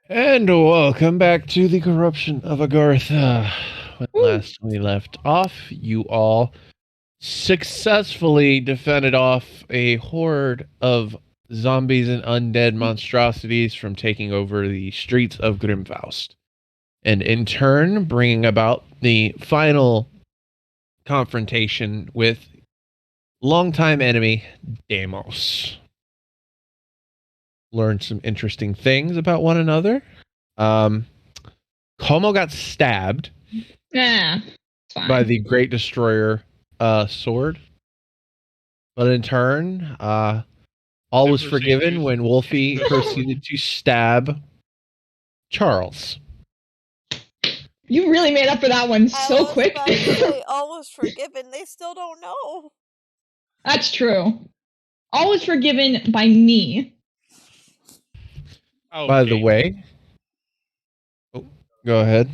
And welcome back to the corruption of Agartha. When Woo. last we left off, you all successfully defended off a horde of zombies and undead monstrosities from taking over the streets of Grimfaust. And in turn, bringing about the final confrontation with longtime enemy, Deimos. Learned some interesting things about one another. Como got stabbed by the Great Destroyer sword. But in turn, all was forgiven when Wolfie proceeded to stab Charles. You really made up for that one so quick. I was about to say, all was forgiven. They still don't know. That's true. All was forgiven by me. Okay. By the way, go ahead.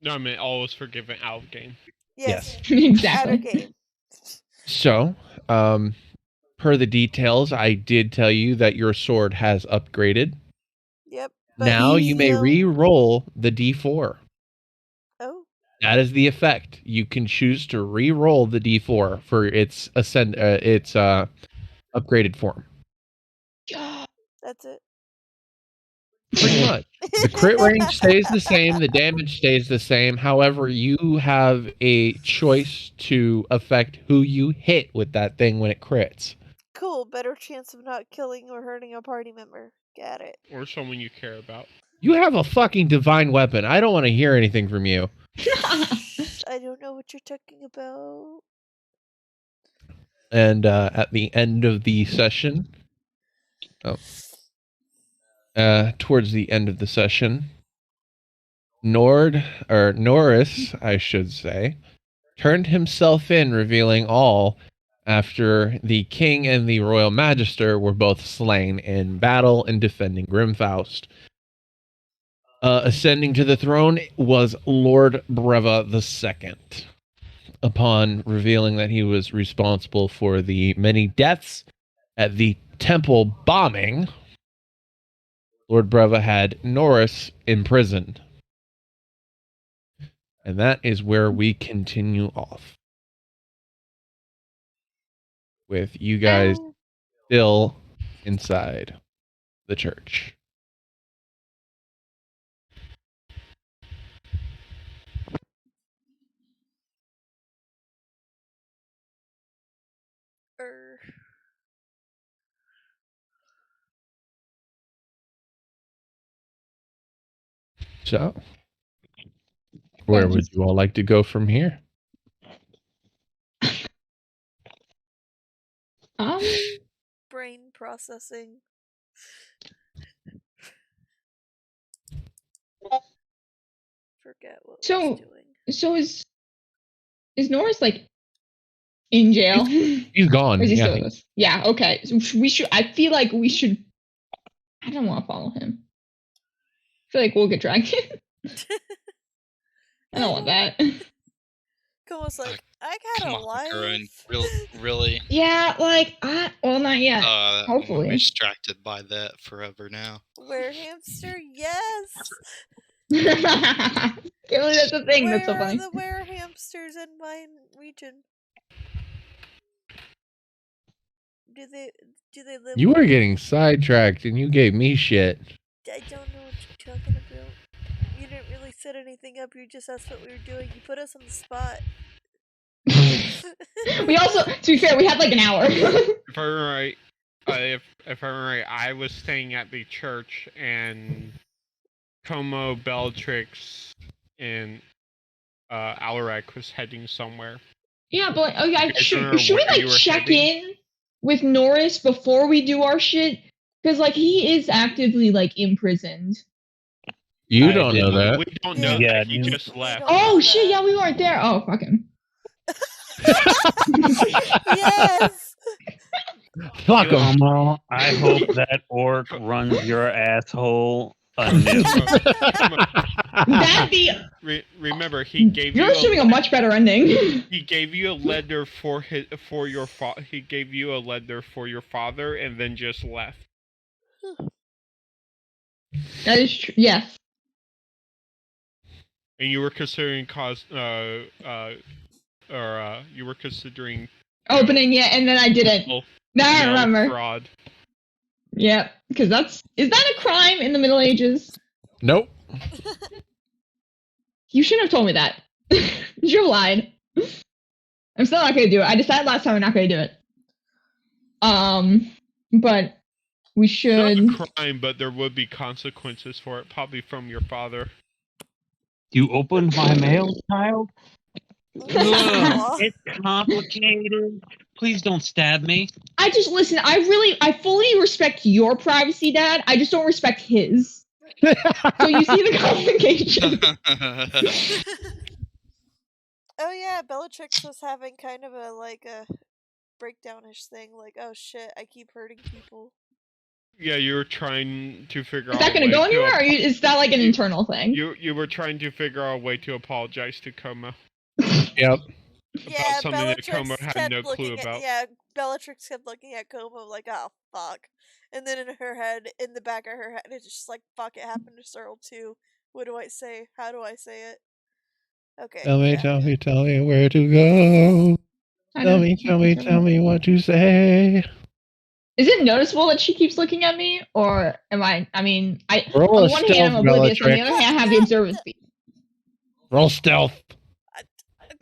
No, I mean all was forgiven out of game. Yes. Exactly. Out of game. So, per the details, I did tell you that your sword has upgraded. Yep. Now you may re-roll the D4. Oh. That is the effect. You can choose to re-roll the D4 for its upgraded form. That's it. Pretty much. The crit range stays the same. The damage stays the same. However, you have a choice to affect who you hit with that thing when it crits. Cool. Better chance of not killing or hurting a party member. Got it. Or someone you care about. You have a fucking divine weapon. I don't want to hear anything from you. I don't know what you're talking about. And at the end of the session... towards the end of the session, Norris, I should say, turned himself in, revealing all after the king and the royal magister were both slain in battle and defending Grimfaust. Ascending to the throne was Lord Breva II. Upon revealing that he was responsible for the many deaths at the temple bombing, Lord Breva had Norris imprisoned. And that is where we continue off. With you guys still inside the church. So, where would you all like to go from here? Brain processing. Forget what I was doing. So is Norris like in jail? He's gone. Or is he still with us? Yeah. Okay. So we should. I feel like we should. I don't want to follow him. I feel like we'll get dragged in. I don't want that. Como's like, I got a life. Really? Yeah, like, well, not yet. Hopefully. I'm distracted by that forever now. Were-hamster, yes! Can't believe that's a thing. That's so funny. Where are the were-hamsters in my region? Do they live? You were getting sidetracked and you gave me shit. I don't know what you're talking about. You didn't really set anything up. You just asked what we were doing. You put us on the spot. We also, to be fair, we had like an hour. If I remember right, if I remember right, I was staying at the church and Como, Bellatrix, and Alaric was heading somewhere. Yeah, but should we like check in with Norris before we do our shit? Because like he is actively like imprisoned. You don't know that. We don't know that. He just left. Oh shit! Yeah, we weren't there. Oh fuck him. Yes. Fuck him. I hope that orc runs your asshole anew. That'd be. Remember, he gave You're assuming a much better ending. He gave you a letter He gave you a letter for your father, and then just left. That is true. Yes. And you were considering you were considering Opening it, and then I didn't. Oh, Now I no, remember. fraud. Yep. Because is that a crime in the Middle Ages? Nope. You shouldn't have told me that. You should have lied. I'm still not gonna do it. I decided last time I'm not gonna do it. But we should. It's not a crime, but there would be consequences for it, probably from your father. You opened my mail, child? Aw. Ugh, it's complicated. Please don't stab me. I just listen. I fully respect your privacy, Dad. I just don't respect his. So you see the complication. Oh yeah, Bellatrix was having kind of a breakdownish thing. Like, oh shit, I keep hurting people. Yeah, you were trying to figure out. Is that gonna go anywhere, or is that like an internal thing? You were trying to figure out a way to apologize to Como. Yep. Yeah, something that Bellatrix Como had kept no clue looking about. Yeah, Bellatrix kept looking at Como like, oh fuck. And then in her head, in the back of her head, it's just like, fuck, it happened to Cyril too. What do I say? How do I say it? Okay. Tell me, yeah. tell me where to go. Tell me what to say. Is it noticeable that she keeps looking at me, or am I? I mean, Roll on a one hand I'm stealth, oblivious, on the Bellatrix. other hand I have the observant speed. Roll stealth. I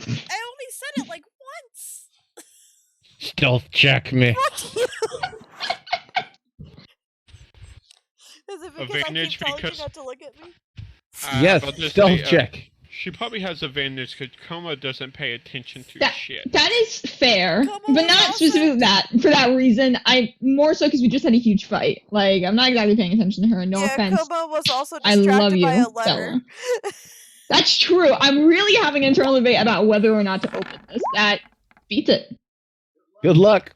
only said it like once. Stealth check me. Fuck you. Is it because Advantage I keep telling because- you not to look at me? Yes, I'll just stealth say, check. She probably has advantage because Como doesn't pay attention to That- shit. That is fair, Como but was not also- specifically that. For that reason, I more so because we just had a huge fight. Like, I'm not exactly paying attention to her. No yeah, offense. Como was also I distracted love you, by a letter. Bella. That's true. I'm really having an internal debate about whether or not to open this. That beats it. Good luck.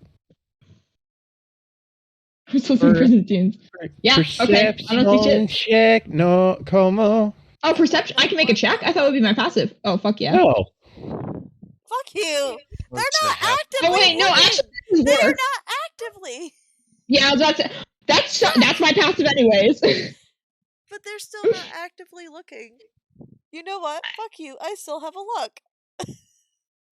I'm supposed to be For- prison tunes. Yeah, okay. I don't see Perception shit. check. No, Como. Oh, perception. I can make a check? I thought it would be my passive. Oh, fuck yeah. No. Fuck you. They're What's not the heck? actively Oh, wait, no, looking. actually, this is They're worse. not actively. Yeah, I was about to that's my passive anyways. But they're still not actively looking. You know what? Fuck you. I still have a look.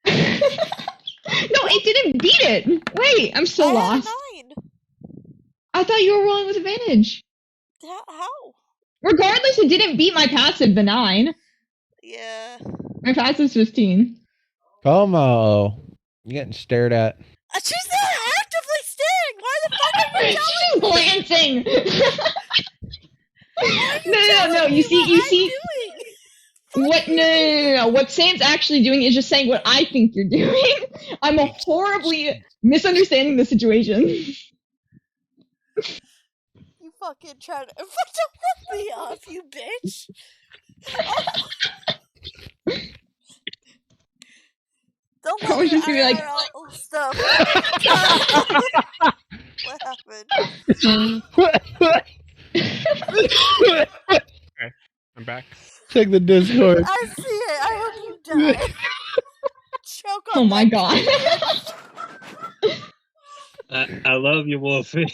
No, it didn't beat it. Wait, I'm still I had lost. a 9. I thought you were rolling with advantage. How? Regardless, it didn't beat my passive, the 9. Yeah. My passive's 15. Como. You're getting stared at. She's not actively staring. Why the fuck are you telling She's glancing. Why are you No. telling You me see, what you I'm see. doing? What? No. What Sam's actually doing is just saying what I think you're doing. I'm horribly misunderstanding the situation. You fucking trying to fuck me off, you bitch. Don't I let was your just gonna be like- IRL stuff. What happened? I'm back. Check the Discord. I see it. I hope you die. Choke on Oh my that god. I love you, Wolfie.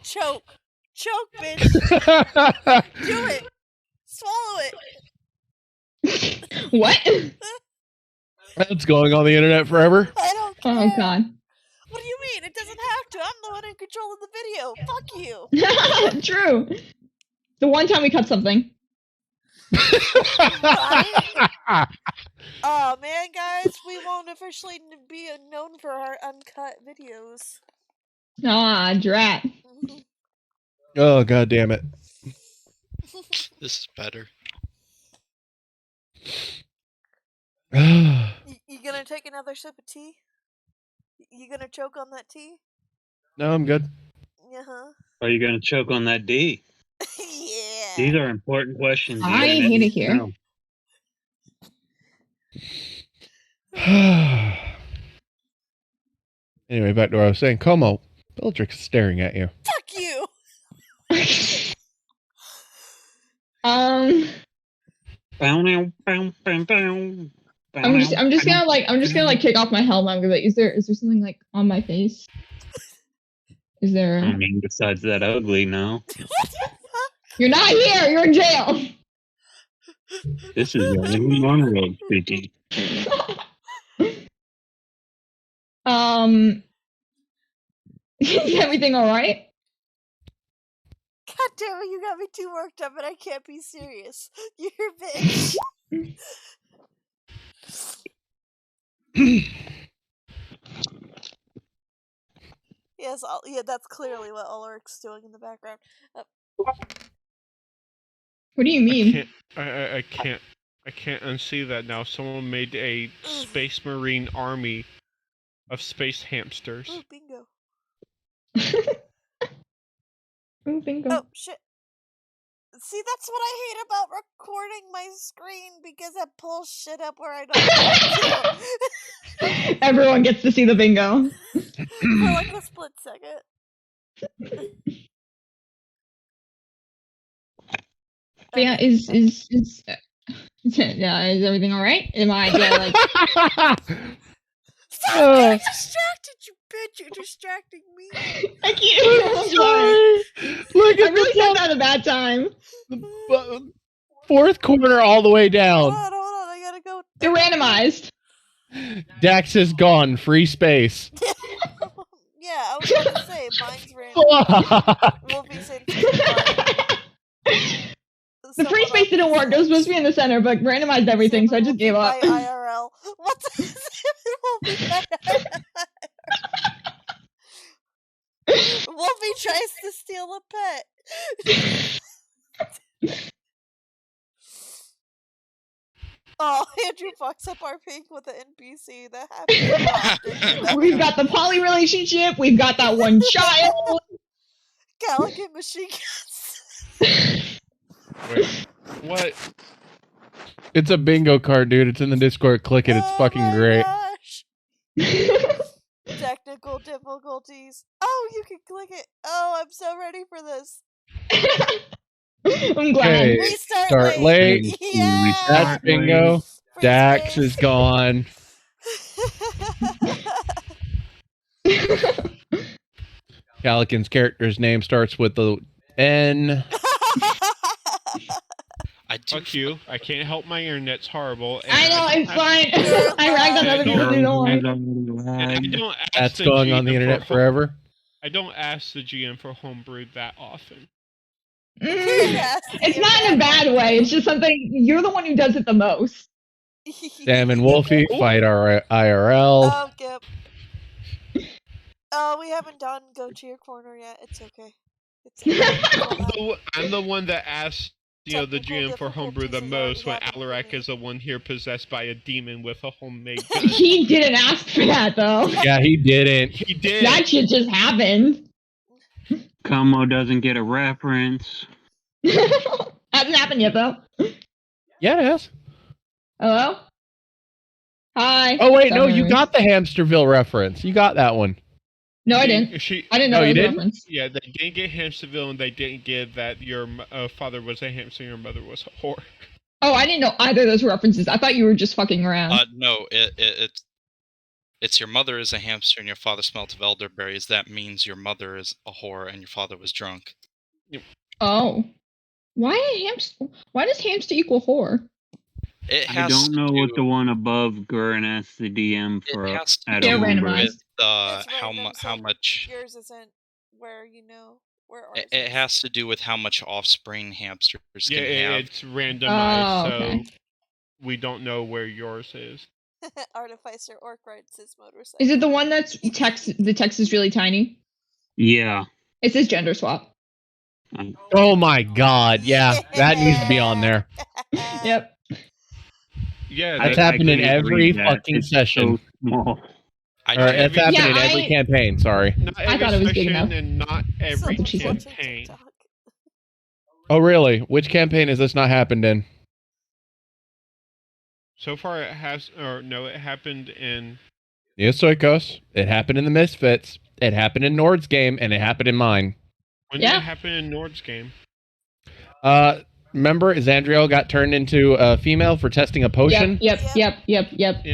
Choke. Choke, bitch. Do it. Swallow it. What? That's going on the internet forever. I don't care. Oh god. What do you mean? It doesn't have to. I'm the one in control of the video. Fuck you. True. The one time we cut something. Oh man, guys, we won't officially be known for our uncut videos. Ah, drat. Oh, god damn it. This is better. You gonna take another sip of tea? You gonna choke on that tea? No, I'm good. Uh-huh. Are you going to choke on that D? Yeah. These are important questions. the I internet hate it needs to here. know. Anyway, back to what I was saying. Como, Bellatrix is staring at you. Fuck you. Bow, bow, bow, bow. I'm just gonna kick off my helmet. I'm gonna be like, is there something like on my face? Is there? I mean, besides that ugly, no. What? You're not here. You're in jail. This is the only monologue speaking. Is everything all right? God damn it, you got me too worked up and I can't be serious. You're a bitch. Yes, yeah, that's clearly what Ulrich's doing in the background. What do you mean? I can't unsee that now. Someone made a Space Marine army of space hamsters. Ooh, bingo. Ooh, bingo. Oh, shit. See, that's what I hate about recording my screen, because it pulls shit up where I don't want to. Everyone gets to see the bingo. For like a split second. But yeah, is everything all right? Am I like? Stop getting distracted, you bitch! You're distracting me. I can't. I'm sorry. Look I at really the said that at a bad time. fourth corner all the way down. Hold on, I gotta go. They're randomized. Dax is gone. Free space. Yeah, I was about to say, mine's random. Wolfie said The free space didn't work. It was supposed to be in the center, but randomized everything, so I just gave up. IRL. What the Wolfie by IRL? Wolfie tries to steal a pet. Oh, Andrew fucks up our pink with the NPC. That happens. We've got the poly relationship. We've got that one child. Gallican machine guns. Wait, what? It's a bingo card, dude. It's in the Discord. Click it. It's fucking great. Gosh. Technical difficulties. Oh, you can click it. Oh, I'm so ready for this. I'm glad. Okay, Restart start late. Yeah. That's bingo. Free Dax space. is gone. Gallican's character's name starts with the N. Fuck you. I can't help my internet's horrible. And I know, it's fine. I ragged on other people too, don't worry. I don't ask That's the going on the GM internet forever. I don't ask the GM for homebrew that often. It's not in a bad way. It's just something, you're the one who does it the most. Sam and Wolfie fight our IRL. Oh, Gip. Oh, we haven't done Go to Your Corner yet. It's okay. I'm the one that asked, the Technical GM for homebrew the difficulties most when already happened Alarak for me. is the one here possessed by a demon with a homemade gun. He didn't ask for that, though. Yeah, he didn't. He did. That shit just happened. Como doesn't get a reference. Hasn't happened yet, though. Yeah, it has. Hello? Hi. Oh, wait, no, Sorry. you got the Hamsterville reference. You got that one. No, I didn't. I didn't know you that was a didn't? reference. Yeah, they didn't get Hamsterville, and they didn't get that your father was a hamster and your mother was a whore. Oh, I didn't know either of those were references. I thought you were just fucking around. No, it's your mother is a hamster and your father smelt of elderberries. That means your mother is a whore and your father was drunk. Oh. Why does hamster equal whore? It I has don't know to what do- the one above Gurren asked the DM for. It has to at do a They're homebrew. randomized. with It's how random, how so much Yours isn't where where ours it is. has to do with how much offspring hamsters Yeah, can have. it's randomized, Oh, okay. so we don't know where yours is. Artificer Orc rides his motorcycle. Is it the one that's the text is really tiny? Yeah. It says gender swap. Oh my god, yeah. That needs to be on there. Yep. Yeah, That's that, happened in can't every read that. fucking It's session. So small. I Or did- that's happened Yeah, in every I- campaign, sorry. not every thought it was big session enough. and not every what she said. campaign. Oh, really? Which campaign has this not happened in? So far, it has, or no, it happened in. Neosoikos. It happened in the Misfits. It happened in Nord's game, and it happened in mine. When Yeah. did it happen in Nord's game? Remember, Xandriel got turned into a female for testing a potion? Yep. Yep.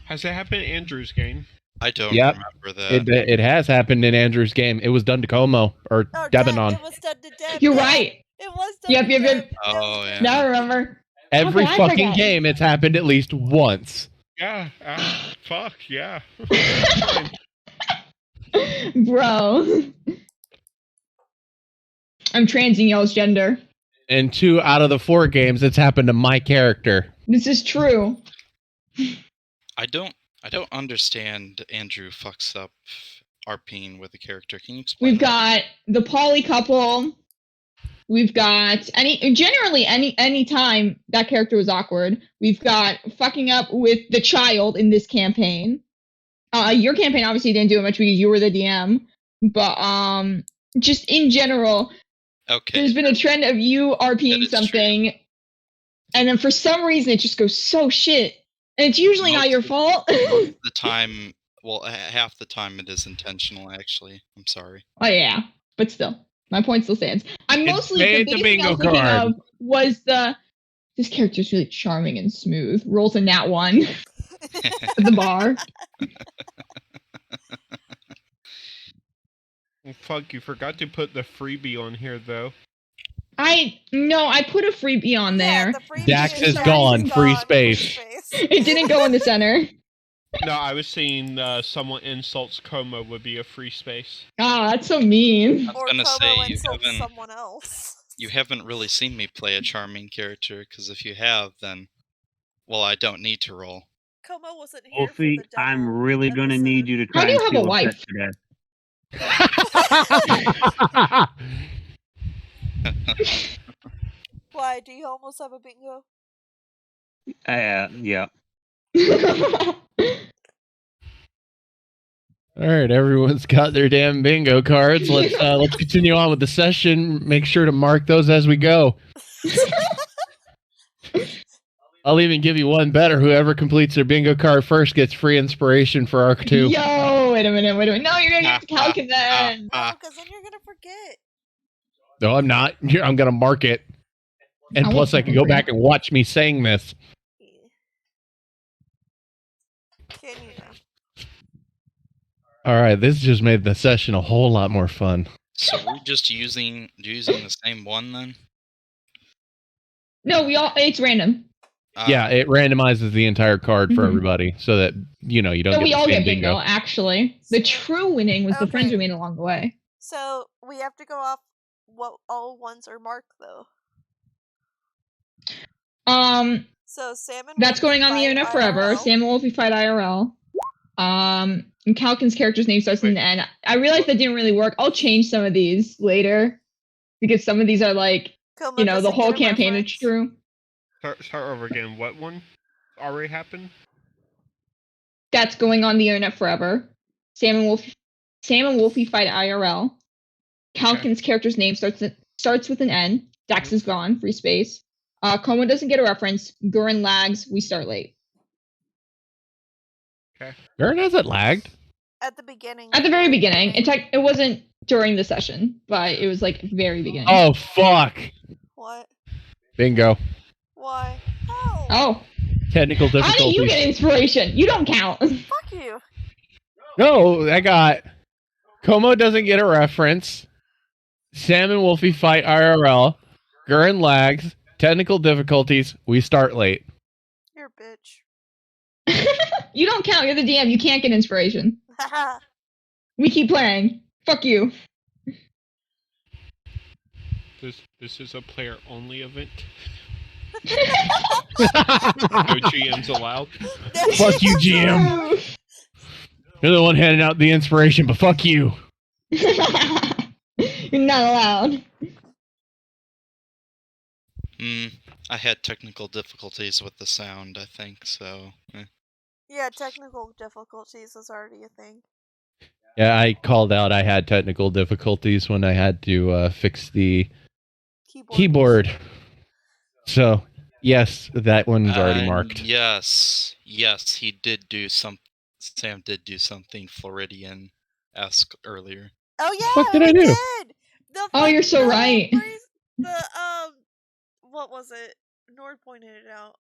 Has it happened in Andrew's game? I don't Yep. remember that. It has happened in Andrew's game. It was done to Como or Oh, Deb. Debanon. It was done to Deb. You're yeah. right. It was done Yep, to yep, Deb. yep. That was Oh, good. yeah. Now I remember. Every How can I fucking forget? game, it's happened at least once. Yeah. Fuck yeah. Bro. I'm transing y'all's gender. And 2 out of the 4 games, it's happened to my character. This is true. I don't understand Andrew fucks up RPing with a character. Can you explain? We've got the poly couple. We've got any time that character was awkward. We've got fucking up with the child in this campaign. Your campaign obviously didn't do it much because you were the DM, but just in general, Okay. there's been a trend of you That RPing is something, and then for some reason it just goes so shit, and it's usually not your fault. Most of the time, well, half the time it is intentional. Actually, I'm sorry. Oh yeah, but still, my point still stands. I'm It's mostly made the the biggest thing I was bingo thinking card. of was this character's really charming and smooth. Rolls a nat 1 at the bar. Well, fuck, you forgot to put the freebie on here, though. I put a freebie on there. Yeah, the freebie Dax is Dax gone, free Free space. space. It didn't go in the center. No, I was saying someone insults Como would be a free space. Ah, that's so mean. I was Or gonna Como say you insults haven't someone else. really seen me play a charming character, because if you have, then well, I don't need to roll. Como wasn't here Wolfie, for the demo I'm really going to need you to How try do you and have a steal wife? set today. Why, do you almost have a bingo? Yeah. All right, everyone's got their damn bingo cards. Let's continue on with the session. Make sure to mark those as we go. I'll even give you one better. Whoever completes their bingo card first gets free inspiration for Arc 2. Yo, wait a minute. No, you're gonna get to calc then. No, because then you're gonna forget. No, I'm not. I'm gonna mark it. And I plus, won't I can go remember. back and watch me saying this. Can you now? All right, this just made the session a whole lot more fun. So we're just using the same one then? No, it's random. Yeah, it randomizes the entire card for Mhm. everybody, so that you don't So get we the all same get bingo, actually. The true winning was the friends we made along the way. So we have to go off what all ones are marked, though. So Sam and That's Wolfie going on the fight internet forever. IRL. Sam and Wolfie fight IRL. And Calkin's character's name starts with an N. I realized that didn't really work. I'll change some of these later because some of these are like, Como the doesn't whole get a campaign is reference. true. Start over again. What one already happened? That's going on the internet forever. Sam and Wolfie fight IRL. Calkin's character's name starts with an N. Dax is gone. Free space. Como doesn't get a reference. Gurren lags. We start late. Gurren hasn't lagged. At the beginning. At the very beginning. It wasn't during the session, but it was like very beginning. Oh fuck! What? Bingo. Why? Oh. Oh. Technical How do difficulties. you get inspiration? You don't count. Fuck you. No, I got Como doesn't get a reference. Sam and Wolfie fight IRL. Gurren lags. Technical difficulties. We start late. You're a bitch. You don't count. You're the DM. You can't get inspiration. We keep playing. Fuck you. This is a player only event. No GMs allowed. Fuck you, GM. You're the one handing out the inspiration, but fuck you. You're not allowed. I had technical difficulties with the sound, I think, so... Yeah, technical difficulties is already a thing. Yeah, I called out I had technical difficulties when I had to fix the keyboard. So, yes, that one's already marked. Yes, he did do some... Sam did do something Floridian-esque earlier. Oh yeah, What did I do? did. Oh, you're so right. The what was it? Nord pointed it out.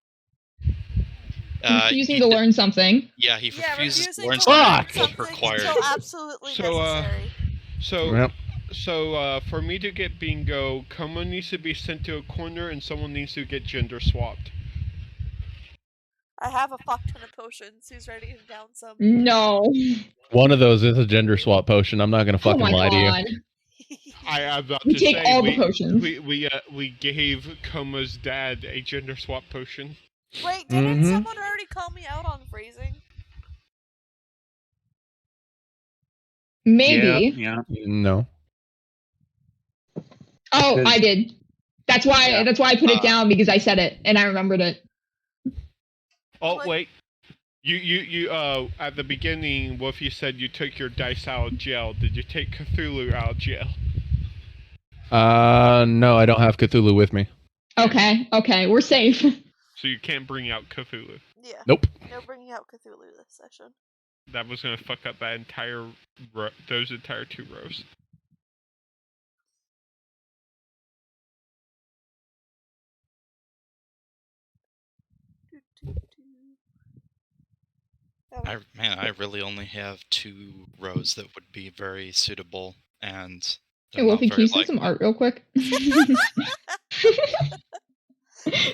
Refusing to learn something. Yeah, he Yeah, refuses to refusing learn to learn something something required. until absolutely necessary. So for me to get bingo, Como needs to be sent to a corner and someone needs to get gender swapped. I have a fuck ton of potions. Who's ready to down some? No. One of those is a gender swap potion. I'm not gonna Oh fucking my lie to you. god. I'm about We to take say all the potions. we gave Coma's dad a gender swap potion. Wait, didn't someone already call me out on phrasing? Maybe. Yeah. No. Oh, I did. That's why I put it down, because I said it and I remembered it. Oh wait. You at the beginning, Wolfie said you took your dice out of jail. Did you take Cthulhu out of jail? No, I don't have Cthulhu with me. Okay, we're safe. So you can't bring out Cthulhu. Yeah. Nope. No bringing out Cthulhu this session. That was gonna fuck up that entire those entire 2 rows. I really only have 2 rows that would be very suitable, and Hey, Wolfie, can you send some art real quick?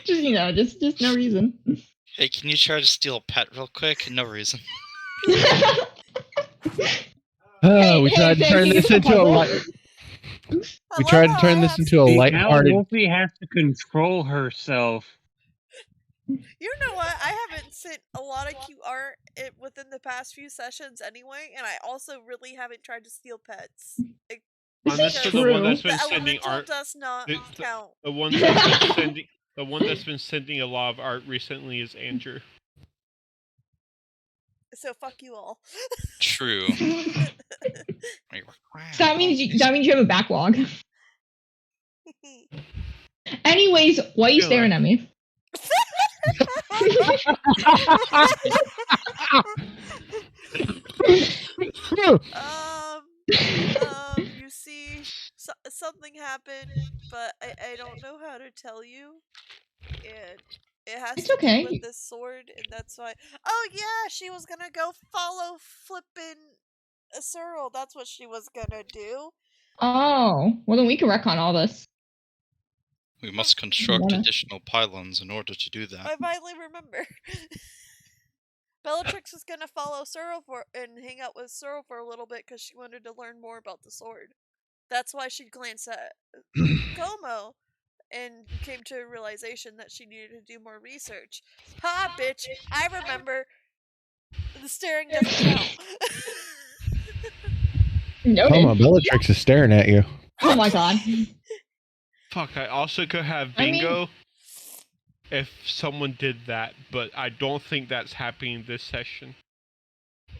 just no reason. Hey, can you try to steal a pet real quick? No reason. We tried to turn this into a light. We tried to turn this into a lighthearted. Now Wolfie has to control herself. You know what? I haven't sent a lot of cute art within the past few sessions anyway, and I also really haven't tried to steal pets. Honestly, the one that's been sending art does not count. The one that's been sending a lot of art recently is Andrew. So fuck you all. True. So that means you have a backlog. Anyways, why are you staring at me? You see, something happened, but I don't know how to tell you, and it has to do with this sword, and that's why. Oh yeah, she was gonna go follow flippin' Cyril. That's what she was gonna do. Oh, well then we can retcon all this. We must construct additional pylons in order to do that. I finally remember. Bellatrix was gonna follow Cyril and hang out with Cyril for a little bit because she wanted to learn more about the sword. That's why she glanced at Como and came to a realization that she needed to do more research. Ha, bitch! I remember. The staring doesn't count. Come on, Bellatrix is staring at you. Oh my god. Fuck, I also could have bingo if someone did that, but I don't think that's happening this session.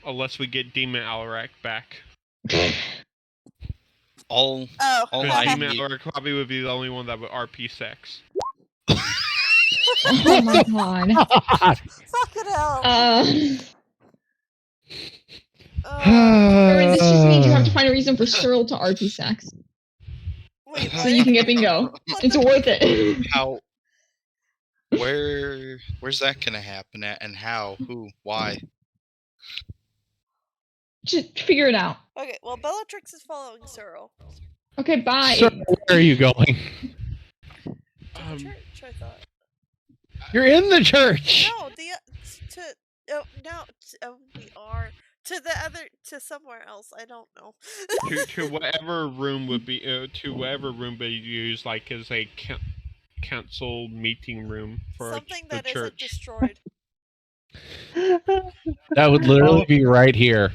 Unless we get Demon Alarak back. All Demon Alarak probably would be the only one that would RP sex. Oh my god. Fucking hell. This just means you have to find a reason for Cyril to RP sex. Wait, so you can get bingo. It's worth it. How? Where's that gonna happen at, and how? Who? Why? Just figure it out. Okay, well, Bellatrix is following Cyril. Okay, bye. So where are you going? To the church, I thought. You're in the church. No, we are to somewhere else. I don't know. to whatever room would be used like as a council meeting room for something the that church. Isn't destroyed. That would literally be right here.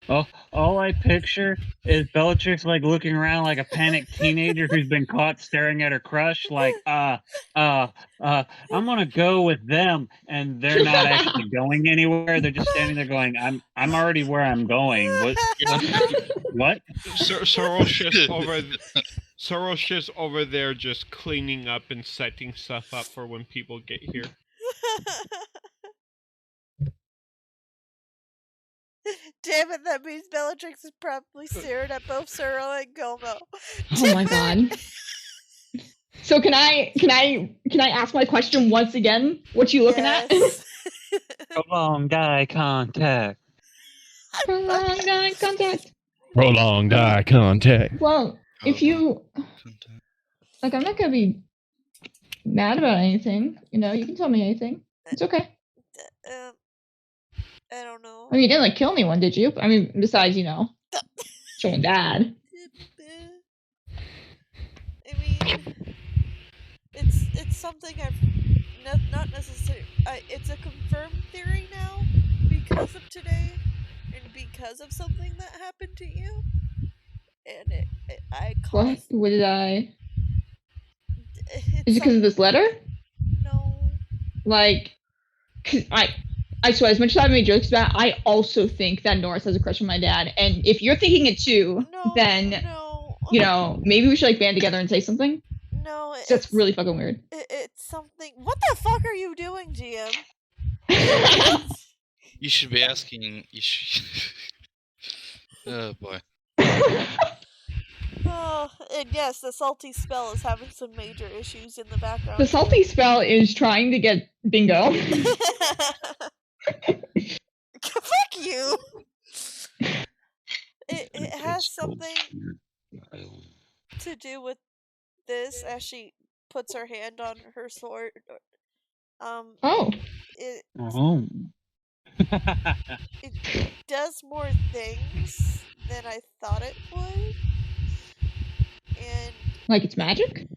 Oh, all I picture is Bellatrix like looking around like a panicked teenager who's been caught staring at her crush, like, I'm gonna go with them, and they're not actually going anywhere. They're just standing there going, I'm already where I'm going. What? Sorrel's just over there just cleaning up and setting stuff up for when people get here. Damn it, that means Bellatrix is probably staring at both Cyril and Como. Oh my god. So can I ask my question once again? What you looking at? Yes. Prolonged eye contact. Prolonged eye contact. Prolonged eye contact. Well, if you Contact. like, I'm not gonna be mad about anything. You know, you can tell me anything. It's okay. I don't know. I mean, you didn't like kill anyone, did you? I mean, besides, you know, showing dad. I mean, it's something I've not necessarily. It's a confirmed theory now because of today, and because of something that happened to you, and I What? caused. What did I? It's Is it because of this letter? No. Like, 'cause I swear, as much as I've made jokes about it, I also think that Norris has a crush on my dad. And if you're thinking it too, No. then No. you know, maybe we should like band together and say something. No. 'Cause that's really fucking weird. It's something. What the fuck are you doing, GM? You should be asking. You should. Oh boy. Oh, and yes, the salty spell is having some major issues in the background. The salty spell is trying to get bingo. Fuck you. It has something to do with this as she puts her hand on her sword. Oh. It Oh. it does more things than I thought it would, and Like it's magic?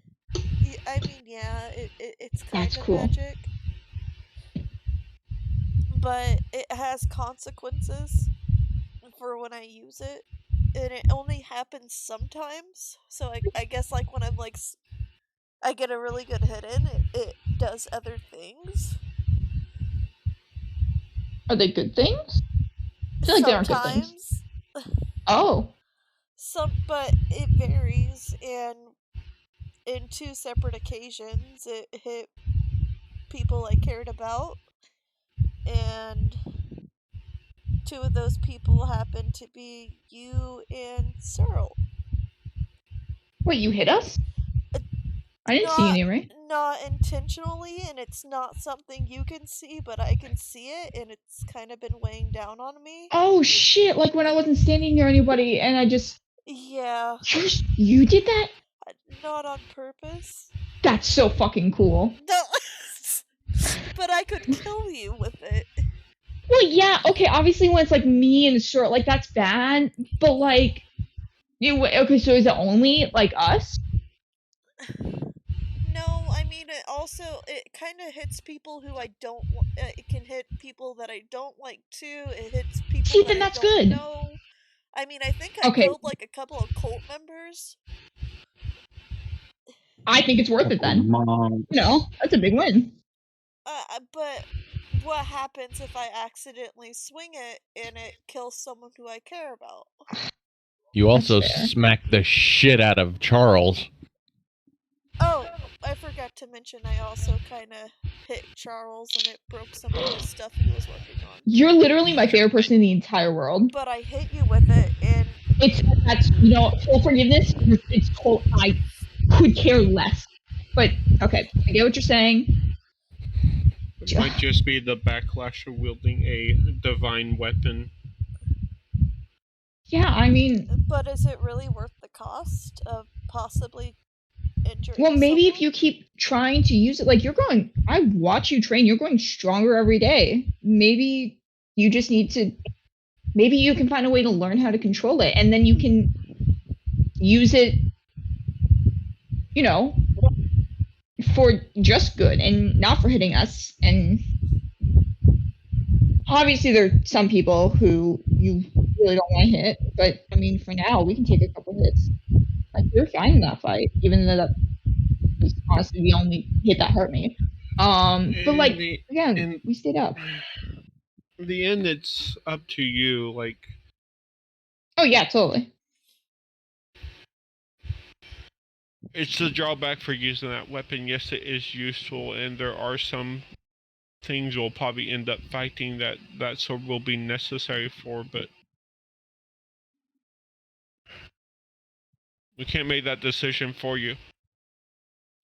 I mean, yeah, it's kind That's of cool. magic, but it has consequences for when I use it, and it only happens sometimes. So I guess like when I'm like I get a really good hit in, it does other things. Are they good things? I feel like they aren't good things. Sometimes. Oh. But it varies, and in 2 separate occasions, it hit people I cared about, and 2 of those people happened to be you and Cyril. Wait, you hit us? I didn't see any, right? Not intentionally, and it's not something you can see, but I can see it, and it's kind of been weighing down on me. Oh shit, like when I wasn't standing near anybody and I just... Yeah. You did that? Not on purpose. That's so fucking cool. No. But I could kill you with it. Well, yeah, okay, obviously when it's like me and Cyril, like that's bad, but like... Okay, so is it only like us? No, I mean it kind of hits people who I don't. It can hit people that I don't like too. It hits people. See, that then that's I don't good. know. I mean, I think I killed like a couple of cult members. I think it's worth it then. No, that's a big win. But what happens if I accidentally swing it and it kills someone who I care about? You also smacked the shit out of Charles. Oh, I forgot to mention I also kind of hit Charles and it broke some of his stuff he was working on. You're literally my favorite person in the entire world. But I hit you with it, and that's you know, full forgiveness. It's cold. I could care less. But okay, I get what you're saying. It might just be the backlash of wielding a divine weapon. Yeah, I mean... But is it really worth the cost of possibly injuring Well, maybe someone? if you keep trying to use it, like you're going... I watch you train, you're going stronger every day. Maybe you just need to... Maybe you can find a way to learn how to control it, and then you can use it, you know, for just good and not for hitting us. And obviously there are some people who you really don't want to hit, but I mean, for now, we can take a couple hits. Like, we were fine in that fight, even though that was honestly the only hit that hurt me. But like, again, we stayed up. In the end, it's up to you, like... Oh yeah, totally. It's the drawback for using that weapon. Yes, it is useful, and there are some things you'll probably end up fighting that sword will be necessary for, but we can't make that decision for you.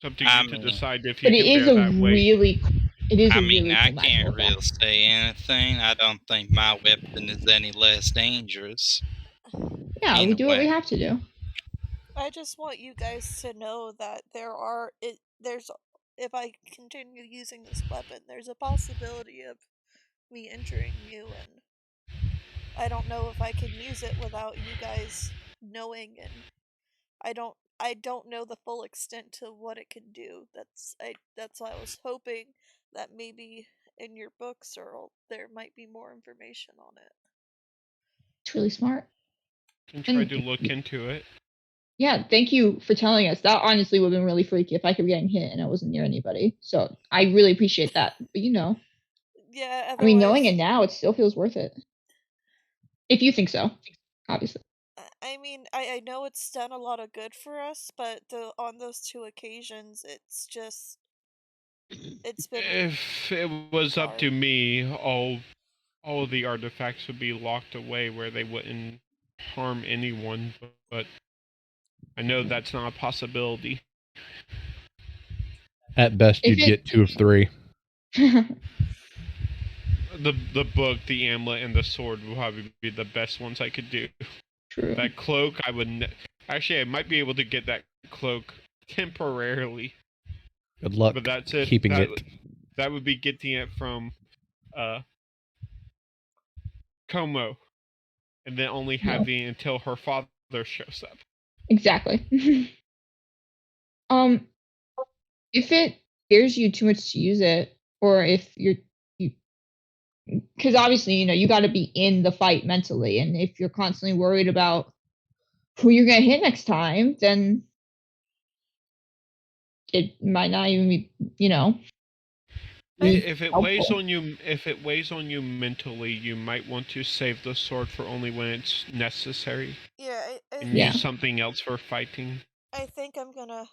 It's up to I you to mean- decide if you But it can is bear a that weight. really, it is I a mean, really I cool can't magical really effect. say anything. I don't think my weapon is any less dangerous. Yeah, we do what we Anyway. have to do. I just want you guys to know that there's if I continue using this weapon, there's a possibility of me injuring you, and I don't know if I can use it without you guys knowing, and I don't know the full extent to what it can do. That's why I was hoping that maybe in your books or there might be more information on it. It's really smart. And try to look into it. Yeah, thank you for telling us. That honestly would have been really freaky if I kept getting hit and I wasn't near anybody. So I really appreciate that. But Yeah, I mean, knowing otherwise- it now, it still feels worth it. If you think so, obviously. I mean, I know it's done a lot of good for us, but on those 2 occasions, it's been If it was up to me, all of the artifacts would be locked away where they wouldn't harm anyone, but I know that's not a possibility. At best, If you'd get 2 of 3. The book, the amulet, and the sword would probably be the best ones I could do. True. That cloak, I would... Actually, I might be able to get that cloak temporarily. Good luck But that's it. keeping it. That would be getting it from Como. And then only having it until her father shows up. Exactly. If it scares you too much to use it, or if because obviously, you got to be in the fight mentally, and if you're constantly worried about who you're gonna hit next time, then it might not even be, If it weighs helpful. on you mentally, you might want to save the sword for only when it's necessary. Yeah, And use something else for fighting. I think I'm gonna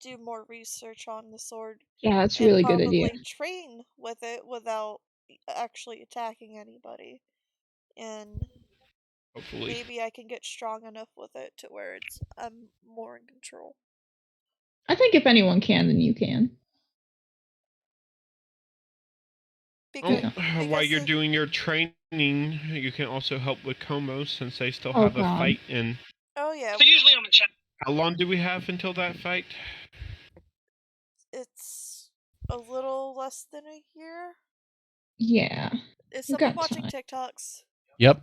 do more research on the sword. Yeah, that's a really good idea. Probably train with it without actually attacking anybody, and hopefully maybe I can get strong enough with it to where I'm more in control. I think if anyone can, then you can. While you're doing your training, you can also help with Como since they still have a fight in. Oh yeah. So usually on the chat. How long do we have until that fight? It's a little less than a year. Yeah. Is someone watching TikToks? Yep.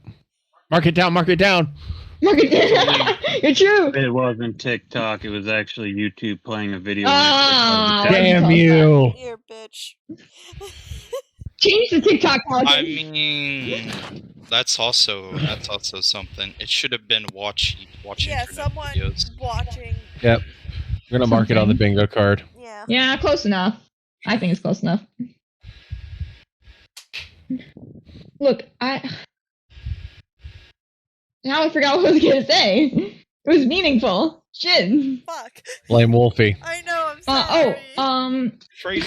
Mark it down. Mark it down. Mark it down. You're true. It wasn't TikTok. It was actually YouTube playing a video. Damn you! You're a bitch. Change the TikTok. I mean, that's also something. It should have been watching. Yeah, someone videos. watching. Yep. We're gonna mark it on the bingo card. Yeah. Yeah, close enough. I think it's close enough. Look, now I forgot what I was gonna say. It was meaningful. Shit. Fuck. Blame Wolfie. I know. I'm sorry.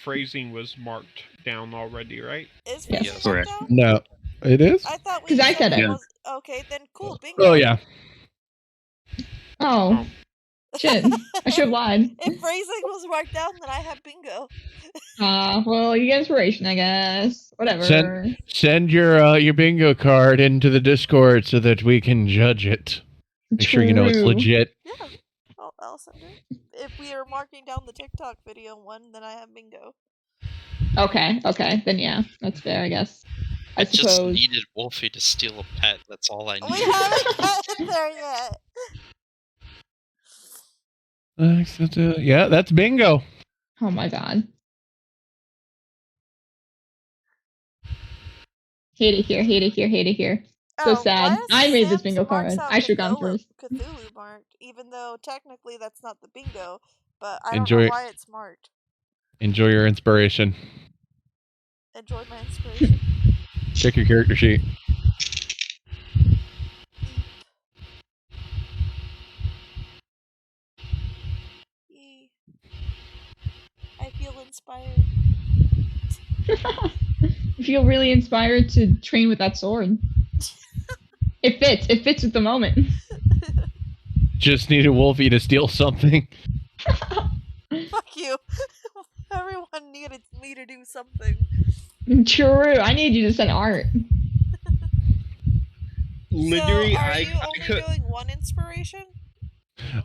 Phrasing was marked down already, right? Is yes, correct. No, it is. I thought because I said it. was okay. Then cool. Bingo. Oh yeah. Oh. Shit. I should have lied. If phrasing was marked down, then I have bingo. Well, you get inspiration, I guess. Whatever. Send your bingo card into the Discord so that we can judge it. Make sure you know it's legit. Yeah, I'll send it. If we are marking down the TikTok video one, then I have bingo. Okay, then yeah, that's fair, I guess. I suppose. Just needed Wolfie to steal a pet. That's all I needed. We haven't gotten there yet. Yeah, that's bingo. Oh my god. Hate it here. So sad. I made this bingo card. I should have gone first. Cthulhu marked, even though technically that's not the bingo, but I don't Enjoy know it. why it's marked. Enjoy your inspiration. Enjoy my inspiration. Check your character sheet. I feel inspired. I feel really inspired to train with that sword. It fits with the moment. Just needed Wolfie to steal something. Fuck you. Everyone needed me to do something. True. I need you to send art. Literally, so, are you I only could. doing one inspiration?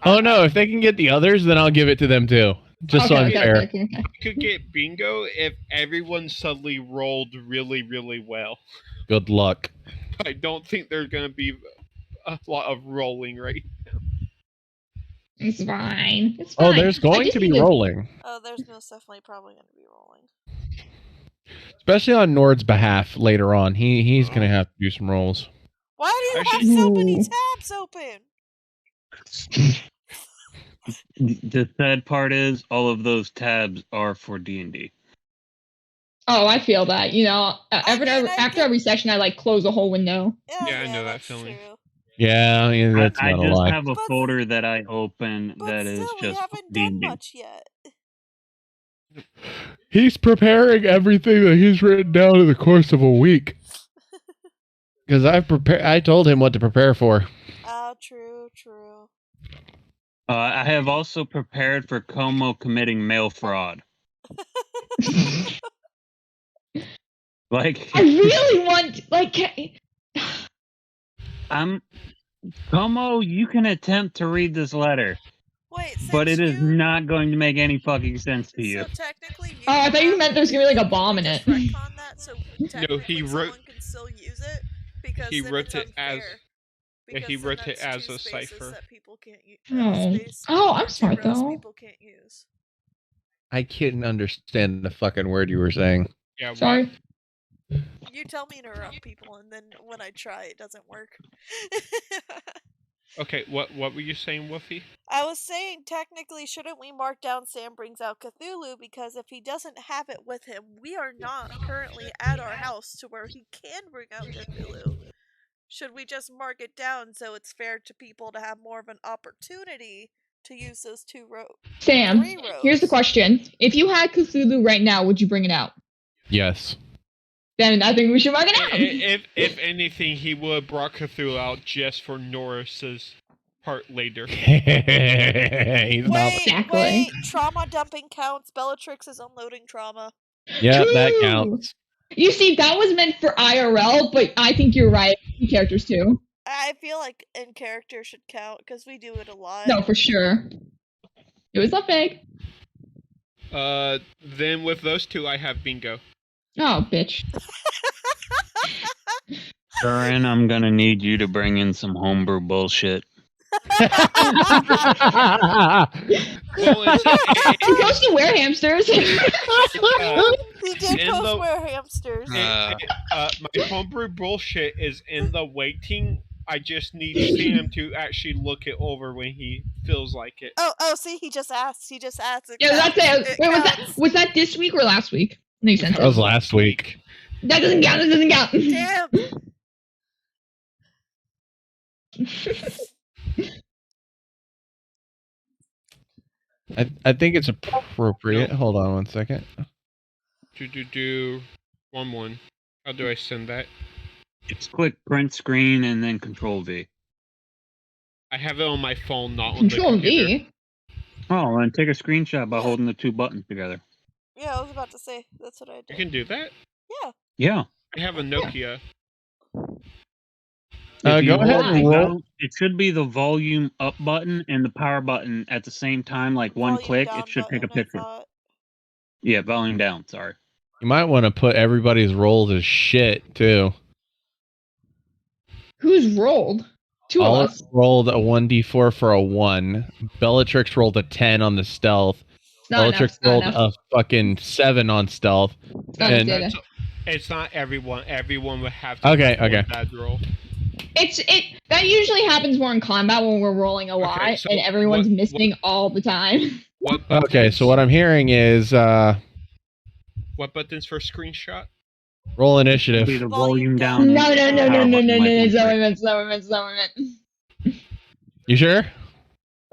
Oh no, if they can get the others, then I'll give it to them too. Just so I'm fair. Okay. Could get bingo if everyone suddenly rolled really, really well. Good luck. I don't think there's gonna be a lot of rolling right. It's fine. It's Oh, fine. there's going to be rolling. Oh, there's most definitely probably going to be rolling. Especially on Nord's behalf later on. He's going to have to do some rolls. Why do you Actually- have so many tabs open? The sad part is all of those tabs are for D&D. Oh, I feel that. You know, after get- every session, I like close a whole window. Yeah, I know that that's feeling. true. Yeah, that's I not a just lie. have a But- folder that I open But that still, is we just haven't done D&D. much yet. He's preparing everything that he's written down in the course of a week. Because I told him what to prepare for. Oh, true. I have also prepared for Como committing mail fraud. Like I really want Como, you can attempt to read this letter, Wait, but it since is you- not going to make any fucking sense to you. So technically, you Oh, I thought you have- meant there was gonna be like a bomb in just it. retcon that, so technically he wrote- someone can still use it because He then wrote it's it as- unfair. Yeah, he Because then wrote it that's as two a spaces cipher. that people can't use. Oh, I'm smart rows though. People can't use. I couldn't understand the fucking word you were saying. Yeah, what? Sorry. You tell me to interrupt people, and then when I try, it doesn't work. Okay, what were you saying, Wolfie? I was saying, technically, shouldn't we mark down Sam brings out Cthulhu? Because if he doesn't have it with him, we are not currently at our house to where he can bring out Cthulhu. Should we just mark it down so it's fair to people to have more of an opportunity to use those 3 rows? Sam, here's the question. If you had Cthulhu right now, would you bring it out? Yes. Then I think we should mark it out. If anything, he would have brought Cthulhu out just for Norris's part later. He's not. Exactly. Wait, trauma dumping counts. Bellatrix is unloading trauma. Yeah, that True. counts. You see, that was meant for IRL, but I think you're right. Characters too. I feel like in character should count because we do it a lot. No, for sure. It was not big. Then with those 2, I have bingo. Oh, bitch. Curran, I'm gonna need you to bring in some homebrew bullshit. Well, He goes to wear hamsters. He did in post the- wear hamsters. Uh. My homebrew bullshit is in the waiting. I just need Sam to actually look it over when he feels like it. Oh, see, he just asked. It Yeah, that's counts. it. Wait, was that this week or last week? No, you sent That was it. last week. That doesn't count. That doesn't count. Damn. I think it's appropriate. Hold on one second. Do 1-1. How do I send that? Just click print screen and then Control V. I have it on my phone, not on Control the computer. V. Oh, and take a screenshot by holding the 2 buttons together. Yeah, I was about to say that's what I You did. can do that? Yeah. Yeah. I have a Nokia. If you Go ahead hold and the roll. volume- It should be the volume up button and the power button at the same time, like one Volume click. down It should take a button, I picture. thought. Yeah, volume down. Sorry. You might want to put everybody's rolls as shit too. Who's rolled? Two All of of us. us rolled a 1d4 for a 1. Bellatrix rolled a 10 on the stealth. It's not Bellatrix enough. rolled It's not enough. a fucking 7 on stealth. It's not and- enough data. It's not everyone. Everyone would have to Okay, roll okay. that roll. That usually happens more in combat when we're rolling a lot Okay, so and everyone's what- missing all the time. What Okay, so what I'm hearing is What buttons for screenshot? roll Should be initiative. the Volume volume down. down. No, and no, no, power no, no, button no, like no, one it's not what I click. meant, it's not what I meant, it's not what I meant. You sure?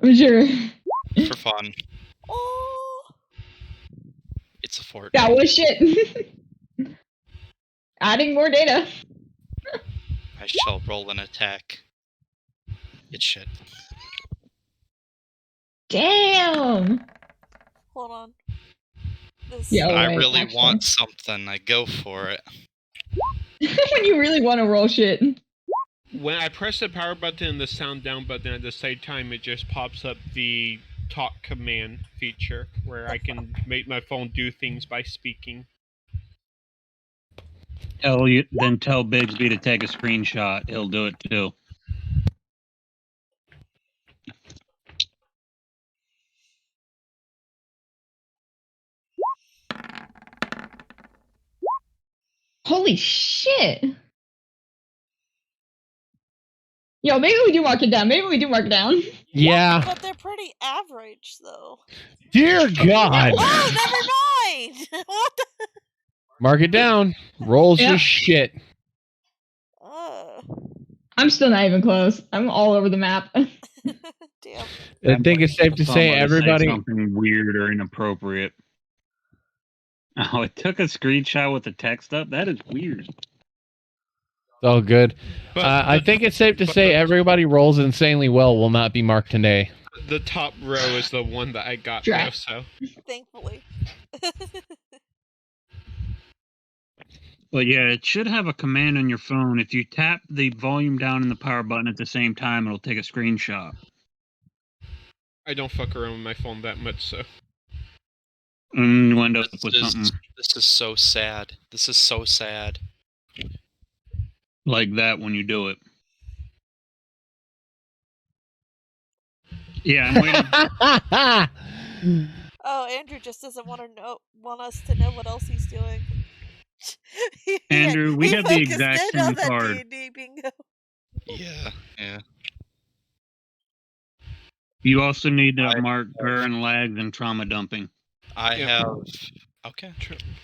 I'm sure. For fun. Oh. It's a fort. That was shit. Adding more data. I shall roll an attack. It's shit. Damn. Hold on. This. Yeah. When I right, really actually. want something, I go for it. When you really want to roll shit. When I press the power button and the sound down button at the same time, it just pops up the talk command feature where I can make my phone do things by speaking. Then tell Bigsby to take a screenshot. He'll do it too. Holy shit. Yo, maybe we do mark it down. Maybe we do mark it down. Yeah. But they're pretty average, though. Dear God. Oh, never mind. What the? Mark it down. Rolls Yeah. just shit. I'm still not even close. I'm all over the map. Damn. I think it's safe to say everybody. Something weird or inappropriate. Oh, it took a screenshot with the text up? That is weird. It's all good. But I think it's safe to say everybody rolls insanely well will not be marked today. the top row is the one that I got, Dra- though, so. Thankfully. But yeah, it should have a command on your phone. If you tap the volume down and the power button at the same time, it'll take a screenshot. I don't fuck around with my phone that much, so. And you end up with This something is so sad. This is so sad. like that when you do it. Yeah, I'm waiting. Oh, Andrew just doesn't want us to know what else he's doing. Andrew, we he have the focused exact in on same that card. D&D bingo. Yeah. You also need to mark burn, lags, and trauma dumping. I Yeah. have. Okay.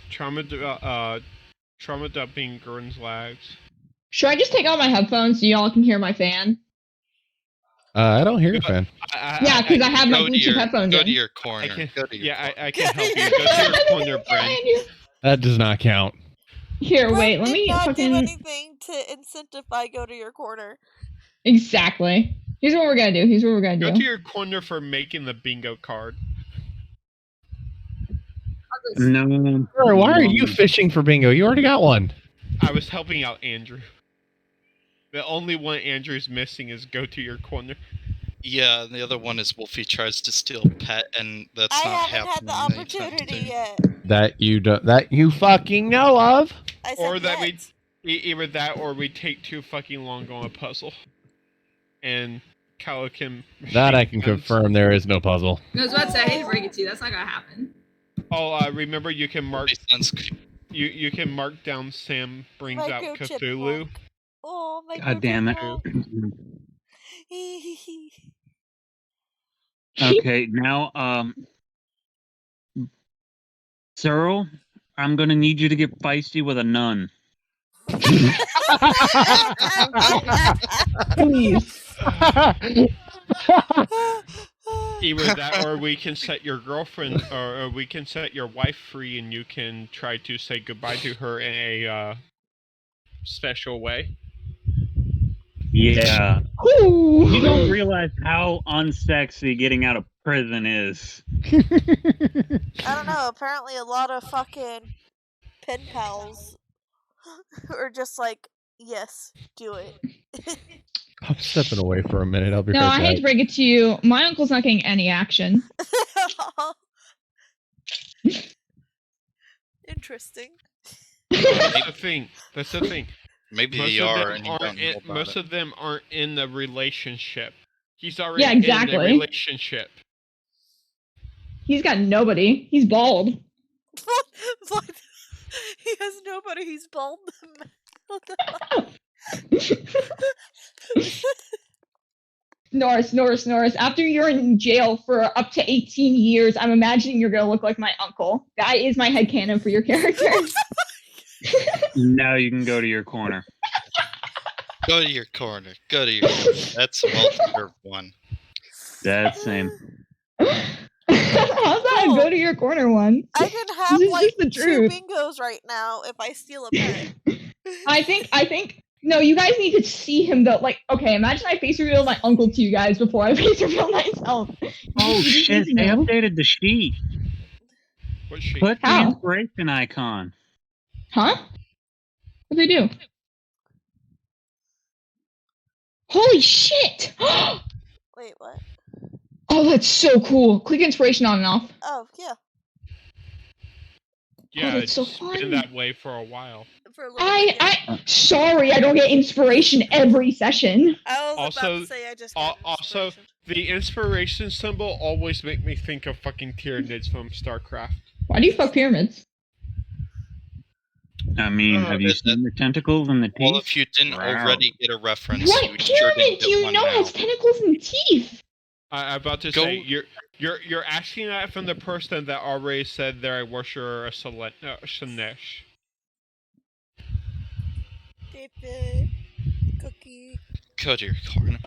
Trauma dumping, Gurn's lags. Should I just take out my headphones so y'all can hear my fan? I don't hear you, fan. Yeah, because I have my Bluetooth headphones Go in. to your corner. I can, Go to your corner. I can help you. Go to your corner, Brent. That does not count. Here, Brett wait, let did me not fucking... do anything to incentivize go to your corner. Exactly. Here's what we're gonna do. Go to your corner for making the bingo card. No. Sure, why are you fishing for bingo? You already got one. I was helping out Andrew. The only one Andrew's missing is go to your corner. Yeah, the other one is Wolfie tries to steal Pet, and that's I not haven't had happening. the opportunity yet. That you fucking know of. I said Or that yet. either that or we take too fucking long on a puzzle. And Kyle can... That I can confirm there is no puzzle. I was about to say, I hate to break it to you, that's not gonna happen. Oh, remember you can mark... Makes sense. You can mark down Sam brings out Microchip Cthulhu. block. Oh, my God damn it. Okay, now, Cyril, I'm gonna need you to get feisty with a nun. Please. Either that or we can set your girlfriend or we can set your wife free and you can try to say goodbye to her in a special way. Yeah. Ooh. You don't realize how unsexy getting out of prison is. I don't know, apparently a lot of fucking pen pals are just like, yes, do it. I'm stepping away for a minute. I'll be No, right I hate to back. break it to you. My uncle's not getting any action. Interesting. That's the thing. That's the thing. Maybe Most they of are, them and you aren't don't know in, about most it. of them aren't in the relationship. He's already Yeah, in exactly. the relationship. He's got nobody. He's bald. What? He has nobody, he's bald. Norris. After you're in jail for up to 18 years, I'm imagining you're gonna look like my uncle. That is my headcanon for your character. Now you can go to your corner. Go to your corner. Go to your corner. That's a well-deserved one. That's same. How's that a go to your corner one? I can have This is like just the 2 truth. bingos right now if I steal a pet. I think No, you guys need to see him though. Like, okay, imagine I face revealed my uncle to you guys before I face revealed myself. Oh You just shit! need to They know. updated the sheet. What sheet? Put the How? inspiration icon. Huh? What'd they do? Holy shit! Wait, what? Oh, that's so cool. Click inspiration on and off. Oh, yeah. Yeah, that's so it's fun. been that way for a while. For a little bit, yeah. Sorry, I don't get inspiration every session. I was about Also, to say I just got also, inspiration. the inspiration symbol always make me think of fucking Tyranids from StarCraft. Why do you fuck pyramids? I mean, have you seen the tentacles and the teeth? Well, if you didn't already get a reference, What you sure pyramid didn't do get you one know now. has tentacles and teeth? I'm about to say you're asking that from the person that already said that I worship a Slanesh. David, Cookie. Go to your corner.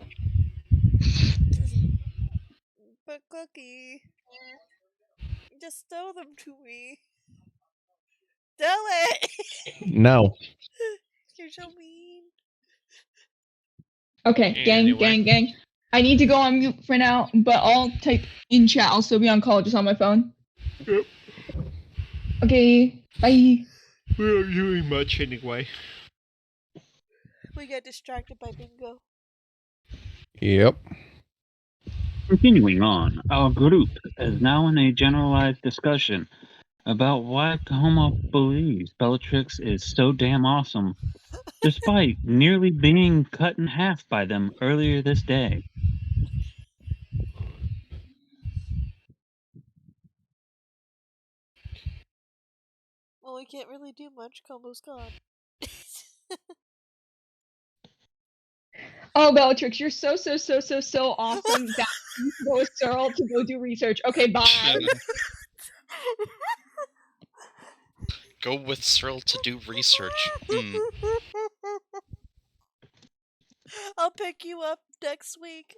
But Cookie, just throw them to me. Do it! No. You're so mean. Okay, gang. I need to go on mute for now, but I'll type in chat. I'll still be on call just on my phone. Yep. Okay, bye. We aren't doing much anyway. We got distracted by bingo. Yep. Continuing on, our group is now in a generalized discussion about why Homo believes Bellatrix is so damn awesome, despite nearly being cut in half by them earlier this day. Well, we can't really do much. Como's gone. Oh, Bellatrix, you're so awesome that you can go with Cyril to go do research. Okay, bye. Go with Cyril to do research. I'll pick you up next week.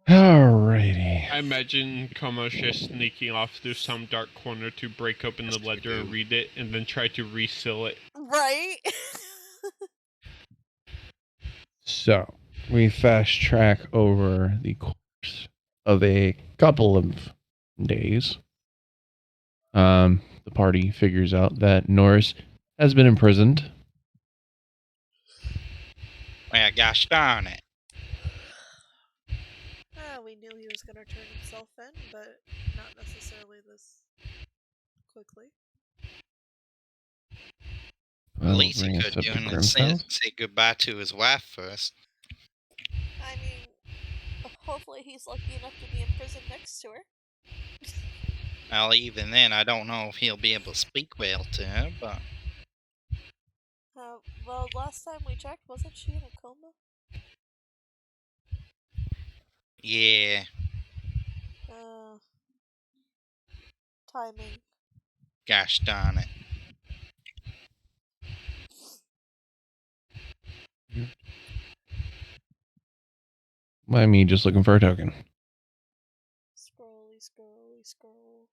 Alrighty. I imagine Komo's just sneaking off through some dark corner to break open the ledger and read it, and then try to reseal it. Right? So, we fast track over the course of a couple of days. The party figures out that Norris has been imprisoned. Yeah, gosh darn it. We knew he was going to turn himself in, but not necessarily this quickly. Well, At least he bring us could up do to and Grim's say house. goodbye to his wife first. I mean, hopefully he's lucky enough to be in prison next to her. Well, even then, I don't know if he'll be able to speak well to her, but... Well, last time we checked, wasn't she in a coma? Yeah. Timing. Gosh darn it. Why me just looking for a token? Scrolly.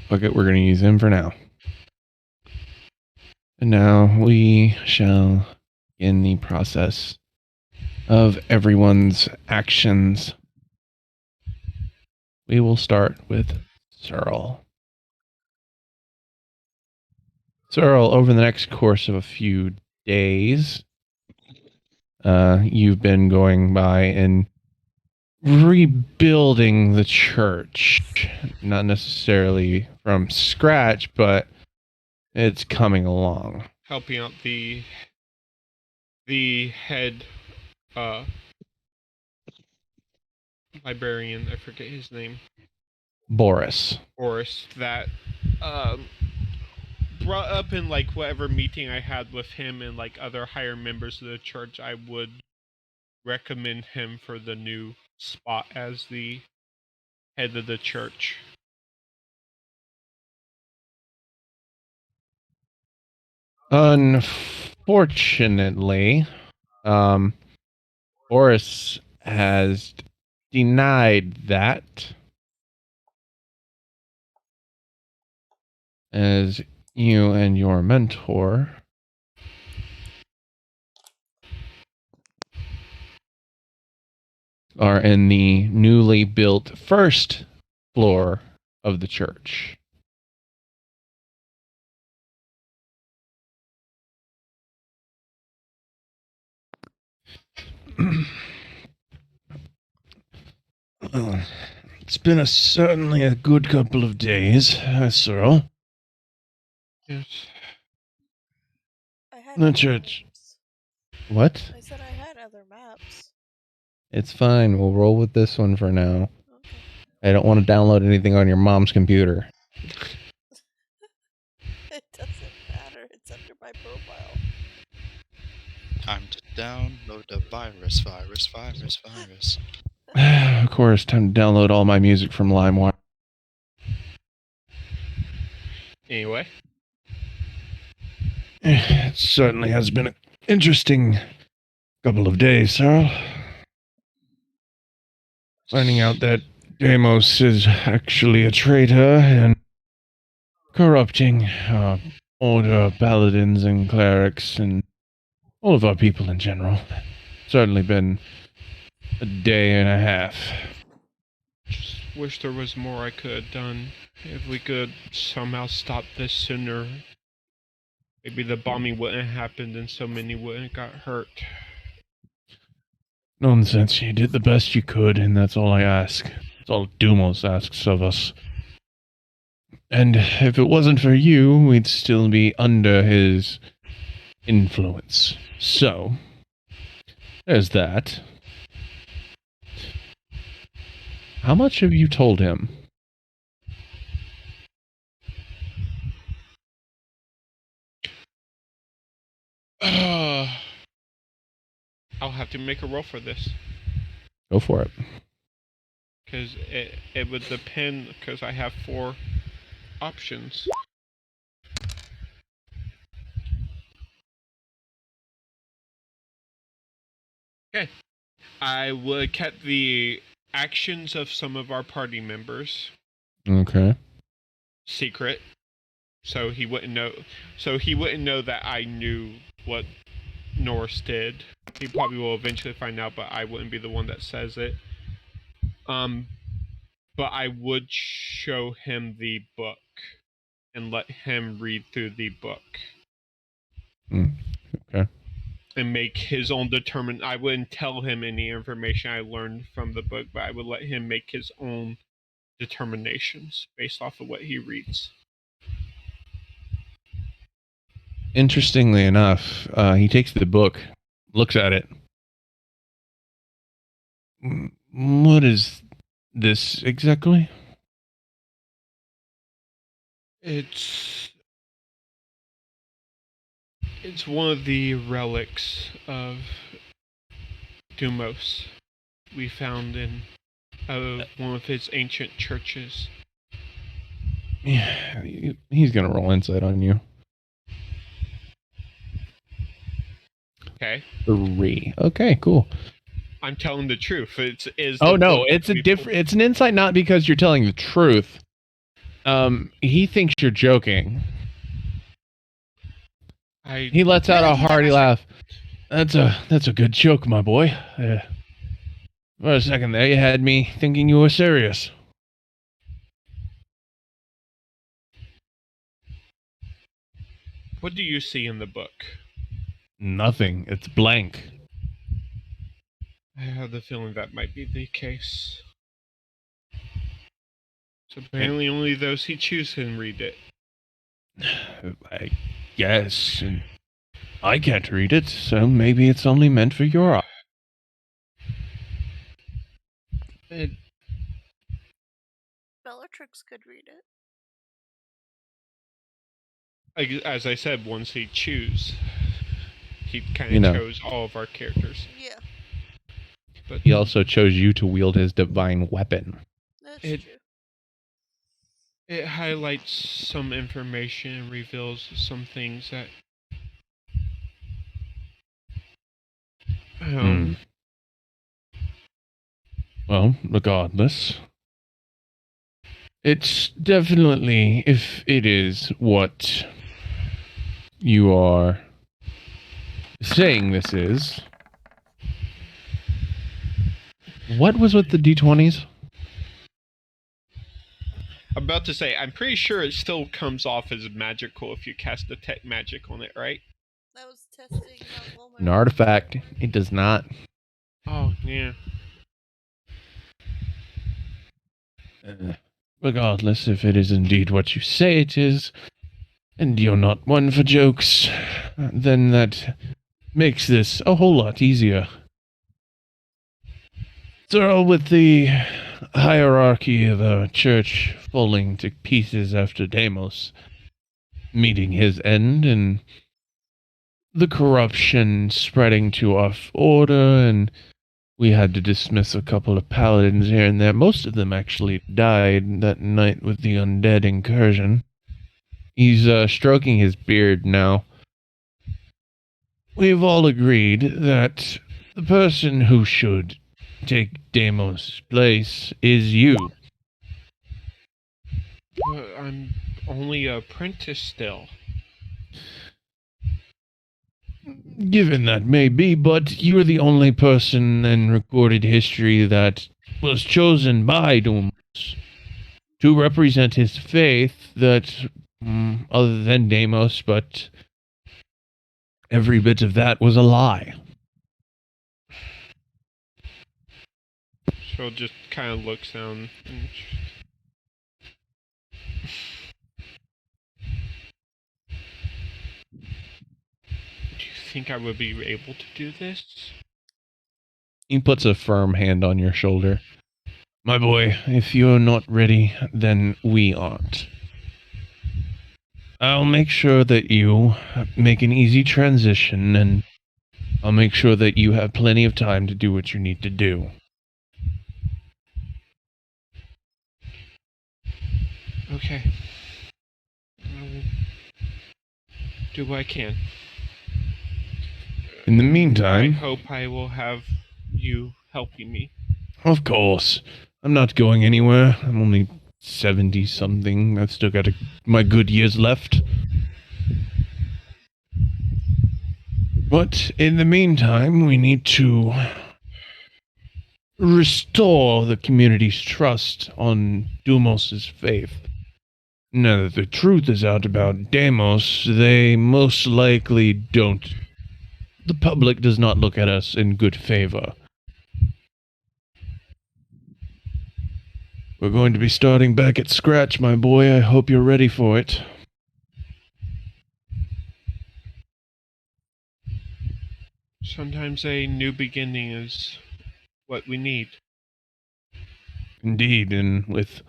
Okay, we're going to use him for now. And now we shall begin the process of everyone's actions. We will start with Cyril. Cyril, over the next course of a few days, you've been going by and rebuilding the church. Not necessarily from scratch, but it's coming along. Helping out the head librarian, I forget his name. Boris, that brought up in like whatever meeting I had with him and like other higher members of the church, I would recommend him for the new spot as the head of the church. Unfortunately, Boris has denied that, as you and your mentor are in the newly built first floor of the church. Well, it's been certainly a good couple of days, Cyril. Yes. I had The other church. maps. What? I said I had other maps. It's fine. We'll roll with this one for now. Okay. I don't want to download anything on your mom's computer. It doesn't matter. It's under my profile. Time to download the virus. Of course, time to download all my music from LimeWire. Anyway, It certainly has been an interesting couple of days, Cyril. Finding out that Deimos is actually a traitor and corrupting order paladins and clerics and all of our people in general. Certainly been a day and a half. just wish there was more I could have done. If we could somehow stop this sooner, maybe the bombing wouldn't have happened and so many wouldn't have got hurt. Nonsense. You did the best you could, and that's all I ask. That's all Dumos asks of us. And if it wasn't for you, we'd still be under his influence. So, there's that. How much have you told him? I'll have to make a roll for this. Go for it. Because it would depend, because I have 4 options. Okay. I would kept the actions of some of our party members Okay. secret, so he wouldn't know. So he wouldn't know that I knew what Norris did. He probably will eventually find out, but I wouldn't be the one that says it. But I would show him the book and let him read through the book. Okay. And make his own I wouldn't tell him any information I learned from the book, but I would let him make his own determinations based off of what he reads. Interestingly enough, he takes the book, looks at it. What is this exactly? It's one of the relics of Dumos we found in one of his ancient churches. Yeah, he's gonna roll insight on you. Okay. 3. Okay, cool. I'm telling the truth. It's It's an insight not because you're telling the truth. He thinks you're joking. He lets out a hearty laugh. That's a good joke, my boy. For a second there, you had me thinking you were serious. What do you see in the book? Nothing. It's blank. I have the feeling that might be the case. So apparently only those he chooses can read it. I guess. I can't read it, so maybe it's only meant for your eye. Bellatrix could read it. As I said, once he chooses, he kind of chose all of our characters. Yeah. But he also chose you to wield his divine weapon. That's true. It highlights some information and reveals some things that Well, regardless, it's definitely, if it is what you are saying this is. What was with the D20s? I'm about to say, I'm pretty sure it still comes off as magical if you cast detect magic on it, right? That was testing Wilmer. An artifact. It does not. Oh, yeah. Regardless, if it is indeed what you say it is, and you're not one for jokes, then that makes this a whole lot easier. So, with the hierarchy of a church falling to pieces after Deimos meeting his end, and the corruption spreading to off order, and we had to dismiss a couple of paladins here and there. Most of them actually died that night with the undead incursion. He's stroking his beard now. We've all agreed that the person who should take Deimos' place is you. But I'm only an apprentice still. Given that may be, but you're the only person in recorded history that was chosen by Deimos to represent his faith that, other than Deimos, but every bit of that was a lie. So just kind of looks down. And do you think I would be able to do this? He puts a firm hand on your shoulder. My boy, if you're not ready, then we aren't. I'll make sure that you make an easy transition, and I'll make sure that you have plenty of time to do what you need to do. Okay. I will do what I can. In the I meantime, hope I will have you helping me. of course, I'm not going anywhere. I'm only 70-something. I've still got my good years left. But in the meantime, we need to restore the community's trust on Deimos' faith. Now that the truth is out about Deimos, they most likely don't. The public does not look at us in good favor. We're going to be starting back at scratch, my boy. I hope you're ready for it. Sometimes a new beginning is what we need. Indeed, and with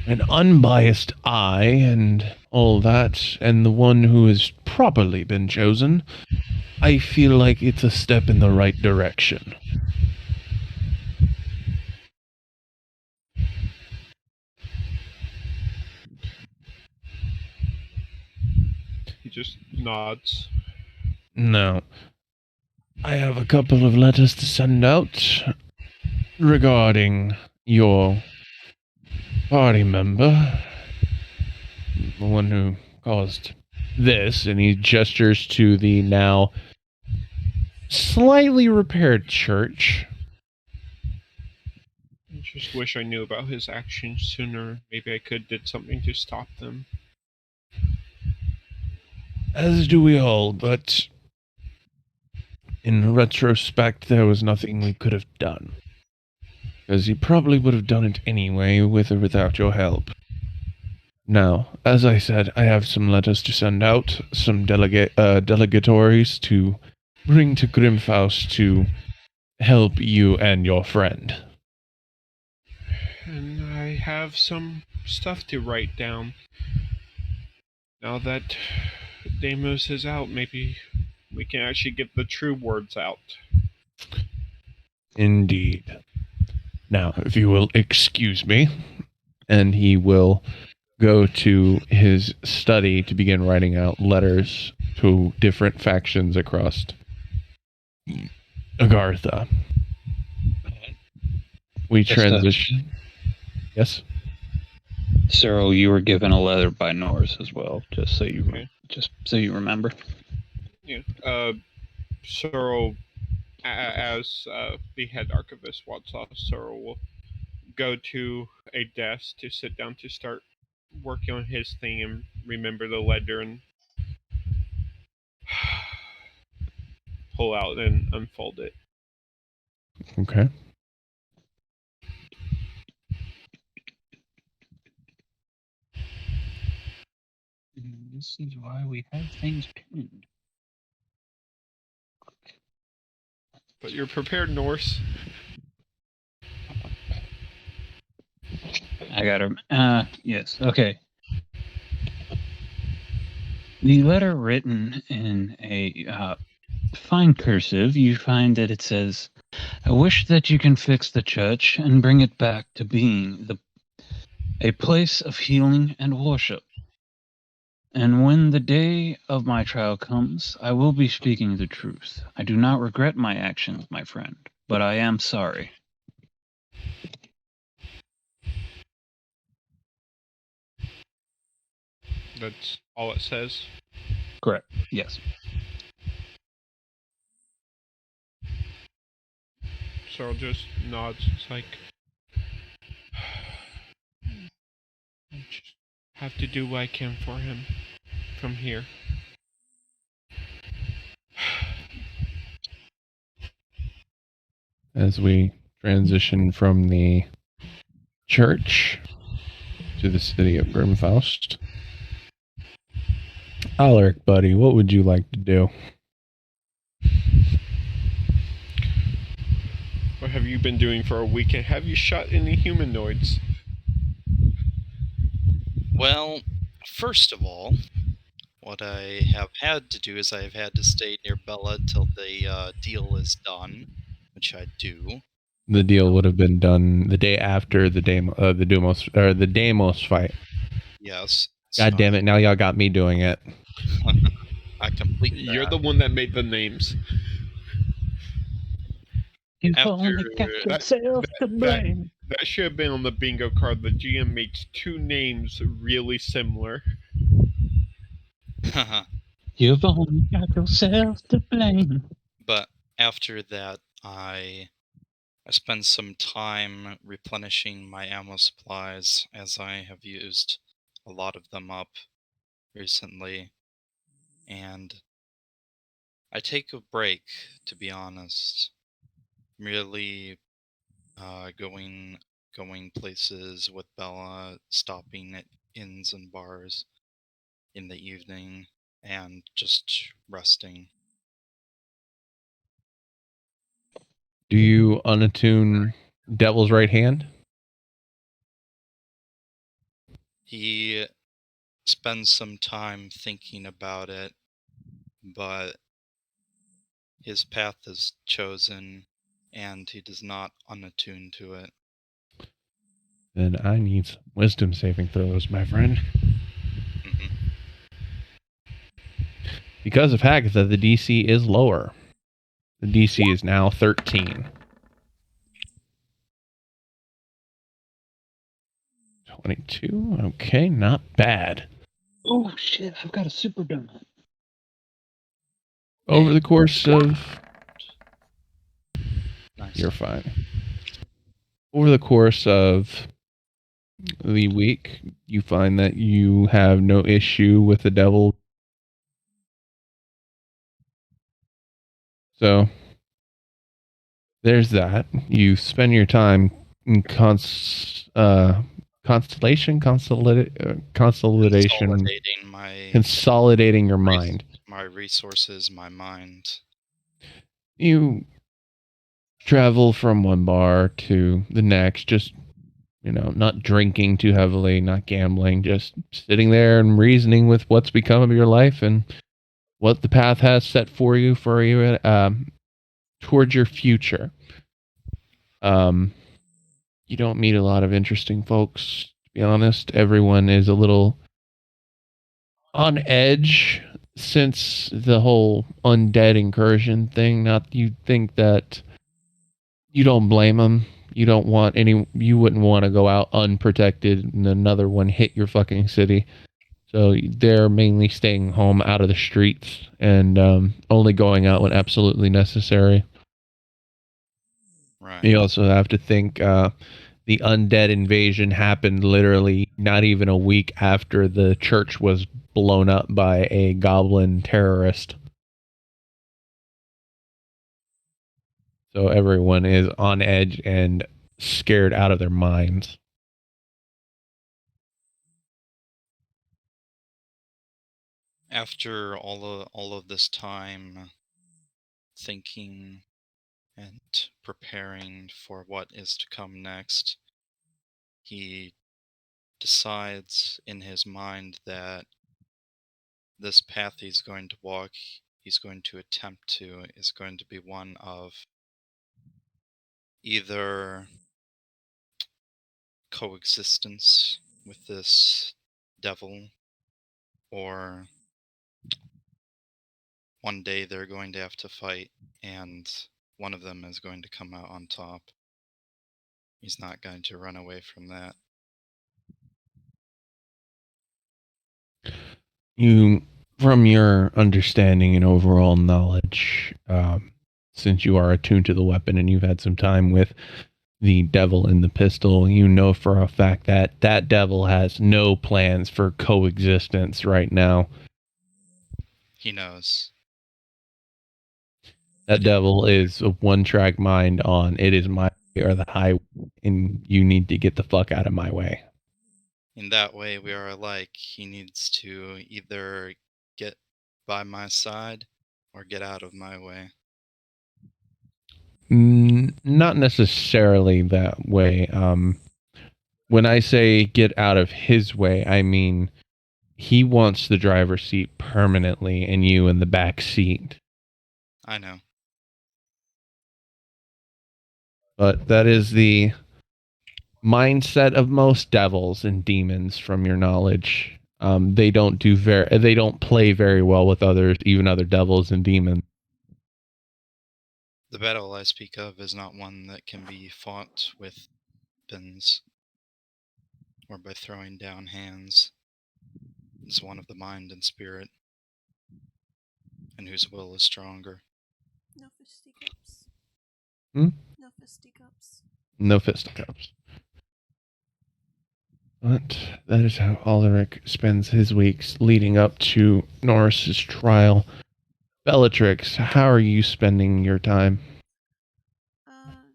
an unbiased eye and all that, and the one who has properly been chosen, I feel like it's a step in the right direction. He just nods. Now, I have a couple of letters to send out regarding your party member, the one who caused this, and he gestures to the now slightly repaired church. I just wish I knew about his actions sooner. Maybe I did something to stop them. As do we all, but in retrospect, there was nothing we could have done. Because he probably would have done it anyway, with or without your help. Now, as I said, I have some letters to send out, some delegatories to bring to Grimfaust to help you and your friend. And I have some stuff to write down. Now that Deimos is out, maybe we can actually get the true words out. Indeed. Now, if you will excuse me, and he will go to his study to begin writing out letters to different factions across Agartha. We Just, transition. Yes. Cyril, you were given a letter by Norris as well, just so you remember. Yeah. Searle, as the head archivist walks off, Searle will go to a desk to sit down to start working on his thing and remember the letter and pull out and unfold it. Okay. This is why we have things pinned. But you're prepared, Norse. I got her. Yes. Okay. The letter written in a fine cursive, you find that it says, "I wish that you can fix the church and bring it back to being a place of healing and worship. And when the day of my trial comes, I will be speaking the truth. I do not regret my actions, my friend, but I am sorry." That's all it says. Correct. Yes. Searle just nods. It's like, I just have to do what I can for him from here. As we transition from the church to the city of Grimfaust. Alaric, buddy, what would you like to do? What have you been doing for a weekend? Have you shot any humanoids? Well, first of all, what I have had to do is I have had to stay near Bella till the deal is done, which I do. The deal would have been done the day after the Deimos fight. Yes. God damn it! Now y'all got me doing it. I complete You're that. the one that made the names. You've After only got yourself to blame. That should have been on the bingo card. The GM makes two names really similar. You've only got yourself to blame. But after that, I spend some time replenishing my ammo supplies, as I have used a lot of them up recently. And I take a break, to be honest. Merely going places with Bella, stopping at inns and bars in the evening, and just resting. Do you unattune Devil's Right Hand? He spends some time thinking about it, but his path is chosen, and he does not unattune to it. Then I need some wisdom saving throws, my friend. Mhm. Because of Agatha, the DC is lower. The DC is now 13. 22. Okay, not bad. Oh shit! I've got a super donut. Over the course of... Nice. You're fine. Over the course of the week, you find that you have no issue with the devil. So, there's that. You spend your time in consolidating your mind. My resources, my mind. You travel from one bar to the next, just, not drinking too heavily, not gambling, just sitting there and reasoning with what's become of your life and what the path has set for you towards your future. You don't meet a lot of interesting folks, to be honest. Everyone is a little on edge since the whole undead incursion thing, not you think that you don't blame them. You don't want any. You wouldn't want to go out unprotected and another one hit your fucking city. So they're mainly staying home out of the streets and only going out when absolutely necessary. Right. You also have to think the undead invasion happened literally not even a week after the church was blown up by a goblin terrorist. So everyone is on edge and scared out of their minds. After all of this time thinking and preparing for what is to come next, he decides in his mind that this path he's going to walk, he's going to attempt to, is going to be one of either coexistence with this devil, or one day they're going to have to fight and one of them is going to come out on top. He's not going to run away from that. You, from your understanding and overall knowledge, since you are attuned to the weapon and you've had some time with the devil in the pistol, you know for a fact that that devil has no plans for coexistence right now. He knows. That devil is a one-track mind on it is my way or the highway, and you need to get the fuck out of my way. In that way, we are alike. He needs to either get by my side or get out of my way. Not necessarily that way. When I say get out of his way, I mean he wants the driver's seat permanently and you in the back seat. I know. But that is the mindset of most devils and demons, from your knowledge. They don't play very well with others, even other devils and demons. The battle I speak of is not one that can be fought with weapons or by throwing down hands. It's one of the mind and spirit, and whose will is stronger. No fisticuffs. Hmm? No fisticuffs. No fisticuffs. But that is how Ulrich spends his weeks leading up to Norris's trial. Bellatrix, how are you spending your time?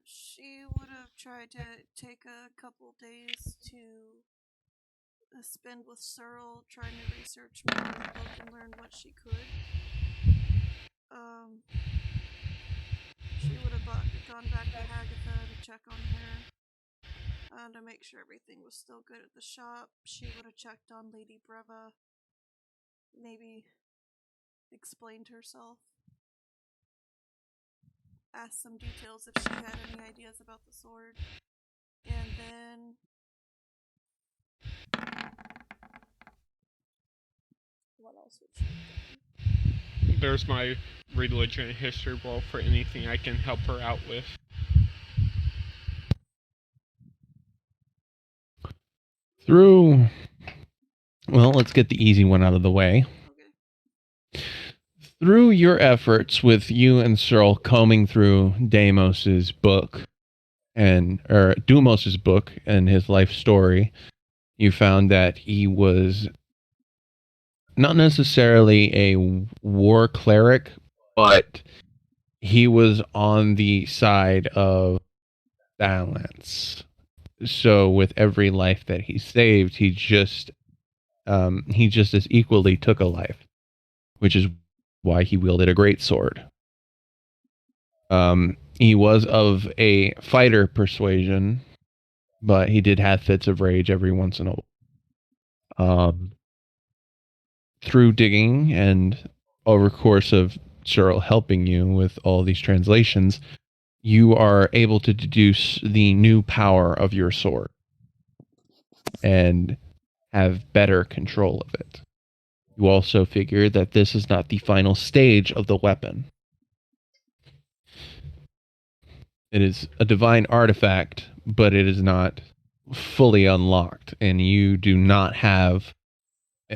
She would have tried to take a couple days to spend with Searle, trying to research more in the book and learn what she could. She would have gone back to Agatha to check on her, to make sure everything was still good at the shop. She would have checked on Lady Breva, maybe explained herself, asked some details if she had any ideas about the sword, and then what else would she have done? There's my religion and history roll for anything I can help her out with. Well, let's get the easy one out of the way. Okay. Through your efforts with you and Searle combing through Dumos's book and his life story, you found that he was not necessarily a war cleric, but he was on the side of balance. So with every life that he saved, he just as equally took a life, which is why he wielded a great sword. He was of a fighter persuasion, but he did have fits of rage every once in a while. Through digging and over the course of Cyril helping you with all these translations, you are able to deduce the new power of your sword and have better control of it. You also figure that this is not the final stage of the weapon. It is a divine artifact, but it is not fully unlocked, and you do not have,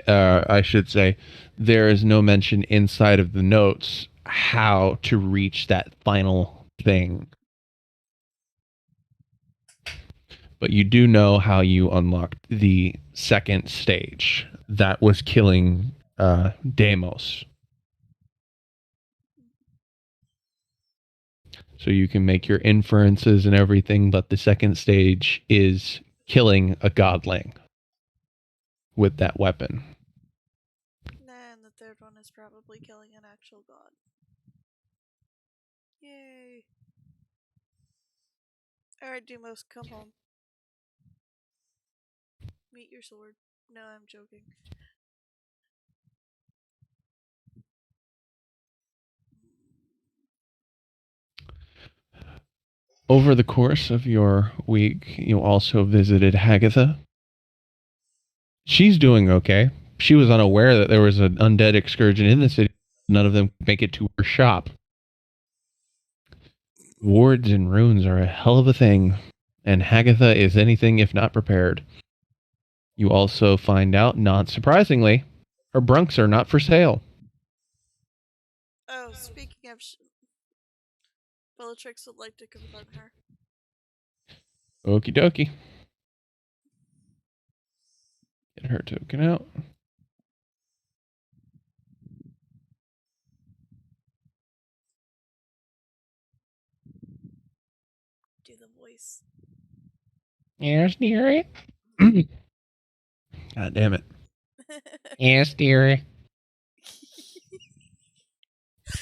I should say, there is no mention inside of the notes how to reach that final thing. But you do know how you unlocked the second stage. That was killing Deimos. So you can make your inferences and everything, but the second stage is killing a godling with that weapon. Nah, and the third one is probably killing an actual god. Yay. Alright, Deimos, come home. Meet your sword. No, I'm joking. Over the course of your week, you also visited Agartha. She's doing okay. She was unaware that there was an undead excursion in the city. None of them could make it to her shop. Wards and runes are a hell of a thing, and Agartha is anything if not prepared. You also find out, not surprisingly, her brunks are not for sale. Oh, speaking of Bellatrix would like to confront her. Okie dokie. Get her token out. Do the voice. Yes, dearie. God damn it. Yes, dearie.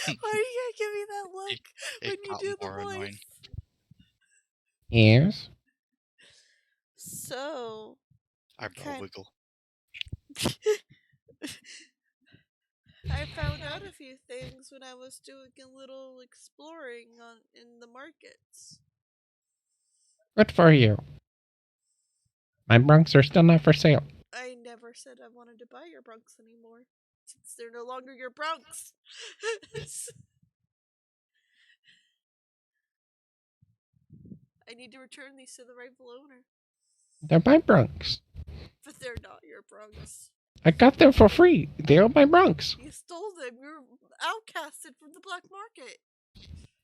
Why are you gonna give me that look It when you got do the more voice? annoying. Yes. So, Eyebrow wiggle. I found out a few things when I was doing a little exploring in the markets. Good for you. My brunks are still not for sale. I never said I wanted to buy your brunks anymore, since they're no longer your brunks. I need to return these to the rightful owner. They're my brunks. But they're not your brunks. I got them for free. They're my brunks. You stole them. You're outcasted from the black market.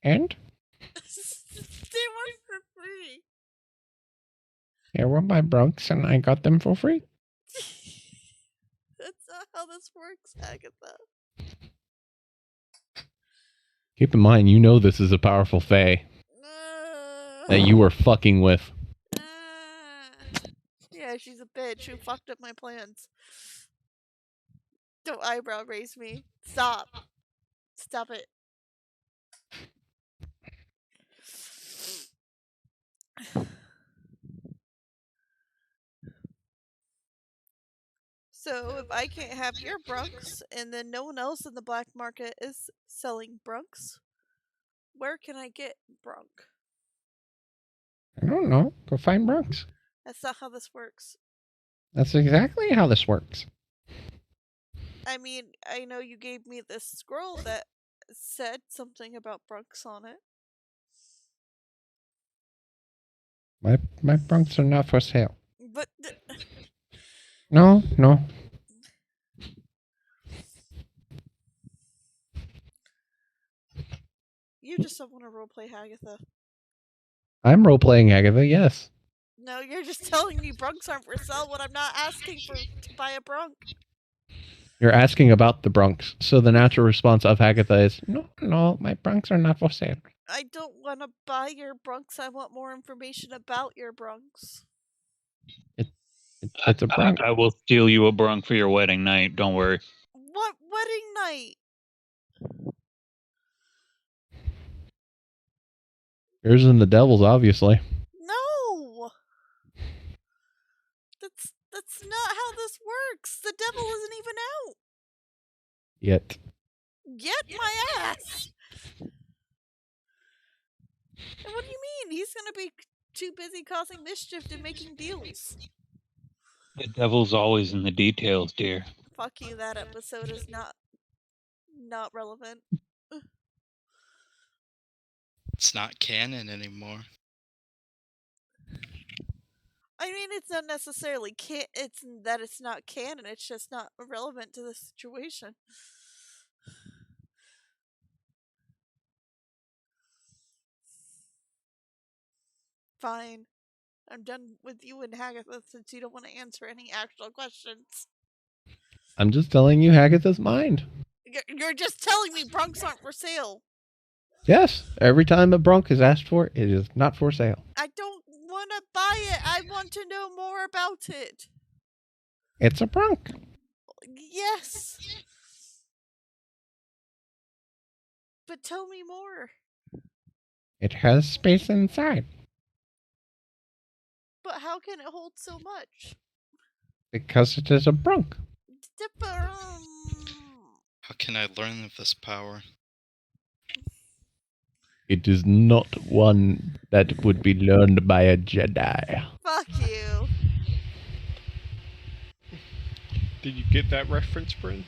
And They were for free. they were my brunks, and I got them for free. That's not how this works, Agatha. Keep in mind, you know this is a powerful fae that you were fucking with. Yeah, she's a bitch who fucked up my plans. Don't eyebrow raise me. Stop. Stop it. So, if I can't have your brunks, and then no one else in the black market is selling brunks, where can I get brunk? I don't know. Go find brunks. That's not how this works. That's exactly how this works. I mean, I know you gave me this scroll that said something about brunks on it. My brunks are not for sale. But No. you just don't want to roleplay Agatha. I'm role-playing Agatha, yes. No, you're just telling me brunks aren't for sale when I'm not asking to buy a brunk. You're asking about the brunks, so the natural response of Agatha is, no, my brunks are not for sale. I don't want to buy your brunks. I want more information about your brunks. It's a brunk. I will steal you a brunk for your wedding night. Don't worry. What wedding night? Yours and the devil's, obviously. No! That's not how this works. The devil isn't even out. Yet. Get my ass! And what do you mean? He's gonna be too busy causing mischief and making deals. The devil's always in the details, dear. Fuck you, that episode is not relevant. It's not canon anymore. I mean, it's not necessarily it's that it's not canon, it's just not relevant to the situation. Fine. I'm done with you and Hagatha since you don't want to answer any actual questions. I'm just telling you Hagatha's mind. You're just telling me Bronx aren't for sale. Yes, every time a Bronx is asked for, it is not for sale. I don't want to buy it. I want to know more about it. It's a Bronx. Yes. But tell me more. It has space inside. But how can it hold so much? Because it is a Bronx. How can I learn of this power? It is not one that would be learned by a Jedi. Fuck you. Did you get that reference, Bryn?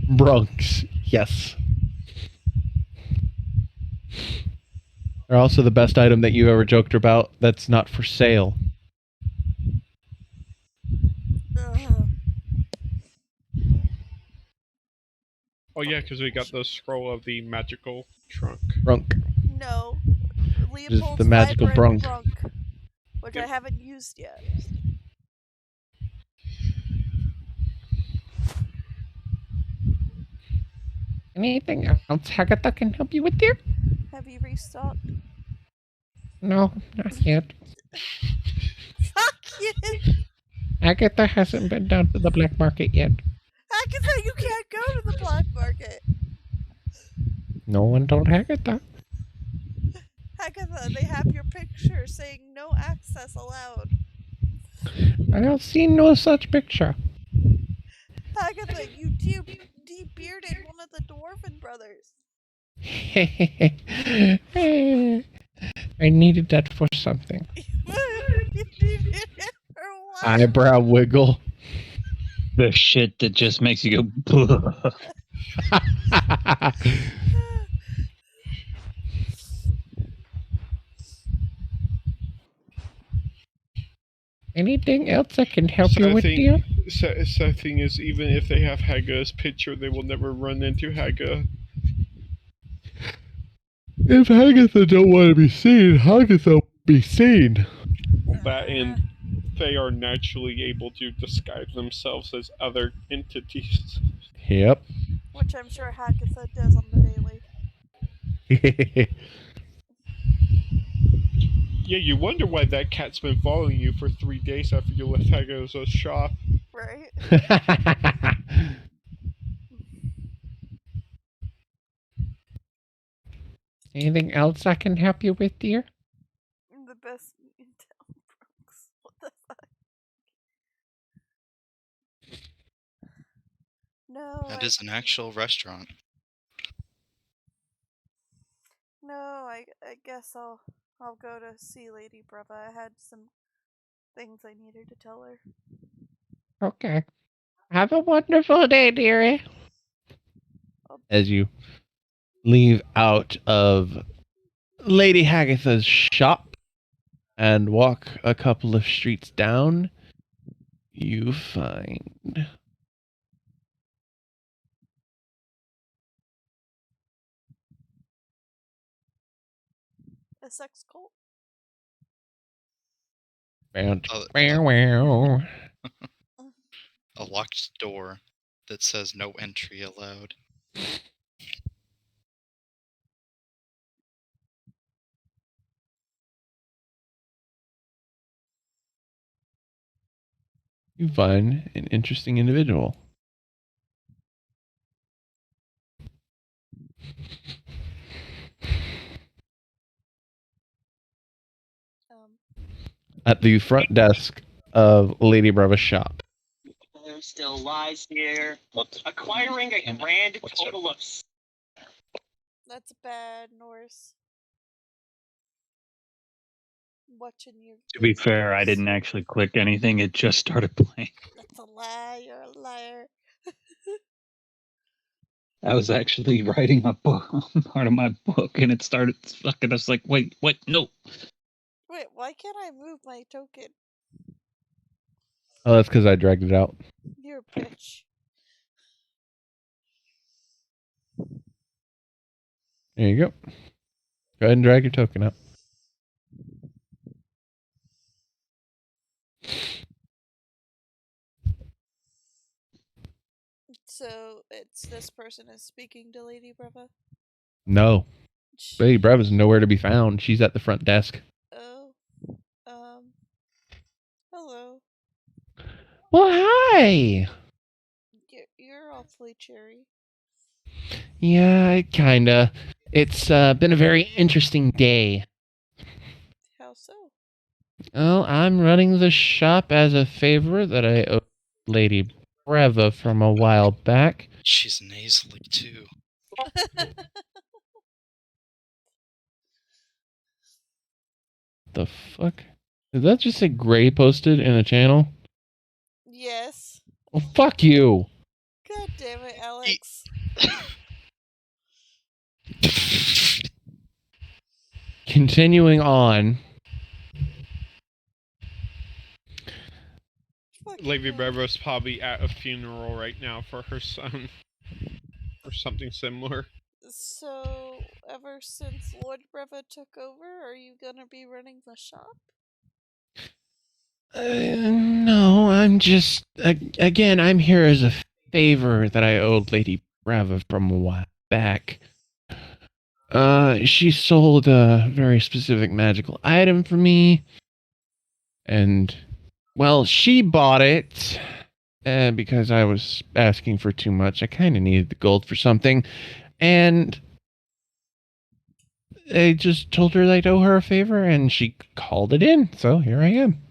Bronx, yes. They're also the best item that you ever joked about that's not for sale. Oh yeah, because we got the scroll of the magical trunk. Brunk. No. Leopold's the magical Vibrant Brunk. which Yep. I haven't used yet. Anything else Hagatha can help you with, dear? Have you restocked? No, not yet. Fuck you! Agatha hasn't been down to the black market yet. Agatha, you can't go to the black market. No one told Agatha. Agatha, they have your picture saying no access allowed. I don't see no such picture. Agatha, you de-bearded one of the Dwarven brothers. I needed that for something. You needed it for what? Eyebrow wiggle. The shit that just makes you go. Anything else I can help you with, dear? Sad thing is, even if they have Haga's picture, they will never run into Haga. If Hagatha don't want to be seen, Hagatha will be seen. Well, that and they are naturally able to disguise themselves as other entities. Yep. Which I'm sure Agatha does on the daily. Yeah, you wonder why that cat's been following you for 3 days after you left Haga's shop. Right? Anything else I can help you with, dear? The best meat in town, Brooks. What the fuck? No, That is an actual restaurant. No, I guess I'll go to see Lady Brava. I had some things I needed to tell her. Okay. Have a wonderful day, dearie. As you leave out of Lady Hagatha's shop and walk a couple of streets down, you find A sex cult? Wow. A locked door that says no entry allowed. You find an interesting individual. At the front desk of Lady Brava's shop. There still lies here, acquiring a grand total of... That's bad, Norse. Watching your. To be fair, I videos. didn't actually click anything. It just started playing. That's a lie. You're a liar. I was actually writing my book, part of my book, and it started fucking. I was like, wait, what? No. Wait, why can't I move my token? Oh, that's because I dragged it out. You're a bitch. There you go. Go ahead and drag your token out. So it's this person is speaking to Lady Breva. No. Lady Breva's nowhere to be found. She's at the front desk. Oh, hello. Well, hi. You're awfully cheery. Yeah, kinda. It's been a very interesting day. How so? Well, I'm running the shop as a favor that I owed Lady Breva from a while back. She's nasally too. The fuck? Did that just say gray posted in a channel? Yes. Well, fuck you. God damn it, Alex. Continuing on. Lady Breva's probably at a funeral right now for her son. Or something similar. So, ever since Lord Breva took over, are you gonna be running the shop? No, I'm just... again, I'm here as a favor that I owed Lady Breva from a while back. She sold a very specific magical item for me. And, well, she bought it because I was asking for too much. I kind of needed the gold for something. And I just told her I'd owe her a favor, and she called it in. So here I am.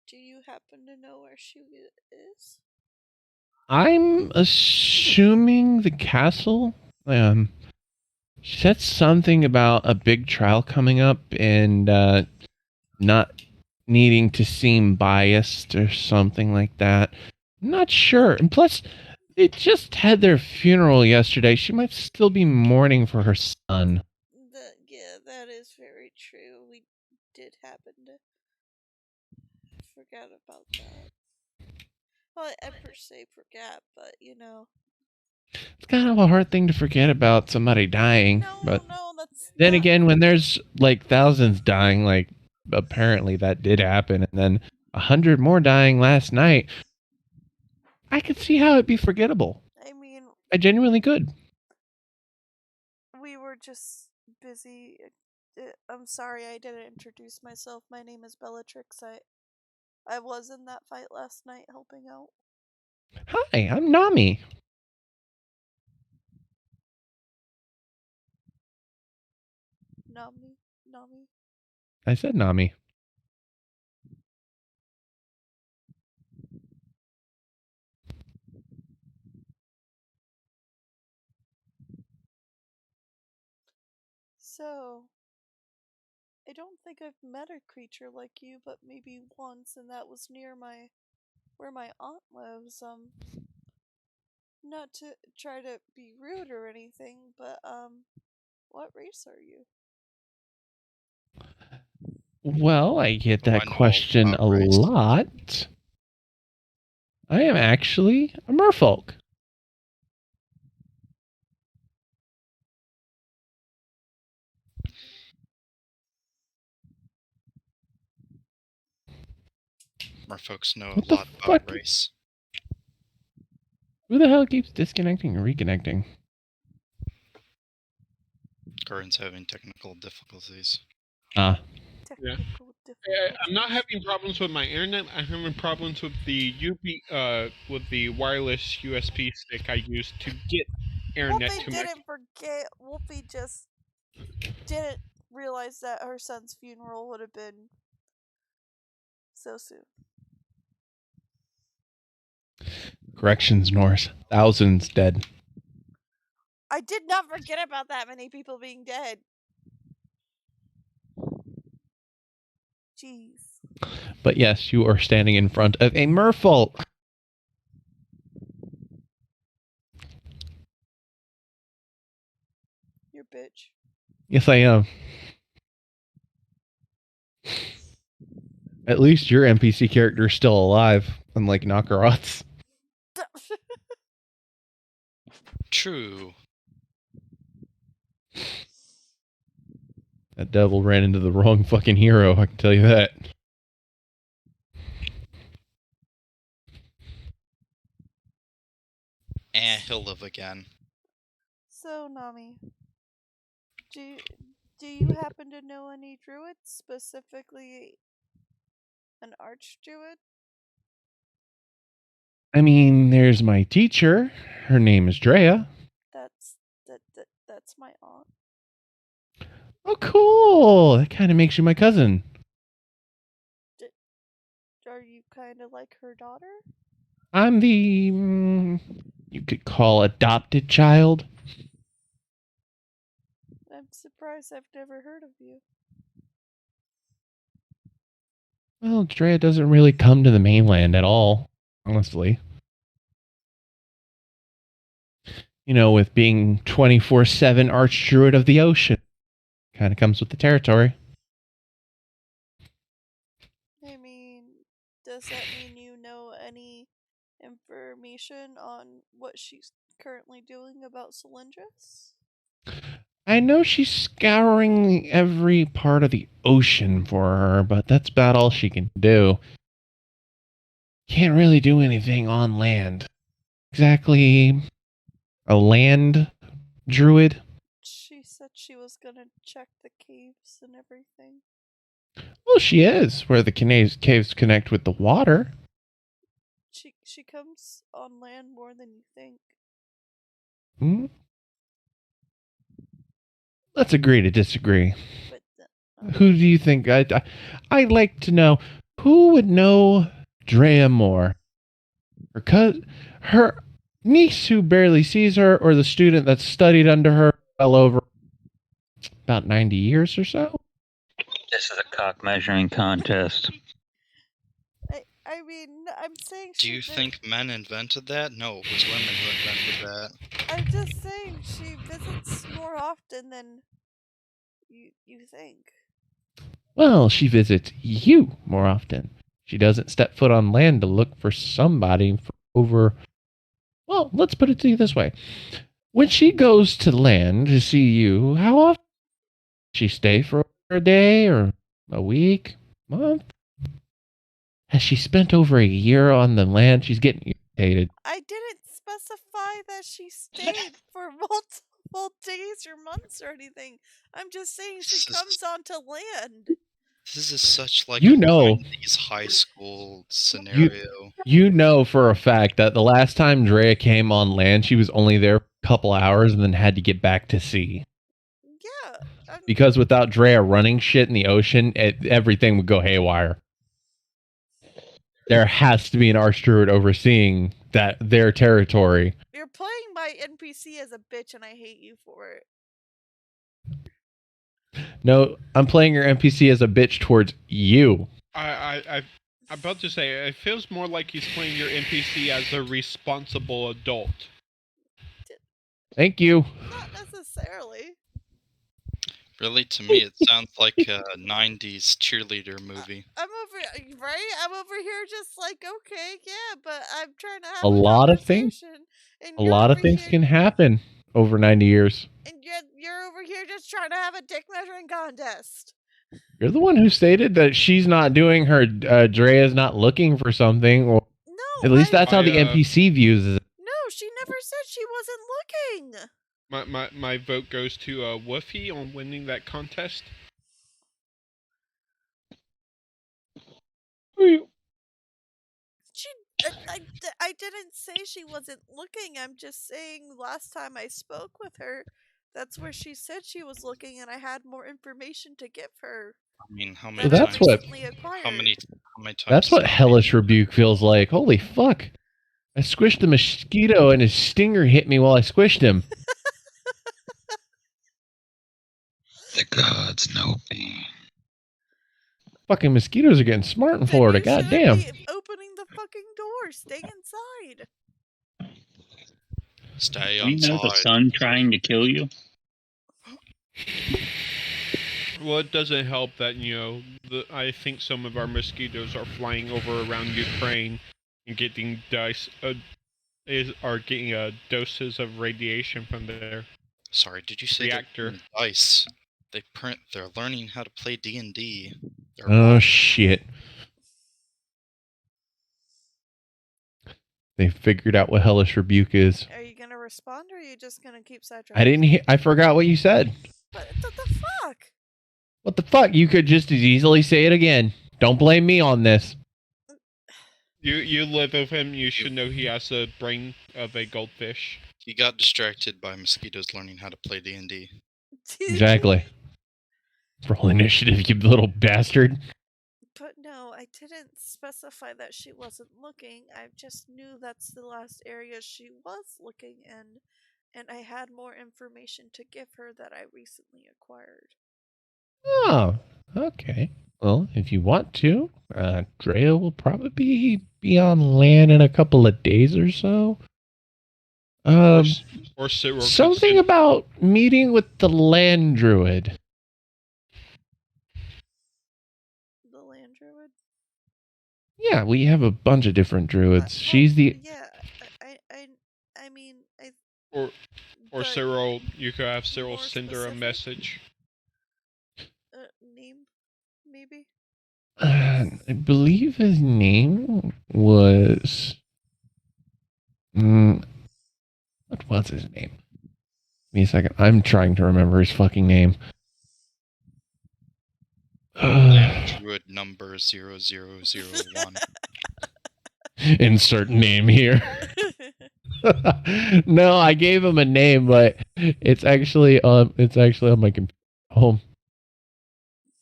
Do you happen to know where she is? I'm assuming the castle. She said something about a big trial coming up and not needing to seem biased or something like that. I'm not sure. And plus, they just had their funeral yesterday. She might still be mourning for her son. Yeah, that is very true. We did happen to forget about that. Well, I per se forget, but you know. It's kind of a hard thing to forget about somebody dying. No, but that's then not... again, when there's like thousands dying, like apparently that did happen, and then 100 more dying last night, I could see how it'd be forgettable. I mean, I genuinely could. we were just busy. I'm sorry I didn't introduce myself. My name is Bellatrix. I was in that fight last night helping out. Hi, I'm Nami. Nami. I said Nami. So, I don't think I've met a creature like you, but maybe once, and that was near where my aunt lives. Not to try to be rude or anything, but what race are you? Well, I get Oh, I that know all question about a race. lot. I am actually a merfolk. More folks know What a the lot fuck? about race. Who the hell keeps disconnecting and reconnecting? Gordon's having technical difficulties. Ah. Technical I'm not having problems with my internet. I'm having problems with the with the wireless USB stick I use to get internet Wolfie to my. didn't forget. Wolfie just didn't realize that her son's funeral would have been so soon. Corrections, Norse. Thousands dead. I did not forget about that many people being dead. Jeez. But yes, you are standing in front of a merfolk. You're a bitch. Yes, I am. At least your NPC character is still alive, unlike Nakarat's. True. That devil ran into the wrong fucking hero, I can tell you that. He'll live again. So, Nami, do you happen to know any druids, specifically an archdruid? I mean, there's my teacher. Her name is Drea. That's my aunt. Oh, cool. That kind of makes you my cousin. Are you kind of like her daughter? I'm the, you could call adopted child. I'm surprised I've never heard of you. Well, Drea doesn't really come to the mainland at all, honestly. You know, with being 24/7 Archdruid of the Ocean. Kind of comes with the territory. I mean, does that mean you know any information on what she's currently doing about Cylindris? I know she's scouring every part of the ocean for her, but that's about all she can do. Can't really do anything on land. Exactly a land druid? She said she was gonna check the caves and everything. Well, she is, where the caves connect with the water. She comes on land more than you think. Hmm? Let's agree to disagree. But Who do you think? I'd like to know who would know Drea more. Her niece who barely sees her, or the student that's studied under her well over about 90 years or so? This is a cock measuring contest. I mean, I'm saying. Do you think men invented that? No, it was women who invented that. I'm just saying she visits more often than you think. Well, she visits you more often. She doesn't step foot on land to look for somebody for over... Well, let's put it to you this way. When she goes to land to see you, how often does she stay for a day or a week, month? Has she spent over a year on the land? She's getting irritated. I didn't specify that she stayed for multiple days or months or anything. I'm just saying she comes onto land. This is such like You a know. 90s high school scenario. You know for a fact that the last time Drea came on land, she was only there a couple hours and then had to get back to sea. Yeah. Because without Drea running shit in the ocean, everything would go haywire. There has to be an Archdruid overseeing their territory. You're playing my NPC as a bitch and I hate you for it. No, I'm playing your NPC as a bitch towards you. I'm about to say, it feels more like he's playing your NPC as a responsible adult. Thank you. Not necessarily. Really, to me, it sounds like a 90s cheerleader movie. I'm over here just like, okay, yeah, but I'm trying to have A lot of things can happen over 90 years. And you're over here just trying to have a dick measuring contest. You're the one who stated that she's not doing her, Drea's not looking for something. Or no, at least that's how the NPC views it. No, she never said she wasn't looking. My vote goes to Woofy on winning that contest. I didn't say she wasn't looking. I'm just saying last time I spoke with her, that's where she said she was looking, and I had more information to give her. I mean, how many times? How many times? That's what hellish rebuke feels like. Holy fuck! I squished the mosquito, and his stinger hit me while I squished him. The gods know me. Fucking mosquitoes are getting smart in Then Florida. you shouldn't Goddamn. be opening the fucking door. Stay inside. Stay We know the inside. sun trying to kill you. Well, it doesn't help that, I think some of our mosquitoes are flying over around Ukraine and getting getting doses of radiation from their Sorry, did you say reactor. dice? They're learning how to play D&D. Oh, shit. They figured out what Hellish Rebuke is. Are you gonna respond, or are you just gonna keep sidetracked? I didn't hear. I forgot what you said. But the fuck? What the fuck? You could just as easily say it again. Don't blame me on this. You live with him, you should know he has the brain of a goldfish. He got distracted by mosquitoes learning how to play D&D. Exactly. Roll initiative, you little bastard. But no, I didn't specify that she wasn't looking. I just knew that's the last area she was looking in, and I had more information to give her that I recently acquired. Oh, okay. Well, if you want to, Drea will probably be on land in a couple of days or so. Or Cyril Something about meeting with the land druid. The land druid? Yeah, we have a bunch of different druids. She's the... Yeah, I mean, Or but Cyril, you could have Cyril more send her a specific? message. Name, maybe? I believe his name was... what was his name? Give me a second. I'm trying to remember his fucking name. Land Druid number 0001. Insert name here. No, I gave him a name, but it's actually on my computer home.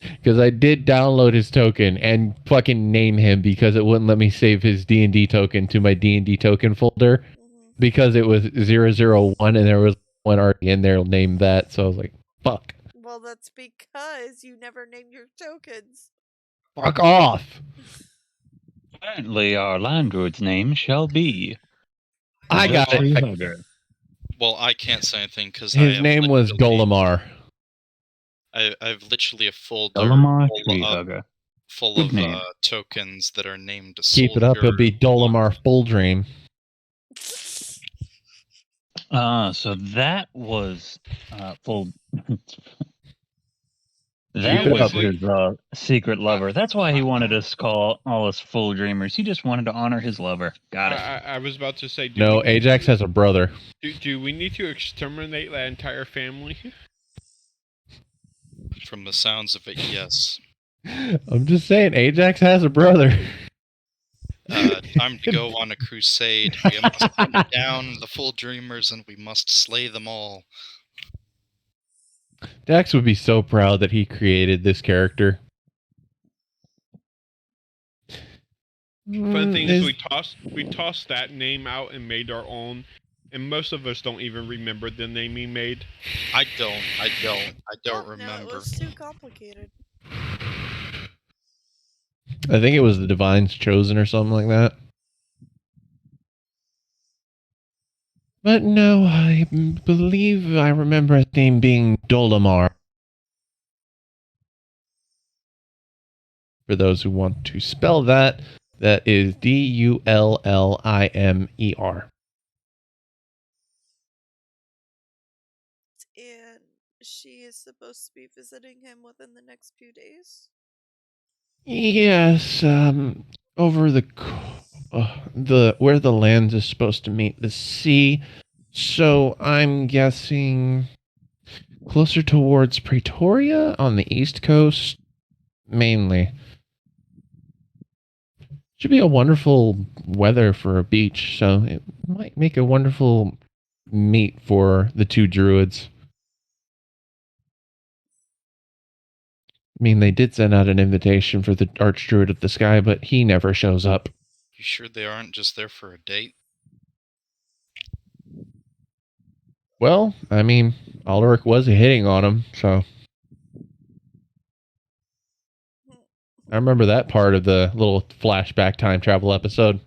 Because I did download his token and fucking name him because it wouldn't let me save his D&D token to my D&D token folder because it was 001 and there was one already in there named that. So I was like, fuck. Well, that's because you never name your tokens. Fuck off. Apparently, our land druid's name shall be. I got it. Treehugger. Well, I can't say anything because His name was Golemar. I have literally a folder Dolamar full Treehugger. of Good name. tokens that are named Keep it up, it'll be Dolemar Full Dream. So that was full. Keep That it was up. his secret lover. That's why he wanted us to call all us full dreamers. He just wanted to honor his lover. Got it. I was about to say, No, Ajax has a brother. Do we need to exterminate that entire family? From the sounds of it, yes. I'm just saying, Ajax has a brother. Time to go on a crusade. We must hunt down the full dreamers and we must slay them all. Dax would be so proud that he created this character. Fun thing is, we tossed that name out and made our own, and most of us don't even remember the name we made. I don't remember. No, it was too complicated. I think it was the Divine's Chosen or something like that. But no, I believe I remember his name being Dolemar. For those who want to spell that, that is Dullimer. And she is supposed to be visiting him within the next few days? Yes, over the where the land is supposed to meet the sea. So I'm guessing closer towards Pretoria on the east coast, mainly. Should be a wonderful weather for a beach, so it might make a wonderful meet for the two druids. I mean, they did send out an invitation for the Archdruid of the Sky, but he never shows up. You sure they aren't just there for a date? Well, I mean, Ulrich was hitting on him, so... I remember that part of the little flashback time travel episode.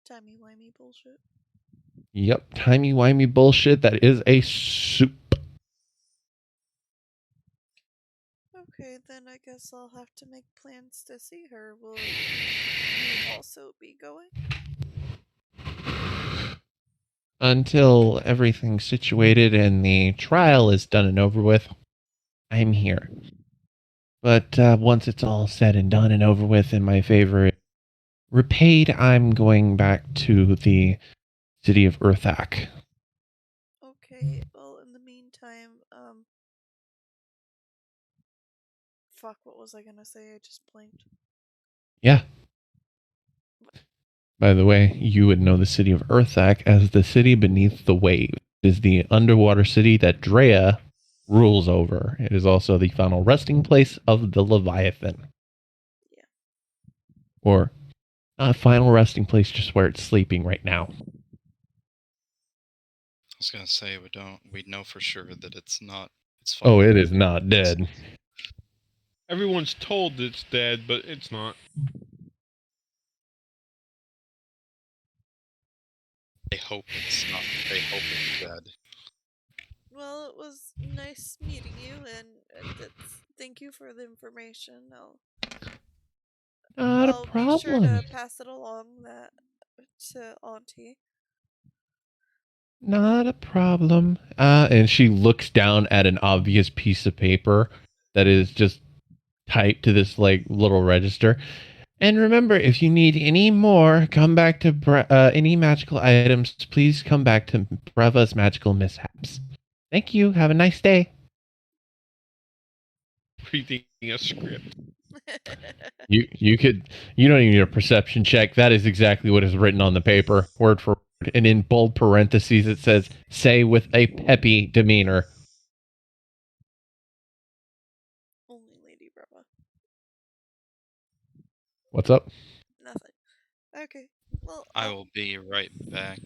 Timey-wimey bullshit. Yep, timey-wimey bullshit that is a soup. Okay, then I guess I'll have to make plans to see her. Will you also be going? Until everything's situated and the trial is done and over with, I'm here. But once it's all said and done and over with and my favor repaid, I'm going back to the city of Earthak. Okay, well, in the meantime, fuck, what was I gonna say? I just blanked. Yeah. By the way, you would know the city of Earthak as the city beneath the wave. It is the underwater city that Drea rules over. It is also the final resting place of the Leviathan. Yeah. Or a final resting place, just where it's sleeping right now. I was gonna say we know for sure that it's not. It's Oh, fine. it is not dead. Everyone's told it's dead, but it's not. They hope it's not. They hope it's dead. Well, it was nice meeting you, and thank you for the information. Not a I'll be sure problem. to pass it along to Auntie. Not a problem. And she looks down at an obvious piece of paper that is just typed to this like little register. And remember, if you need any more, come back to any magical items. Please come back to Breva's Magical Mishaps. Thank you. Have a nice day. Reading a script. You don't even need a perception check. That is exactly what is written on the paper, word for word. And in bold parentheses, it says, "Say with a peppy demeanor." Only Lady Brava. What's up? Nothing. Okay. Well, I will be right back.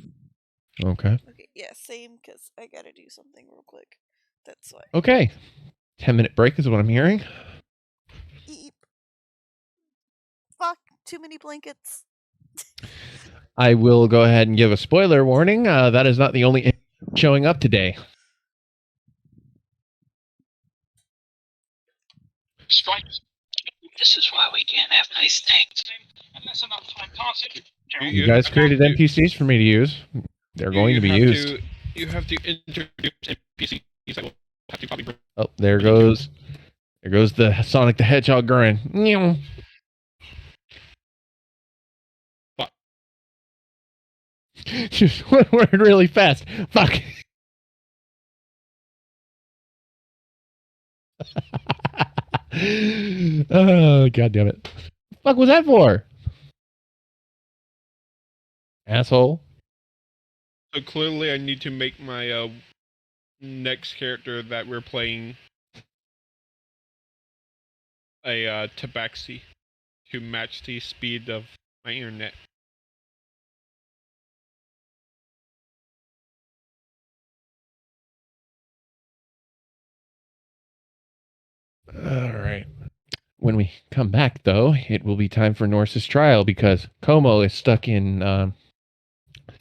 Okay. Okay. Yeah, same. Cause I gotta do something real quick. That's why. Okay. 10-minute break is what I'm hearing. Eep. Fuck. Too many blankets. I will go ahead and give a spoiler warning. That is not the only showing up today. Strike. This is why we can't have nice things. Unless enough time passes. You guys created NPCs for me to use. They're going to be used. You have to introduce NPCs that will have to probably bring. Oh, there goes the Sonic the Hedgehog grin. Meow. Fuck. Just one word really fast. Fuck. Oh, god damn it. Fuck was that for? Asshole. So clearly, I need to make my next character that we're playing a tabaxi to match the speed of my internet. All right. When we come back, though, it will be time for Norse's trial because Como is stuck in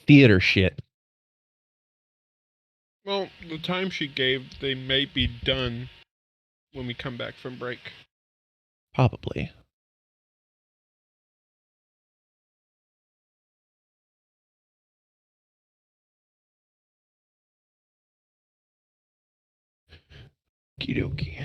theater shit. Well, the time she gave, they may be done when we come back from break. Probably. Okie dokie.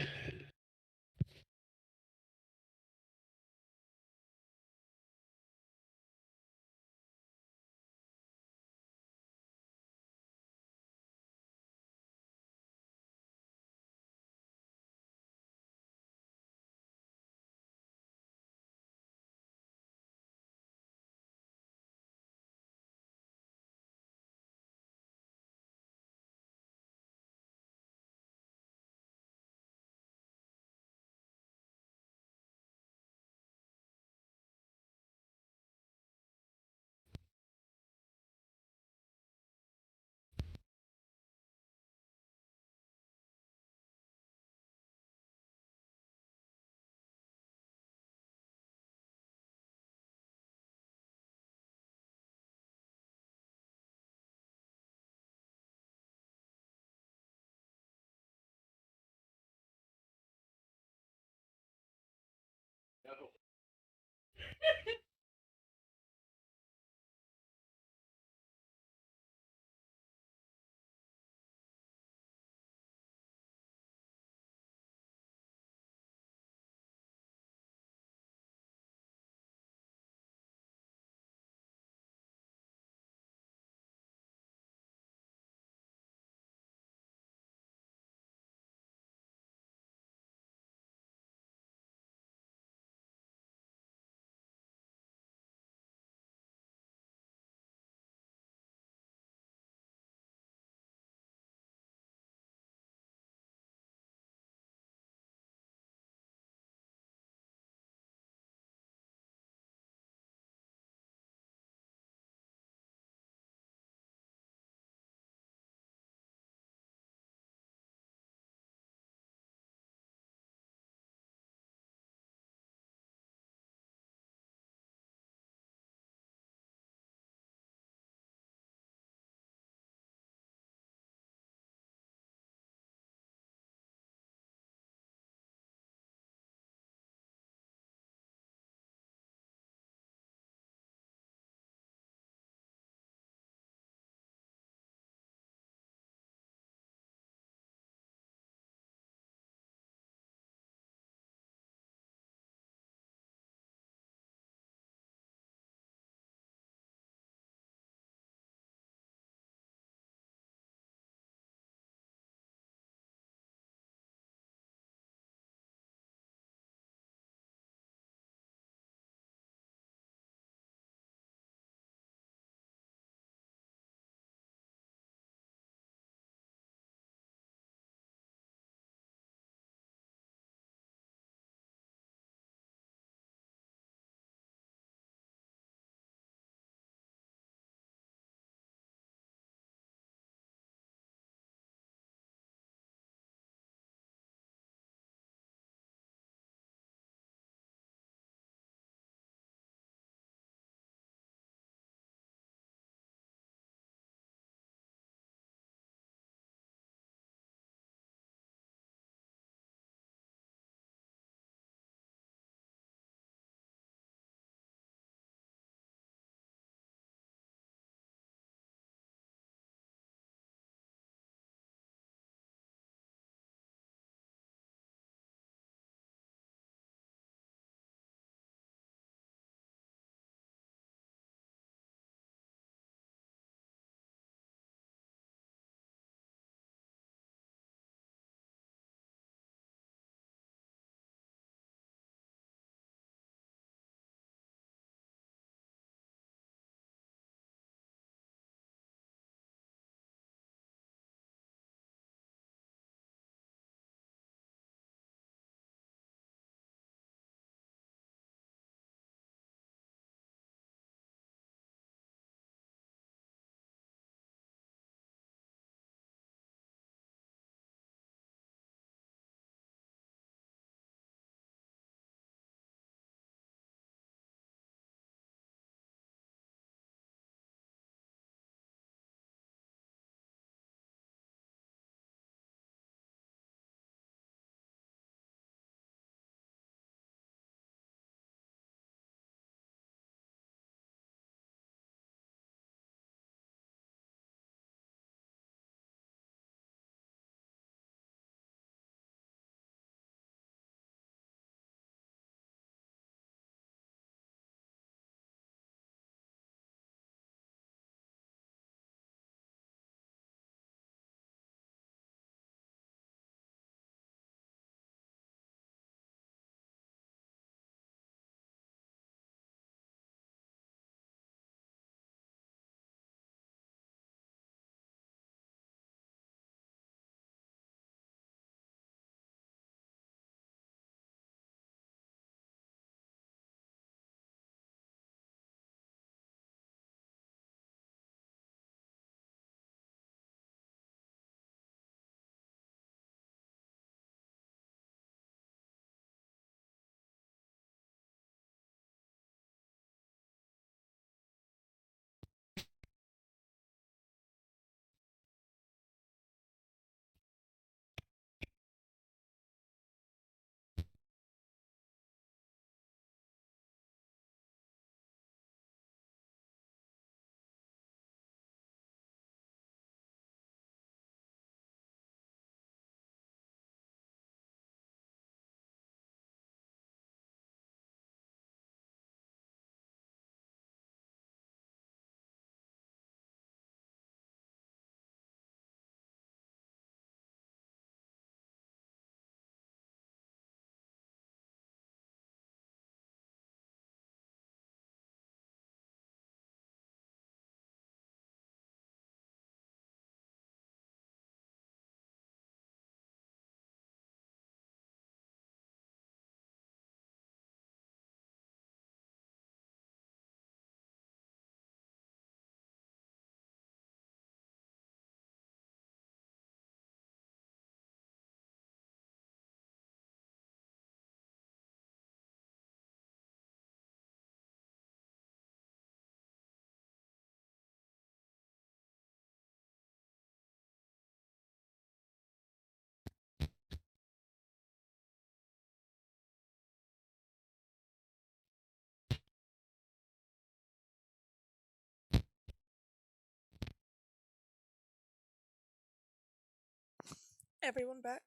Everyone back.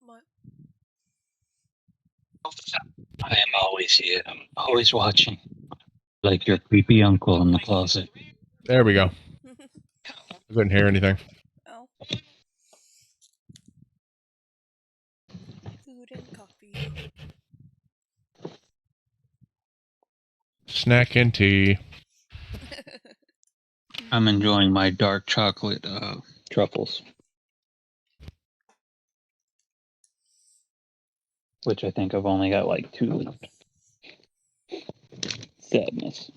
What? I am always here. I'm always watching. Like your creepy uncle in the closet. There we go. I couldn't hear anything. Oh. Food and coffee. Snack and tea. I'm enjoying my dark chocolate truffles. Which I think I've only got like 2 left. Sadness.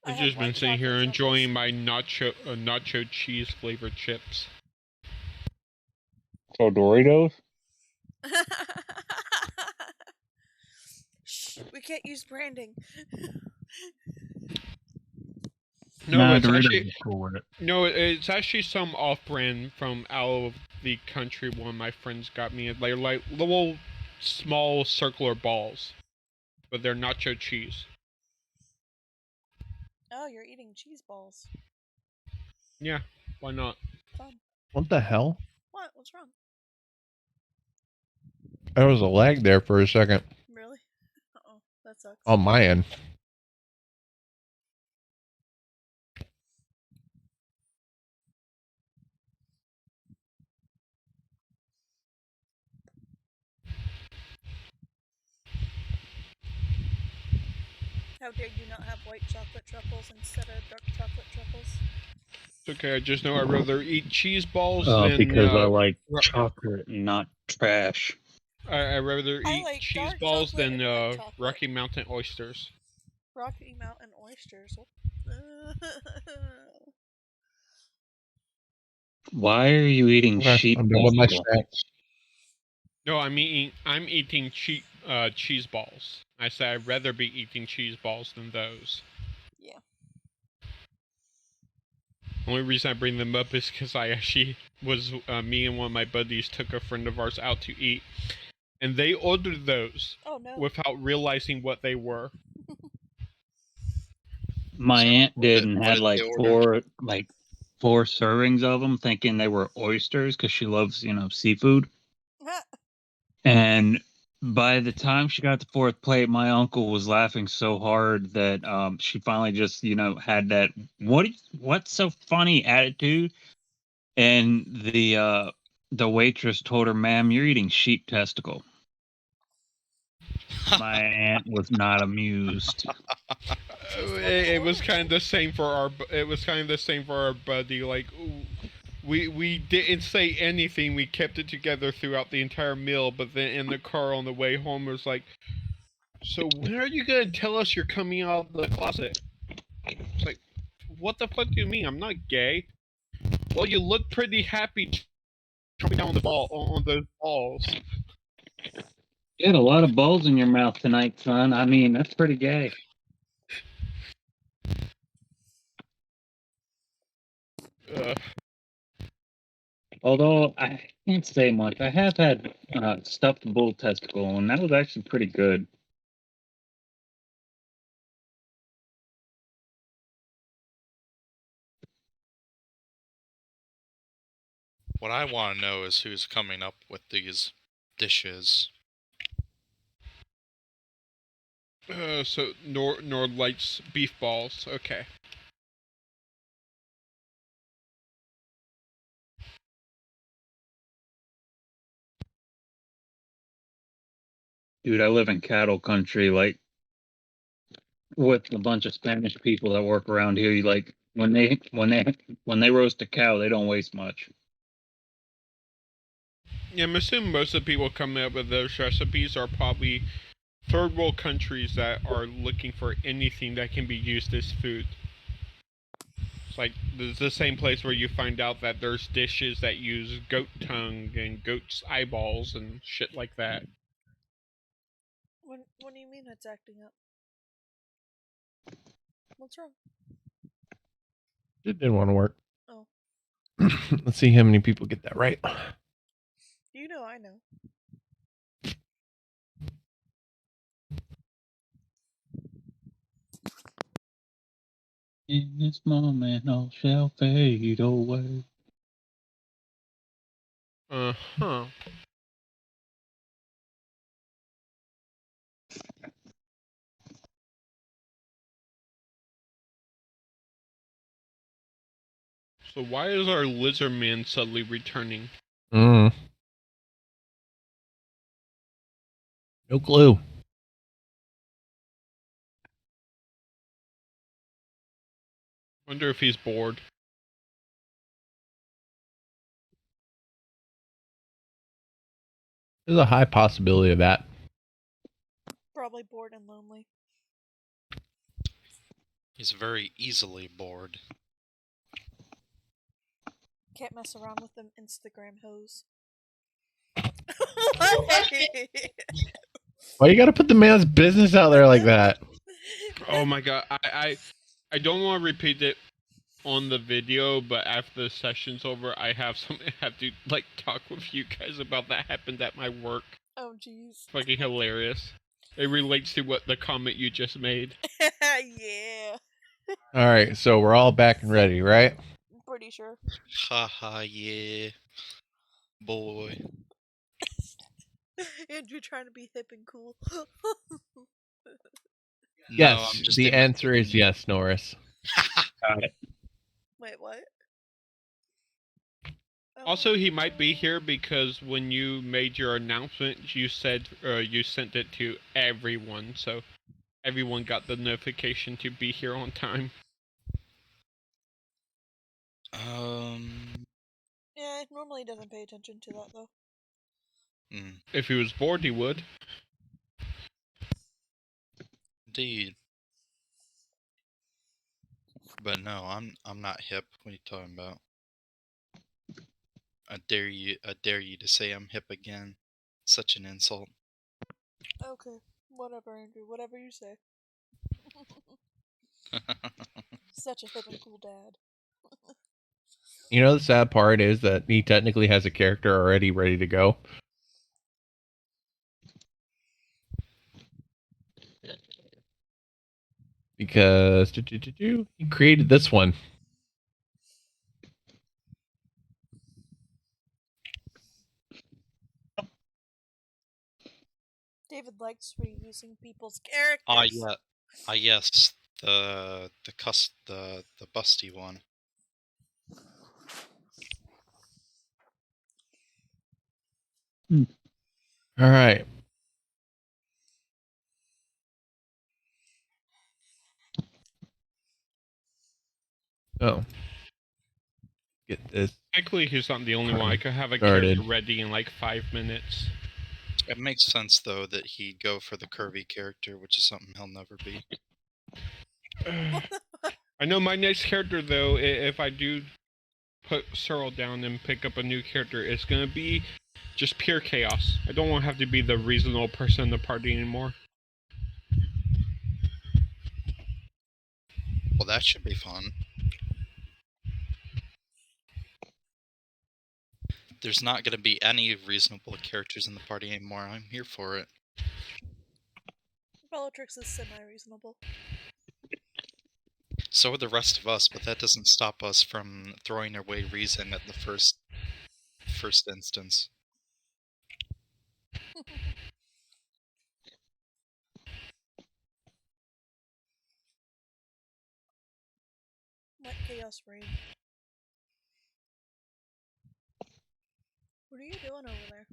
I I've have just been white sitting here chocolate enjoying my nacho cheese flavored chips. So Doritos? Shh, we can't use branding. No, it's Doritos actually is cool with it. no, it's actually some off-brand from out of the country. One of my friends got me. They're like little small circular balls, but they're nacho cheese. Oh, you're eating cheese balls. Yeah, why not? Fun. What the hell? What? What's wrong? There was a lag there for a second Really? Uh-oh, that sucks. on my end. How dare you not have white chocolate truffles instead of dark chocolate truffles? It's okay. I just know I'd rather eat cheese balls Because I than like chocolate and not trash. I'd rather I eat like cheese dark balls chocolate than and white chocolate. Rocky Mountain oysters. Rocky Mountain oysters. Why are you eating Okay, sheep I'm done with my testicle? snacks. No, I'm eating cheese balls. I say I'd rather be eating cheese balls than those. Yeah. Only reason I bring them up is because I actually was me and one of my buddies took a friend of ours out to eat, and they ordered those Oh no. without realizing what they were. My So, aunt did what and did had they like order? four servings of them, thinking they were oysters because she loves seafood. And by the time she got the fourth plate, my uncle was laughing so hard that she finally just had that what's so funny attitude, and the waitress told her, "Ma'am, you're eating sheep testicle." My aunt was not amused. It was kind of the same for our. It was kind of the same for our buddy. Like, we didn't say anything. We kept it together throughout the entire meal. But then in the car on the way home, it was like, "So when are you gonna tell us you're coming out of the closet?" It's like, what the fuck do you mean? I'm not gay. Well, you look pretty happy jumping down on those balls. You had a lot of balls in your mouth tonight, son. I mean, that's pretty gay. Although I can't say much. I have had stuffed bull testicle, and that was actually pretty good. What I want to know is who's coming up with these dishes. So Nord likes beef balls. Okay. Dude, I live in cattle country, like with a bunch of Spanish people that work around here. You like when they roast a cow, they don't waste much. Yeah, I'm assuming most of the people coming up with those recipes are probably third world countries that are looking for anything that can be used as food. It's like the same place where you find out that there's dishes that use goat tongue and goat's eyeballs and shit like that. When do you mean it's acting up? What's wrong? It didn't want to work. Oh. Let's see how many people get that right. You know I know. In this moment, all shall fade away. Uh-huh. So why is our lizard man suddenly returning? No clue. Wonder if he's bored. There's a high possibility of that. Probably bored and lonely. He's very easily bored. Can't mess around with them Instagram hoes. Why you gotta put the man's business out there like that? Oh my god, I don't want to repeat it on the video, but after the session's over, I have to like talk with you guys about that happened at my work. Oh jeez. Fucking hilarious. It relates to what the comment you just made. Yeah. Alright, so we're all back and ready, right? I'm pretty sure. Haha, yeah. Boy. Andrew trying to be hip and cool. No, Yes, I'm just the answer is imitating- yes, Norris. Got it. Wait, what? Oh. Also, he might be here because when you made your announcement, you said you sent it to everyone, so everyone got the notification to be here on time. Yeah, normally he doesn't pay attention to that though. If he was bored, he would. Indeed. But no, I'm not hip. What are you talking about? I dare you to say I'm hip again. Such an insult. Okay, whatever, Andrew. Whatever you say. Such a hip and cool dad. You know, the sad part is that he technically has a character already ready to go. Because he created this one. David likes reusing people's characters. Yes. The busty one. All right. Oh. Get this. Technically, he's not the only one. I could have a Started. character ready in like 5 minutes. It makes sense though that he'd go for the curvy character, which is something he'll never be. I know my next character, though, if I do put Cyril down and pick up a new character, it's going to be just pure chaos. I don't want to have to be the reasonable person in the party anymore. Well, that should be fun. There's not going to be any reasonable characters in the party anymore. I'm here for it. Bellatrix is semi-reasonable. So are the rest of us, but that doesn't stop us from throwing away reason at the first instance. Let chaos reign. What are you doing over there?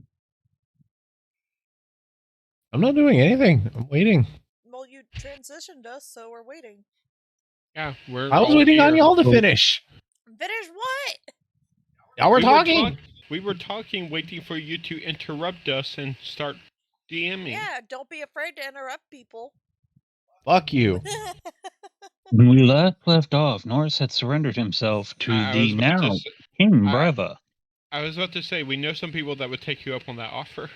I'm not doing anything. I'm waiting. Well, you transitioned us, so we're waiting. Yeah, we're I was all waiting on here. y'all to finish. Finish what? Y'all were talking. We were talking, waiting for you to interrupt us and start DMing. Yeah, don't be afraid to interrupt people. Fuck you. When we left off, Norris had surrendered himself to I the was about to now say- King Brava. I was about to say, we know some people that would take you up on that offer.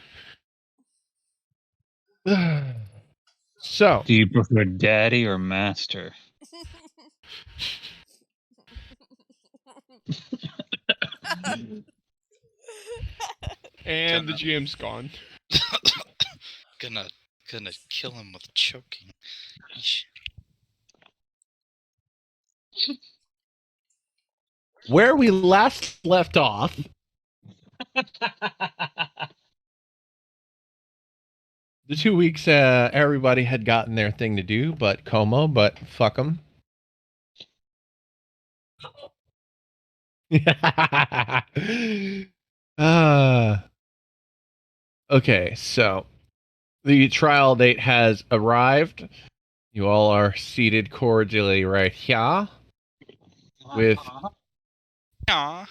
So, Do you prefer daddy or master? And the GM's gone. Gonna kill him with choking. Yeesh. Where we last left off, the 2 weeks everybody had gotten their thing to do, but fuck them. Okay, so the trial date has arrived. You all are seated cordially right here. With Aw.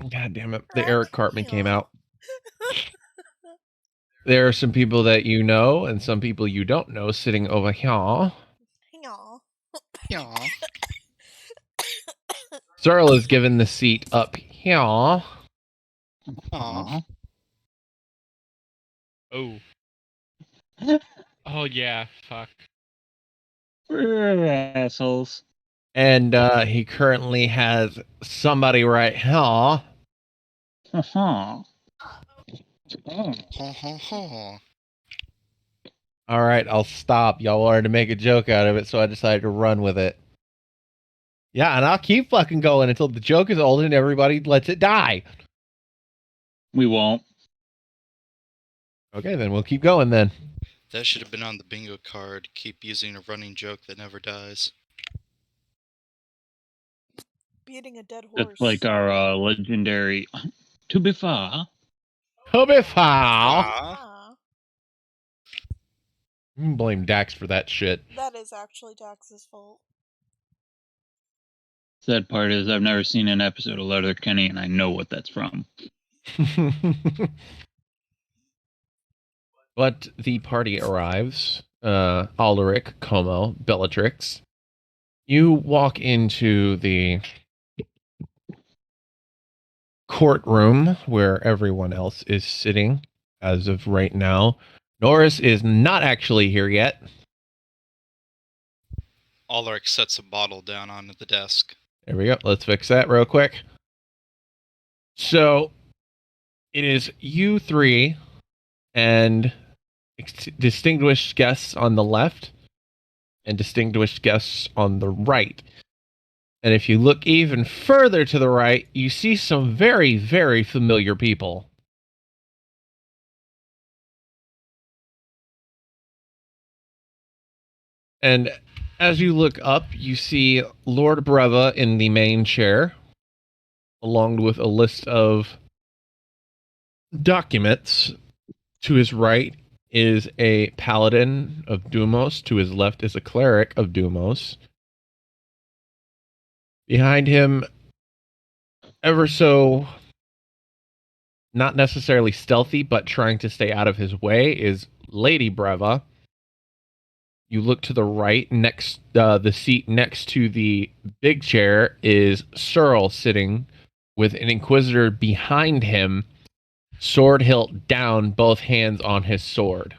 God damn it, the Eric Cartman came Yeah. out. There are some people that you know and some people you don't know sitting over here. Yeah. Yeah. Cyril is given the seat up here. Aw. Oh. Oh yeah, fuck. We're assholes. And he currently has somebody right here. Uh-huh. Ho ho ho. All right, I'll stop. Y'all wanted to make a joke out of it, so I decided to run with it. Yeah, and I'll keep fucking going until the joke is old and everybody lets it die. We won't. Okay, then we'll keep going then. That should have been on the bingo card. Keep using a running joke that never dies. Beating a dead horse. That's like our legendary to be far. Hobby foul. Ah, You can blame Dax for that shit. that is actually Dax's fault. Sad part is I've never seen an episode of Letterkenny, and I know what that's from. But the party arrives. Alderic, Como, Bellatrix. You walk into the courtroom where everyone else is sitting as of right now. Norris is not actually here yet. Ulrich sets a bottle down onto the desk. There we go. Let's fix that real quick. So it is you three and distinguished guests on the left and distinguished guests on the right. And if you look even further to the right, you see some very, very familiar people. And as you look up, you see Lord Breva in the main chair, along with a list of documents. To his right is a paladin of Dumos. To his left is a cleric of Dumos. Behind him, ever so not necessarily stealthy, but trying to stay out of his way, is Lady Breva. You look to the right, next the seat next to the big chair is Cyril sitting with an Inquisitor behind him, sword hilt down, both hands on his sword.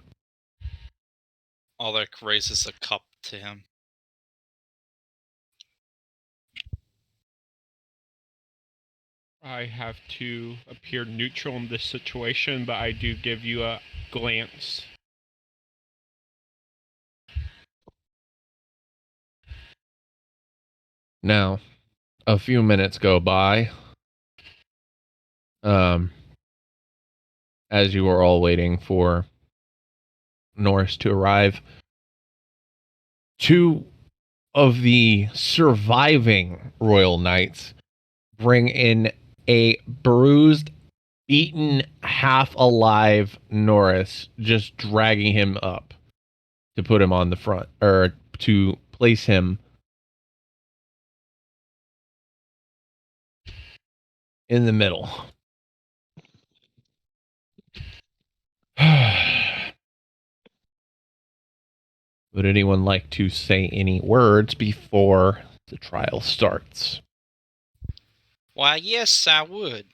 Ulrich raises a cup to him. I have to appear neutral in this situation, but I do give you a glance. Now, a few minutes go by. As you are all waiting for Norris to arrive. Two of the surviving Royal Knights bring in a bruised, beaten, half-alive Norris, just dragging him up to put him on the front, or to place him in the middle. Would anyone like to say any words before the trial starts? Why, yes, I would.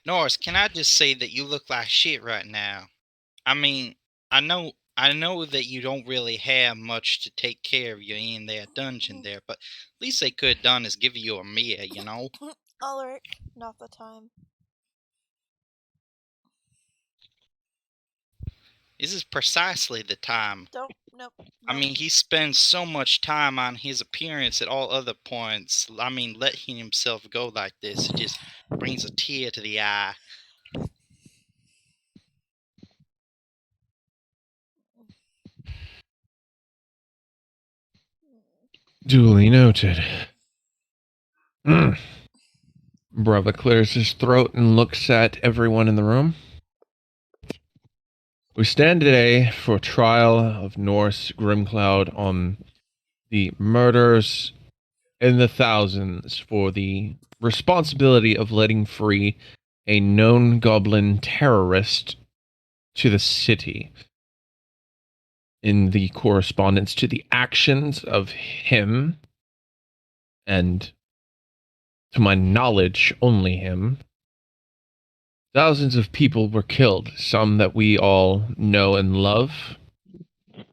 Norris, can I just say that you look like shit right now? I mean, I know that you don't really have much to take care of you in that dungeon there, but at least they could have done is give you a meal, you know? Ulrich, not the time. This is precisely the time. Nope. I mean, he spends so much time on his appearance at all other points. I mean, letting himself go like this, it just brings a tear to the eye. Duly noted. Brother clears his throat and looks at everyone in the room. We stand today for trial of Norse Grimcloud on the murders in the thousands for the responsibility of letting free a known goblin terrorist to the city. In the correspondence to the actions of him, and to my knowledge, only him, thousands of people were killed, some that we all know and love.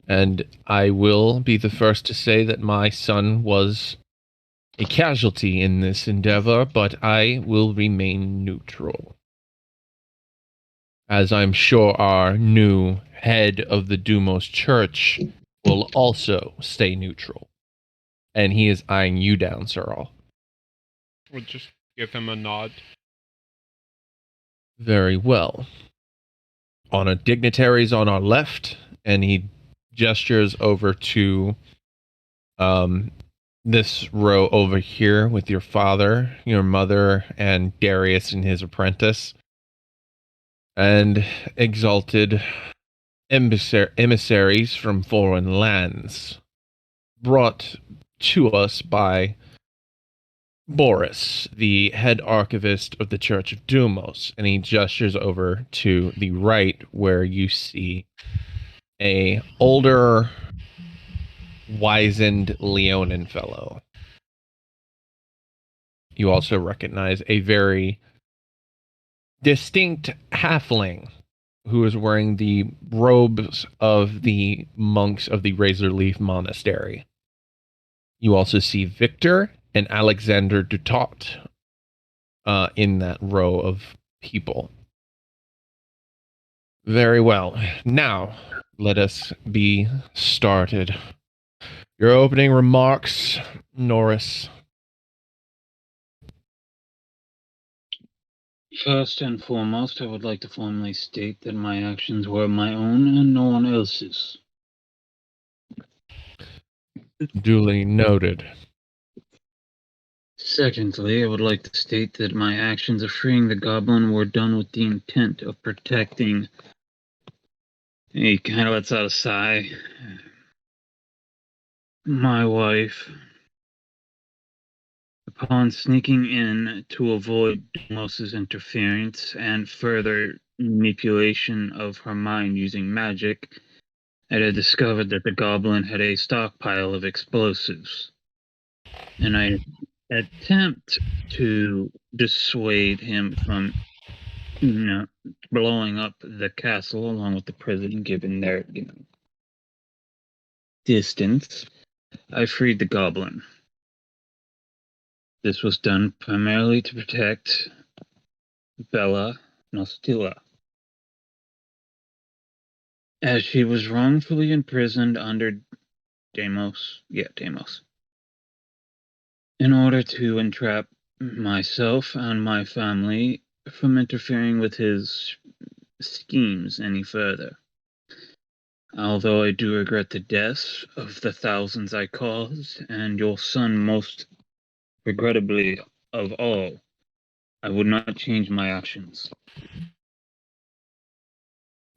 And I will be the first to say that my son was a casualty in this endeavor, but I will remain neutral. As I'm sure our new head of the Dumos Church will also stay neutral. And he is eyeing you down, Cyril. We'll just give him a nod. Very well. On a dignitaries on our left, and he gestures over to this row over here with your father, your mother, and Darius and his apprentice, and exalted emissaries from foreign lands, brought to us by Boris, the head archivist of the Church of Dumos, and he gestures over to the right where you see a older, wizened Leonin fellow. You also recognize a very distinct halfling who is wearing the robes of the monks of the Razor Leaf Monastery. You also see Victor and Alexander Dutot in that row of people. Very well. Now, let us be started. Your opening remarks, Norris. First and foremost, I would like to formally state that my actions were my own and no one else's. Duly noted. Secondly, I would like to state that my actions of freeing the goblin were done with the intent of protecting. He kind of lets out a sigh. My wife. Upon sneaking in to avoid Dumos's interference and further manipulation of her mind using magic, I had discovered that the goblin had a stockpile of explosives. And I attempt to dissuade him from, blowing up the castle along with the prison, given their, distance. I freed the goblin. This was done primarily to protect Bella Nostila, as she was wrongfully imprisoned under Deimos, in order to entrap myself and my family from interfering with his schemes any further. Although I do regret the deaths of the thousands I caused, and your son most regrettably of all, I would not change my actions.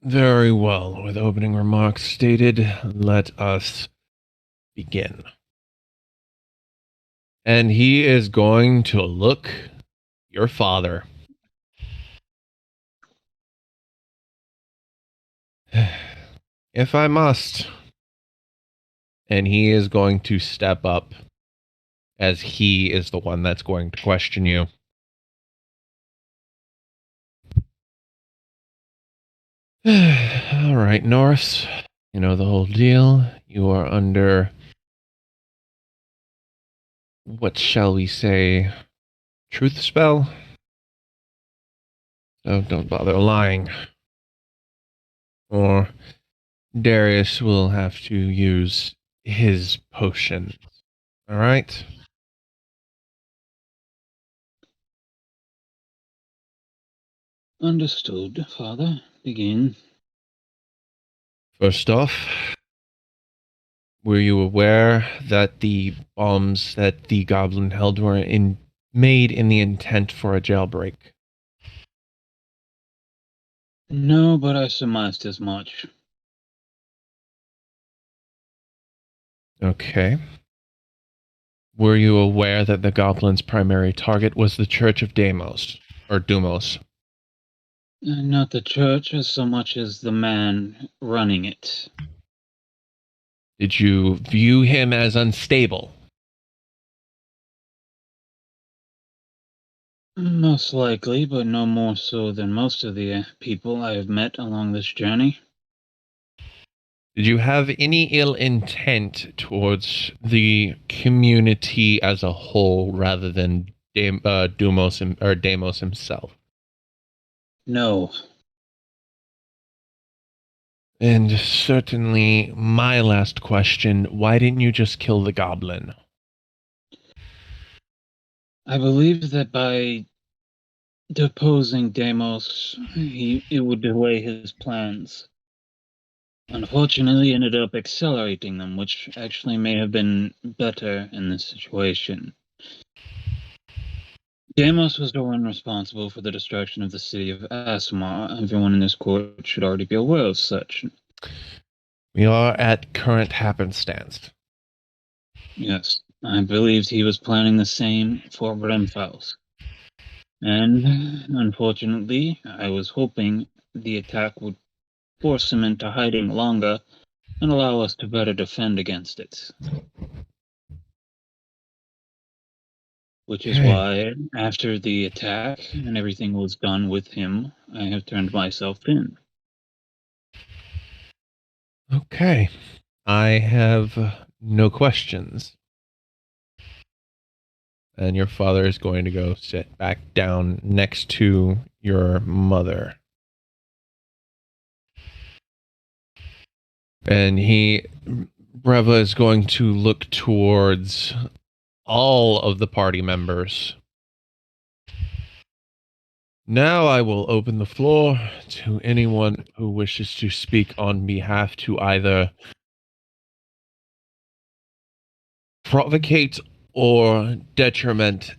Very well. With opening remarks stated, let us begin. And he is going to look your father. If I must. And he is going to step up as he is the one that's going to question you. All right, Norris. You know the whole deal. You are under, what shall we say, truth spell. So don't bother lying. Or Darius will have to use his potion. Alright? Understood, Father. Begin. First off, were you aware that the bombs that the goblin held were made in the intent for a jailbreak? No, but I surmised as much. Okay. Were you aware that the goblin's primary target was the Church of Deimos, or Dumos? Not the church as so much as the man running it. Did you view him as unstable? Most likely, but no more so than most of the people I have met along this journey. Did you have any ill intent towards the community as a whole rather than Deimos himself? No. And certainly, my last question, why didn't you just kill the goblin? I believe that by deposing Deimos, it would delay his plans. Unfortunately, ended up accelerating them, which actually may have been better in this situation. Deimos was the one responsible for the destruction of the city of Asimar. Everyone in this court should already be aware of such. We are at current happenstance. Yes, I believed he was planning the same for Brenfaus. And unfortunately, I was hoping the attack would force him into hiding longer and allow us to better defend against it. Which is why, after the attack and everything was done with him, I have turned myself in. Okay. I have no questions. And your father is going to go sit back down next to your mother. And Breva is going to look towards all of the party members. Now I will open the floor to anyone who wishes to speak on behalf to either provocate or detriment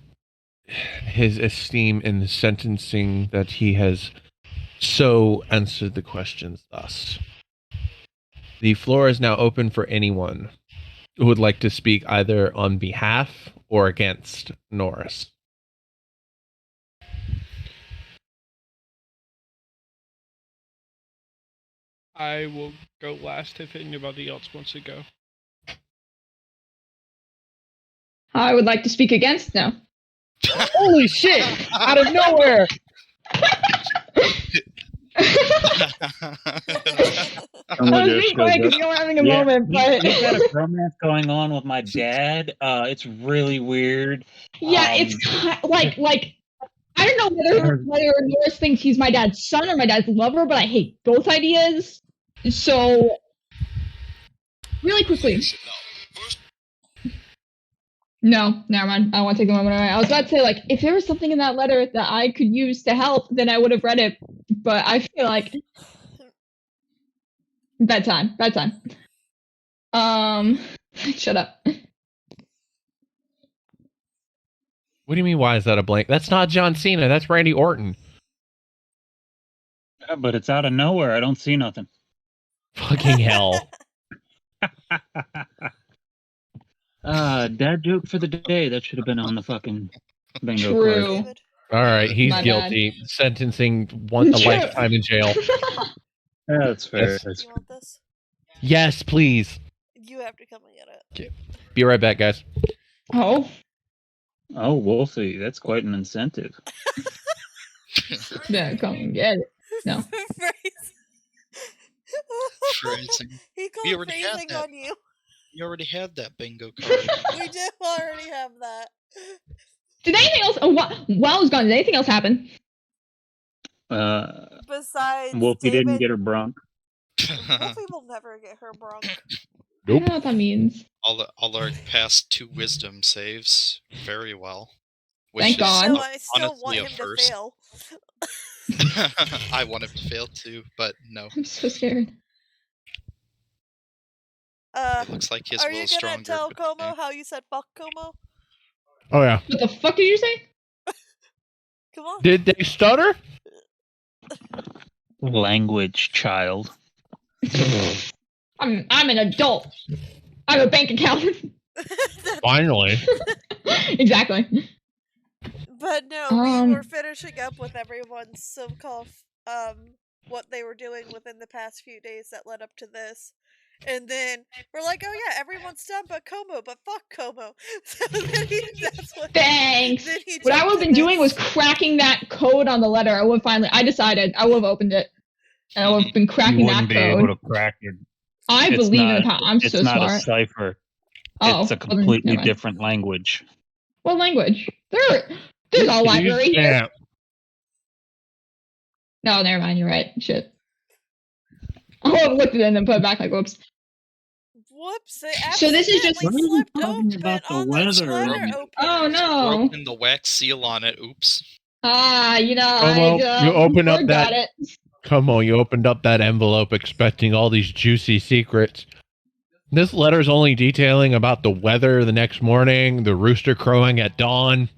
his esteem in the sentencing that he has so answered the questions thus. The floor is now open for anyone who would like to speak either on behalf or against Norris. I will go last if anybody else wants to go. I would like to speak against now. Holy shit! Out of nowhere! I was being quiet because you're having a moment, but we've got a romance going on with my dad. It's really weird. yeah, it's like I don't know whether Norris thinks he's my dad's son or my dad's lover, but I hate both ideas. So, really quickly. No, never mind. I don't want to take the moment away. I was about to say, like, if there was something in that letter that I could use to help, then I would have read it. But I feel like bedtime. Shut up. What do you mean, why is that a blank? That's not John Cena, that's Randy Orton. Yeah, but it's out of nowhere. I don't see nothing. Fucking hell. Dad joke for the day. That should have been on the fucking bingo True. card. Alright, he's My guilty. Sentencing a lifetime in jail. That's fair. Yes. You want this? Yes, please. You have to come and get it. Be right back, guys. Oh, Oh, Wolfie, that's quite an incentive. then come and get it. No. Phrasing. He We called already had phrasing that. on you. You already had that bingo card. We do already have that. Did anything else? While I was gone, did anything else happen? Besides Wolfie David, didn't get her brunk. Wolfie will never get her brunk. I don't know what that means. Alaric passed 2 wisdom saves very well. Which Thank is God. No, I still honestly want a him to first. fail. I want him to fail too, but no. I'm so scared. It looks like his Are will you is gonna stronger. tell but Como okay. how you said fuck Como? Oh yeah. What the fuck did you say? Come on. Did they stutter? Language, child. I'm an adult. I have a bank account. Finally. Exactly. But no, we were finishing up with everyone's so-called what they were doing within the past few days that led up to this. And then we're like, oh yeah, everyone's done but Como, but fuck Como. So then that's what. Thanks. Then he What I jumped would have to been doing was this. cracking that code on the letter. I decided I would have opened it. And I would have been cracking You that wouldn't be code. able to crack it. I It's believe in the not- power. I'm It's so not a smart. cipher. Oh, It's a well, then, completely never mind. different language. What language? There's a library here. Yeah. No, never mind. You're right. Shit. I would have looked at it and then put it back like, whoops. Whoops! They So this is just- accidentally What are you slipped talking open about the on weather? the letter opener. Oh no. Broken the wax seal on it. Oops. You know, Como, I you open up forgot that- it. Come on, you opened up that envelope expecting all these juicy secrets. This letter's only detailing about the weather the next morning, the rooster crowing at dawn.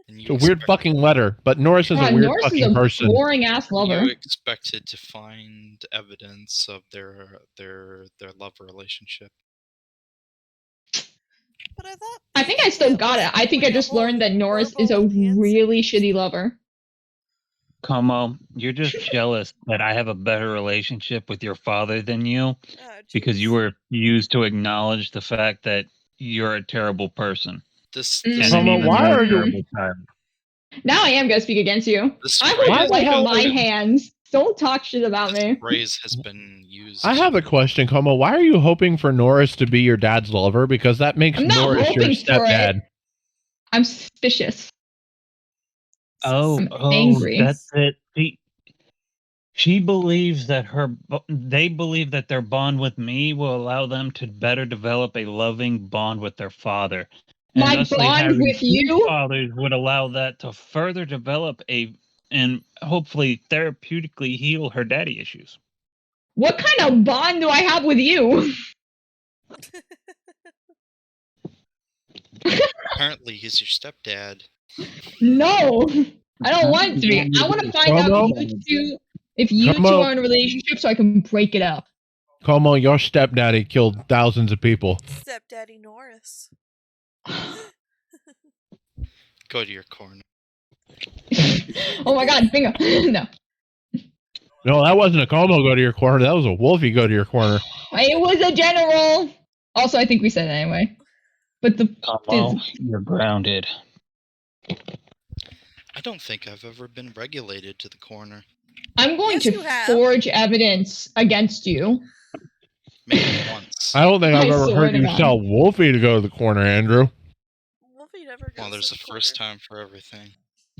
And It's a weird fucking letter, but Norris is God, a weird Norris fucking is a person. boring ass lover. You expected to find evidence of their love relationship. But I thought. I think I still got it. I think I just learned that Norris is a really shitty lover. Como, you're just jealous that I have a better relationship with your father than you because you refuse to acknowledge the fact that you're a terrible person. This And this, an Como, even why more are you- terrible child. Now I am gonna speak against you. this I phrase, Why hold the life hell in my is- hands. Don't talk shit about me. phrase has been used. I have a question, Como. Why are you hoping for Norris to be your dad's lover? Because that makes I'm not Norris your hoping for it. stepdad. I'm suspicious. Oh, I'm angry. that's it. She believes that they believe that their bond with me will allow them to better develop a loving bond with their father. And My thusly bond having with two you? fathers would allow that to further develop and hopefully therapeutically heal her daddy issues. What kind of bond do I have with you? Apparently, he's your stepdad. No, I don't want it to be. I want to find out Como? if you two Como? are in a relationship so I can break it up. Como, your stepdaddy killed thousands of people. Stepdaddy Norris. Go to your corner. Oh my god, bingo. No. No, that wasn't a Como go to your corner. That was a Wolfie go to your corner. It was a general. Also, I think we said it anyway. But the Como, you're grounded. I don't think I've ever been regulated to the corner. I'm going Yes, you to have. forge evidence against you. Maybe once. I don't think I've I ever swear heard to you God. tell Wolfie to go to the corner, Andrew. Wolfie never goes Well, there's to a the first corner. time for everything.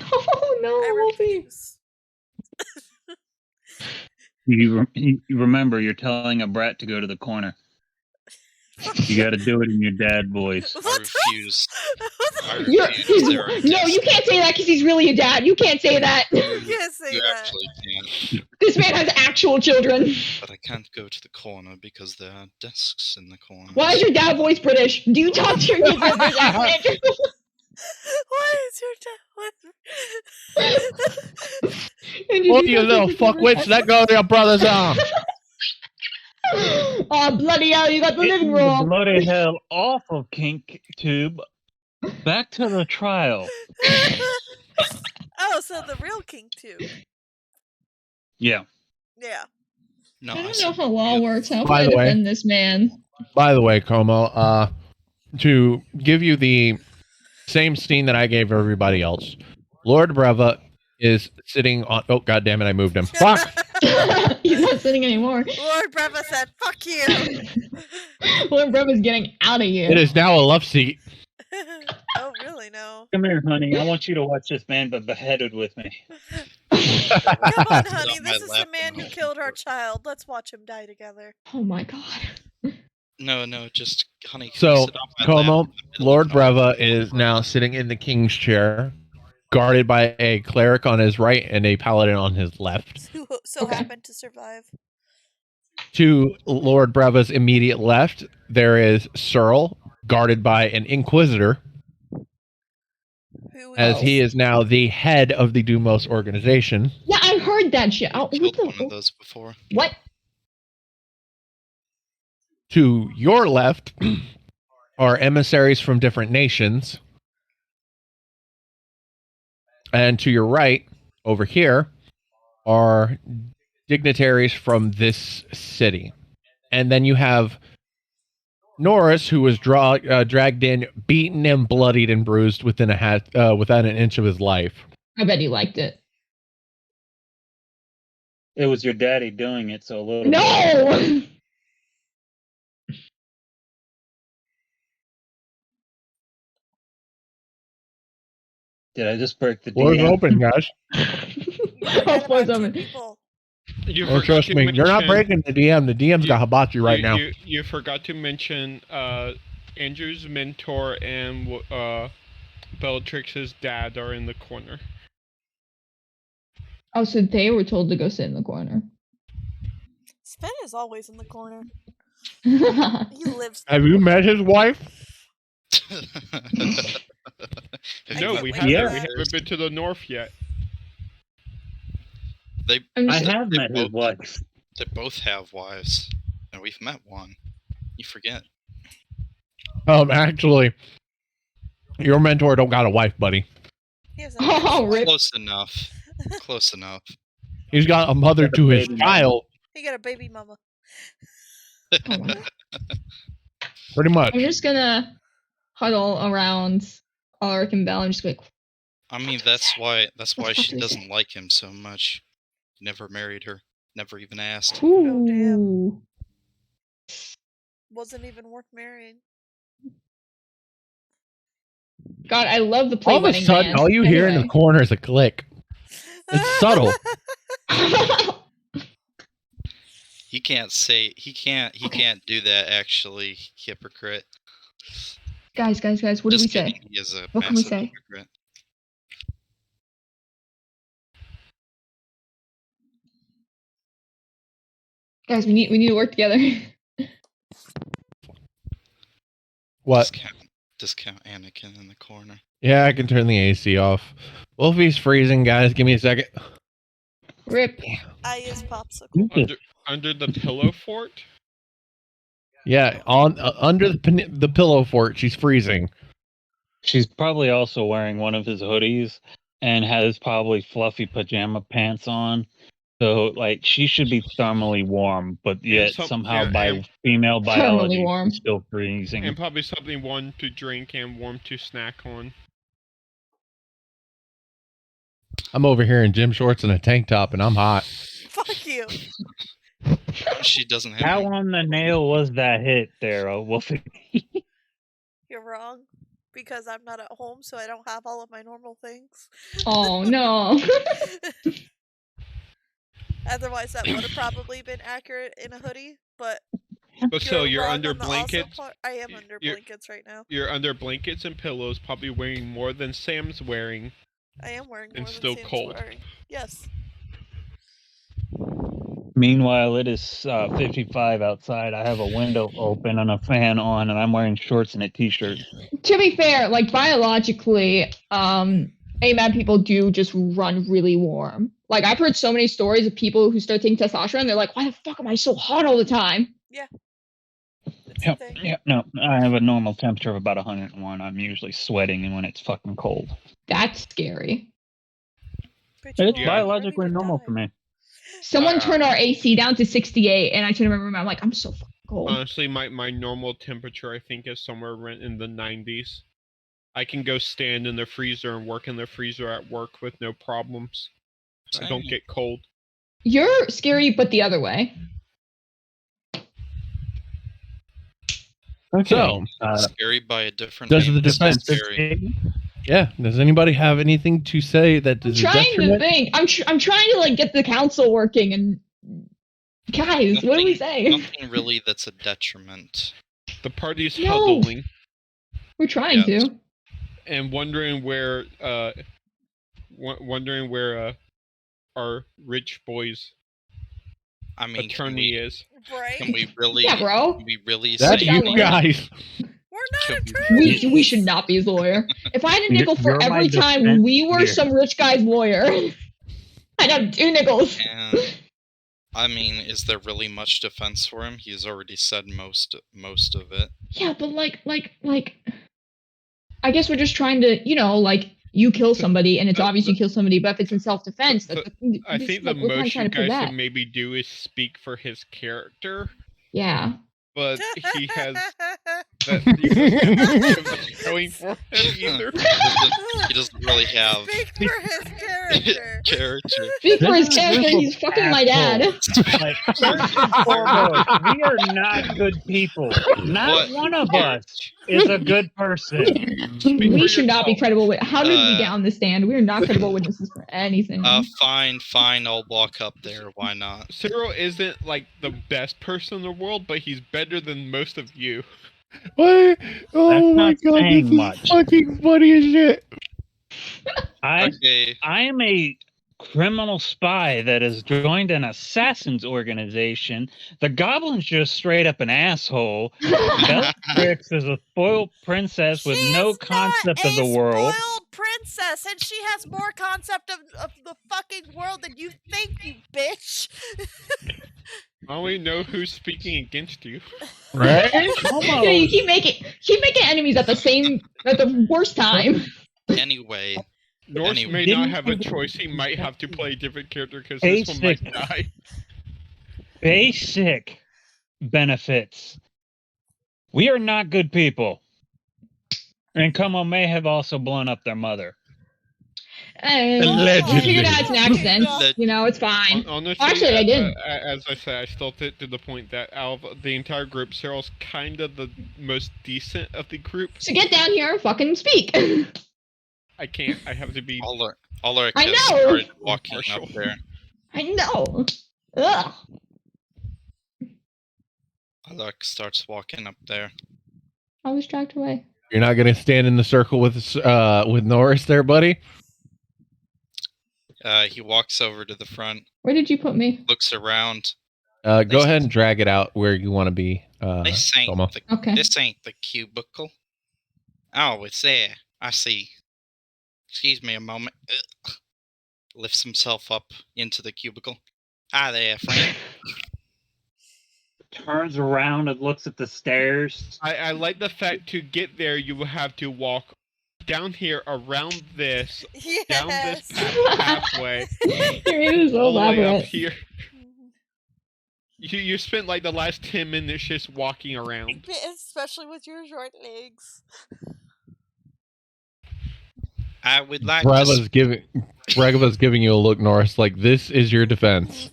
Oh no, I Wolfie. refuse. You remember, you're telling a brat to go to the corner. You got to do it in your dad voice. I refuse. I You're, refuse. There are no, you can't say that because he's really a dad. You can't say that. You can't say You that. actually can't. This man has actual children. But I can't go to the corner because there are desks in the corner. Why is your dad voice British? Do you talk to your British accent? Why is your dad? Oh, you little fuckwits, let go of your brother's arm. Oh, bloody hell, you got the living room. Bloody hell off of Kink Tube. Back to the trial. Oh, so the real king too. Yeah. Yeah. No, I don't know said how law works. How can By I the way- defend this man? By the way, Como, to give you the same scene that I gave everybody else, Lord Breva is sitting on. Oh, God damn it! I moved him. Fuck! He's not sitting anymore. Lord Breva said, "Fuck you." Lord Breva's getting out of here. It is now a love seat. Oh, really? No. now. Come here, honey. I want you to watch this man be beheaded with me. Come on, Sit honey. on my This is the lap man and who hold killed me our for- child. Let's watch him die together. Oh my god. No, just honey. Can you So, sit on my Como, lap in the middle Lord of the night? Breva is now sitting in the king's chair, guarded by a cleric on his right and a paladin on his left. Who so Okay. happened to survive. To Lord Breva's immediate left, there is Searle, guarded by an inquisitor, Who as he Oh. is now the head of the Dumos organization. Yeah, I heard that shit. Oh, what Killed the? one of those before. What? To your left are emissaries from different nations. And to your right, over here, are dignitaries from this city. And then you have Norris, who was dragged in, beaten and bloodied and bruised within within an inch of his life. I bet he liked it. It was your daddy doing it, so a little. No! Did I just break the Floor's DM? open, guys. Oh, floor's two open. people. You Oh, forgot trust to me, you're not mention- breaking the DM. The DM's got hibachi right now. You forgot to mention Andrew's mentor and Bellatrix's dad are in the corner. Oh, so they were told to go sit in the corner. Sven is always in the corner. Oh He lives. Have you met his wife? No, can't we wait haven't. for We that. haven't been to the north yet. They I'm I just- have met his both- wife. they both have wives, and we've met one. You forget. Actually, your mentor don't got a wife, buddy. He has a Oh, wife. rip. Close enough. Close enough. He's got a mother to his baby child, He got a baby mama. Oh my. pretty much. I'm just gonna huddle around Ulrich and Belle and just be like, I mean, that's why the she fuck do they doesn't say? like him so much. Never married her. Never even asked. Oh, damn. ooh. Wasn't even worth marrying. God, I love the play All of a wedding sudden, band. all you hear in the Anyway. corner is a click. It's subtle. He can't do that, actually, hypocrite. guys, what do we Just say? kidding, he is a What can we massive say? hypocrite. Guys, we need to work together. What? Discount Anakin in the corner. Yeah, I can turn the AC off. Wolfie's freezing, guys. Give me a second. Rip. I use popsicle. Under the pillow fort. Yeah, on under the pillow fort, she's freezing. She's probably also wearing one of his hoodies and has probably fluffy pajama pants on. So, like, she should be thermally warm, but yet somehow by female biology, warm. she's still freezing. And probably something warm to drink and warm to snack on. I'm over here in gym shorts and a tank top, and I'm hot. Fuck you. She doesn't have How any- on the nail was that hit there, Wolfie? You're wrong. Because I'm not at home, so I don't have all of my normal things. Oh no. Otherwise, that would have probably been accurate in a hoodie, but But still, you're wrong under on the also blankets. part. I am under you're- blankets right now. You're under blankets and pillows, probably wearing more than Sam's wearing. I am wearing more And than still Sam's cold. wearing. Yes. Meanwhile, it is 55 outside. I have a window open and a fan on, and I'm wearing shorts and a t-shirt. To be fair, like biologically, AMAB people do just run really warm. Like I've heard so many stories of people who start taking testosterone. They're like, "Why the fuck am I so hot all the time?" It's a Yep, thing. yep, no, I have a normal temperature of about 101. I'm usually sweating when it's fucking cold. That's scary. But you It's are biologically ready to normal die. for me. Someone turned our AC down to 68, and I turned to my room. I'm like, I'm so fucking cold. Honestly, my normal temperature, I think, is somewhere in the 90s. I can go stand in the freezer and work in the freezer at work with no problems. I don't Same. get cold. You're scary, but the other way. Okay. So, uh, Scary by a different does name. the It's defense scary. Yeah. Does anybody have anything to say that I'm is a trying to detriment? think. I'm trying to like get the council working, and guys, what do we say? Nothing really that's a detriment. The party's No. huddling We're trying to. and wondering where our rich boy's I mean, attorney is. Right? Can we really? Yeah, bro. Can we really That's say That you one. guys. We're not Can attorneys. We should not be his lawyer. If I had a nickel for You're my every time defense we were here. some rich guy's lawyer, I'd have 2 nickels. And I mean, is there really much defense for him? He's already said most of it. Yeah, but like, I guess we're just trying to, like, you kill somebody, and it's obvious you kill somebody, but if it's in self-defense, I think the we're kinda most trying you to prove guys that. can maybe do is speak for his character, Yeah. but he has that he doesn't have much going for him either. He doesn't really have Speak for his character. character. Speak for his This is character, group he's of fucking my dad. assholes. Like, first and foremost, we are not good people. Not What? one of us is a good person. Speak We for should not be yourself. credible. How did we get Uh, on the stand? We are not credible witnesses for anything. Fine, I'll walk up there. Why not? Cyril isn't like the best person in the world, but he's better than most of you. What? Oh That's my not god, saying this much. is fucking funny as shit. Okay. I am a criminal spy that has joined an assassin's organization. The goblin's just straight up an asshole. Bellatrix is a spoiled princess with She's no not concept a of the world. spoiled princess, and she has more concept of the fucking world than you think, you bitch. I only know who's speaking against you. Right? Yeah, you keep making enemies at the worst time. Anyway, Norse Anyway. may not Didn't have a you- choice. He might have to play a different character because this one might Basic. die. Basic benefits. We are not good people. And Como may have also blown up their mother. I figured out it's an accident. It's fine. Honestly, Actually, I didn't. As I said, I still think to the point that out of the entire group, Cyril's kind of the most decent of the group. So get down here and fucking speak. I can't. I have to be. all our I kids know. started walking Partial. up there. I know. Ugh. Alec starts walking up there. I was dragged away. You're not gonna stand in the circle with Norris there, buddy? He walks over to the front, Where did you put me? looks around. Go ahead and drag it out where you want to be. This ain't Como. the Okay. This ain't the cubicle. Oh, it's there. I see. Excuse me a moment. Ugh. Lifts himself up into the cubicle. Hi there, friend. Turns around and looks at the stairs. I like the fact to get there, you will have to walk down here, around this, down this pathway, It was so all the way up elaborate. here. You spent like the last 10 minutes just walking around. Especially with your short legs. I would like Breva's giving you a look, Norris, like this is your defense.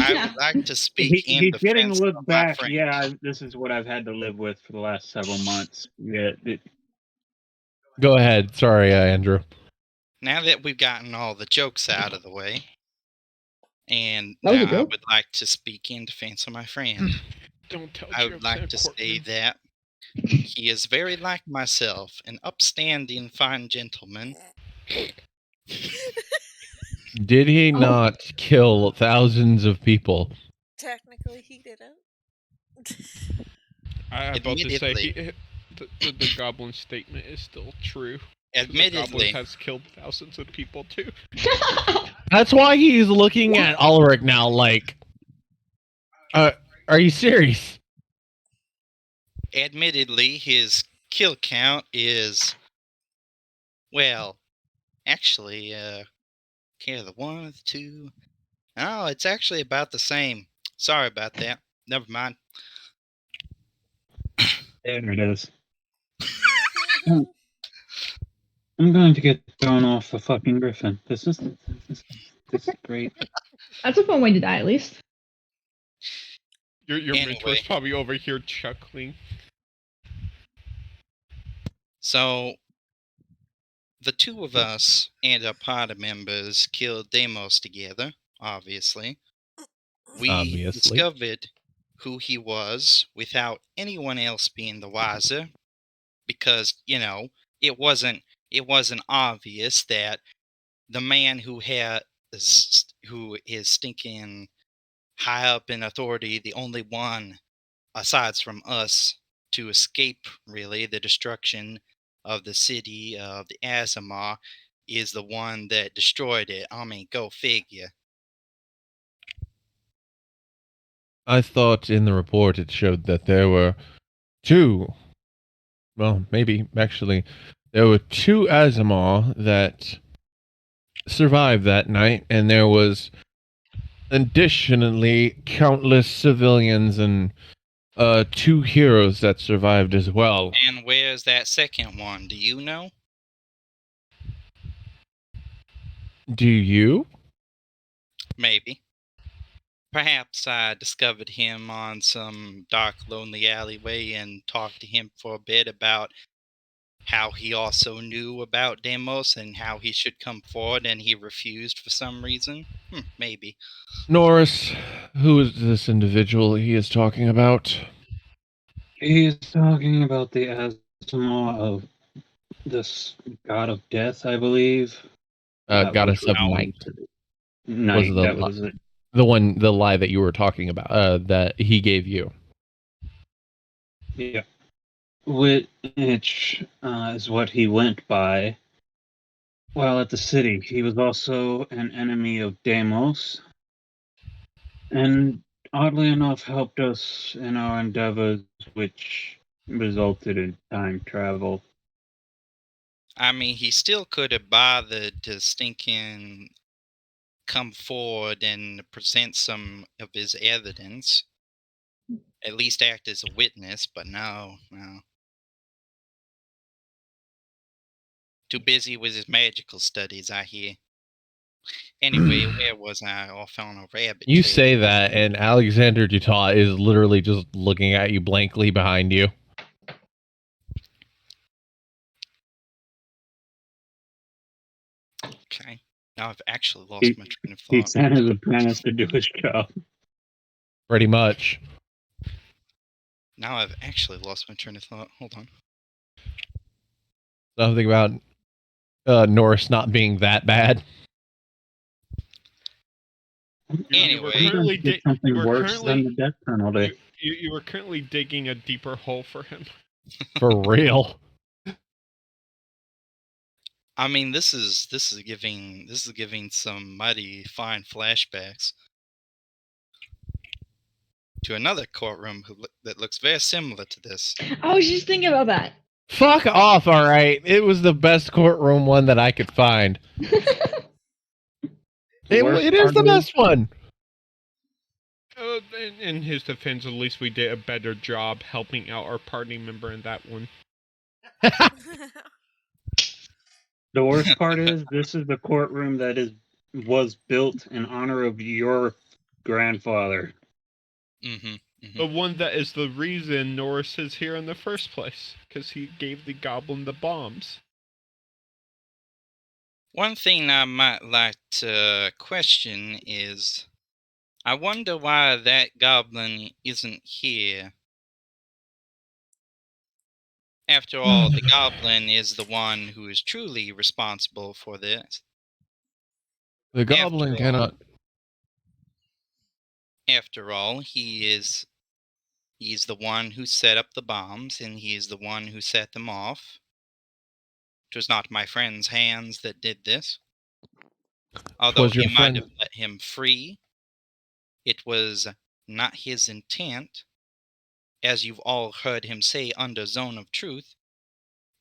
I would like to speak in He's getting defense a look of my back. friend. Yeah, this is what I've had to live with for the last several months. Yeah, Go ahead. Sorry, Andrew. Now that we've gotten all the jokes out of the way, and That was a now I joke. would like to speak in defense of my friend. Don't tell I jokes would in a like to say courtroom. that he is very like myself, an upstanding fine gentleman. Did he Oh. not kill thousands of people? Technically, he didn't. I was about to say, Admittedly. the goblin statement is still true. The goblin Admittedly, has killed thousands of people too. That's why he's looking at Ulrich now like, are you serious? admittedly, his kill count is, well, actually, okay, the 1, the 2. Oh, it's actually about the same. Sorry about that. Never mind. there it is. I'm going to get thrown off a fucking griffin. This is great. That's a fun way to die, at least. Your Anyway. mentor's probably over here chuckling. So, the two of us and our party members killed Deimos together, obviously. We Obviously. discovered who he was without anyone else being the wiser, because, it wasn't obvious that the man who is stinking high up in authority, the only one aside from us to escape really the destruction of the city of the Azamar, is the one that destroyed it. I mean, go figure. I thought in the report it showed that there were two. Well, maybe actually, there were two Azamar that survived that night, and there was additionally countless civilians and two heroes that survived as well. And where's that second one? Do you know? Do you? Maybe. Perhaps I discovered him on some dark, lonely alleyway and talked to him for a bit about how he also knew about Deimos and how he should come forward, and he refused for some reason. Maybe. Norris, who is this individual he is talking about? He is talking about the Asma of this god of death, I believe. Goddess which of was- Night. Night, Was that was it. the lie that you were talking about, that he gave you. Yeah. Which is what he went by. While at the city, he was also an enemy of Deimos, and oddly enough helped us in our endeavors, which resulted in time travel. I mean, he still could have bothered to stinking come forward and present some of his evidence. At least act as a witness, but no. Too busy with his magical studies, I hear. Anyway, where was I? Off on a rabbit You trail. say that, and Alexander Dutoit is literally just looking at you blankly behind you. Okay. Now I've actually lost my train of He thought. sent his apprentice to do his job. Pretty much. Now I've actually lost my train of thought. Hold on. Something about Norris not being that bad. Anyway, currently Did something you were worse currently- than the death penalty. You were currently digging a deeper hole for him. For real. I mean, this is giving some mighty fine flashbacks to another courtroom that looks very similar to this. I was just thinking about that. Fuck off, alright. It was the best courtroom one that I could find. It is the best one. In his defense, at least we did a better job helping out our party member in that one. The worst part is, this is the courtroom that was built in honor of your grandfather. The one that is the reason Norris is here in the first place, because he gave the goblin the bombs. One thing I might like to question is, I wonder why that goblin isn't here. After all, the goblin is the one who is truly responsible for this. The goblin cannot. After all, he's the one who set up the bombs, and he is the one who set them off. It was not my friend's hands that did this. Although Was your he might friend- have let him free, it was not his intent, as you've all heard him say under Zone of Truth,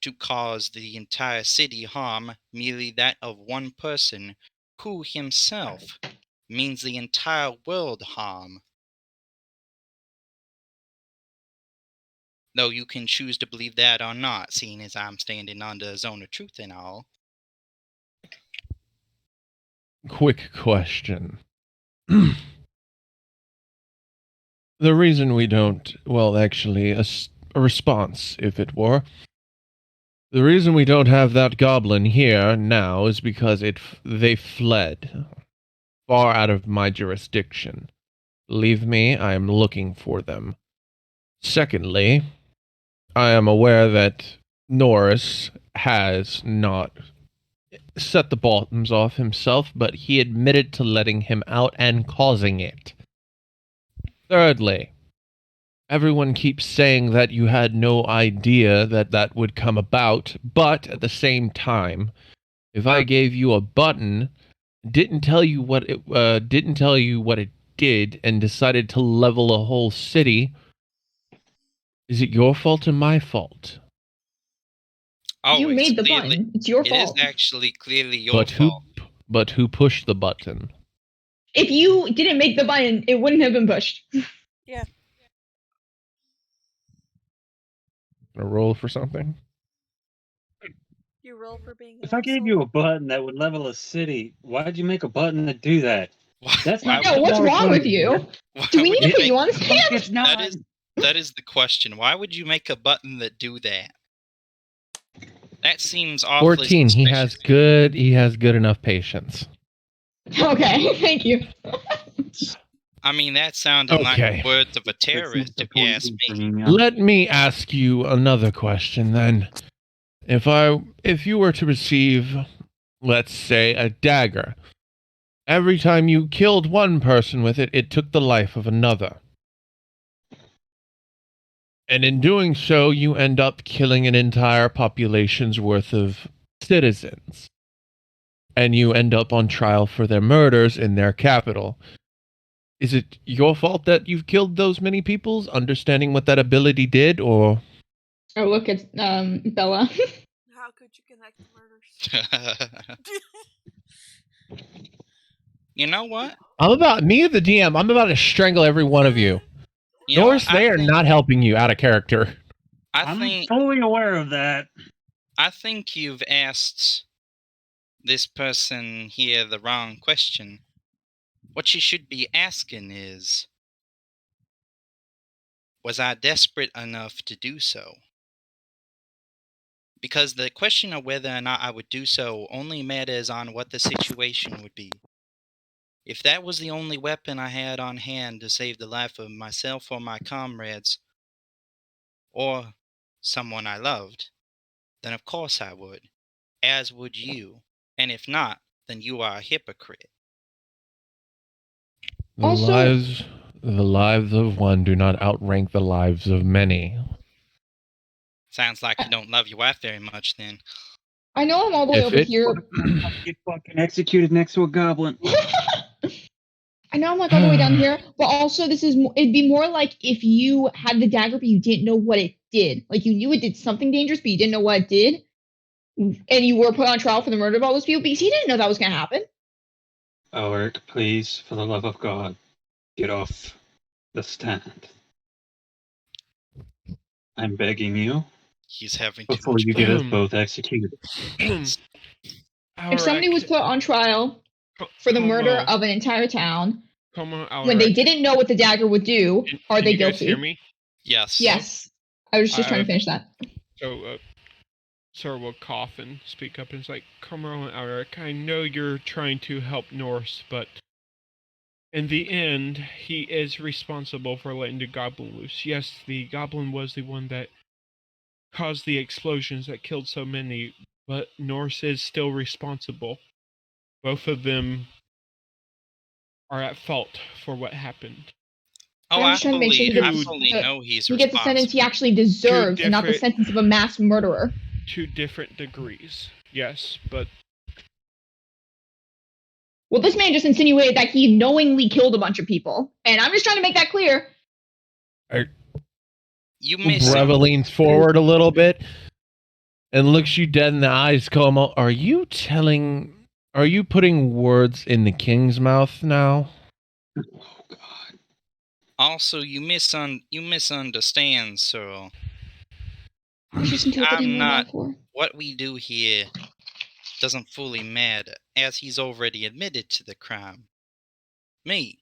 to cause the entire city harm, merely that of one person, who himself means the entire world harm. Though you can choose to believe that or not, seeing as I'm standing under Zone of Truth and all. Quick question. The reason we don't, well, actually, a response, if it were. The reason we don't have that goblin here now is because they fled far out of my jurisdiction. Believe me, I am looking for them. Secondly, I am aware that Norris has not set the bottoms off himself, but he admitted to letting him out and causing it. Thirdly, everyone keeps saying that you had no idea that that would come about, but at the same time, if I gave you a button, didn't tell you what it did, and decided to level a whole city, is it your fault or my fault? Oh, You it's made the clearly, button. It's your it is fault. actually clearly your fault. But who pushed the button? If you didn't make the button, it wouldn't have been pushed. Yeah. A roll for something? You roll for being an If I gave you a asshole. button that would level a city, why'd you make a button to do that? That's not. No, what's wrong with you? Do we need to put you on stand? It's not. That is the question. Why would you make a button that do that? That seems awfully 14. suspicious. He has good enough patience. Okay, thank you. I mean, that sounded like the words of a terrorist, if you ask me. Let me ask you another question then. If you were to receive, let's say, a dagger, every time you killed one person with it, it took the life of another. And in doing so, you end up killing an entire population's worth of citizens. And you end up on trial for their murders in their capital. Is it your fault that you've killed those many people, understanding what that ability did, or... Oh, look, it's Bella. How could you connect the murders? You know what? Me as the DM, I'm about to strangle every one of you. Norris, they are not helping you out of character. I'm fully aware of that. I think you've asked this person here the wrong question. What you should be asking is, was I desperate enough to do so? Because the question of whether or not I would do so only matters on what the situation would be. If that was the only weapon I had on hand to save the life of myself or my comrades, or someone I loved, then of course I would, as would you. And if not, then you are a hypocrite. The lives of one do not outrank the lives of many. Sounds like you don't love your wife very much then. I know I'm all the way over here. Get fucking executed next to a goblin. I know I'm like all the way down here, but also it'd be more like if you had the dagger but you didn't know what it did. Like you knew it did something dangerous, but you didn't know what it did. And you were put on trial for the murder of all those people because he didn't know that was going to happen. Oh, Eric, please, for the love of God, get off the stand. I'm begging you. He's having before you get us both executed. If somebody was put on trial for the murder of an entire town, when they didn't know what the dagger would do, are they guilty? Can you guys hear me? Yes. Yes. I was just trying to finish that. So, Sir will cough and speak up and is like, "Come on, Alric, I know you're trying to help Norse, but in the end, he is responsible for letting the goblin loose. Yes, the goblin was the one that caused the explosions that killed so many, but Norse is still responsible. Both of them are at fault for what happened." Oh, I'm just trying to make sure he gets the sentence he actually deserves and not the sentence of a mass murderer. To different degrees, yes, but... Well, this man just insinuated that he knowingly killed a bunch of people, and I'm just trying to make that clear. Breva leans forward a little bit and looks you dead in the eyes, Como. Are you putting words in the king's mouth now? Oh, God. Also, you misunderstand, so... What we do here doesn't fully matter, as he's already admitted to the crime. Me,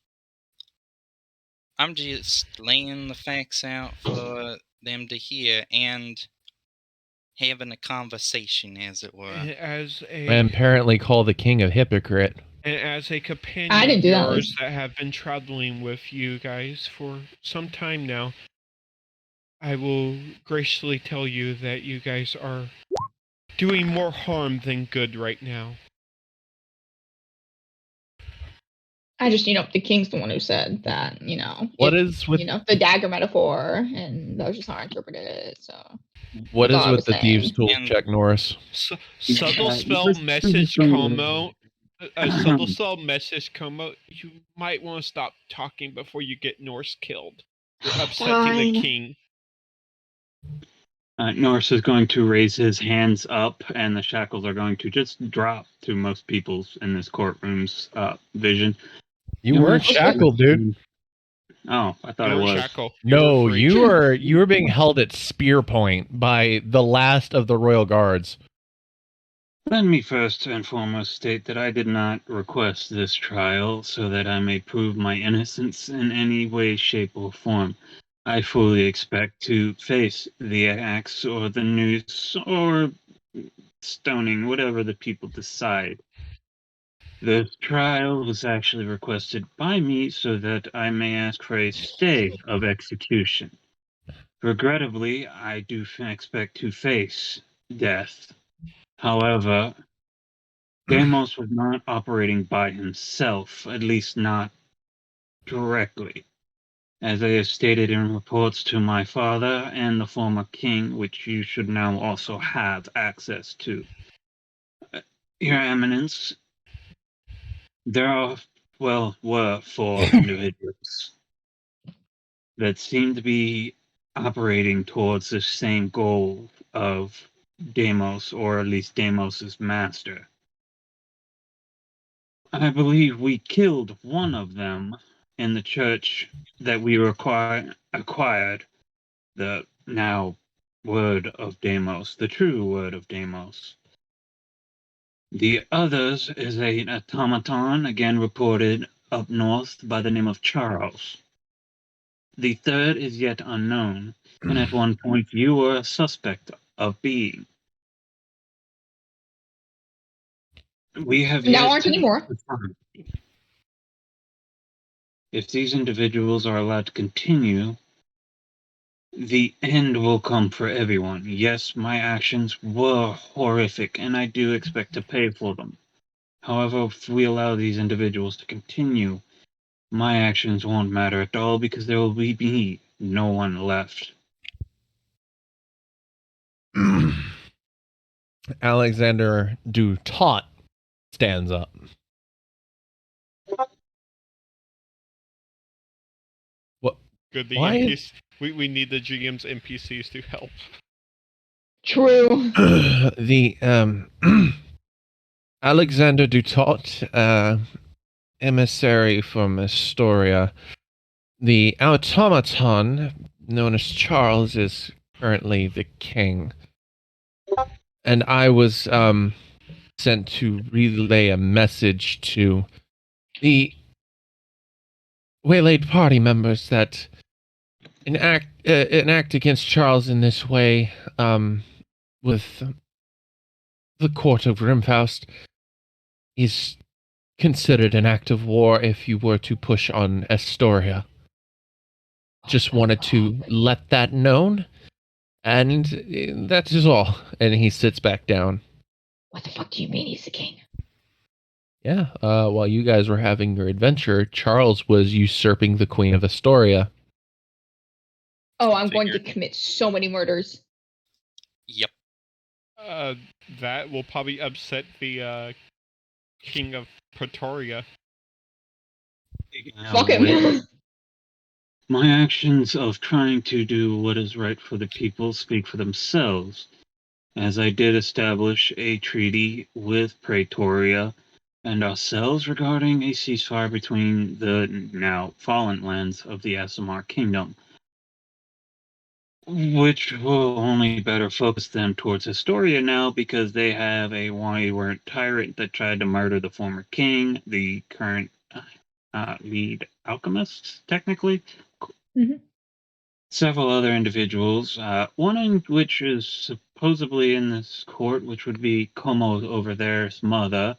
I'm just laying the facts out for them to hear, and having a conversation, as it were. As And apparently call the king a hypocrite. And as a companion I didn't of do that. yours that have been traveling with you guys for some time now, I will graciously tell you that you guys are doing more harm than good right now. I just, the king's the one who said that, What is with the dagger metaphor, and that was just how I interpreted it. So what that's is all I with was the thieves' saying. tool, And- Chuck Norris? Subtle spell message Como. A subtle spell message Como. You might want to stop talking before you get Norse killed. You're upsetting the Fine. king. Norris is going to raise his hands up, and the shackles are going to just drop to most people's in this courtroom's vision. You weren't shackled, dude. Oh, I thought You I were was. shackled. No, were free. you were being held at spear point by the last of the royal guards. Let me first and foremost state that I did not request this trial so that I may prove my innocence in any way, shape, or form. I fully expect to face the axe or the noose or stoning, whatever the people decide. The trial was actually requested by me so that I may ask for a stay of execution. Regrettably, I do expect to face death. However, Deimos was not operating by himself, at least not directly. As I have stated in reports to my father and the former king, which you should now also have access to. Your Eminence, there were 4 individuals that seem to be operating towards the same goal of Deimos, or at least Deimos's master. I believe we killed one of them in the church that we acquired the now word of Deimos, the true word of Deimos. The others is an automaton, again reported up north by the name of Charles. The third is yet unknown, and at one point you were a suspect of being. We have Now yet aren't to anymore. confirm. If these individuals are allowed to continue, the end will come for everyone. Yes, my actions were horrific, and I do expect to pay for them. However, if we allow these individuals to continue, my actions won't matter at all because there will be no one left. Alexander Dutot stands up. What? Good. The Why NPCs. We need the GM's NPCs to help. True. The Alexander Dutot, emissary from Astoria. The automaton known as Charles is currently the king. And I was sent to relay a message to the waylaid party members that an act against Charles in this way, with the court of Grimfaust, is considered an act of war if you were to push on Astoria. Just wanted to let that known, and that is all. And he sits back down. What the fuck do you mean he's the king? Yeah, while you guys were having your adventure, Charles was usurping the Queen of Astoria. Oh, I'm going to commit so many murders. Yep. That will probably upset the king of Pretoria. Fuck him. My actions of trying to do what is right for the people speak for themselves, as I did establish a treaty with Pretoria and ourselves regarding a ceasefire between the now fallen lands of the Asimar Kingdom, which will only better focus them towards Astoria now because they have a wayward tyrant that tried to murder the former king, the current lead alchemist, technically. Mhm. several other individuals, one in which is supposedly in this court, which would be Como over there's mother.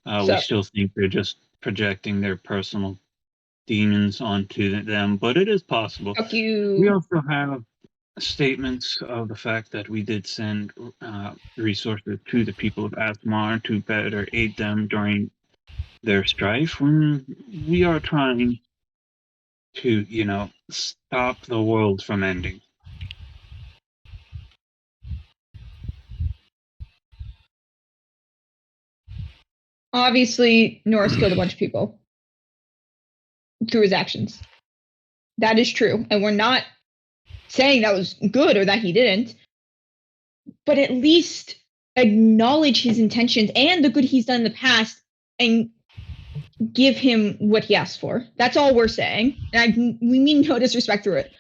We So- still think they're just projecting their personal demons onto them, but it is possible. Fuck We you. also have statements of the fact that we did send resources to the people of Asmar to better aid them during their strife when we are trying to, stop the world from ending. Obviously, Norris killed a bunch of people through his actions. That is true. And we're not saying that was good or that he didn't, but at least acknowledge his intentions and the good he's done in the past and give him what he asked for. That's all we're saying. And we mean no disrespect through it.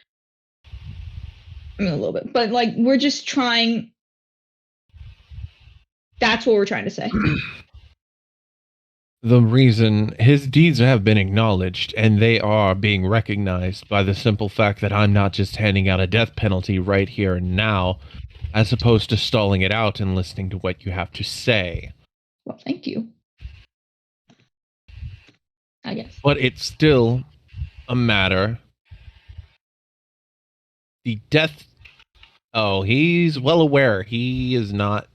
I mean, a little bit. But, like, we're just trying. That's what we're trying to say. The reason his deeds have been acknowledged and they are being recognized by the simple fact that I'm not just handing out a death penalty right here and now, as opposed to stalling it out and listening to what you have to say. Well, thank you. I guess. But it's still a matter. The death. Oh, he's well aware. He is not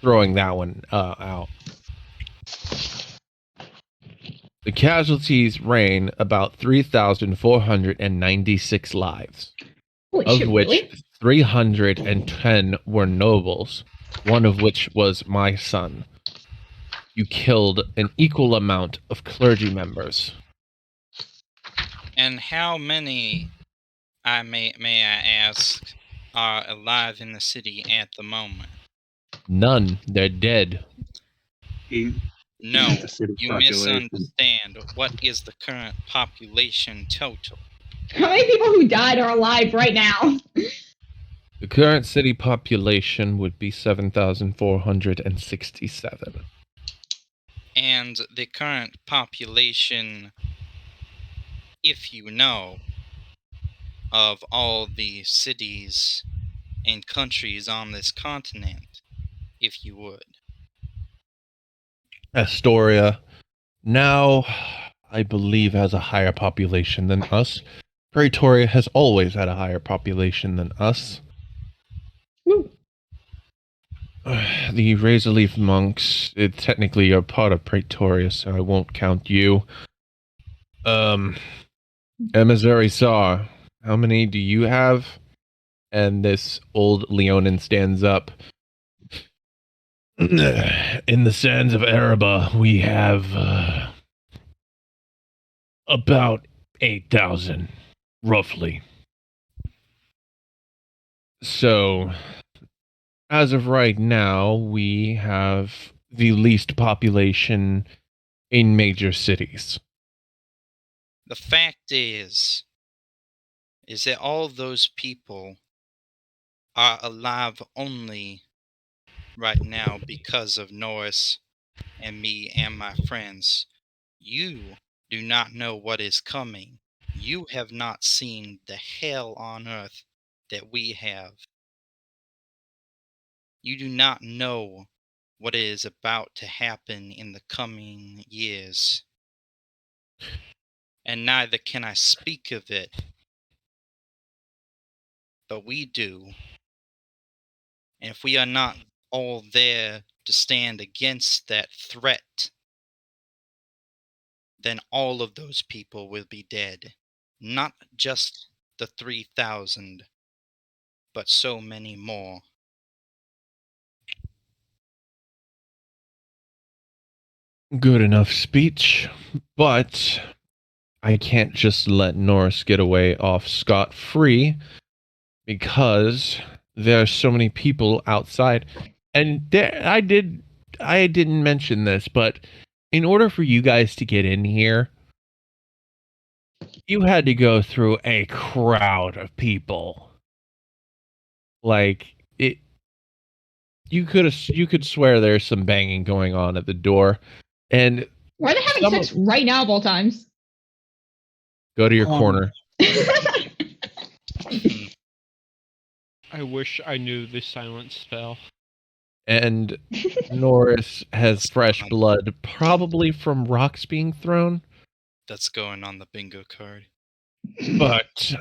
throwing that one out. The casualties reign about 3,496 lives, Holy of shit, which really? 310 were nobles, one of which was my son. You killed an equal amount of clergy members. And how many, may I ask, are alive in the city at the moment? None. They're dead. No, The city you population. misunderstand. What is the current population total? How many people who died are alive right now? The current city population would be 7,467. And the current population, if you know, of all the cities and countries on this continent, if you would. Astoria now, I believe, has a higher population than us. Praetoria has always had a higher population than us. Woo. The Razorleaf monks, technically you're part of Praetoria, so I won't count you. Emissary Sar, how many do you have? And this old Leonin stands up. In the sands of Erebba, we have about 8,000, roughly. So, as of right now, we have the least population in major cities. The fact is that all those people are alive only right now because of Norris and me and my friends. You do not know what is coming. You have not seen the hell on earth that we have. You do not know what is about to happen in the coming years. And neither can I speak of it. But we do. And if we are not all there to stand against that threat, then all of those people will be dead. Not just the 3,000, but so many more. Good enough speech, but I can't just let Norris get away off scot-free because there are so many people outside. And I didn't mention this, but in order for you guys to get in here, you had to go through a crowd of people. Like it, you could swear there's some banging going on at the door. And Why are they having sex right now of all times? Go to your corner. I wish I knew the silence spell. And Norris has That's fresh fine. blood, probably from rocks being thrown. That's going on the bingo card. But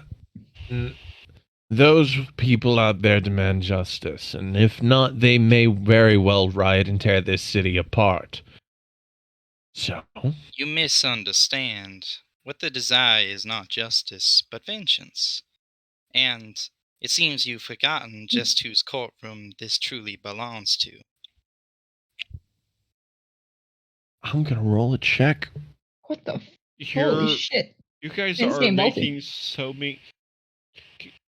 those people out there demand justice, and if not, they may very well riot and tear this city apart. So, You misunderstand. What they desire is not justice, but vengeance. And it seems you've forgotten just whose courtroom this truly belongs to. I'm gonna roll a check. What the? Holy You're, shit! you guys This are game making multi. so many.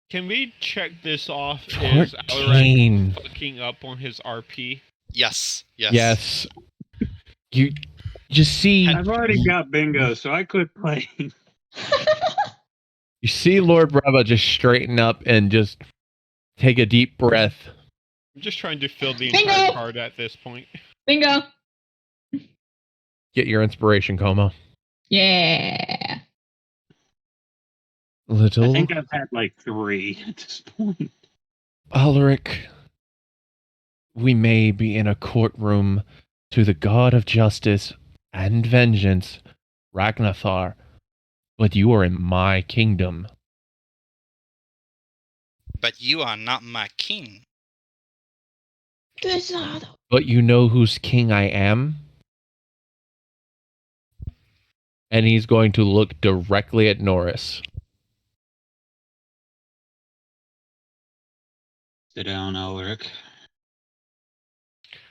Can we check this off? Is Alaric 14. fucking up on his RP? Yes. Yes. You just see. I've already got bingo, so I quit playing. You see Lord Brava just straighten up and just take a deep breath. I'm just trying to fill the Bingo! entire card at this point. Bingo. Get your inspiration, Como. Yeah. I Little think I've had like 3 at this point. Alaric, we may be in a courtroom to the god of justice and vengeance, Ragnathar, but you are in my kingdom. But you are not my king. But you know whose king I am? And he's going to look directly at Norris. Sit down, Alaric.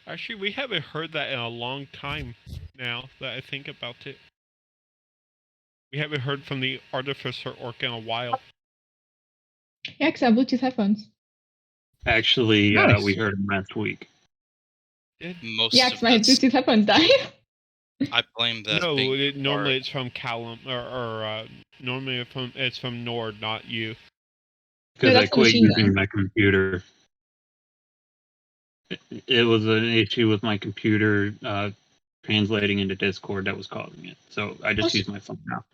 Actually, we haven't heard that in a long time now that I think about it. We haven't heard from the Artificer Orc in a while. Yeah, because I have Bluetooth headphones. Actually, Nice. we heard him last week. Most Yeah, of because my that's, Bluetooth headphones died. I blame that. No, bingo normally card. it's from Callum, or normally it's from Nord, not you. Because No, I that's the quit machine using gun. my computer. It was an issue with my computer translating into Discord that was causing it. So I just use my phone now.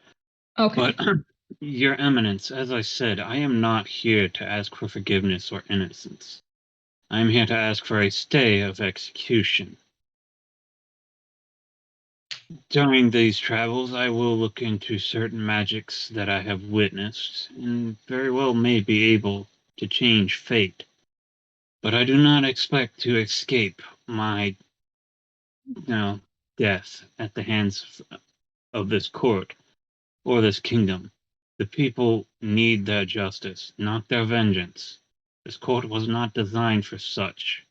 Okay. But, Your Eminence, as I said, I am not here to ask for forgiveness or innocence. I am here to ask for a stay of execution. During these travels, I will look into certain magics that I have witnessed, and very well may be able to change fate. But I do not expect to escape my, death at the hands of this court or this kingdom. The people need their justice, not their vengeance. This court was not designed for such.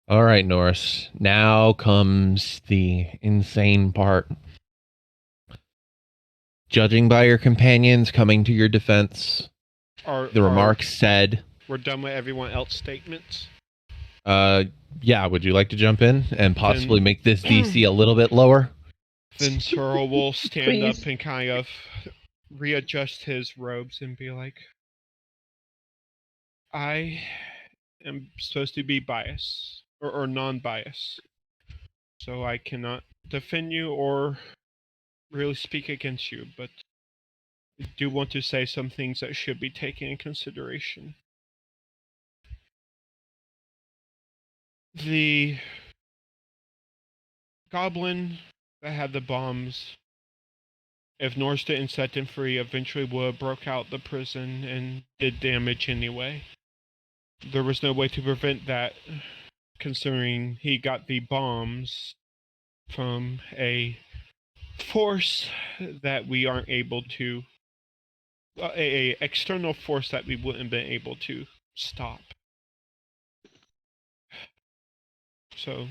All right, Norris. Now comes the insane part. Judging by your companions coming to your defense, the remarks said, We're done with everyone else's statements. yeah, would you like to jump in and possibly Then- make this DC a little bit lower? Then Searle will stand up Please. and kind of readjust his robes and be like, I am supposed to be biased, or non-biased. So I cannot defend you or really speak against you, but I do want to say some things that should be taken in consideration. The goblin that had the bombs, if Norse didn't set him free, eventually would have broke out the prison and did damage anyway. There was no way to prevent that, considering he got the bombs from a force that we aren't able to, a external force that we wouldn't have been able to stop. So,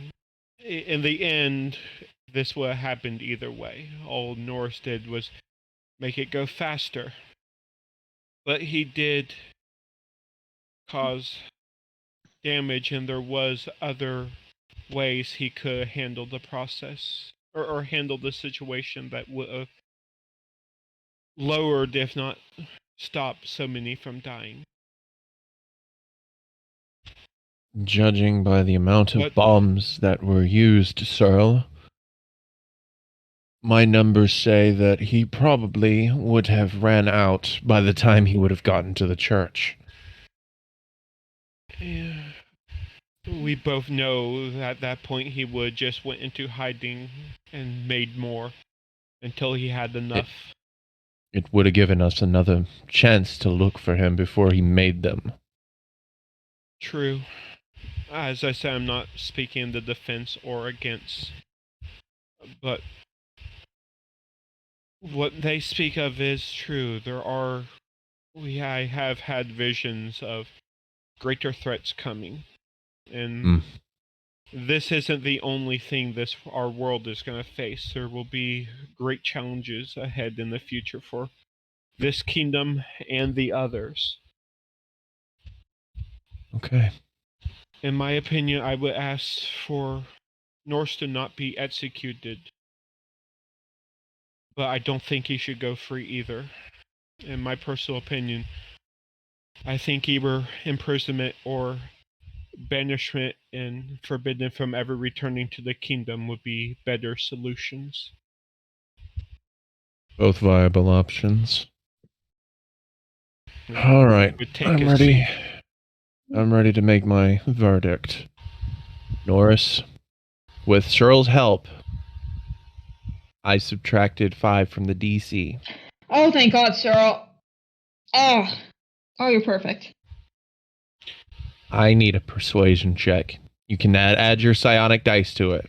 in the end, this would have happened either way. All Norris did was make it go faster. But he did cause damage, and there was other ways he could handle the process, or handle the situation that would have lowered, if not stopped, so many from dying. Judging by the amount of But- bombs that were used, Searle, My numbers say that he probably would have ran out by the time he would have gotten to the church. Yeah. We both know that at that point he would just went into hiding and made more until he had enough. It would have given us another chance to look for him before he made them. True. As I said, I'm not speaking in the defense or against, but what they speak of is true. I have had visions of greater threats coming, and this isn't the only thing our world is going to face. There will be great challenges ahead in the future for this kingdom and the others. Okay. In my opinion, I would ask for Norse to not be executed, but I don't think he should go free either. In my personal opinion, I think either imprisonment or banishment and forbidden from ever returning to the kingdom would be better solutions. Both viable options. All right. I'm ready. I'm ready to make my verdict. Norris, with Searle's help, I subtracted 5 from the DC. Oh, thank God, Cyril. Oh, you're perfect. I need a persuasion check. You can add your psionic dice to it.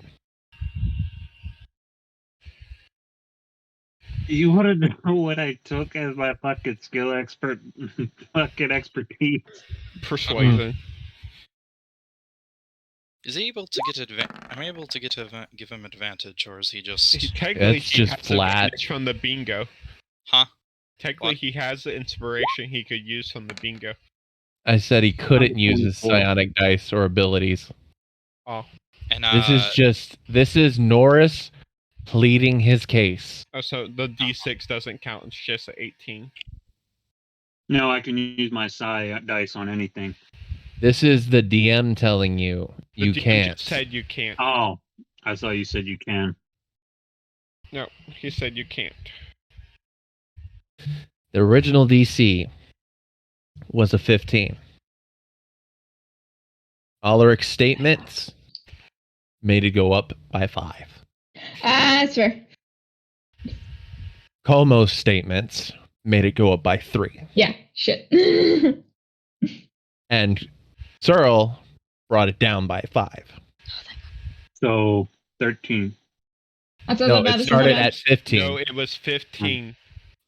You want to know what I took as my fucking fucking expertise? Persuasion. Is he able to get am I able to give him advantage, or is he just... Technically, It's he just has flat. advantage from the bingo. Huh? Technically, What? he has the inspiration he could use from the bingo. I said he couldn't use his 24. psionic dice or abilities. Oh. And This is Norris pleading his case. Oh, so the D6 doesn't count. It's just an 18. No, I can use my psi dice on anything. This is the DM telling you you The DM can't. just said you can't. Oh, I thought you said you can. No, he said you can't. The original DC was a 15. Ulrich's statements made it go up by 5. That's fair. Como's statements made it go up by 3. Yeah, shit. And Searle brought it down by 5. So 13. That's No, it started at 15. No, it was 15.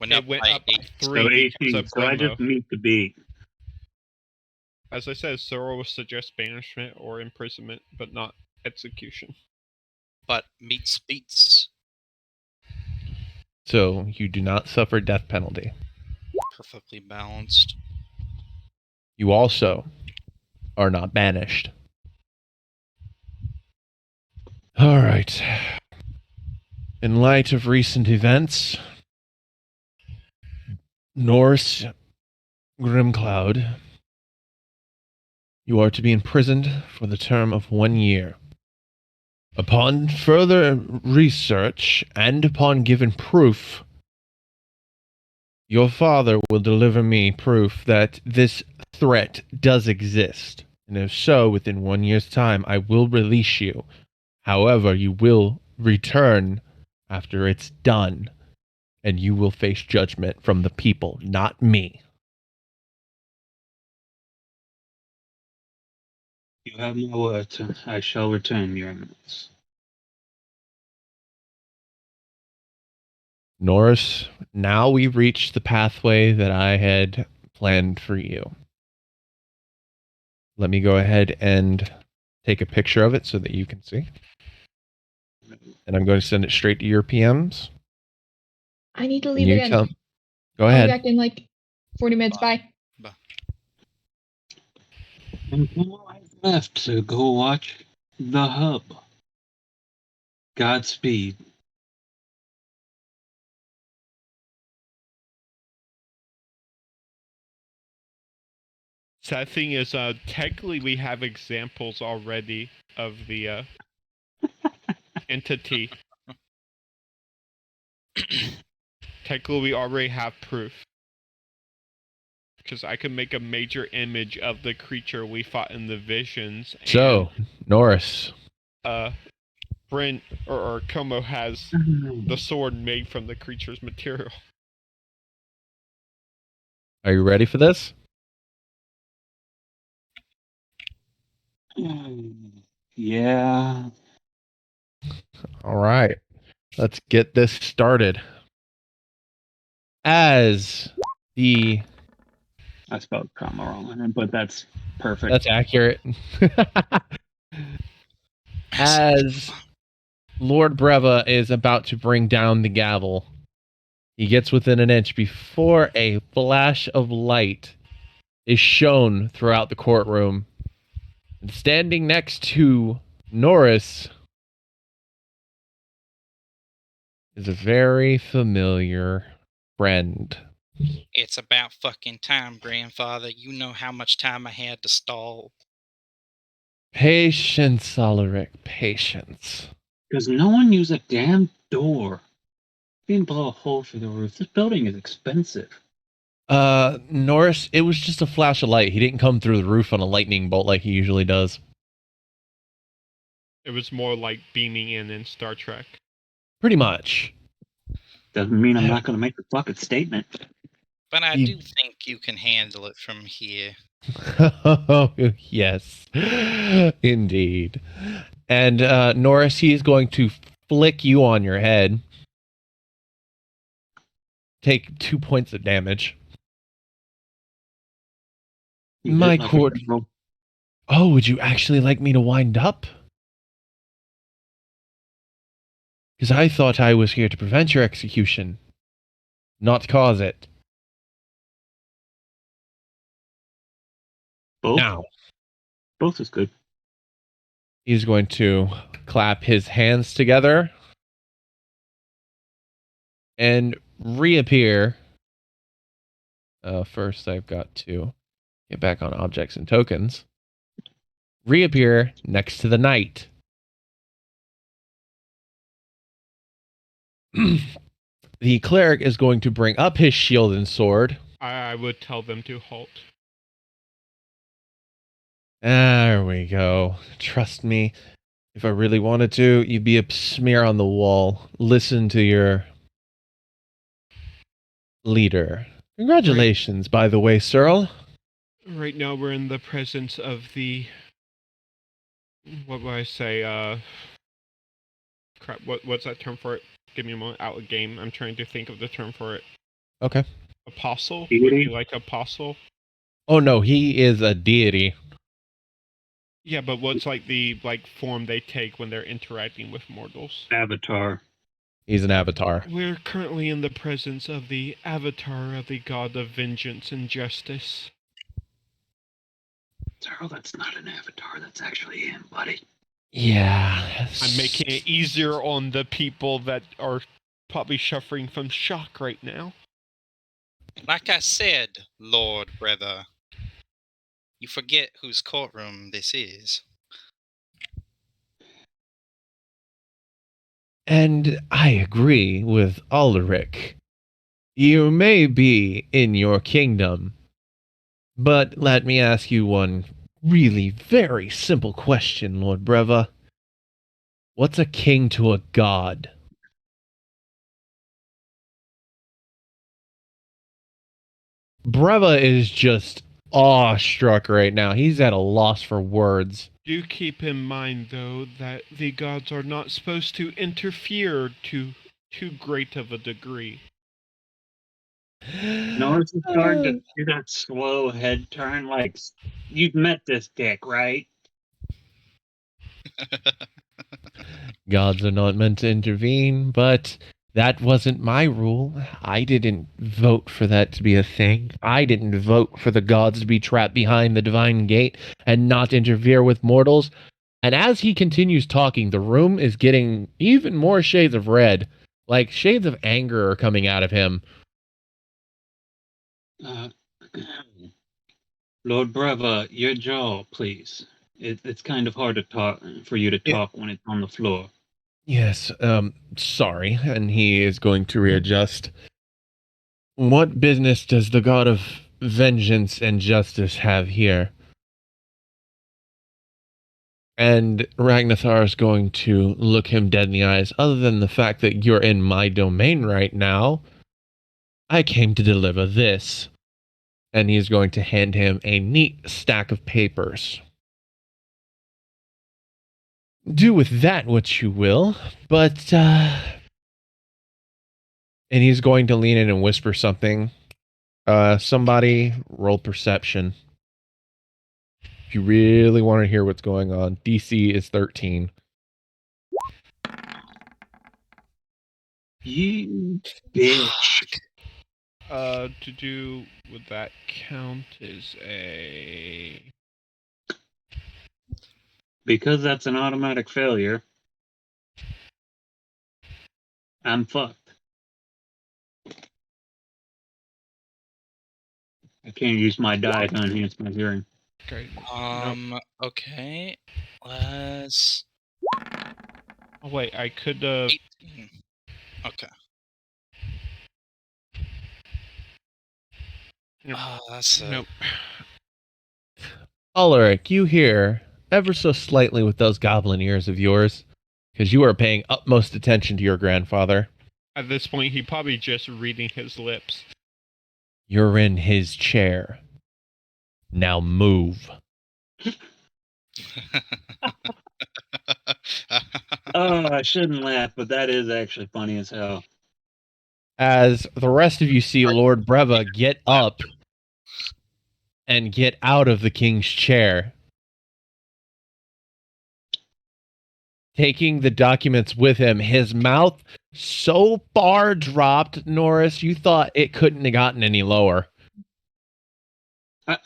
went It up went by up by 8. 3 So because 18. of So I Como. just meet the beat. As I said, Cyril will suggest banishment or imprisonment, but not execution. But meets beats. So you do not suffer death penalty. Perfectly balanced. You also are not banished. All right. In light of recent events, Norse Grimcloud, you are to be imprisoned for the term of 1 year. Upon further research and upon given proof, your father will deliver me proof that this threat does exist. And if so, within 1 year's time, I will release you. However, you will return after it's done, and you will face judgment from the people, not me. You have my word. I shall return, Your Eminence. Norris, now we've reached the pathway that I had planned for you. Let me go ahead and take a picture of it so that you can see. And I'm going to send it straight to your PMs. I need to And leave you again. tell- Go I'll be ahead. back in like 40 minutes. Bye. And who has left to go watch the hub? Godspeed. Sad thing is, technically we have examples already of the entity. Technically, we already have proof. Because I could make a major image of the creature we fought in the visions. So, Norris. Brent or Como has the sword made from the creature's material. Are you ready for this? Yeah. All right. Let's get this started. As the... I spelled comma wrong, but that's perfect. That's accurate. As Lord Breva is about to bring down the gavel, he gets within an inch before a flash of light is shown throughout the courtroom. And standing next to Norris is a very familiar friend. It's about fucking time, grandfather. You know how much time I had to stall. Patience, Alaric, patience. Because no one used a damn door. You can blow a hole through the roof. This building is expensive. Norris, it was just a flash of light. He didn't come through the roof on a lightning bolt like he usually does. It was more like beaming in Star Trek. Pretty much. Doesn't mean I'm not going to make the fucking statement. But I do think you can handle it from here. Oh, yes. Indeed. And Norris, he's going to flick you on your head. Take 2 points of damage. My court. Oh, would you actually like me to wind up? Because I thought I was here to prevent your execution, not cause it. Both? Now, both is good. He's going to clap his hands together and reappear. First, I've got to get back on objects and tokens. Reappear next to the knight. The cleric is going to bring up his shield and sword. I would tell them to halt. There we go. Trust me. If I really wanted to, you'd be a smear on the wall. Listen to your leader. Congratulations, by the way, Cyril. Right now we're in the presence of the... What would I say? Crap, what's that term for it? Give me a moment. Out of game. I'm trying to think of the term for it. Okay. Apostle? Deity? Would you like apostle? Oh, no, he is a deity. Yeah, but what's like the form they take when they're interacting with mortals? Avatar. He's an avatar. We're currently in the presence of the avatar of the god of vengeance and justice. Darryl, that's not an avatar. That's actually him, buddy. Yeah. I'm making it easier on the people that are probably suffering from shock right now. Like I said, Lord Brother, you forget whose courtroom this is. And I agree with Ulrich. You may be in your kingdom, but let me ask you one really very simple question, Lord Breva. What's a king to a god? Breva is just awestruck right now. He's at a loss for words. Do keep in mind, though, that the gods are not supposed to interfere to too great of a degree. Norris is starting to do that slow head turn. Like, you've met this dick, right? Gods are not meant to intervene, but that wasn't my rule. I didn't vote for that to be a thing. I didn't vote for the gods to be trapped behind the divine gate and not interfere with mortals. And as he continues talking, the room is getting even more shades of red. Like shades of anger are coming out of him. Lord Breva, your jaw, please. It's kind of hard to talk for you to talk when it's on the floor. Yes, sorry. And he is going to readjust. What business does the god of vengeance and justice have here? And Ragnathar is going to look him dead in the eyes. Other than the fact that you're in my domain right now, I came to deliver this. And he's going to hand him a neat stack of papers. Do with that what you will, but, and he's going to lean in and whisper something. Somebody roll perception. If you really want to hear what's going on. DC is 13. You bitch. To do would that count as a? Because that's an automatic failure, I'm fucked. I can't use my die to enhance my hearing. Okay. Okay. Let's. Oh wait, I could. 18. Okay. Nope. That's it. Nope. Ulrich, you hear ever so slightly with those goblin ears of yours, because you are paying utmost attention to your grandfather. At this point, he probably just reading his lips. You're in his chair. Now move. Oh, I shouldn't laugh, but that is actually funny as hell. As the rest of you see Lord Breva get up and get out of the king's chair, taking the documents with him, his mouth so far dropped, Norris, you thought it couldn't have gotten any lower.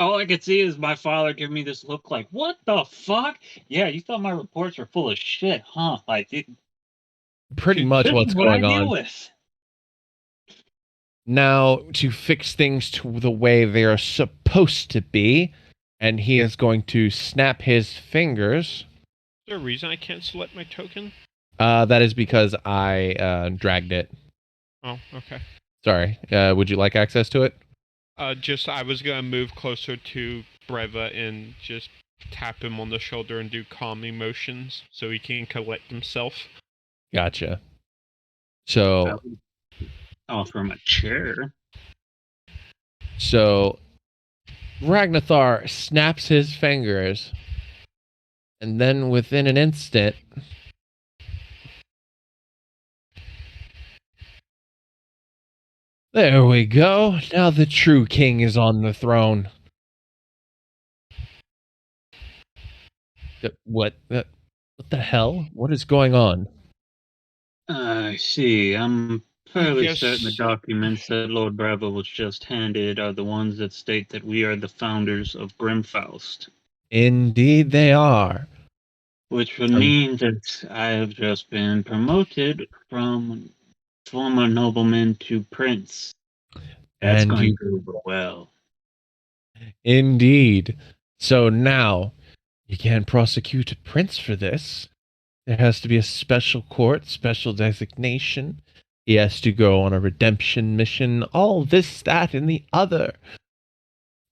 All I could see is my father giving me this look like, what the fuck? Yeah, you thought my reports were full of shit, huh? Like, Pretty much this what's is what I going deal on. with. Now, to fix things to the way they are supposed to be, and he is going to snap his fingers. Is there a reason I can't select my token? That is because I dragged it. Oh, okay. Sorry. Would you like access to it? Just I was gonna move closer to Breva and just tap him on the shoulder and do calming motions so he can collect himself. Gotcha. So, Offer him a chair. So Ragnathar snaps his fingers, and then within an instant, there we go. Now the true king is on the throne. What the hell? What is going on? I see. I'm fairly Yes. certain the documents that Lord Bravo was just handed are the ones that state that we are the founders of Grimfaust. Indeed they are. Which would mean that I have just been promoted from former nobleman to prince. That's And going you to go well. Indeed. So now, you can't prosecute a prince for this. There has to be a special court, special designation. He has to go on a redemption mission, all this, that, and the other.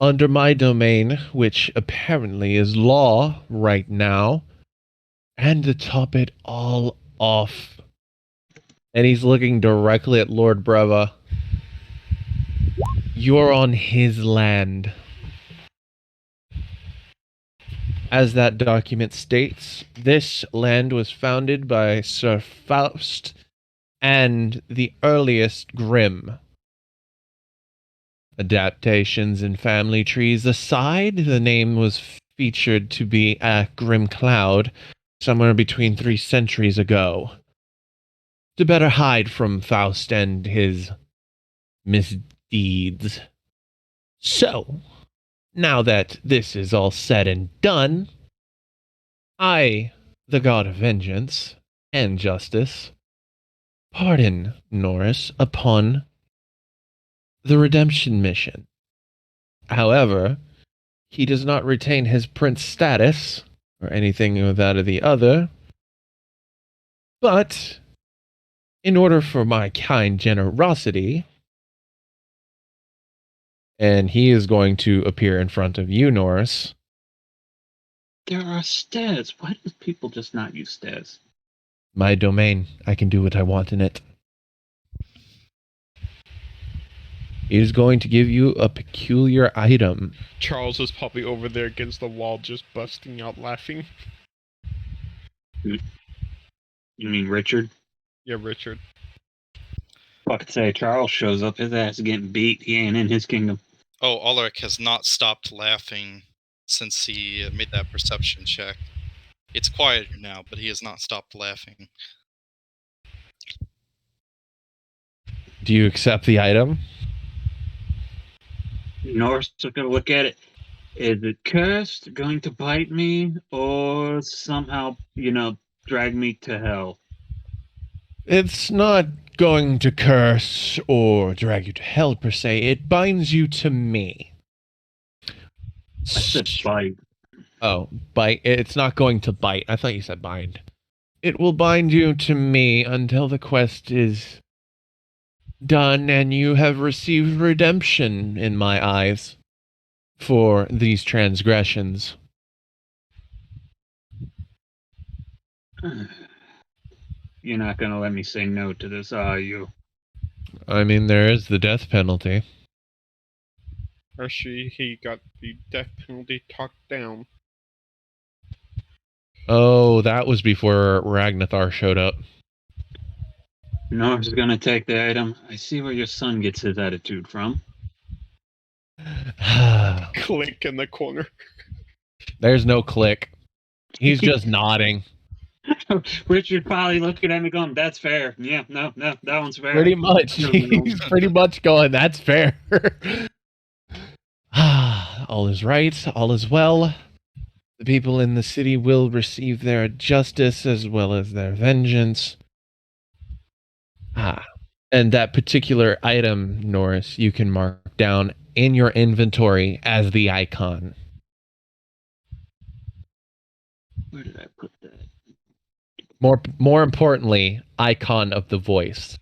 Under my domain, which apparently is law right now. And to top it all off. And he's looking directly at Lord Breva. You're on his land. As that document states, this land was founded by Sir Faust and the earliest Grimm. Adaptations and family trees aside, the name was featured to be a Grim Cloud somewhere between 3 centuries ago. To better hide from Faust and his misdeeds. So, now that this is all said and done, I, the god of vengeance and justice, pardon Norris upon the redemption mission. However, he does not retain his prince status or anything of that or the other, But in order for my kind generosity, and he is going to appear in front of you, Norris. There are stairs. Why do people just not use stairs? My domain. I can do what I want in it. He is going to give you a peculiar item. Charles is probably over there against the wall, just busting out laughing. You mean Richard? Yeah, Richard. Fucking say, Charles shows up, his ass is getting beat. He ain't in his kingdom. Oh, Ulrich has not stopped laughing since he made that perception check. It's quieter now, but he has not stopped laughing. Do you accept the item? Norris took a look at it. Is it cursed, going to bite me, or somehow, drag me to hell? It's not going to curse or drag you to hell per se. It binds you to me. I said bite. Oh, bite. It's not going to bite. I thought you said bind. It will bind you to me until the quest is done and you have received redemption in my eyes for these transgressions. You're not going to let me say no to this, are you? I mean, there is the death penalty. Actually, he got the death penalty talked down. Oh, that was before Ragnathar showed up. Norris is going to take the item. I see where your son gets his attitude from. Click in the corner. There's no click. He's just nodding. Richard probably looking at me going, that's fair. Yeah, no, that one's fair. Pretty much. He's pretty much going, that's fair. All is right. All is well. The people in the city will receive their justice as well as their vengeance. And that particular item, Norris, you can mark down in your inventory as the icon. Where did I put that? More importantly, icon of the voice.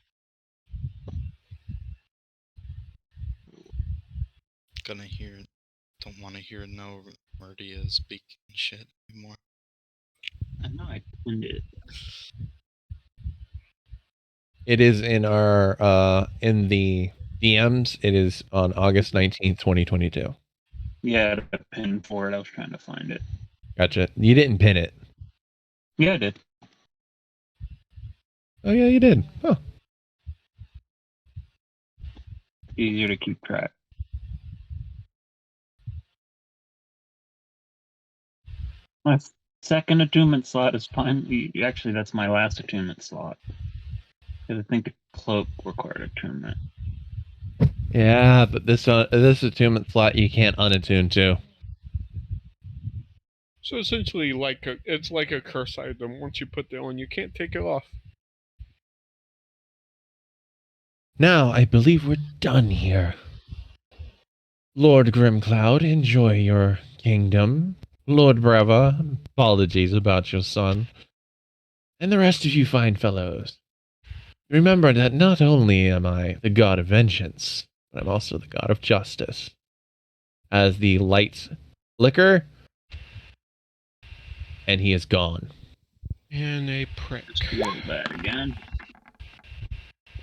Don't want to hear no Murdia speak shit anymore. I know I pinned it. It is in our in the DMs. It is on August 19th, 2022. Yeah, I had a pin for it. I was trying to find it. Gotcha. You didn't pin it. Yeah, I did. Oh yeah, you did. Oh. Easier to keep track. My second attunement slot is fine. Actually, that's my last attunement slot. Because I think the cloak required attunement. Yeah, but this attunement slot you can't unattune to. So essentially, it's like a curse item. Once you put it on, you can't take it off. Now, I believe we're done here. Lord Grimcloud, enjoy your kingdom. Lord Breva, apologies about your son. And the rest of you fine fellows. Remember that not only am I the god of vengeance, but I'm also the god of justice. As the lights flicker, and he is gone. And a prick. Just roll that again.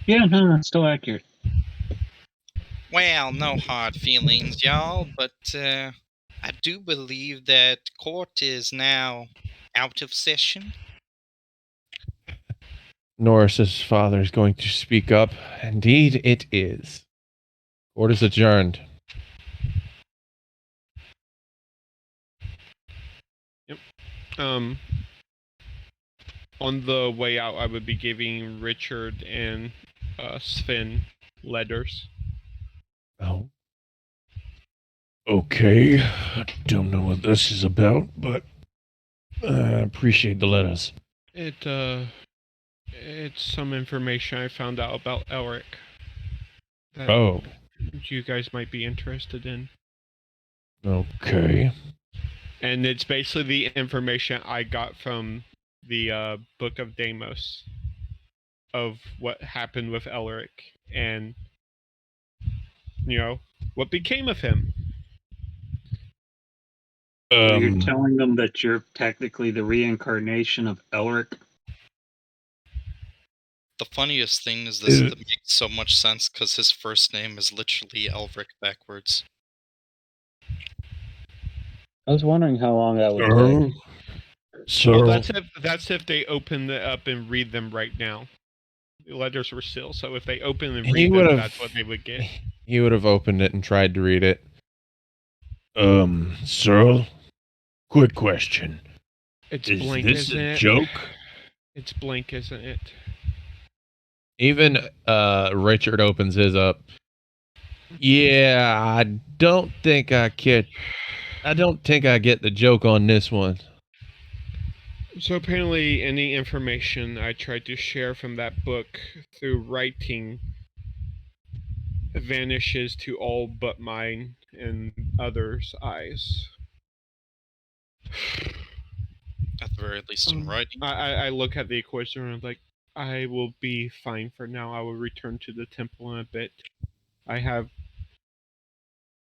Yeah, no, that's still accurate. Well, no hard feelings, y'all, but I do believe that court is now out of session. Norris's father is going to speak up. Indeed, it is. Court is adjourned. Yep. On the way out, I would be giving Richard and Sven letters. Oh. Okay. I don't know what this is about, but I appreciate the letters. It's some information I found out about Elric that Oh. you guys might be interested in. Okay. And it's basically the information I got from the Book of Deimos of what happened with Elric and what became of him. So you're telling them that you're technically the reincarnation of Elric? The funniest thing is this that makes so much sense because his first name is literally Elric backwards. I was wondering how long that would take. So Well, that's if they open it up and read them right now. The letters were sealed, so if they open and read them, that's what they would get. He would have opened it and tried to read it. Searle, quick question. It's Is blank, this isn't a it? joke? It's blank, isn't it? Even Richard opens his up. Yeah, I don't think I get the joke on this one. So apparently any information I tried to share from that book through writing vanishes to all but mine and others' eyes. At the very least in writing. I look at the equation and I'm like, I will be fine for now. I will return to the temple in a bit. I have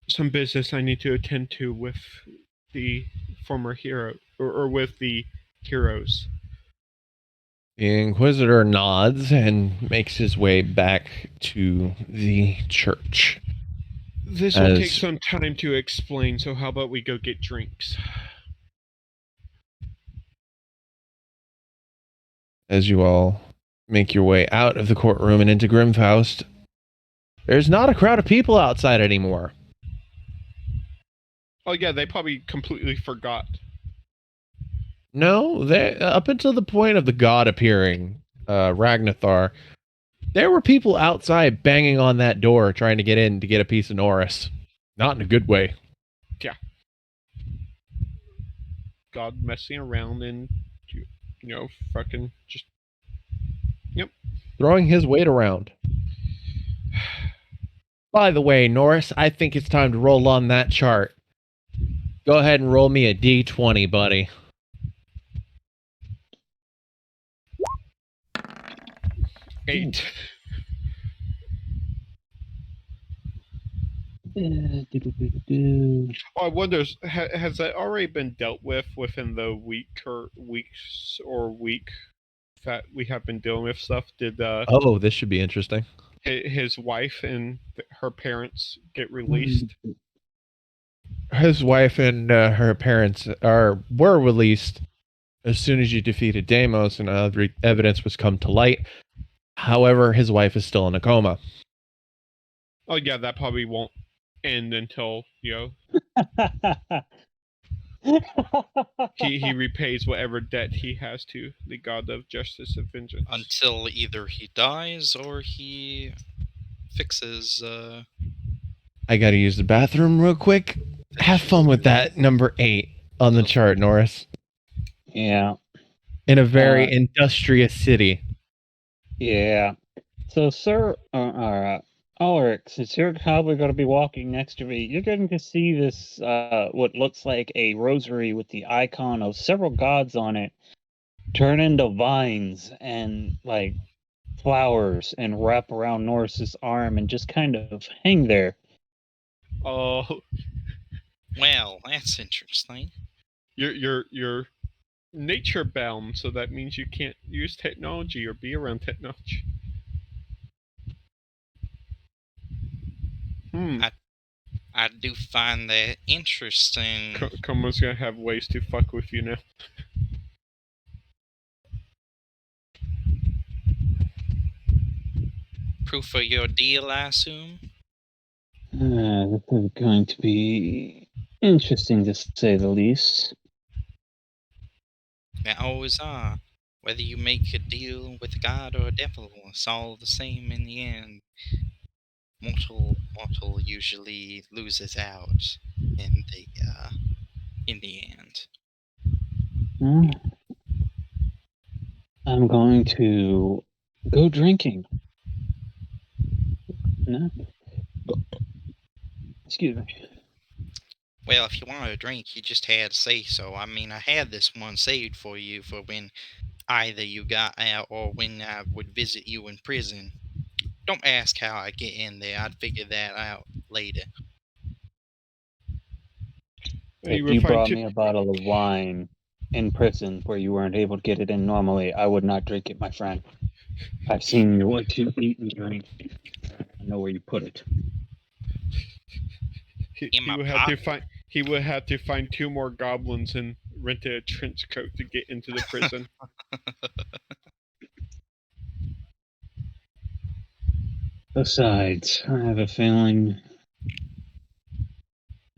some business I need to attend to with the former hero, or with the heroes. The Inquisitor nods and makes his way back to the church. This will take some time to explain, so how about we go get drinks? As you all make your way out of the courtroom and into Grimfaust, there's not a crowd of people outside anymore. Oh yeah, they probably completely forgot. No, up until the point of the god appearing, Ragnathar, there were people outside banging on that door trying to get in to get a piece of Norris. Not in a good way. Yeah. God messing around and, fucking just... Yep. Throwing his weight around. By the way, Norris, I think it's time to roll on that chart. Go ahead and roll me a D20, buddy. 8. I wonder, has that already been dealt with within the week that we have been dealing with stuff? Did oh, this should be interesting. His wife and her parents get released? His wife and her parents were released as soon as you defeated Deimos and other evidence was come to light. However, his wife is still in a coma. Oh yeah, that probably won't end until, he repays whatever debt he has to the god of justice and vengeance. Until either he dies or he fixes... I gotta use the bathroom real quick. Have fun with that number 8 on the chart, Norris. Yeah. In a very industrious city. Yeah. So, sir, Ulrich, since you're probably going to be walking next to me, you're going to see this, what looks like a rosary with the icon of several gods on it, turn into vines and, flowers and wrap around Norris's arm and just kind of hang there. Oh. Well, that's interesting. You're nature bound, so that means you can't use technology or be around technology. I do find that interesting. Como's gonna have ways to fuck with you now. Proof of your deal, I assume? This is going to be interesting, to say the least. They always are. Whether you make a deal with a god or a devil, it's all the same in the end. Mortal usually loses out in the end. I'm going to go drinking. No. Excuse me. Well, if you wanted a drink, you just had to say so. I mean, I had this one saved for you for when either you got out or when I would visit you in prison. Don't ask how I get in there. I'd figure that out later. If you brought me a bottle of wine in prison where you weren't able to get it in normally, I would not drink it, my friend. I've seen what you eat and drink. I know where you put it. He would have to find 2 more goblins and rent a trench coat to get into the prison. Besides, I have a feeling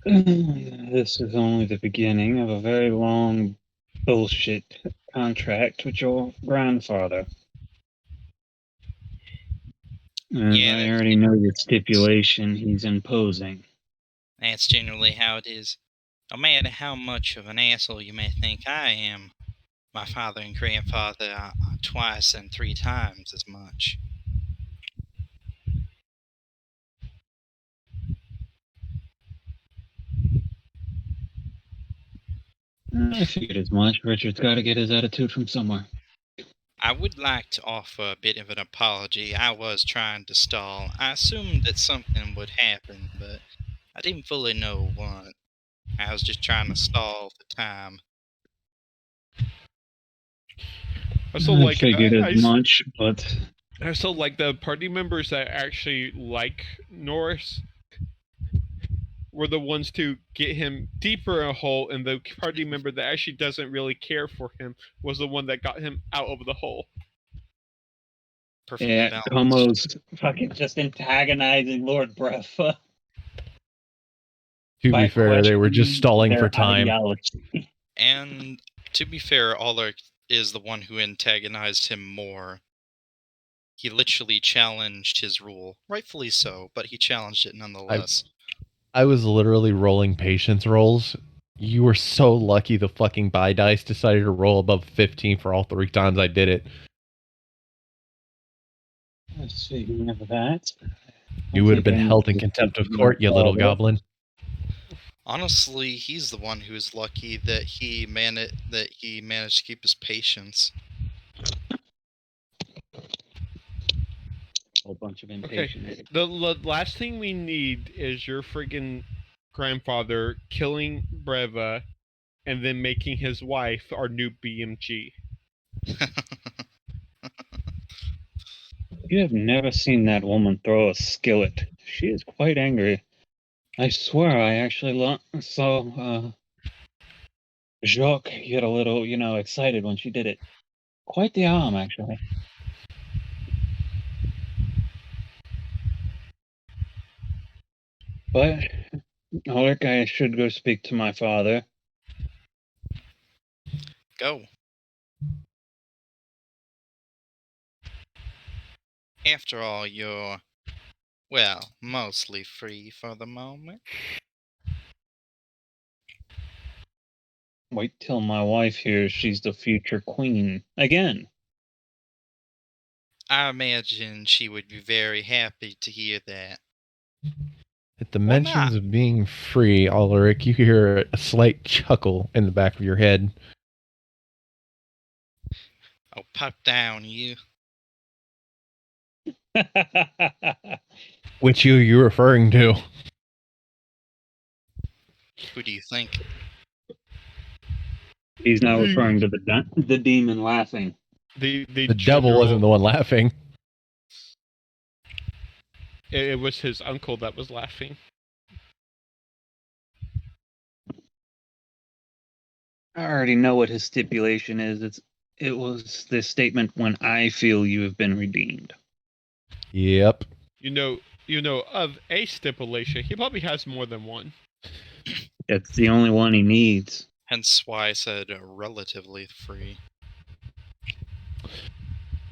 this is only the beginning of a very long bullshit contract with your grandfather. Yeah, I already know the stipulation he's imposing. That's generally how it is. No matter how much of an asshole you may think I am, my father and grandfather are twice and 3 times as much. I figured as much. Richard's got to get his attitude from somewhere. I would like to offer a bit of an apology. I was trying to stall. I assumed that something would happen, but I didn't fully know what. I was just trying to stall for time. I figured as much, but I still like the party members that actually like Norris were the ones to get him deeper in a hole, and the party member that actually doesn't really care for him was the one that got him out of the hole. Perfectly yeah, balanced. Como's fucking just antagonizing Lord Brefa. To be fair, they were just stalling for time. Ideology. And to be fair, Ulrich is the one who antagonized him more. He literally challenged his rule. Rightfully so, but he challenged it nonetheless. I was literally rolling patience rolls. You were so lucky the fucking buy dice decided to roll above 15 for all 3 times I did it. Speaking of that, You would have been held in contempt of court, you little goblin. Honestly, he's the one who is lucky that he managed to keep his patience. A whole bunch of impatient. Okay. The last thing we need is your friggin' grandfather killing Breva and then making his wife our new BMG. You have never seen that woman throw a skillet. She is quite angry. I swear I actually saw Jacques get a little, excited when she did it. Quite the arm, actually. But, Ulrich, I should go speak to my father. Go. After all, you're, well, mostly free for the moment. Wait till my wife hears she's the future queen. Again. I imagine she would be very happy to hear that. At the mentions of being free, Ulrich, you hear a slight chuckle in the back of your head. Oh, pop down, you. Which you referring to? Who do you think? He's now referring to the demon laughing. The devil wasn't the one laughing. It was his uncle that was laughing. I already know what his stipulation is. It was this statement, when I feel you have been redeemed. Yep. You know of a stipulation. He probably has more than one. It's the only one he needs. Hence why I said relatively free.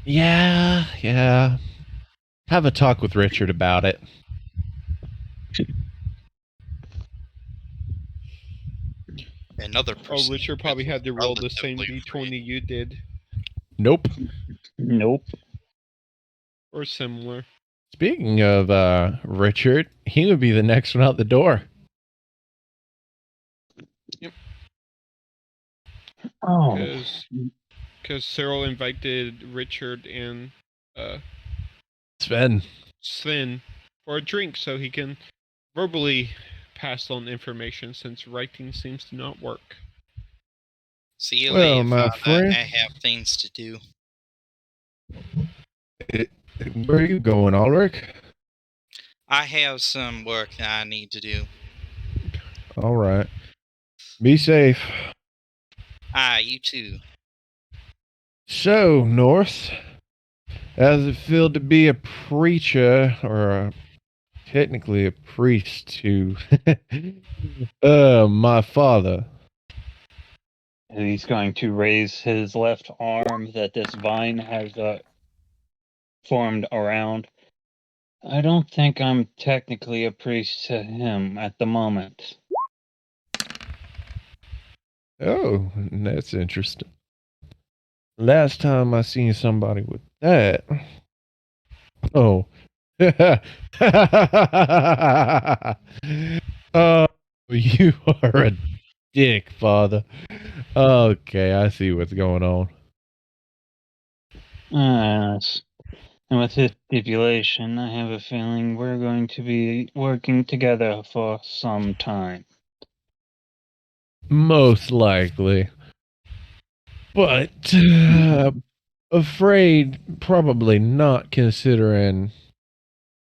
Yeah. Have a talk with Richard about it. Another person. Oh, Richard probably had to roll the same D20 you did. Nope. Or similar. Speaking of Richard, he would be the next one out the door. Oh, Because Cyril invited Richard and Sven. Sven for a drink so he can verbally pass on information since writing seems to not work. See you Well, later, my Father. friend. I have things to do. Where are you going, Ulrich? I have some work that I need to do. All right. Be safe. You too. So, North, how does it feel to be a preacher, or technically a priest to my father? he's going to raise his left arm that this vine has formed around. I don't think I'm technically a priest to him at the moment. Oh, that's interesting. Last time I seen somebody with that. Oh. Oh, you are a dick, father. Okay, I see what's going on. Yes. And with this stipulation, I have a feeling we're going to be working together for some time. Most likely. But afraid probably not, considering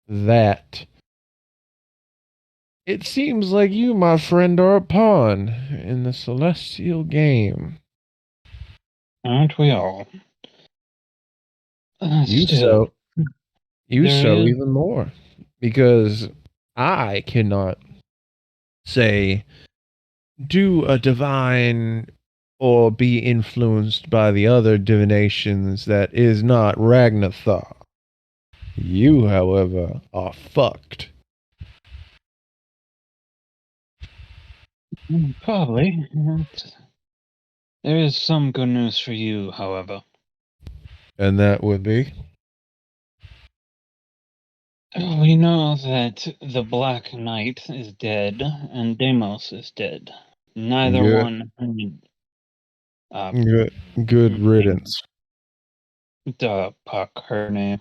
that. It seems like you, my friend, are a pawn in the celestial game. Aren't we all? You Still, there so is even more. Because I cannot say do a divine or be influenced by the other divinations that is not Ragnarthar. You, however, are fucked. probably. There is some good news for you, however. And that would be? We know that the Black Knight is dead and Deimos is dead. Neither Good. one. Good riddance. Puck, her name.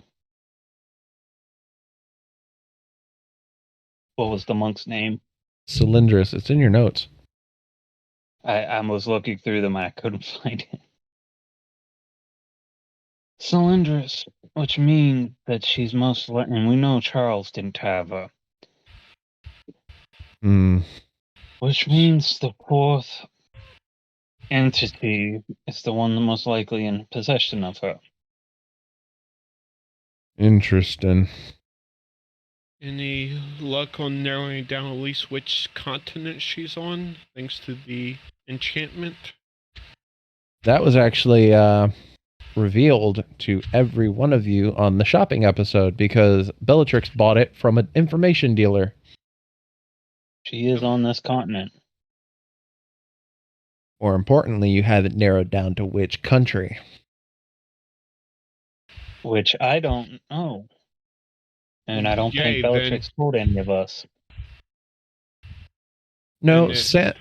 What was the monk's name? Cylindrus. It's in your notes. I was looking through them and I couldn't find it. Cylindrus, which means that she's most likely, and we know Charles didn't have her. Hmm. Which means the fourth entity is the one most likely in possession of her. Interesting. Any luck on narrowing down at least which continent she's on, thanks to the enchantment? That was actually revealed to every one of you on the shopping episode because Bellatrix bought it from an information dealer. She is on this continent. More importantly, you had it narrowed down to which country. Which I don't know. And I don't Yay, think Bellatrix told any of us. No, Sorry.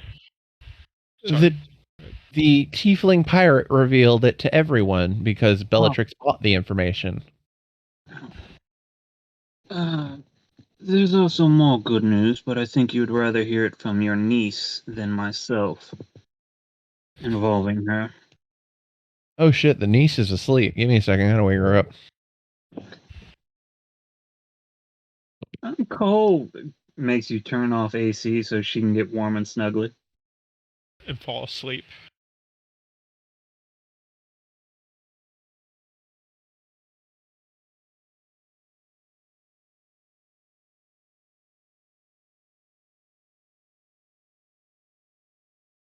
the tiefling pirate revealed it to everyone because Bellatrix bought the information. There's also more good news, but I think you'd rather hear it from your niece than myself. Involving her. Oh shit, the niece is asleep. Give me a second, I gotta wake her up. I'm cold. Makes you turn off AC so she can get warm and snuggly. And fall asleep.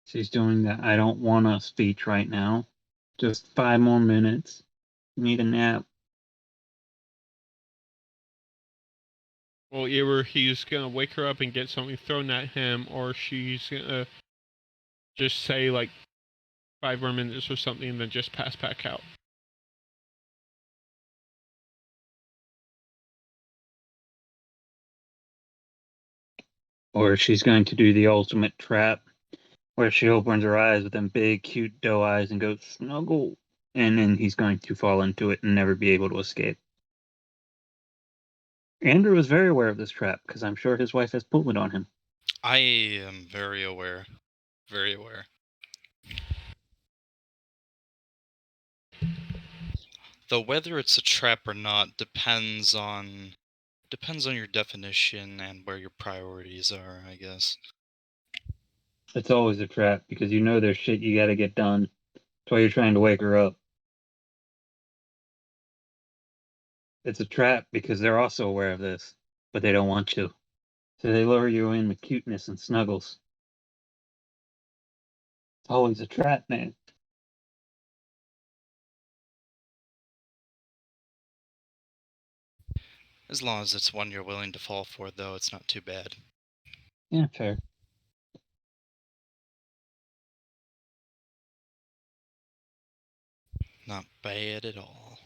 She's doing that I don't wanna speech right now. Just 5 more minutes. Need a nap. Well, either he's gonna wake her up and get something thrown at him, or she's gonna just say like 5 more minutes or something and then just pass back out. Or she's going to do the ultimate trap where she opens her eyes with them big, cute doe eyes and goes, snuggle. And then he's going to fall into it and never be able to escape. Andrew is very aware of this trap, because I'm sure his wife has pulled it on him. I am very aware. Very aware. Though whether it's a trap or not depends on your definition and where your priorities are, I guess. It's always a trap, because you know there's shit you gotta get done. That's why you're trying to wake her up. It's a trap because they're also aware of this, but they don't want you. So they lure you in with cuteness and snuggles. It's always a trap, man. As long as it's one you're willing to fall for, though, it's not too bad. Yeah, fair. Not bad at all.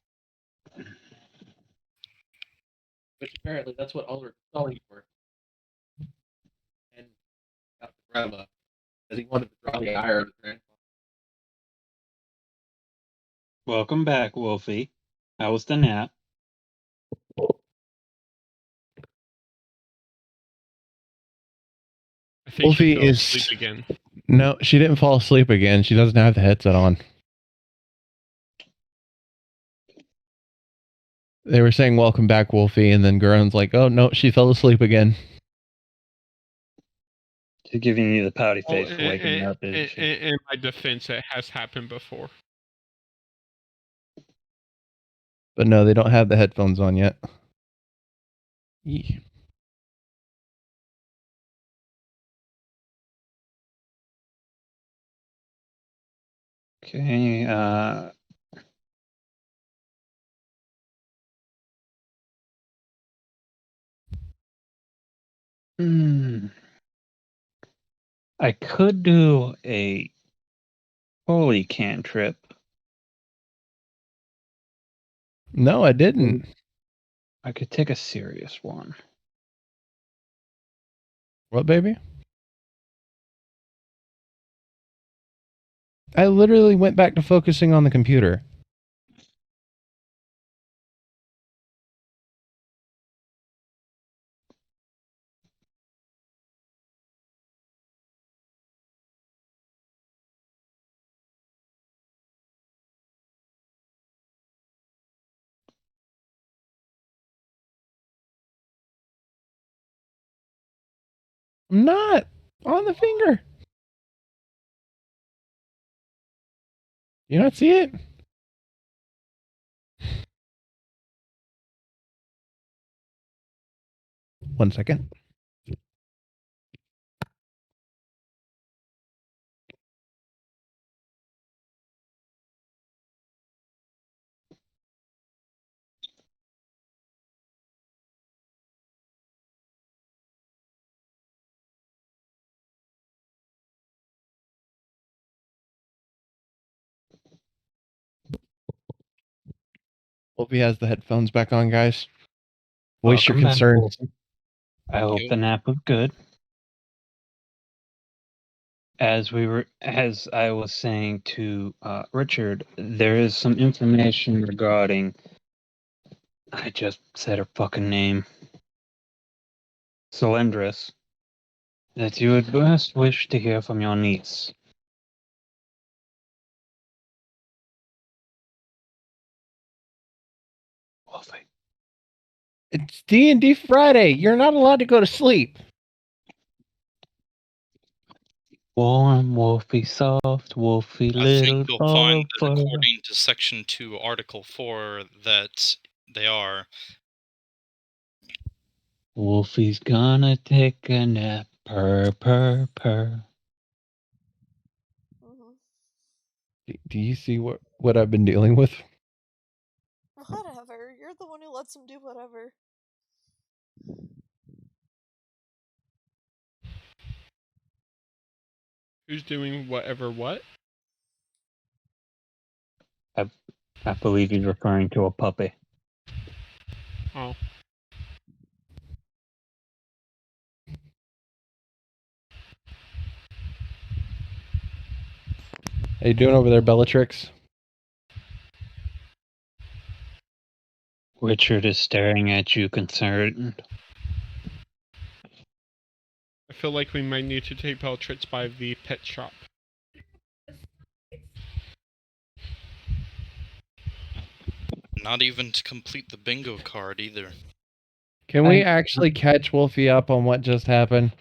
Which apparently that's what Ulrich was calling for. And got the grandma, because he wanted to draw the ire of his grandfather. Welcome back, Wolfie. How was the nap? I think Wolfie she fell is asleep again. No, she didn't fall asleep again. She doesn't have the headset on. They were saying welcome back, Wolfie, and then Gurn's like, oh no, she fell asleep again. She's giving you the pouty Well, face for waking up, isn't she? in my defense, it has happened before. But no, they don't have the headphones on yet. Yee. Okay, I could do a holy cantrip. No, I didn't. I could take a serious one. What, baby? I literally went back to focusing on the computer. I'm not on the finger. You not see it? One second. Hope he has the headphones back on, guys. Voice your Welcome back, concerns. Wolfie. I hope Yep. the nap was good. As I was saying to Richard, there is some information regarding. I just said her fucking name. Cylindris. That you would best wish to hear from your niece. Wolfie. It's D&D Friday. You're not allowed to go to sleep. Warm, Wolfie, soft, Wolfie, I little think you'll ball find of that butter. according to Section 2, Article 4, that they are. Wolfie's gonna take a nap. Purr, purr, purr. Do you see what I've been dealing with? Whatever. You're the one who lets him do whatever. Who's doing whatever what? I believe he's referring to a puppy. Oh. How you doing over there, Bellatrix? Richard is staring at you, concerned. I feel like we might need to take Bellatrix by the pet shop. Not even to complete the bingo card either. Can we actually catch Wolfie up on what just happened?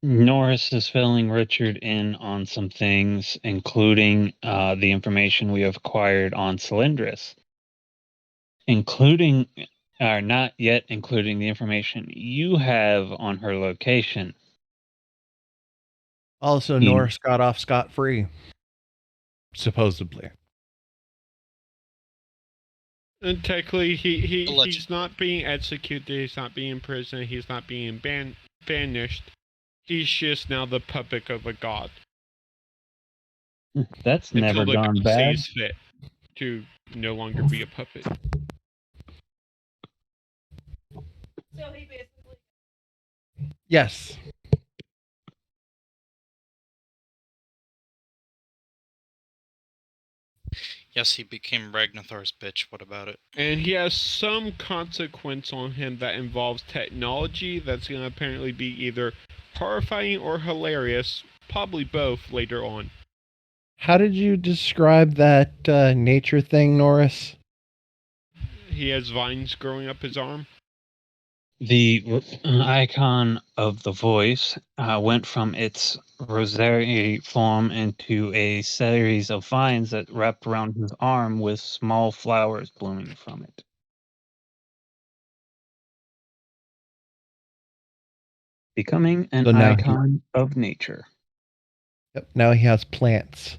Norris is filling Richard in on some things, including the information we have acquired on Cylindris, including, not yet including the information you have on her location. Also, Norris got off scot-free. Supposedly. And technically, he's not being executed, he's not being imprisoned, he's not being banished. He's just now the puppet of a god. That's never Until the gone god bad. sees fit to no longer be a puppet. So he basically. Yes. Yes, he became Ragnathar's bitch. What about it? And he has some consequence on him that involves technology that's going to apparently be either horrifying or hilarious, probably both later on. How did you describe that nature thing, Norris? He has vines growing up his arm. The icon of the voice went from its rosary form into a series of vines that wrapped around his arm with small flowers blooming from it. Becoming an So now icon of nature. Yep, now he has plants.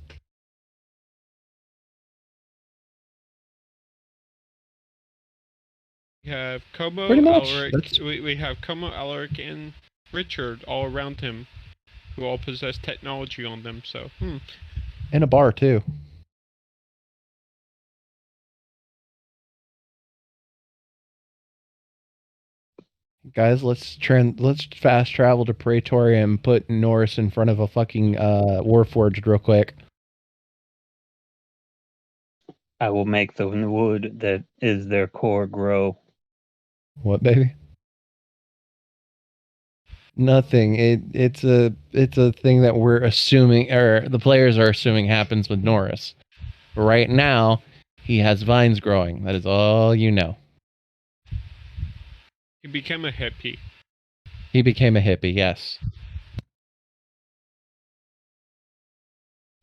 We have Como, Pretty much. Alaric, we have Como, Alaric, and Richard all around him, who all possess technology on them, so, And a bar, too. Guys, let's fast travel to Praetoria and put Norris in front of a fucking Warforged real quick. I will make the wood that is their core grow. What, baby? Nothing. It's a thing that we're assuming, or the players are assuming happens with Norris. But right now, he has vines growing. That is all you know. he became a hippie. He became a hippie, yes.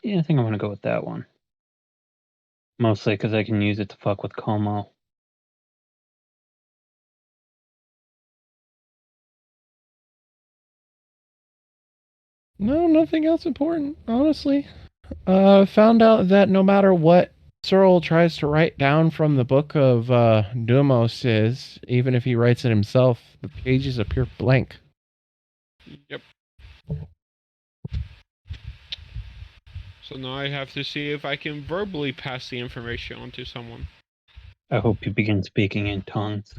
Yeah, I think I'm going to go with that one. Mostly because I can use it to fuck with Como. No, nothing else important, honestly. Found out that no matter what Searle tries to write down from the book of Dumos is, even if he writes it himself, the pages appear blank. Yep. So now I have to see if I can verbally pass the information on to someone. I hope you begin speaking in tongues.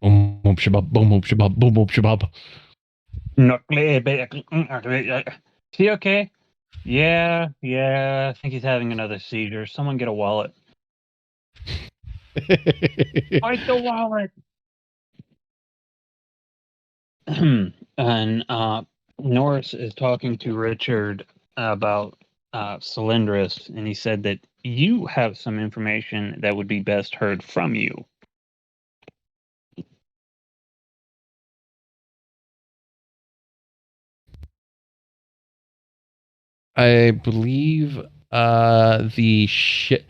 Boom, boom, shabab, boom, boom, shabab, boom, boom, shabab. Is he okay? Yeah, I think he's having another seizure. Someone get a wallet. Fight the wallet! And Norris is talking to Richard about Cylindris, and he said that you have some information that would be best heard from you. I believe the shit.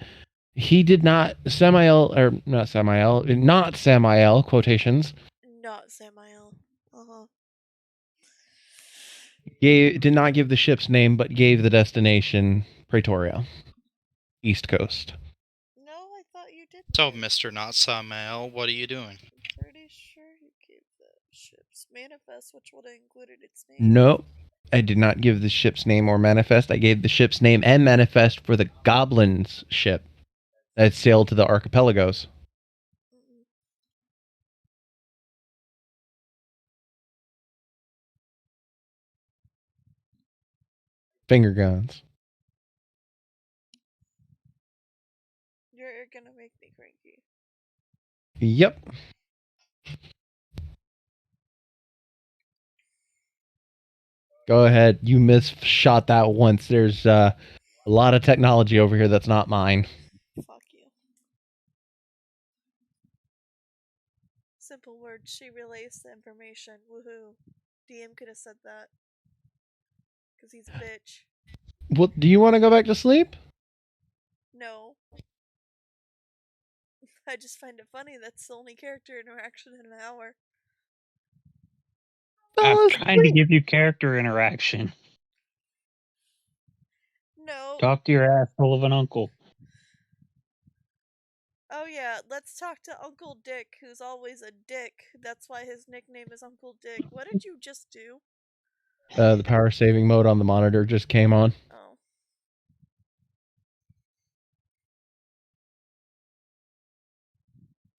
He did not Samael or not Samael quotations. Not Samael. Uh-huh. Did not give the ship's name, but gave the destination Praetoria, East Coast. No, I thought you did. So, Mr. Not Samael, what are you doing? I'm pretty sure you gave the ship's manifest, which would have included its name. No, I did not give the ship's name or manifest. I gave the ship's name and manifest for the Goblins ship that sailed to the archipelagos. Mm-mm. Finger guns. You're gonna make me cranky. Yep. Go ahead. You misshot that once. There's a lot of technology over here that's not mine. Fuck you. Simple words. She relays the information. Woohoo. DM could have said that. Because he's a bitch. Well, do you want to go back to sleep? No. I just find it funny that's the only character interaction in an hour. I'm trying to give you character interaction. No. Talk to your asshole of an uncle. Oh yeah, let's talk to Uncle Dick, who's always a dick. That's why his nickname is Uncle Dick. What did you just do? The power saving mode on the monitor just came on. Oh.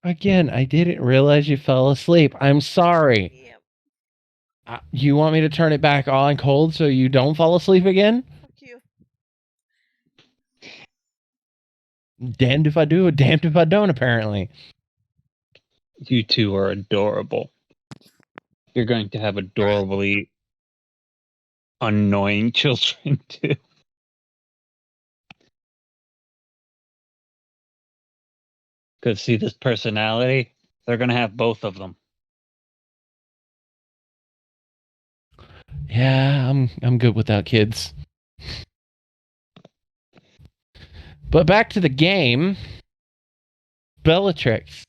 Again, I didn't realize you fell asleep. I'm sorry. Yep. You want me to turn it back on cold so you don't fall asleep again? Fuck you. Damned if I do, damned if I don't, apparently. You two are adorable. You're going to have adorably annoying children, too. Because, see, this personality, they're going to have both of them. Yeah, I'm good without kids. But back to the game. Bellatrix.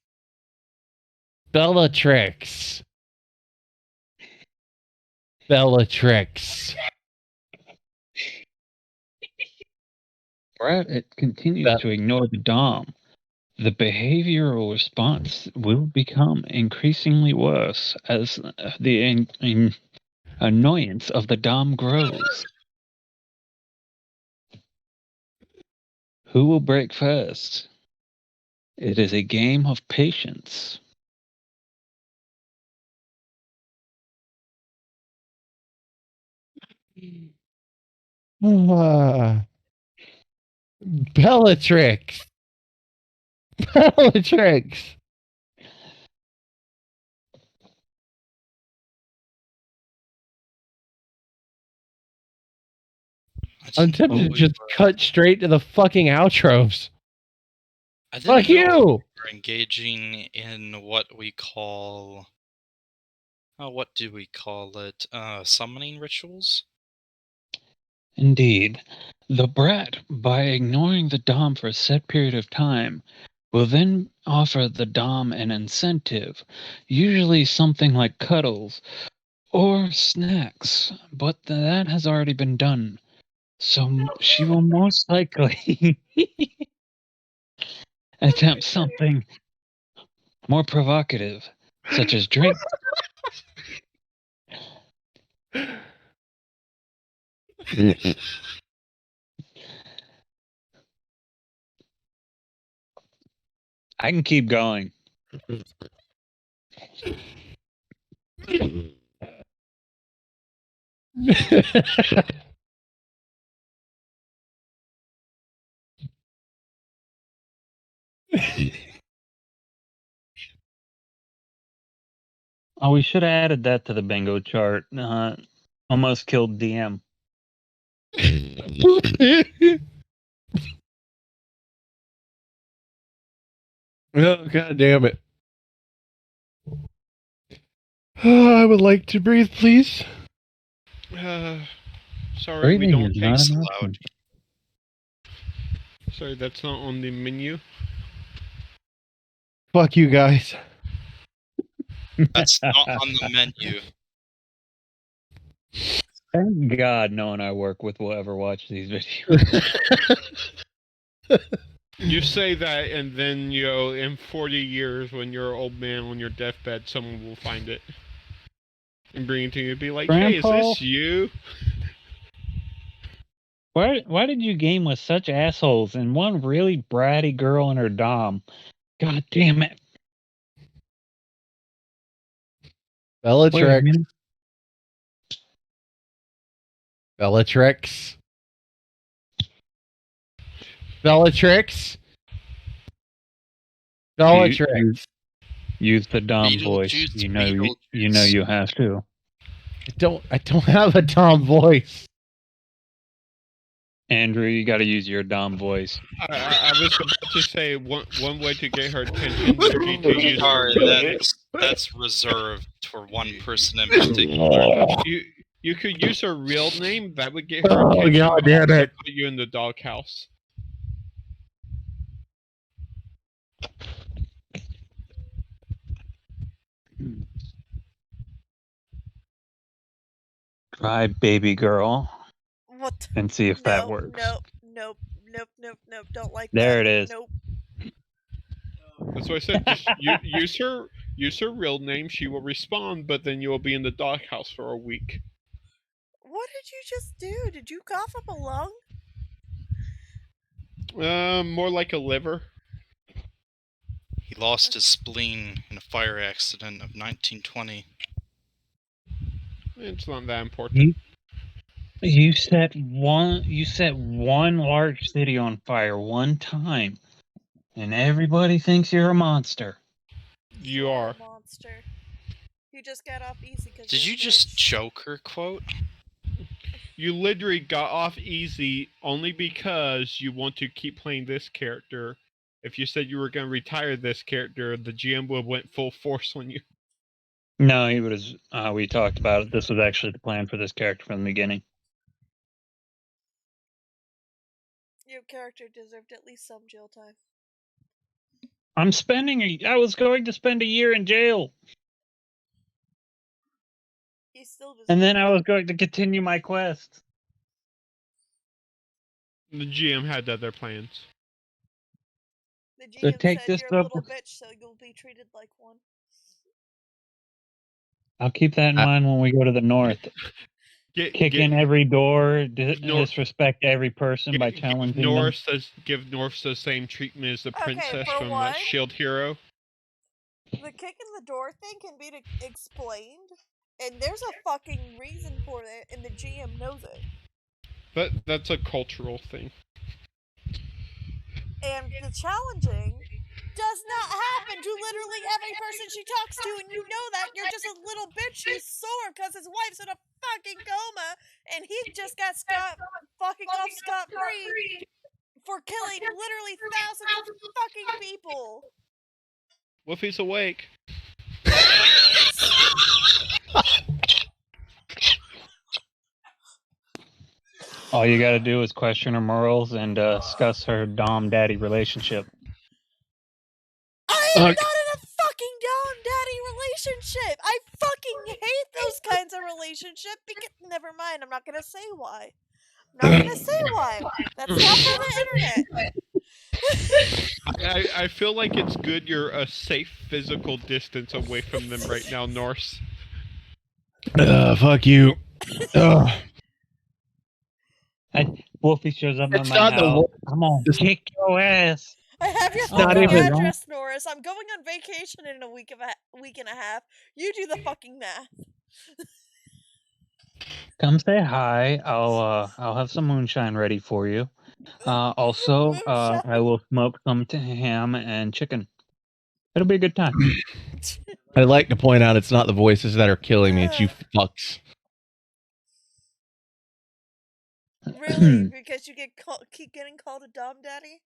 Bellatrix. Bellatrix. Brett, it continues to ignore the Dom. The behavioral response will become increasingly worse as the annoyance of the Dom grows. Who will break first? It is a game of patience. Bellatrix. Bellatrix. I'm tempted to just cut straight to the fucking outros. Fuck you! We're engaging in what we call... what do we call it? Summoning rituals? Indeed. The brat, by ignoring the Dom for a set period of time, will then offer the Dom an incentive, usually something like cuddles or snacks, but that has already been done. So she will most likely attempt something more provocative, such as drink. I can keep going. Oh, we should have added that to the bingo chart. Almost killed DM. Oh, God damn it. I would like to breathe, please. Sorry, we don't take loud. Sorry, that's not on the menu. Fuck you guys. That's not on the menu. Thank God no one I work with will ever watch these videos. You say that, and then, in 40 years, when you're an old man on your deathbed, someone will find it. And bring it to you and be like, Grandpa? hey, is this you? Why did you game with such assholes and one really bratty girl and her Dom? God damn it. Bellatrix. Bellatrix. Bellatrix. Bellatrix. Use the Dom voice. Beetlejuice, You know Beetlejuice. you have to. I don't have a Tom voice. Andrew, you got to use your Dom voice. I was about to say one way to get her attention would be to use her Sorry, real name. that's reserved for one person in particular. You could use her real name. That would get her Oh, attention. God but damn also it. Put you in the doghouse. Try baby girl What? and see if that works. Nope. Don't like There that. it is. Nope. That's what I said. Just use her real name. She will respond, but then you will be in the doghouse for a week. What did you just do? Did you cough up a lung? More like a liver. He lost his spleen in a fire accident of 1920. It's not that important. You set one large city on fire one time, and everybody thinks you're a monster. You are. A monster. You just got off easy because Did you just choke her quote? You literally got off easy only because you want to keep playing this character. If you said you were going to retire this character, the GM would have went full force on you. No, he was. We talked about it. This was actually the plan for this character from the beginning. Your character deserved at least some jail time. I was going to spend a year in jail. He still deserved. And then I was going to continue my quest. The GM had other plans. The GM So take said this you're a up. little bitch, so you'll be treated like one. I'll keep that in mind when we go to the north. Kick in every door, disrespect every person by challenging them. Give Norse the same treatment as the princess from one, Shield Hero. The kick in the door thing can be explained, and there's a fucking reason for it, and the GM knows it. That's a cultural thing. And the challenging does not happen to literally every person she talks to, and you know that. You're just a little bitch who's sore because his wife's in a fucking coma, and he just got fucking off scot-free for killing literally thousands of fucking people. What if he's awake? All you gotta do is question her morals and discuss her dom-daddy relationship. I am not in a fucking dom-daddy relationship! I fucking hate those kinds of relationships because... Never mind, I'm not gonna say why. That's not for the internet. I feel like it's good you're a safe physical distance away from them right now, Norse. Fuck you. Wolfie shows up at my house. Come on, kick your ass. I have your fucking address, Norris. I'm going on vacation in a week and a half. You do the fucking math. Come say hi. I'll have some moonshine ready for you. Also, I will smoke some ham and chicken. It'll be a good time. I'd like to point out it's not the voices that are killing me, it's you fucks. Really? Because you keep getting called a dom daddy?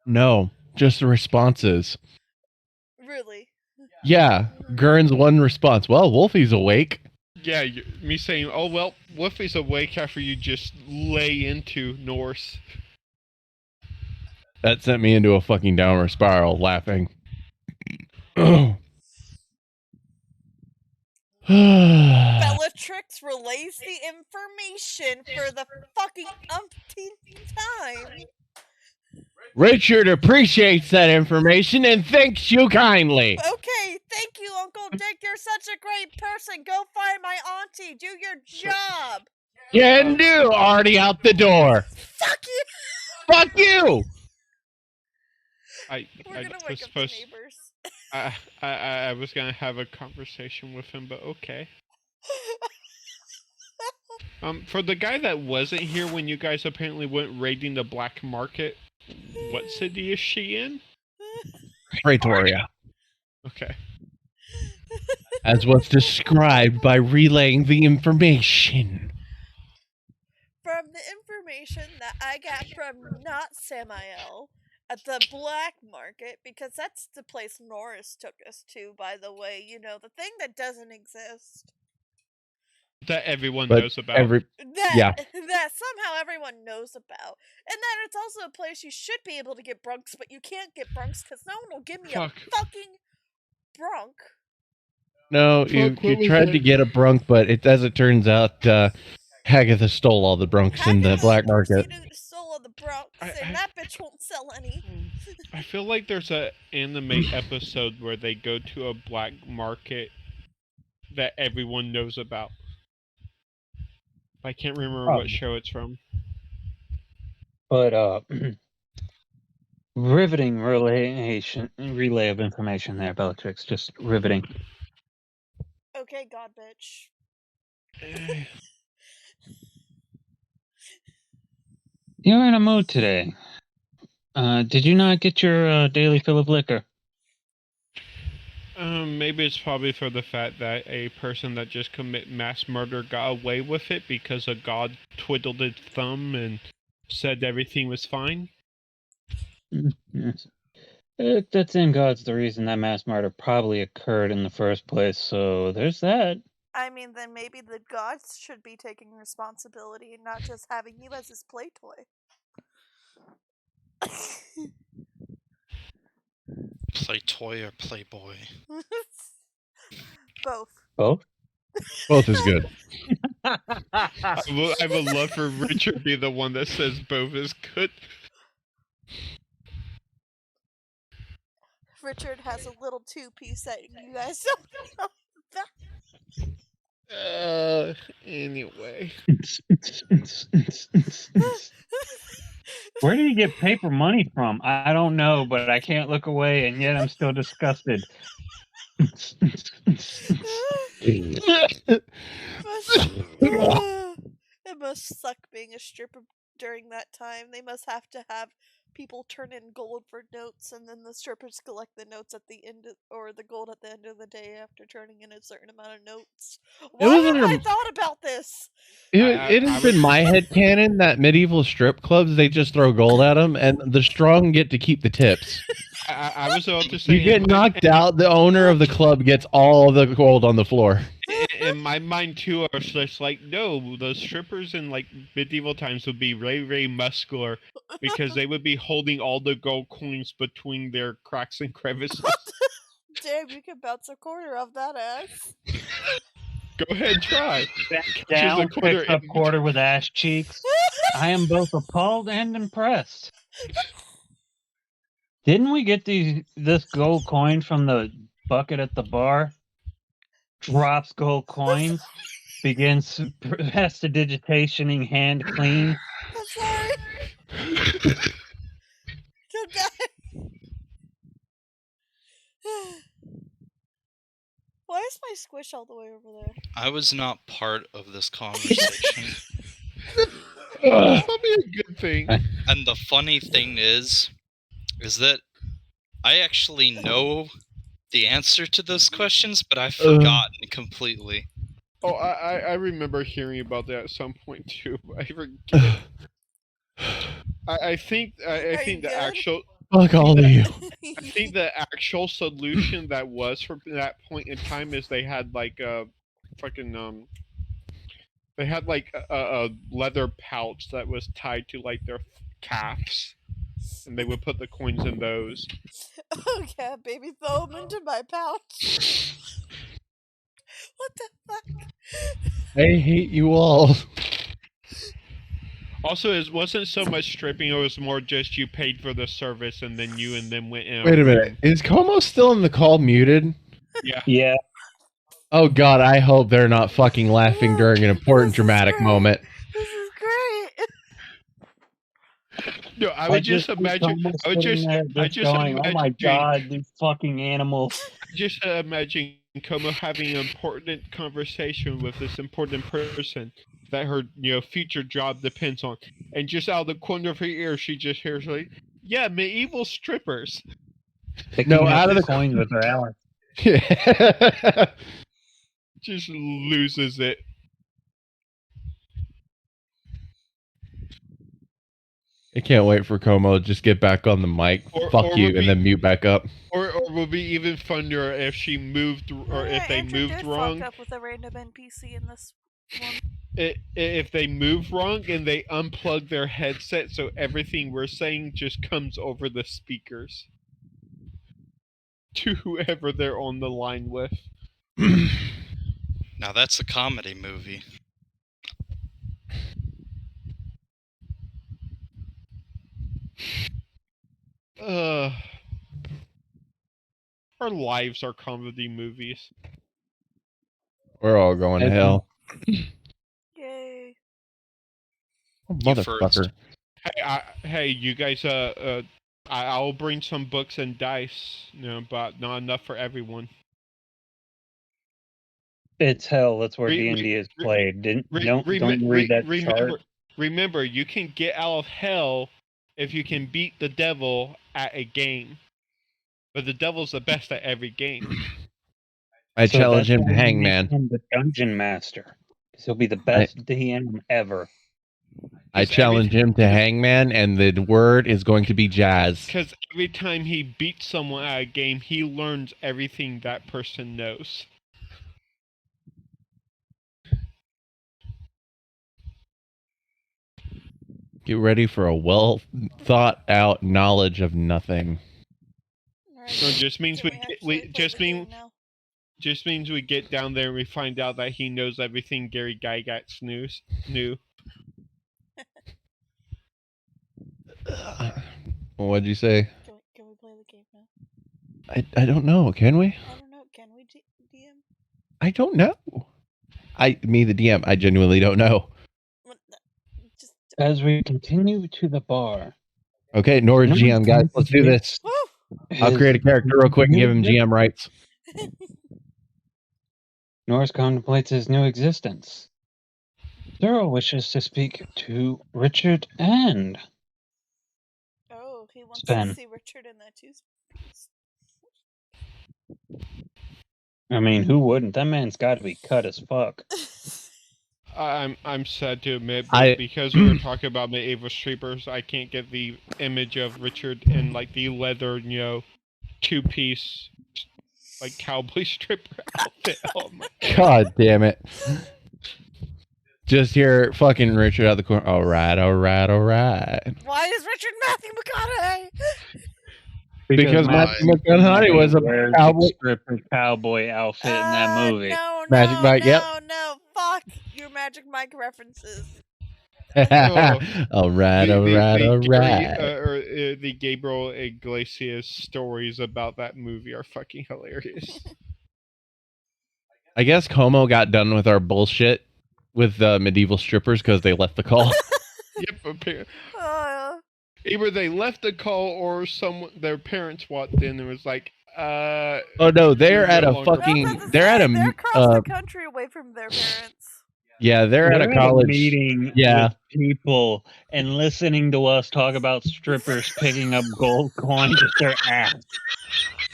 No, just the responses. Really? Yeah, Gurn's one response. Well, Wolfie's awake. Yeah, me saying, oh, well, Wolfie's awake after you just lay into Norse. That sent me into a fucking downward spiral, laughing. Bellatrix relays the information for the fucking umpteenth time. Richard appreciates that information and thanks you kindly. Okay, thank you, Uncle Dick. You're such a great person. Go find my auntie. Do your job. Can do. Already out the door. Fuck you. Fuck you. We're gonna wake up the neighbors. I was gonna have a conversation with him, but okay. For the guy that wasn't here when you guys apparently went raiding the black market, what city is she in? Pretoria, Okay. as was described by relaying the information. From the information that I got from not Samael at the black market, because that's the place Norris took us to, by the way, you know, the thing that doesn't exist. That everyone But knows about. Yeah. That somehow everyone knows about. And that it's also a place you should be able to get brunks, but you can't get brunks because no one will give me Fuck. a fucking brunk. No, Fuck, you what was tried that? to get a brunk, but as it turns out, Agatha stole all the brunks in the black market. Stole all the brunks, I- and that bitch won't sell any. I feel like there's a anime episode where they go to a black market that everyone knows about. I can't remember what show it's from. But riveting relay of information there, Bellatrix. Just riveting. Okay, god bitch. You're in a mood today. Did you not get your daily fill of liquor? Maybe it's probably for the fact that a person that just commit mass murder got away with it because a god twiddled his thumb and said everything was fine. Yes. That same god's the reason that mass murder probably occurred in the first place, so there's that. I mean, then maybe the gods should be taking responsibility and not just having you as his play toy. Play toy or playboy? Both. Both? Both is good. I would love for Richard to be the one that says both is good. Richard has a little two-piece that you guys don't know about. Anyway. Where did he get paper money from? I don't know, but I can't look away, and yet I'm still disgusted. It must suck being a stripper during that time. They must have to have people turn in gold for notes, and then the strippers collect the notes at the end or the gold at the end of the day after turning in a certain amount of notes. Why have I thought about this? It has been my headcanon that medieval strip clubs, they just throw gold at them, and the strong get to keep the tips. I was about to say, You get knocked out, the owner of the club gets all the gold on the floor. In my mind too, I was just like, no, the strippers in like medieval times would be very, very muscular because they would be holding all the gold coins between their cracks and crevices. Damn, you can bounce a quarter off that ass. Go ahead, try. Down, picks up quarter with ass cheeks. I am both appalled and impressed. Didn't we get this gold coin from the bucket at the bar? Drops gold coins, begins prestidigitationing hand clean. I'm sorry. Don't die. Why is my squish all the way over there? I was not part of this conversation. That's probably a good thing. And the funny thing is that I actually know the answer to those questions, but I've forgotten completely. Oh, I remember hearing about that at some point too. I forget. I think the actual. Fuck all of you. I think the actual solution that was from that point in time is they had like a fucking they had like a leather pouch that was tied to like their calves, and they would put the coins in those. Oh yeah, baby, throw them into my pouch. What the fuck? I hate you all. Also, it wasn't so much stripping; it was more just you paid for the service, and then you and them went in. Wait a minute, is Como still in the call muted? Yeah. Yeah. Oh god, I hope they're not fucking laughing during an important dramatic moment. This is great. No, I would just imagine. I would just going, imagine. oh my god, these fucking animals. Just imagine Como having an important conversation with this important person, that her future job depends on. And just out of the corner of her ear, she just hears like, "Yeah, medieval strippers." Picking up the coins with her Alice. Just loses it. I can't wait for Como to just get back on the mic, fuck you, and then mute back up. Or will be even funnier if she moved, or if they Andrew moved did wrong. fuck up with a random NPC in this one. If they move wrong and they unplug their headset, so everything we're saying just comes over the speakers to whoever they're on the line with. Now that's a comedy movie. Our lives are comedy movies. We're all going to hell. Yay. Oh, motherfucker. Hey, you guys, I'll bring some books and dice, but not enough for everyone. It's hell. That's where D&D is played. Don't you read that chart? Remember, you can get out of hell if you can beat the devil at a game. But the devil's the best at every game. I challenge him to Hangman. The Dungeon Master. He'll be the best DM ever. I challenge him to Hangman, and the word is going to be jazz. Because every time he beats someone at a game, he learns everything that person knows. Get ready for a well-thought-out knowledge of nothing. So it just means just means we get down there and we find out that he knows everything Gary Gygax knew. What'd you say? Can we play the game now? I don't know. Can we? I don't know. Can we DM? I don't know. The DM, I genuinely don't know. As we continue to the bar. Okay, Nora's GM, guys. Let's do this. I'll create a character real quick and give him GM rights. Norris contemplates his new existence. Zero wishes to speak to Richard and... Oh, he wants Sven. to see Richard in that too. I mean, who wouldn't? That man's got to be cut as fuck. I'm sad to admit, but because we were talking about medieval strippers, I can't get the image of Richard in like the leather, two-piece, like cowboy stripper outfit. Oh my God damn it! Just hear fucking Richard out the corner. All right. Why is Richard Matthew McConaughey? Because Matthew McConaughey was a cowboy outfit in that movie. No, Magic Mike, yep. No, fuck your Magic Mike references. All right. The Gabriel Iglesias stories about that movie are fucking hilarious. I guess Como got done with our bullshit with the medieval strippers because they left the call. Yep, apparently. Either they left the call or their parents walked in and was like, oh no, they're at a fucking... They're across the country away from their parents. Yeah, they're at a college meeting with people and listening to us talk about strippers picking up gold coins with their ass.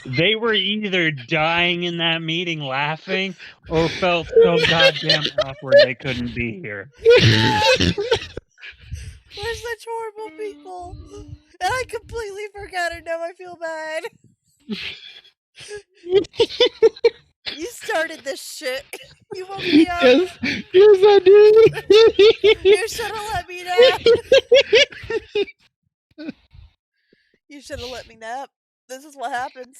They were either dying in that meeting laughing or felt so goddamn awkward they couldn't be here. We're such horrible people. And I completely forgot it. Now I feel bad. You started this shit. You woke me up. Yes, I did. You should have let me nap. You should have let me nap. This is what happens.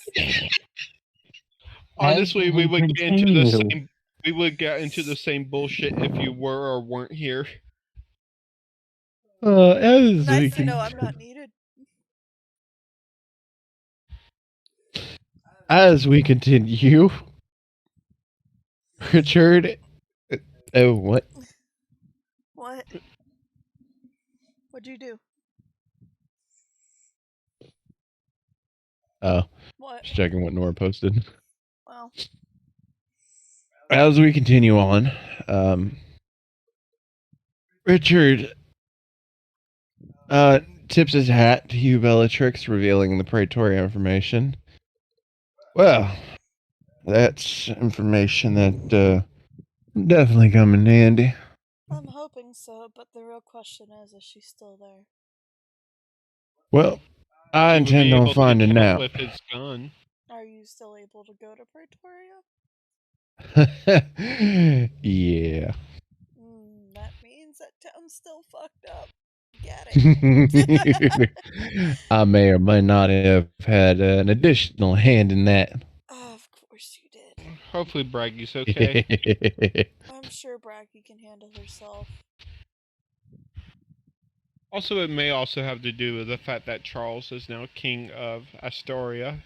Honestly, we would get into the same bullshit if you were or weren't here. Nice to know I'm not needed. As we continue, Richard. Oh, what? What? What'd you do? Oh. What? Just checking what Nora posted. Well. As we continue on, Richard tips his hat to you, Bellatrix, revealing the Praetoria information. Well, that's information that definitely come in handy. I'm hoping so, but the real question is she still there? Well, I He would be intend on able to finding tell out. with his gun. Are you still able to go to Praetoria? Yeah. That means that town's still fucked up. Get it? I may or may not have had an additional hand in that. Of course you did. Hopefully Braggy's okay. I'm sure Braggy can handle herself. Also, it may also have to do with the fact that Charles is now king of Astoria.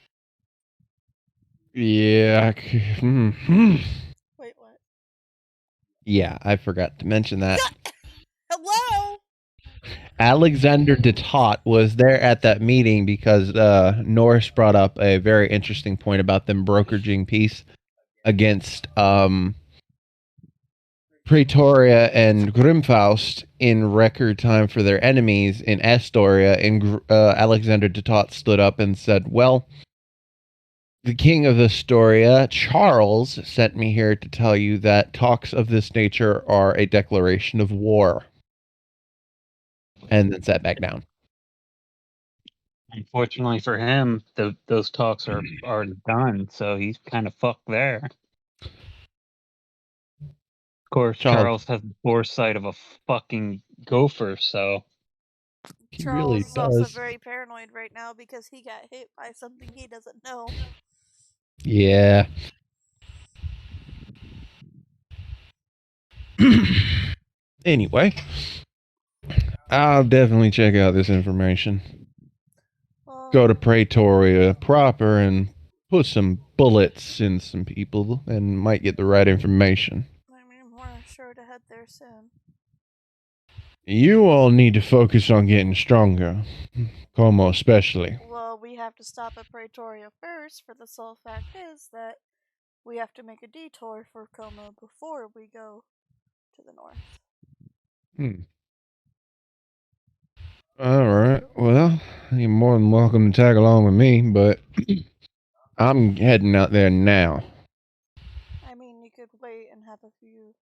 Yeah. Wait, what? Yeah, I forgot to mention that. Hello? Alexander de Tott was there at that meeting because Norris brought up a very interesting point about them brokeraging peace against Praetoria and Grimfaust in record time for their enemies in Astoria, and Alexander de Tott stood up and said, well, the king of Astoria, Charles, sent me here to tell you that talks of this nature are a declaration of war. And then sat back down. Unfortunately for him, those talks are already done, so he's kind of fucked there. Of course, Charles has the foresight of a fucking gopher, so... He Charles really is also does. very paranoid right now because he got hit by something he doesn't know. Yeah. Anyway, I'll definitely check out this information. Go to Praetoria proper and put some bullets in some people and might get the right information. I mean, we're sure to head there soon. You all need to focus on getting stronger. Como especially. Well, we have to stop at Praetoria first, for the sole fact is that we have to make a detour for Como before we go to the north. Alright, well, you're more than welcome to tag along with me, but I'm heading out there now. I mean, you could wait and have a few...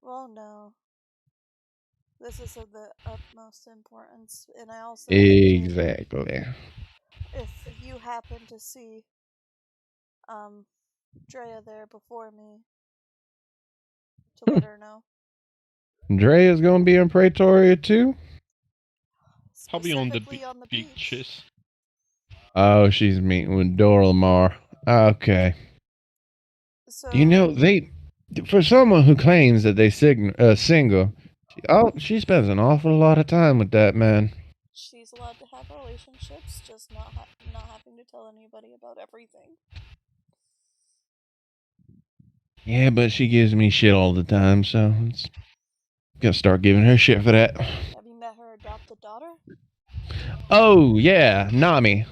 Well, no. This is of the utmost importance, and I also... Exactly. If you happen to see Drea there before me, to let her know. Drea's gonna be in Praetoria too? I'll be on the beach. beaches. Oh, she's meeting with Doramar. Okay. So, You know, for someone who claims that they single, she spends an awful lot of time with that man. She's allowed to have relationships, just not having to tell anybody about everything. Yeah, but she gives me shit all the time, so it's gonna start giving her shit for that. Have you met her adopted daughter? Oh, yeah, Nami.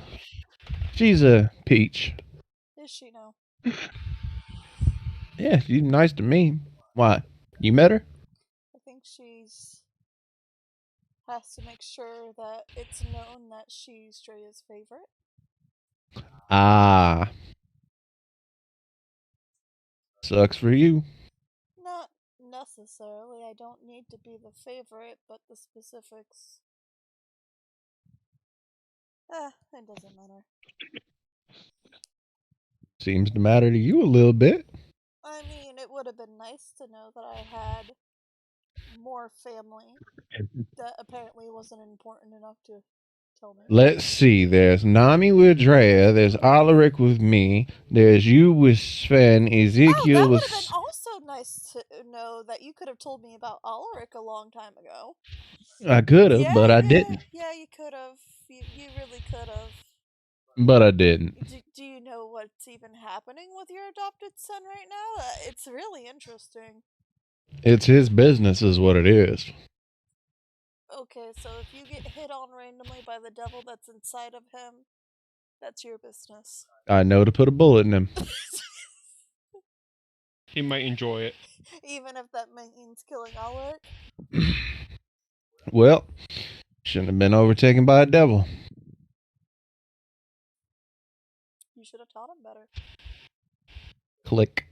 She's a peach. Is she now? Yeah, she's nice to me. Why? You met her? I think she's... has to make sure that it's known that she's Drea's favorite. Ah. Sucks for you. Not necessarily. I don't need to be the favorite, but the specifics... it doesn't matter. Seems to matter to you a little bit. I mean, it would have been nice to know that I had more family. That apparently wasn't important enough to tell me. Let's see. There's Nami with Drea. There's Alaric with me. There's you with Sven. Ezekiel that would with... have been also nice to know that you could have told me about Alaric a long time ago. I could have, but I didn't. Yeah, you could have. You really could have. But I didn't. Do you know what's even happening with your adopted son right now? It's really interesting. It's his business is what it is. Okay, so if you get hit on randomly by the devil that's inside of him, that's your business. I know to put a bullet in him. He might enjoy it. Even if that means killing Alaric. Well, shouldn't have been overtaken by a devil. You should have taught him better. Click.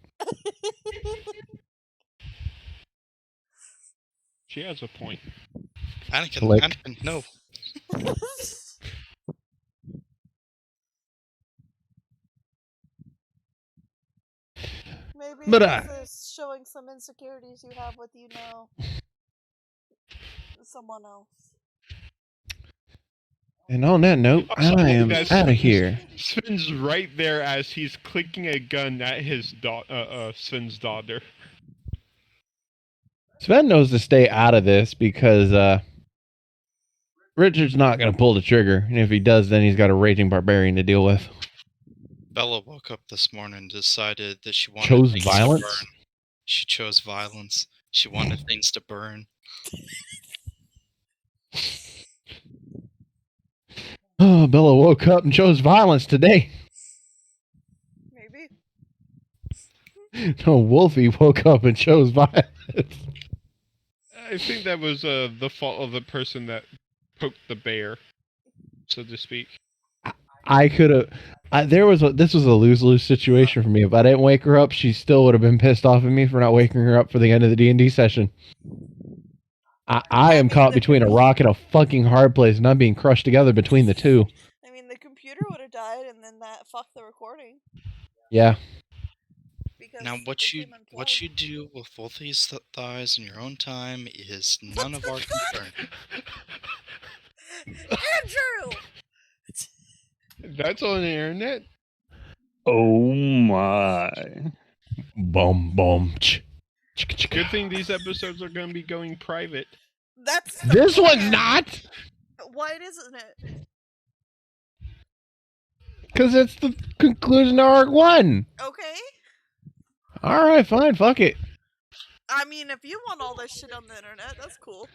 She has a point. Anakin, no. Maybe But, this is showing some insecurities you have with someone else. And on that note, Also, I am that's- out of here. Sven's right there as he's clicking a gun at his Sven's daughter. Sven knows to stay out of this because Richard's not going to pull the trigger. And if he does, then he's got a raging barbarian to deal with. Bella woke up this morning and decided that she wanted Chose things to violence? burn. She chose violence. She wanted things to burn. Oh, Bella woke up and chose violence today. Maybe. No, Wolfie woke up and chose violence. I think that was the fault of the person that poked the bear, so to speak. I could have. This was a lose-lose situation for me. If I didn't wake her up, she still would have been pissed off at me for not waking her up for the end of the D&D session. I am caught between a rock and a fucking hard place, and I'm being crushed together between the two. I mean, the computer would have died, and then that fucked the recording. Yeah. Because Now, it what came unplugged. you do with both these thighs in your own time is none of our concern. Andrew! That's on the internet. Oh my. Boom, boom. Good thing these episodes are going to be going private. That's the This one's plan. not! Why isn't it? Because it's the conclusion of Arc 1. Okay. Alright, fine, fuck it. I mean, if you want all this shit on the internet, that's cool.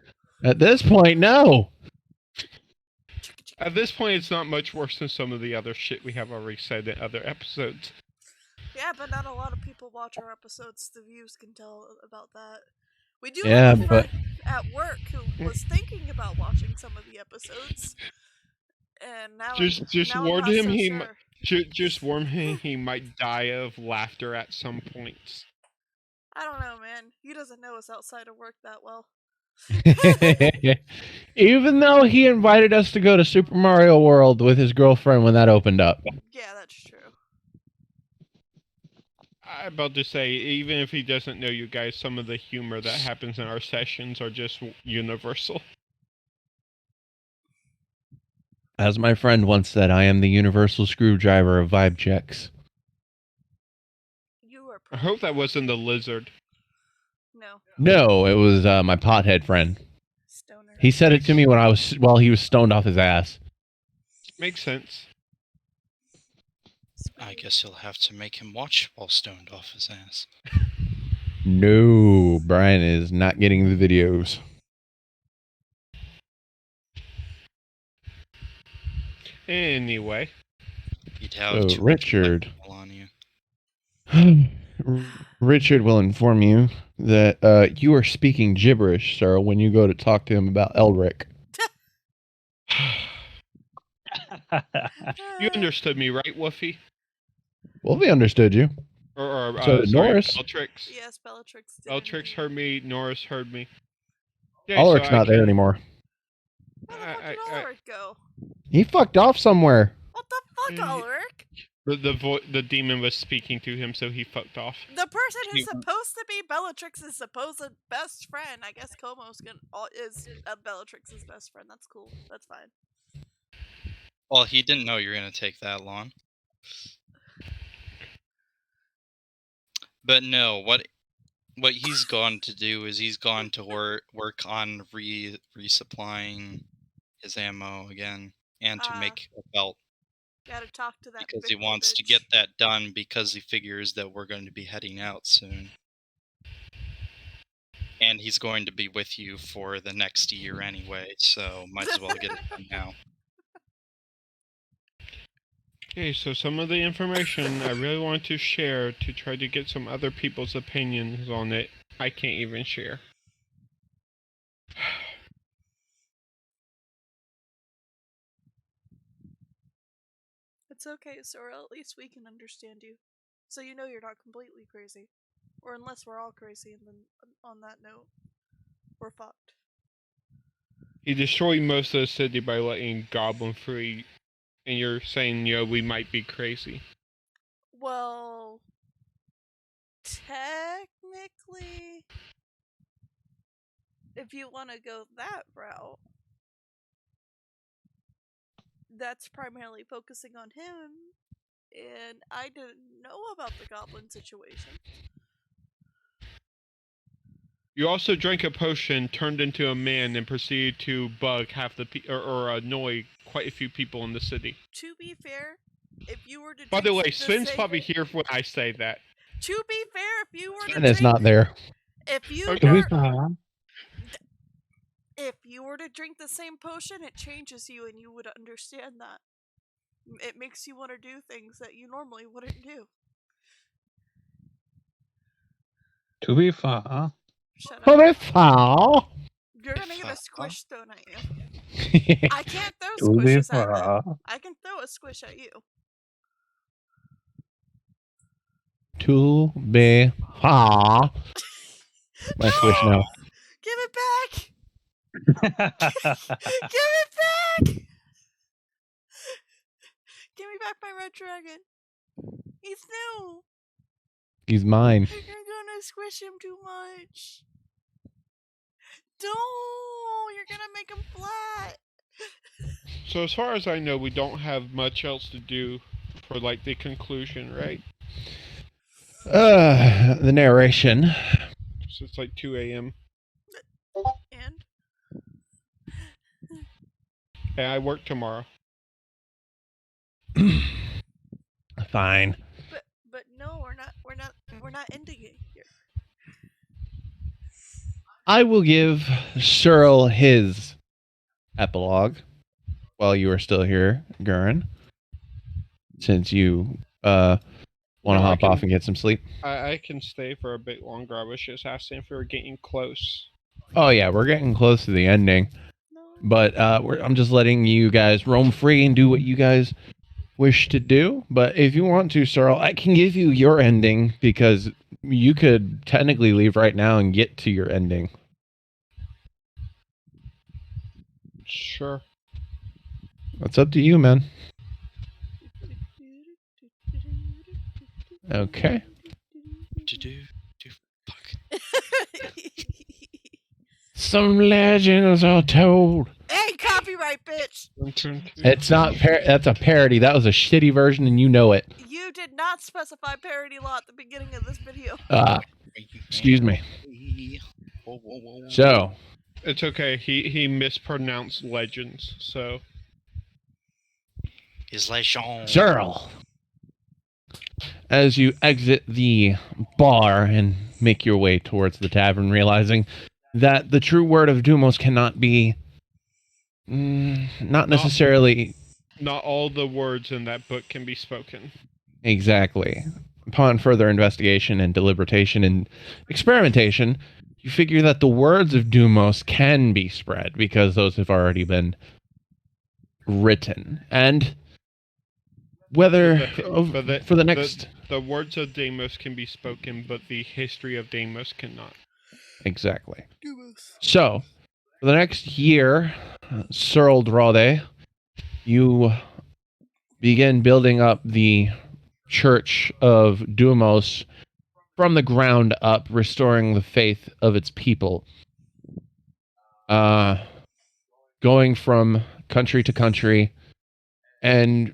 At this point, no. At this point, it's not much worse than some of the other shit we have already said in other episodes. Yeah, but not a lot of people watch our episodes. The views can tell about that. We do Yeah, have a but- friend at work who was thinking about watching some of the episodes, and now Just now warn I'm not him so sure. just warn him he might die of laughter at some points. I don't know, man. He doesn't know us outside of work that well. Even though he invited us to go to Super Mario World with his girlfriend when that opened up. Yeah, that's true. I'm about to say, even if he doesn't know you guys, some of the humor that happens in our sessions are just universal. As my friend once said, I am the universal screwdriver of vibe checks. You are. I hope that wasn't the lizard. No. No, it was my pothead friend. Stoner. He said it to me while he was stoned off his ass. Makes sense. I guess you'll have to make him watch while stoned off his ass. No, Brian is not getting the videos. Anyway. You'd have So, too much Richard. alcohol on you. Richard will inform you that you are speaking gibberish, sir, when you go to talk to him about Elric. You understood me, right, Woofy? Wolfie understood you. Or So did sorry, Norris. Yes, Bellatrix. Bellatrix did. Bellatrix heard me, Norris heard me. Yeah, Ulrich's so I not there can- anymore. Where the fuck did Ulrich go? He fucked off somewhere. What the fuck, Mm. Ulrich? The demon was speaking to him, so he fucked off. The person who's You- supposed to be Bellatrix's supposed best friend, I guess Como's is Bellatrix's best friend. That's cool. That's fine. Well, he didn't know you were going to take that long. But no, what he's gone to do is he's gone to work on resupplying his ammo again and to Ah. make a belt Gotta talk to that because he Victor wants to bitch. get that done because he figures that we're going to be heading out soon. And he's going to be with you for the next year anyway, so might as well get it done now. Okay, so some of the information I really want to share to try to get some other people's opinions on it, I can't even share. It's okay, Sora. At least we can understand you. So you know you're not completely crazy. Or unless we're all crazy, and then on that note, we're fucked. He destroyed most of the city by letting Goblin free, and you're saying, we might be crazy. Well, technically, if you want to go that route, that's primarily focusing on him, and I didn't know about the goblin situation. You also drank a potion, turned into a man, and proceeded to bug half the or annoy quite a few people in the city. To be fair, if you were to By the way, drink Sven's same- probably here when I say that. To be fair, if you were to And it's drink, not there. if you Okay. were, if you were to drink the same potion, it changes you, and you would understand that. It makes you want to do things that you normally wouldn't do. To be fair. Shut Oh, up. that's foul. You're gonna get a squish thrown at you. I can't throw To be squishes at fair. them. I can throw a squish at you. To be foul. My squish now. Give it back! Give it back! Give me back my red dragon. He's new. He's mine. You're gonna squish him too much. Don't! You're gonna make him flat. So as far as I know, we don't have much else to do for the conclusion, right? The narration. So it's 2 a.m. And and I work tomorrow. Fine. but no, we're not ending it here. I will give Searle his epilogue while you are still here, Gurren. Since you want to No, I hop off can- and get some sleep. I can stay for a bit longer. I was just asking if we were getting close. Oh yeah, we're getting close to the ending. No. But I'm just letting you guys roam free and do what you guys wish to do. But if you want to, Searle, I can give you your ending because you could technically leave right now and get to your ending. Sure. That's up to you, man. Okay. Fuck. Some legends are told. Hey, copyright, bitch! It's not that's a parody. That was a shitty version and you know it. You did not specify parody law at the beginning of this video. Excuse me. Whoa, whoa, whoa, whoa. So, It's okay. He mispronounced legends, so Is legend. Searle, as you exit the bar and make your way towards the tavern, realizing that the true word of Dumos cannot be not necessarily not all the words in that book can be spoken. exactly. Upon further investigation and deliberation and experimentation, you figure that the words of Dumos can be spread because those have already been written. And whether for the next the words of Deimos can be spoken, but the history of Deimos cannot. exactly. So, for the next year, Searle Drade, you begin building up the Church of Dumos from the ground up, restoring the faith of its people. Going from country to country and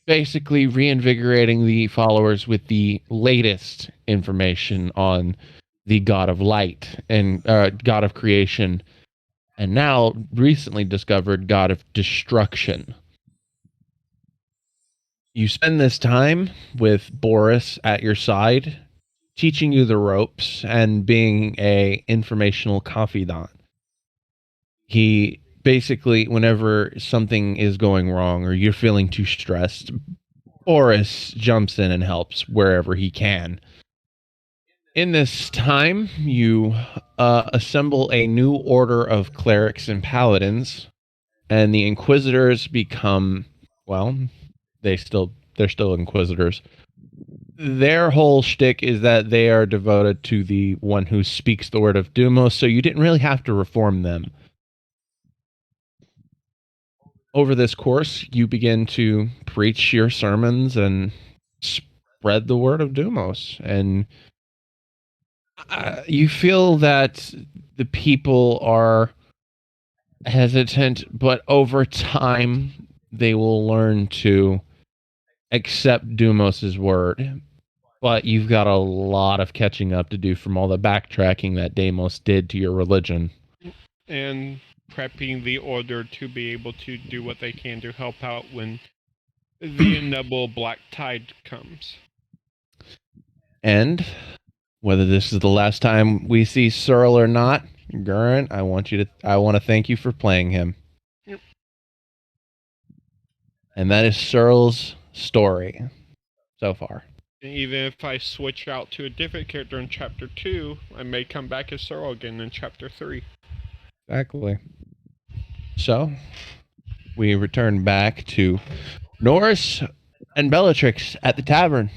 basically reinvigorating the followers with the latest information on the God of Light and God of Creation, and now recently discovered God of Destruction. You spend this time with Boris at your side, teaching you the ropes and being a informational confidant. He basically, whenever something is going wrong or you're feeling too stressed, Boris jumps in and helps wherever he can. In this time, you assemble a new order of clerics and paladins, and the Inquisitors become, well, they're still Inquisitors. Their whole shtick is that they are devoted to the one who speaks the word of Dumos, so you didn't really have to reform them. Over this course, you begin to preach your sermons and spread the word of Dumos, and you feel that the people are hesitant, but over time, they will learn to accept Dumos's word. But you've got a lot of catching up to do from all the backtracking that Deimos did to your religion. And prepping the order to be able to do what they can to help out when the inevitable black tide comes. And whether this is the last time we see Searle or not, Gurren, I want to thank you for playing him. Yep. And that is Searle's story so far. And even if I switch out to a different character in Chapter 2, I may come back as Searle again in Chapter 3. Exactly. So, we return back to Norris and Bellatrix at the tavern.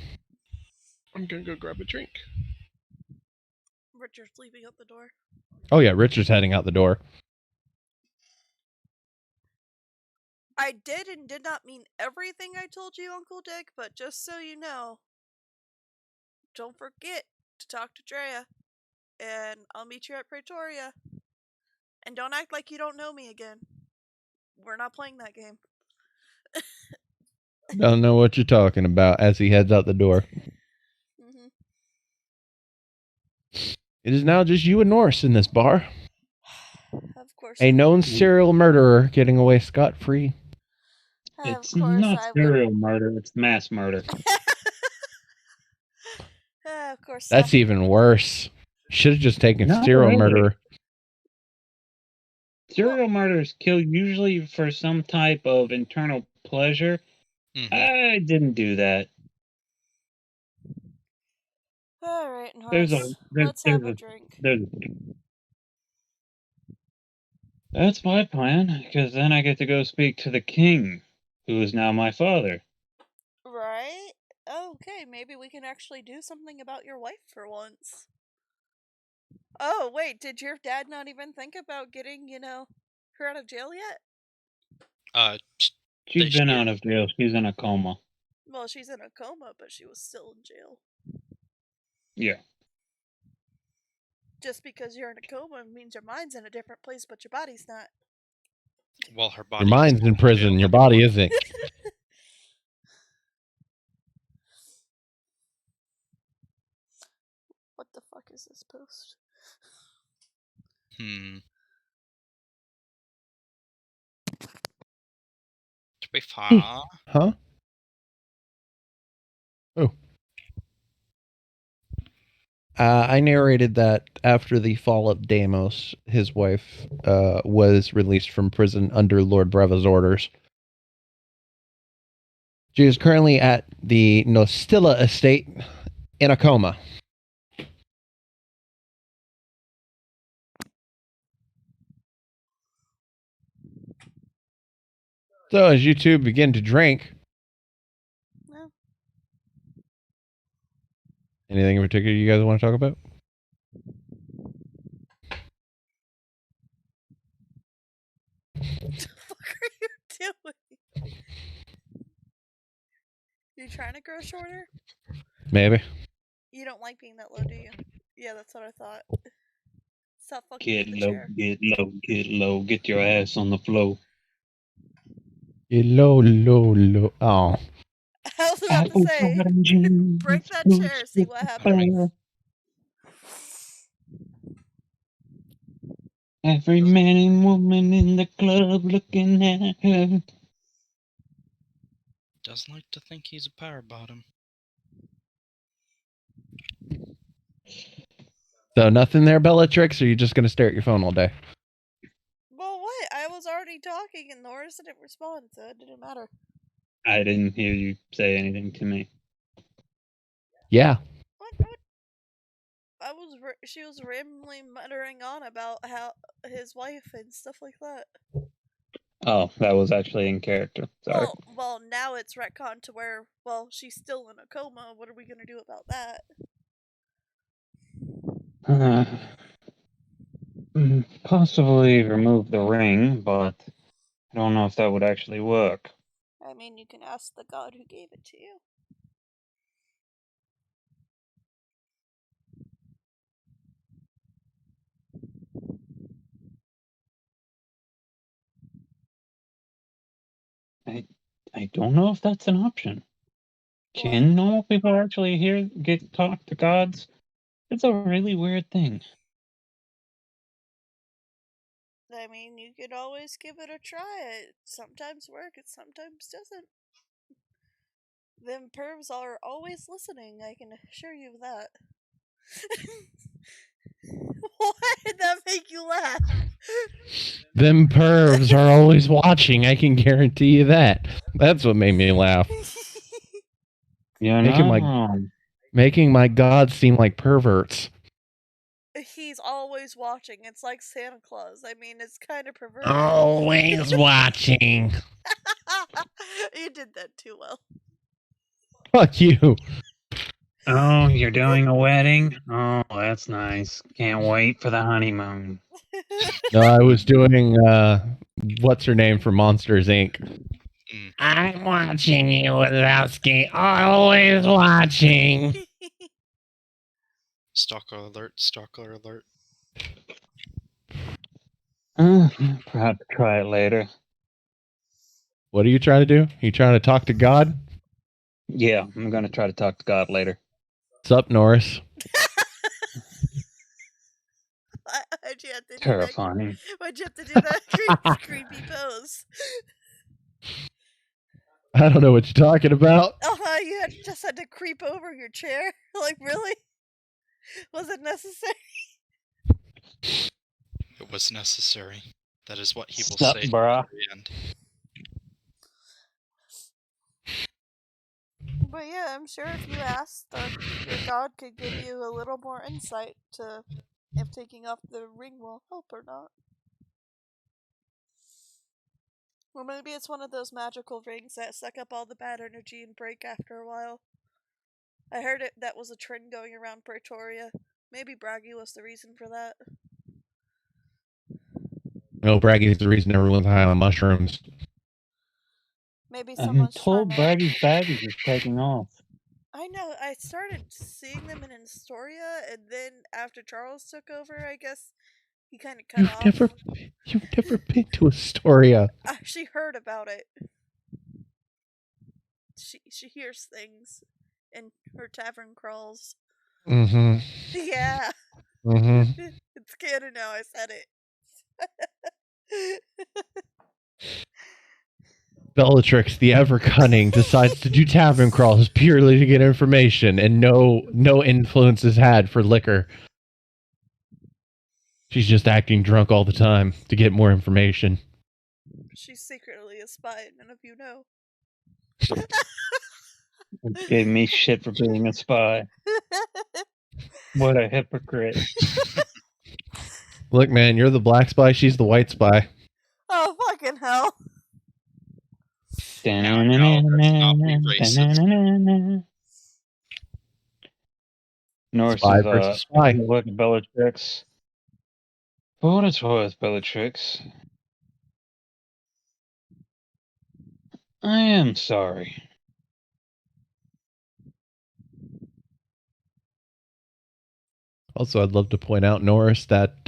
I'm gonna go grab a drink. Richard's leaving out the door. Oh yeah, Richard's heading out the door. I did and did not mean everything I told you, Uncle Dick, but just so you know, don't forget to talk to Drea, and I'll meet you at Praetoria. And don't act like you don't know me again. We're not playing that game. Don't know what you're talking about as he heads out the door. Mm-hmm. It is now just you and Norris in this bar. Of course. A known serial murderer getting away scot-free. It's not serial murder, it's mass murder. Of course. That's even worse. Should have just taken No, serial really. murderer. Serial murders kill usually for some type of internal pleasure. Mhm. I didn't do that. All right, Norris. Let's have a drink. That's my plan, because then I get to go speak to the king, who is now my father. Right? Okay, maybe we can actually do something about your wife for once. Oh, wait, did your dad not even think about getting, her out of jail yet? She's been out of jail. She's in a coma. Well, she's in a coma, but she was still in jail. Yeah. Just because you're in a coma means your mind's in a different place, but your body's not. Well, her body. Your mind's in prison, your body isn't. What the fuck is this post? To be fair. Huh? Oh. I narrated that after the fall of Deimos, his wife was released from prison under Lord Breva's orders. She is currently at the Nostilla estate in a coma. So as you two begin to drink, No. anything in particular you guys want to talk about? What the fuck are you doing? You trying to grow shorter? Maybe. You don't like being that low, do you? Yeah, that's what I thought. Stop fucking Get in the low, chair. get low, get low. Get your ass on the floor. Low, low, low. Oh. I was about to say, break that chair, see what happens. Every man and woman in the club looking at her. Does like to think he's a power bottom. So nothing there, Bellatrix, or are you just going to stare at your phone all day? Well, what? I was already talking and Norris didn't respond, so it didn't matter. I didn't hear you say anything to me. Yeah. What? She was randomly muttering on about how his wife and stuff like that. Oh, that was actually in character. Sorry. Well, now it's retconned to where, well, she's still in a coma. What are we gonna do about that? Possibly remove the ring, but I don't know if that would actually work. I mean, you can ask the god who gave it to you. I don't know if that's an option. Can normal people actually talk to gods? It's a really weird thing. I mean, you could always give it a try. It sometimes works, it sometimes doesn't. Them pervs are always listening, I can assure you of that. Why did that make you laugh? Them pervs are always watching, I can guarantee you that. That's what made me laugh. You're Making not my- wrong. Making my gods seem like perverts. He's always watching. It's like Santa Claus. I mean, it's kind of perverted. Always watching. You did that too well. Fuck you. Oh, you're doing a wedding? Oh, that's nice. Can't wait for the honeymoon. No, I was doing, what's her name from Monsters, Inc. Mm. I'm watching you, Wazowski. Always watching. Stalker alert, stalker alert. Perhaps try it later. What are you trying to do? You trying to talk to God? Yeah, I'm gonna try to talk to God later. What's up, Norris? Why'd you have to do Terrifying. that? Why'd you have to do that creepy pose? I don't know what you're talking about. You just had to creep over your chair? Like, really? Was it necessary? It was necessary. That is what he will Sup, say bruh? at the end. But yeah, I'm sure if you asked, your god could give you a little more insight to if taking off the ring will help or not. Or maybe it's one of those magical rings that suck up all the bad energy and break after a while. I heard that was a trend going around Pretoria. Maybe Braggy was the reason for that. No, Braggy is the reason everyone's high on mushrooms. Maybe I'm someone's told trying to... Braggy's baggage is taking off. I know, I started seeing them in Astoria, and then after Charles took over, I guess he kind of cut off. You've never been to Astoria. I actually heard about it. She hears things in her tavern crawls. Mm-hmm. Yeah. Mm-hmm. It's canon now, I said it. Bellatrix, the ever cunning, decides to do tavern crawls purely to get information, and no influence is had for liquor. She's just acting drunk all the time to get more information. She's secretly a spy, none of you know. Gave me shit for being a spy. What a hypocrite. Look, man, you're the black spy, she's the white spy. Oh, fucking hell. Now, let's not be racist. Norse Spy is versus spy. look at Bellatrix. For what it's worth, Bellatrix, I am sorry. Also, I'd love to point out, Norris, that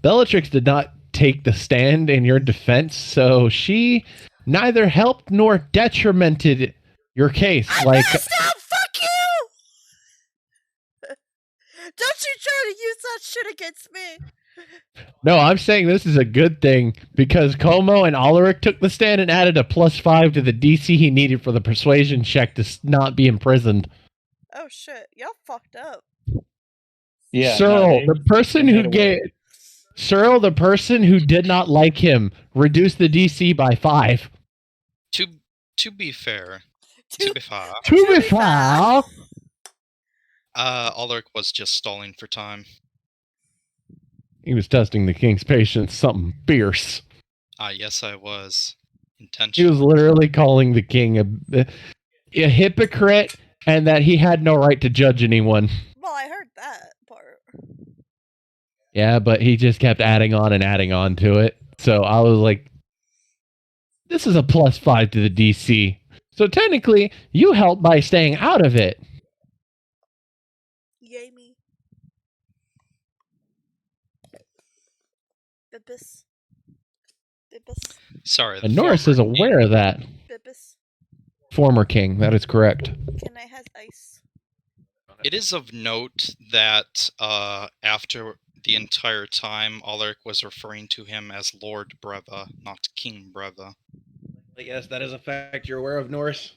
Bellatrix did not take the stand in your defense, so she neither helped nor detrimented your case. I messed up! Fuck you! Don't you try to use that shit against me! No, I'm saying this is a good thing because Como and Alaric took the stand and added a +5 to the DC he needed for the persuasion check to not be imprisoned. Oh shit, y'all fucked up. Yeah, Cyril, the person who Cyril, the person who did not like him, reduced the DC by 5. To be fair, To- To be fair, Ulrich was just stalling for time. he was testing the king's patience, something fierce. Yes, I was. He was Intentionally. literally calling the king a hypocrite and that he had no right to judge anyone. Well, I heard that part. Yeah, but he just kept adding on to it. So I was like, this is a +5 to the DC. So technically, you helped by staying out of it. Yay me. Bibis. Bibis. Sorry, the And Norris former is aware of that. Bibis. Former king, that is correct. Can I have ice? It is of note that after the entire time, Ulrich was referring to him as Lord Breva, not King Breva. I guess that is a fact you're aware of, Norris.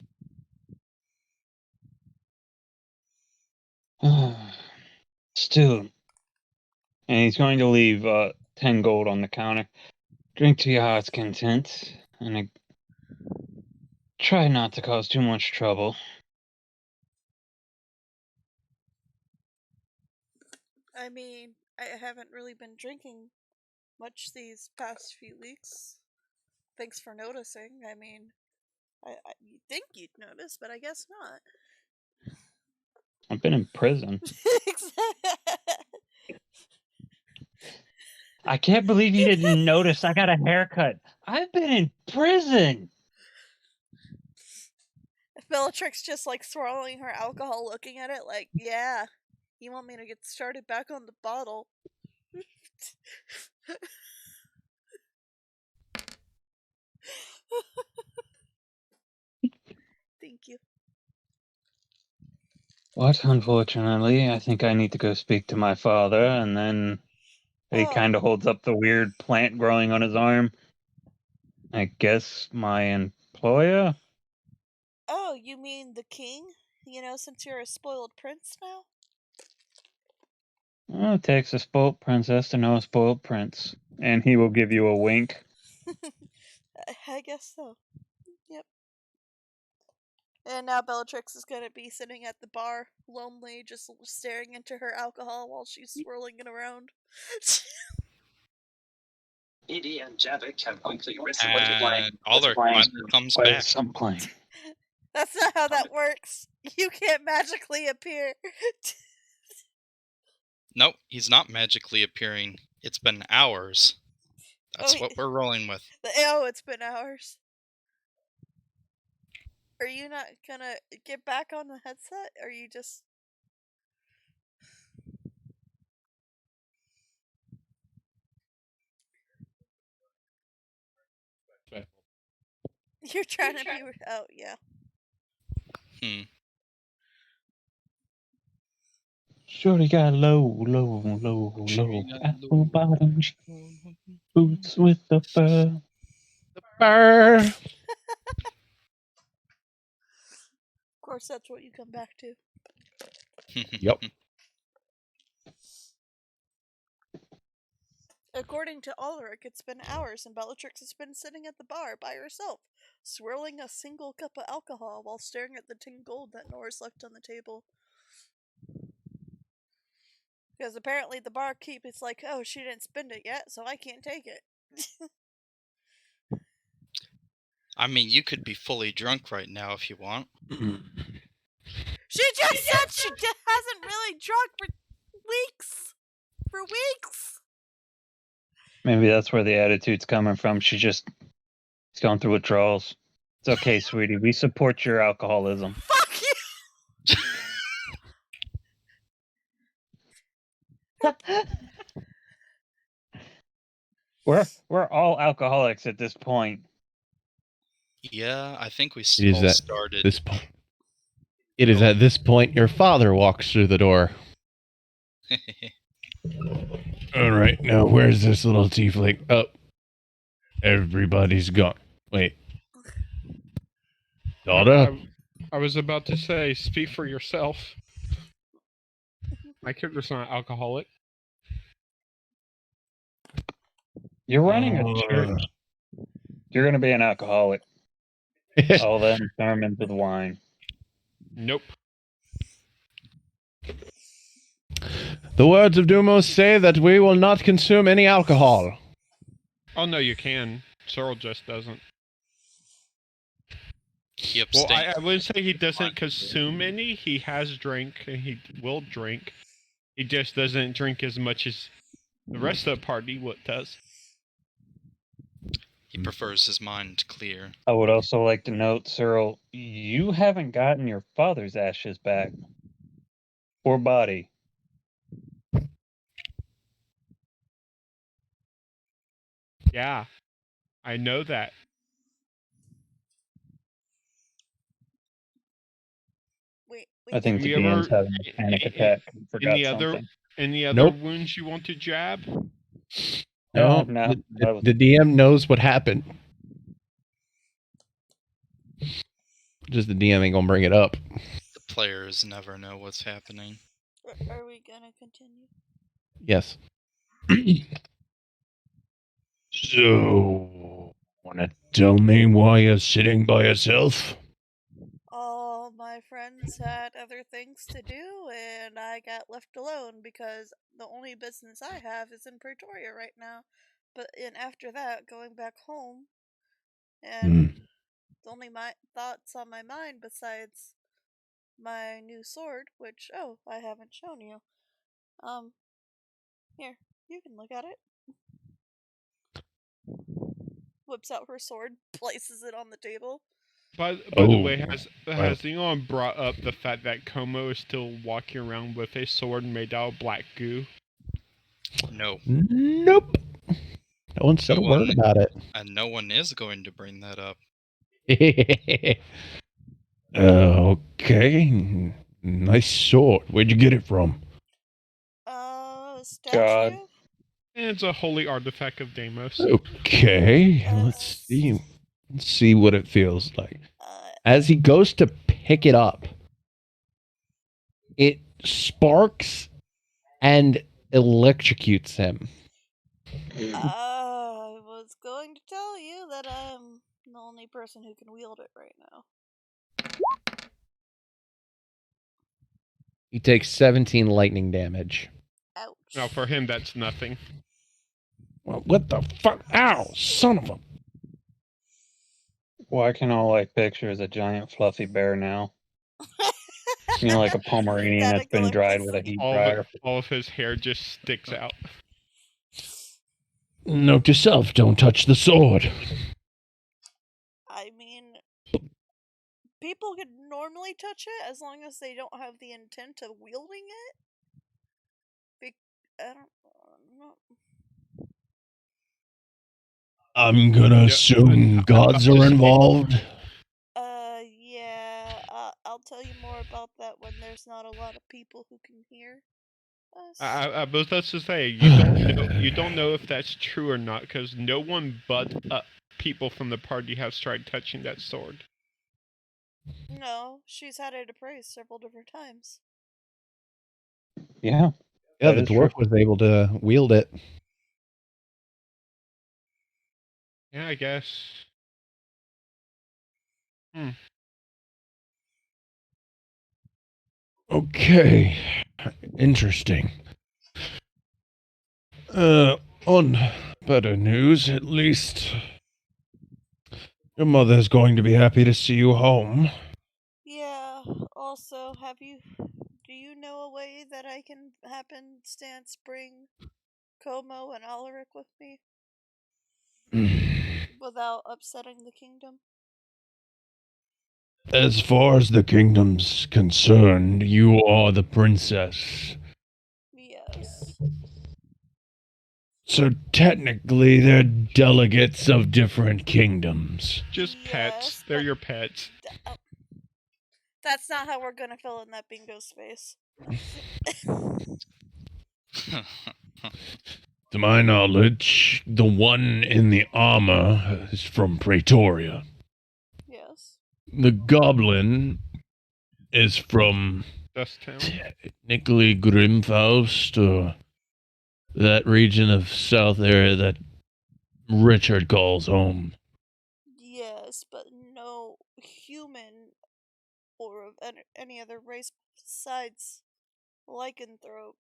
Still. And he's going to leave 10 gold on the counter. Drink to your heart's content, and try not to cause too much trouble. I mean, I haven't really been drinking much these past few weeks. Thanks for noticing. I mean, you'd think you'd notice, but I guess not. I've been in prison. I can't believe you didn't notice I got a haircut. I've been in prison. Bellatrix just like swallowing her alcohol, looking at it like, yeah, you want me to get started back on the bottle. Thank you. What? Unfortunately, I think I need to go speak to my father, and then he Oh. kind of holds up the weird plant growing on his arm. I guess my employer? Oh, you mean the king? You know, since you're a spoiled prince now? Oh, it takes a spoiled princess to know a spoiled prince. And he will give you a wink. I guess so. Yep. And now Bellatrix is gonna be sitting at the bar, lonely, just staring into her alcohol while she's swirling it around. Edie and Javik have quickly risen. And Ulrich finally comes back. I'm playing. That's not how that works. You can't magically appear. Nope, he's not magically appearing. It's been hours. That's what we're rolling with. Oh, it's been hours. Are you not gonna get back on the headset? Or are you just... You're trying to be... Oh, yeah. Shorty got low apple bottom boots with the fur. Burr. Of course, that's what you come back to. Yep. According to Ulrich, it's been hours, and Bellatrix has been sitting at the bar by herself, swirling a single cup of alcohol while staring at the 10 gold that Norris left on the table. Because apparently the barkeep is like, oh, she didn't spend it yet, so I can't take it. I mean, you could be fully drunk right now if you want. She just said she hasn't really drunk for weeks. For weeks. Maybe that's where the attitude's coming from. She's going through withdrawals. It's okay, sweetie. We support your alcoholism. Fuck you! We're all alcoholics at this point. Yeah, I think we It is all at started. this point. It is at this point your father walks through the door. All right, now where's this little tiefling? Oh, everybody's gone. Wait, daughter. I was about to say, speak for yourself. My character's not alcoholic. You're running a church. You're going to be an alcoholic. Oh, then sermons with wine. Nope. The words of Dumos say that we will not consume any alcohol. Oh no, you can. Cyril just doesn't. He Well, abstained. I would say he doesn't consume any. He has drink, and he will drink. He just doesn't drink as much as the rest of the party does. He prefers his mind clear. I would also like to note, Cyril, you haven't gotten your father's ashes back. Or body. Yeah, I know that. I think the We ever- DM's having a panic attack. and Forgot Any other something. Nope. wounds you want to jab? No, The DM knows what happened. Just the DM ain't gonna bring it up. The players never know what's happening. Are we gonna continue? Yes. So, wanna tell me why you're sitting by yourself? All my friends had other things to do, and I got left alone because the only business I have is in Pretoria right now. And after that, going back home, and the only thoughts on my mind besides my new sword, which I haven't shown you. Here, you can look at it. Whips out her sword, places it on the table. By the way, has anyone brought up the fact that Como is still walking around with a sword made out of black goo? No. Nope. No one said a word about it. And no one is going to bring that up. Okay. Nice sword. Where'd you get it from? Statue? God. It's a holy artifact of Deimos. Okay. Let's see. Let's see what it feels like. As he goes to pick it up, it sparks and electrocutes him. I was going to tell you that I'm the only person who can wield it right now. He takes 17 lightning damage. Ouch. Now, for him, that's nothing. Well, what the fuck? Ow, son of a... Why can all I picture is a giant fluffy bear now? You know, like a Pomeranian that's been dried with a heat dryer. All of his hair just sticks out. Note to self, don't touch the sword. I mean, people could normally touch it as long as they don't have the intent of wielding it. I don't know. I'm gonna assume gods are involved. Yeah. I'll tell you more about that when there's not a lot of people who can hear us. I was about to say, you don't know if that's true or not, because no one but people from the party have tried touching that sword. No, she's had it appraised several different times. Yeah. Yeah, the dwarf was able to wield it. Yeah, I guess. Okay. Interesting. On better news, at least. Your mother's going to be happy to see you home. Yeah, also, do you know a way that I can happenstance bring Como and Alaric with me? Without upsetting the kingdom? As far as the kingdom's concerned, you are the princess. Yes. So technically, they're delegates of different kingdoms. Just pets. They're your pets. That's not how we're gonna fill in that bingo space. To my knowledge, the one in the armor is from Pretoria. Yes. The goblin is from Dusttown. technically Grimfaust, or that region of south area that Richard calls home. Yes, but no human or of any other race besides lycanthrope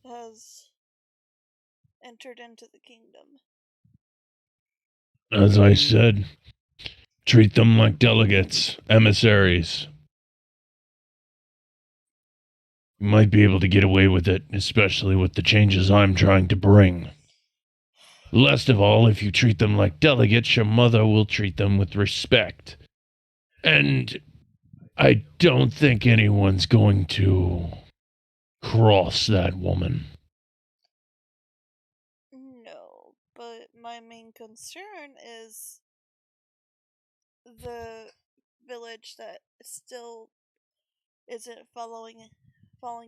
has entered into the kingdom. As I said, treat them like delegates, emissaries. You might be able to get away with it, especially with the changes I'm trying to bring. Last of all, if you treat them like delegates, your mother will treat them with respect. And I don't think anyone's going to cross that woman. No, but my main concern is the village that still isn't falling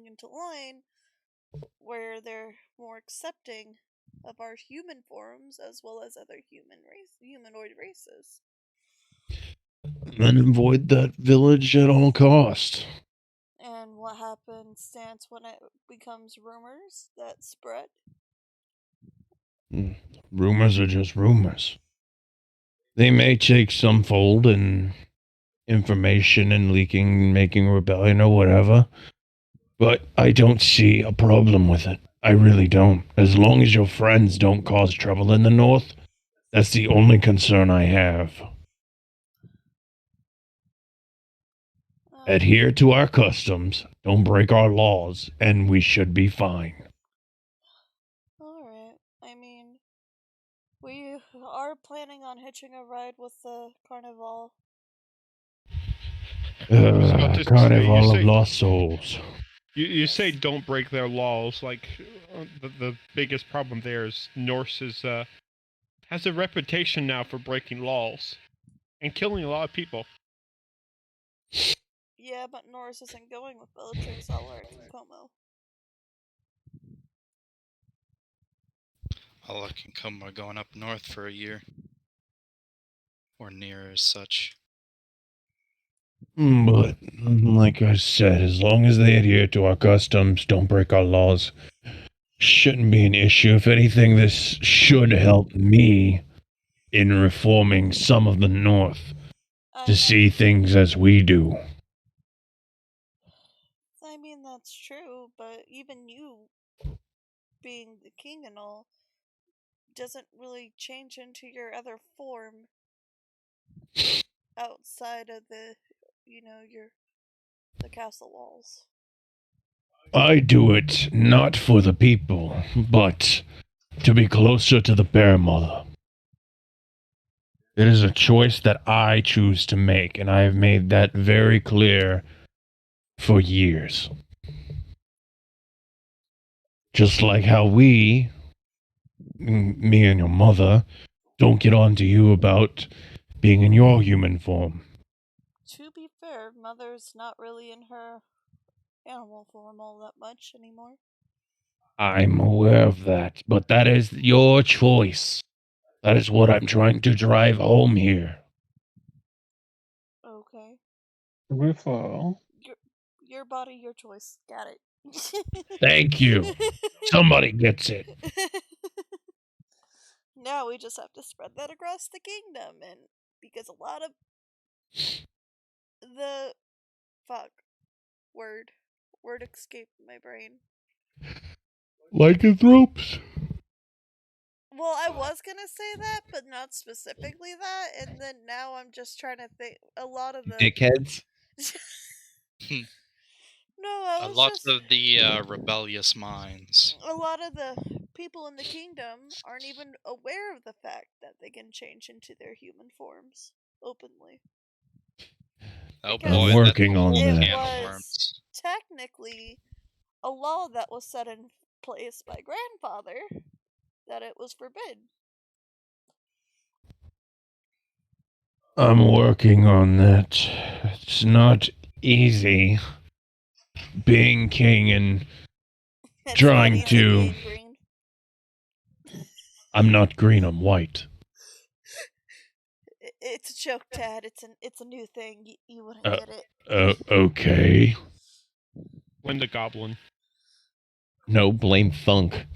into line, where they're more accepting of our human forms as well as other humanoid races. Then avoid that village at all cost. And what happens stands when it becomes rumors that spread? Rumors are just rumors. They may take some fold in information and leaking, making rebellion or whatever, but I don't see a problem with it. I really don't. As long as your friends don't cause trouble in the north, that's the only concern I have. Adhere to our customs, don't break our laws, and we should be fine. Alright. I mean, we are planning on hitching a ride with the Carnival. Carnival of Lost Souls. You say don't break their laws. Like the biggest problem there is Norse has a reputation now for breaking laws and killing a lot of people. Yeah, but Norris isn't going with Bellatrix, Alaric, and Como. Alec and Como are going up north for a year. Or near as such. But, like I said, as long as they adhere to our customs, don't break our laws, shouldn't be an issue. If anything, this should help me in reforming some of the North to see things as we do. I mean, that's true, but even you being the king and all doesn't really change into your other form outside of the, the castle walls. I do it not for the people, but to be closer to the Bear Mother. It is a choice that I choose to make, and I have made that very clear for years. Just like how me and your mother, don't get on to you about being in your human form. To be fair, Mother's not really in her animal form all that much anymore. I'm aware of that, but that is your choice. That is what I'm trying to drive home here. Okay. Ruffalo. Your body, your choice. Got it. Thank you. Somebody gets it. Now we just have to spread that across the kingdom, and because a lot of the word escaped my brain. Lycanthropes. Well, I was gonna say that, but not specifically that, and then now I'm just trying to think. A lot of the Dickheads. No, A lot of the rebellious minds. A lot of the people in the kingdom aren't even aware of the fact that they can change into their human forms openly. Oh Because boy, I'm working that's a whole on that. it can of was worms. technically a law that was set in place by grandfather that it was forbidden. I'm working on that. It's not easy being king and It's trying not easy to. being green. I'm not green, I'm white. It's a joke, Tad. It's a new thing. You wouldn't get it. Okay. When the goblin. No, blame Thunk.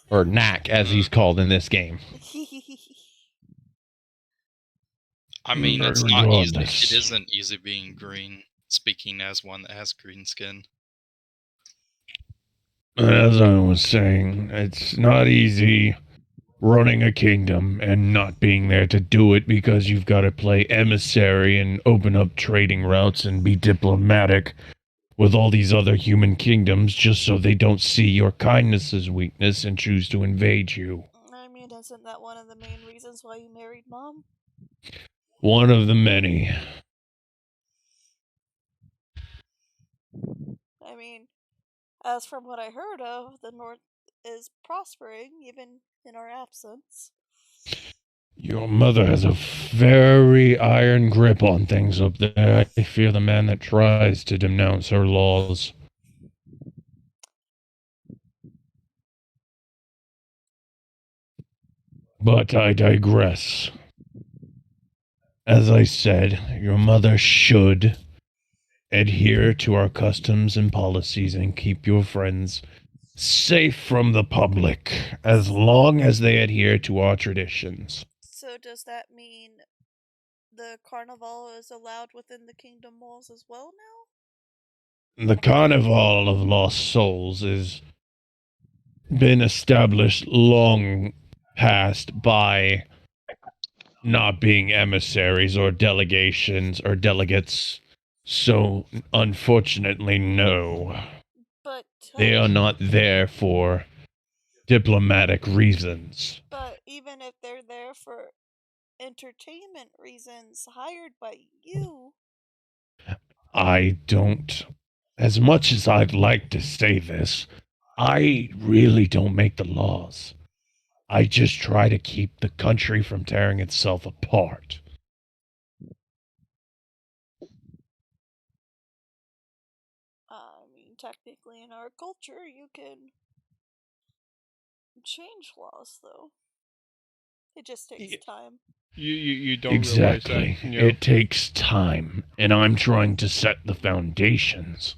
Or Knack, as he's called in this game. I mean, it's not easy. Regardless. It isn't easy being green. Speaking as one that has green skin. As I was saying, it's not easy running a kingdom and not being there to do it because you've got to play emissary and open up trading routes and be diplomatic with all these other human kingdoms just so they don't see your kindness as weakness and choose to invade you. I mean, isn't that one of the main reasons why you married Mom? One of the many. I mean, as from what I heard of, the North is prospering, even in our absence. Your mother has a very iron grip on things up there. I fear the man that tries to denounce her laws. But I digress. As I said, your mother should adhere to our customs and policies and keep your friends safe from the public as long as they adhere to our traditions. So does that mean the carnival is allowed within the kingdom walls as well now? The Carnival of Lost Souls has been established long past by not being emissaries or delegations or delegates. So, unfortunately, no. But They are not there for diplomatic reasons. But even if they're there for entertainment reasons, hired by you. I don't. As much as I'd like to say this, I really don't make the laws. I just try to keep the country from tearing itself apart. I mean, technically in our culture, you can change laws, though. It just takes time. You don't Exactly. realize that. You know? It takes time, and I'm trying to set the foundations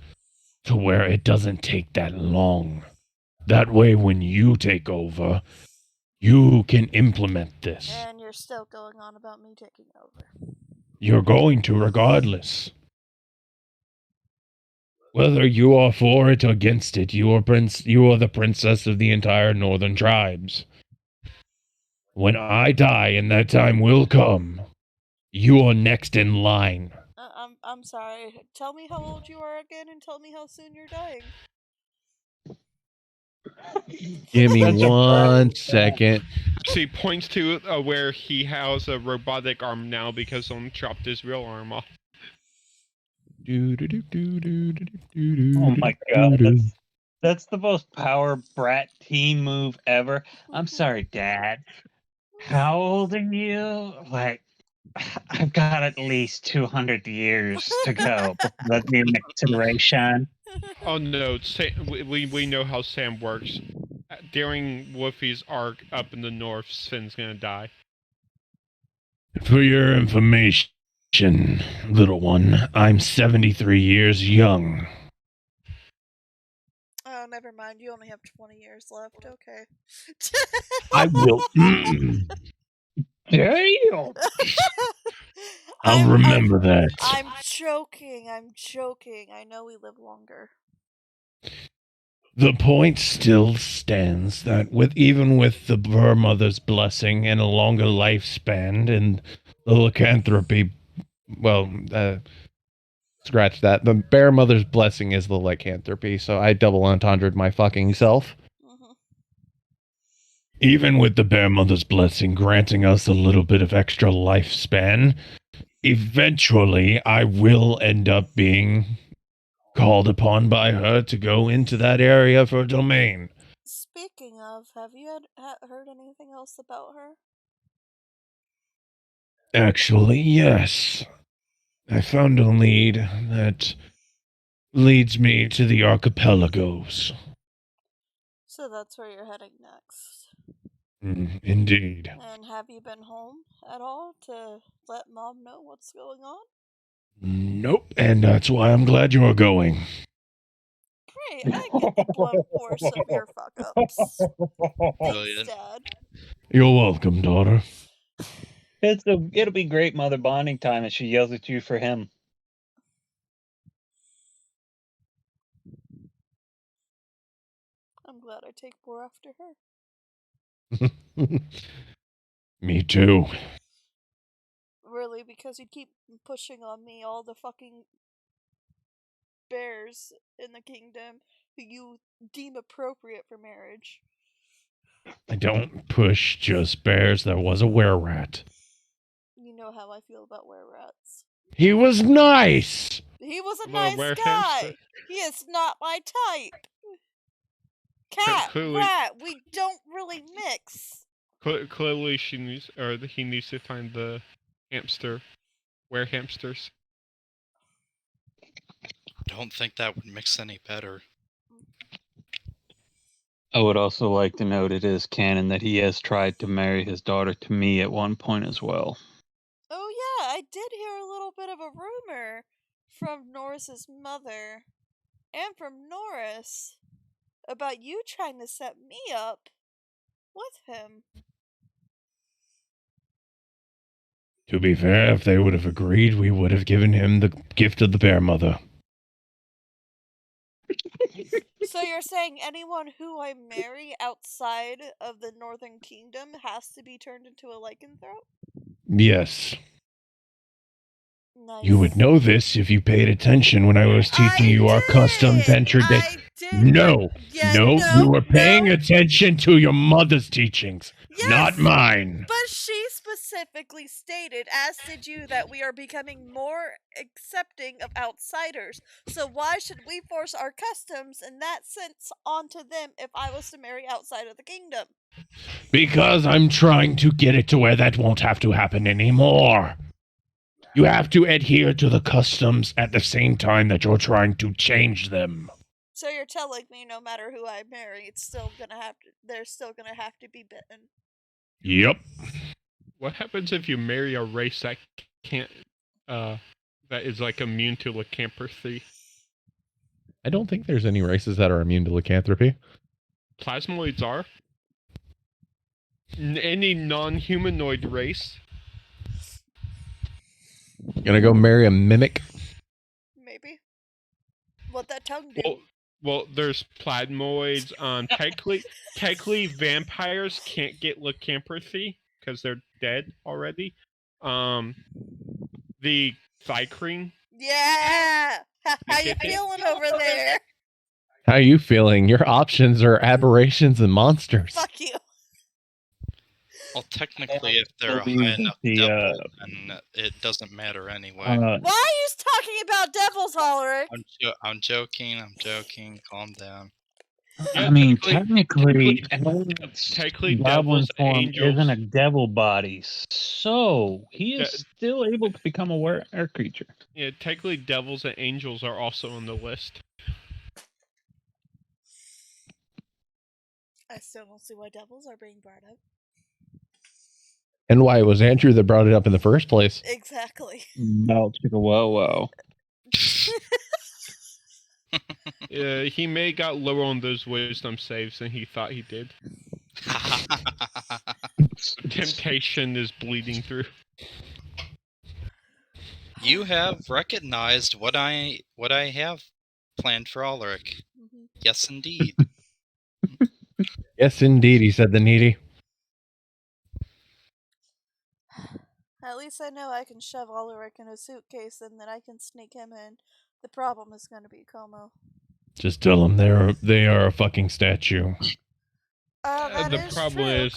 to where it doesn't take that long. That way, when you take over, you can implement this. And you're still going on about me taking over. You're going to regardless. Whether you are for it or against it, you are the princess of the entire northern tribes. When I die, and that time will come, you are next in line. I'm sorry. Tell me how old you are again, and tell me how soon you're dying. Give me 1 second. See, points to where he has a robotic arm now because someone chopped his real arm off. Oh my god, that's the most power brat teen move ever. I'm sorry, Dad. How old are you? Like, I've got at least 200 years to go. That's the consideration. Oh no, we know how Sam works. During Wolfie's arc up in the north, Finn's gonna die. For your information, little one, I'm 73 years young. Oh, never mind. You only have 20 years left. Okay. I will. Damn! I'll remember that. I'm joking. I know we live longer. The point still stands that even with the Bear Mother's blessing and a longer lifespan and the lycanthropy, scratch that. The Bear Mother's blessing is the lycanthropy, so I double entendred my fucking self. Mm-hmm. Even with the Bear Mother's blessing granting us a little bit of extra lifespan, eventually I will end up being called upon by her to go into that area for domain. Speaking of, have you heard anything else about her? Actually, yes. I found a lead that leads me to the archipelagos. So that's where you're heading next. Indeed. And have you been home at all to let Mom know what's going on? Nope, and that's why I'm glad you're going. Great, I get the blunt force of your fuck-ups. Thanks, Brilliant. Dad. You're welcome, daughter. It'll be great mother bonding time if she yells at you for him. I'm glad I take more after her. Me too. Really, because you keep pushing on me all the fucking bears in the kingdom who you deem appropriate for marriage. I don't push just bears. There was a were-rat. You know how I feel about were-rats. He was nice! He was a Well, nice were-hamster. guy! He is not my type! Cat, Clearly- rat, we don't really mix! Clearly, he needs to find the hamster. Were-hamsters. Don't think that would mix any better. I would also like to note it is canon that he has tried to marry his daughter to me at one point as well. Oh yeah, I did hear a little bit of a rumor from Norris's mother and from Norris about you trying to set me up with him. To be fair, if they would have agreed, we would have given him the gift of the bear mother. So you're saying anyone who I marry outside of the Northern Kingdom has to be turned into a lycanthrope? Yes. Nice. You would know this if you paid attention when I was teaching you our customs and traditions. No, you were paying attention to your mother's teachings, not mine. But she specifically stated, as did you, that we are becoming more accepting of outsiders. So why should we force our customs in that sense onto them if I was to marry outside of the kingdom? Because I'm trying to get it to where that won't have to happen anymore. You have to adhere to the customs at the same time that you're trying to change them. So you're telling me no matter who I marry, they're still gonna have to be bitten. Yep. What happens if you marry a race that can't, that is like immune to lycanthropy? I don't think there's any races that are immune to lycanthropy. Plasmoids are. Any non-humanoid race. Gonna go marry a mimic? Maybe. What that tongue do? Well, there's plasmoids. Technically, vampires can't get lycanthropy because they're dead already. The Thycrene. Yeah! How you feeling over there? How are you feeling? Your options are aberrations and monsters. Fuck you. Well, technically, if they're a high enough devil, then it doesn't matter anyway. Why are you talking about devils, Ulrich? I'm joking. Calm down. Yeah, I mean, technically devils and form angels isn't a devil body, so he is still able to become a air creature. Yeah, technically, devils and angels are also on the list. I still don't see why devils are being brought up. And why it was Andrew that brought it up in the first place. Exactly. Whoa. Yeah, he may got lower on those wisdom saves than he thought he did. Temptation is bleeding through. You have recognized what I have planned for Ulrich. Mm-hmm. Yes, indeed. Yes, indeed, he said the needy. At least I know I can shove Ulrich in a suitcase and then I can sneak him in. The problem is going to be Como. Just tell them they are a fucking statue. The problem is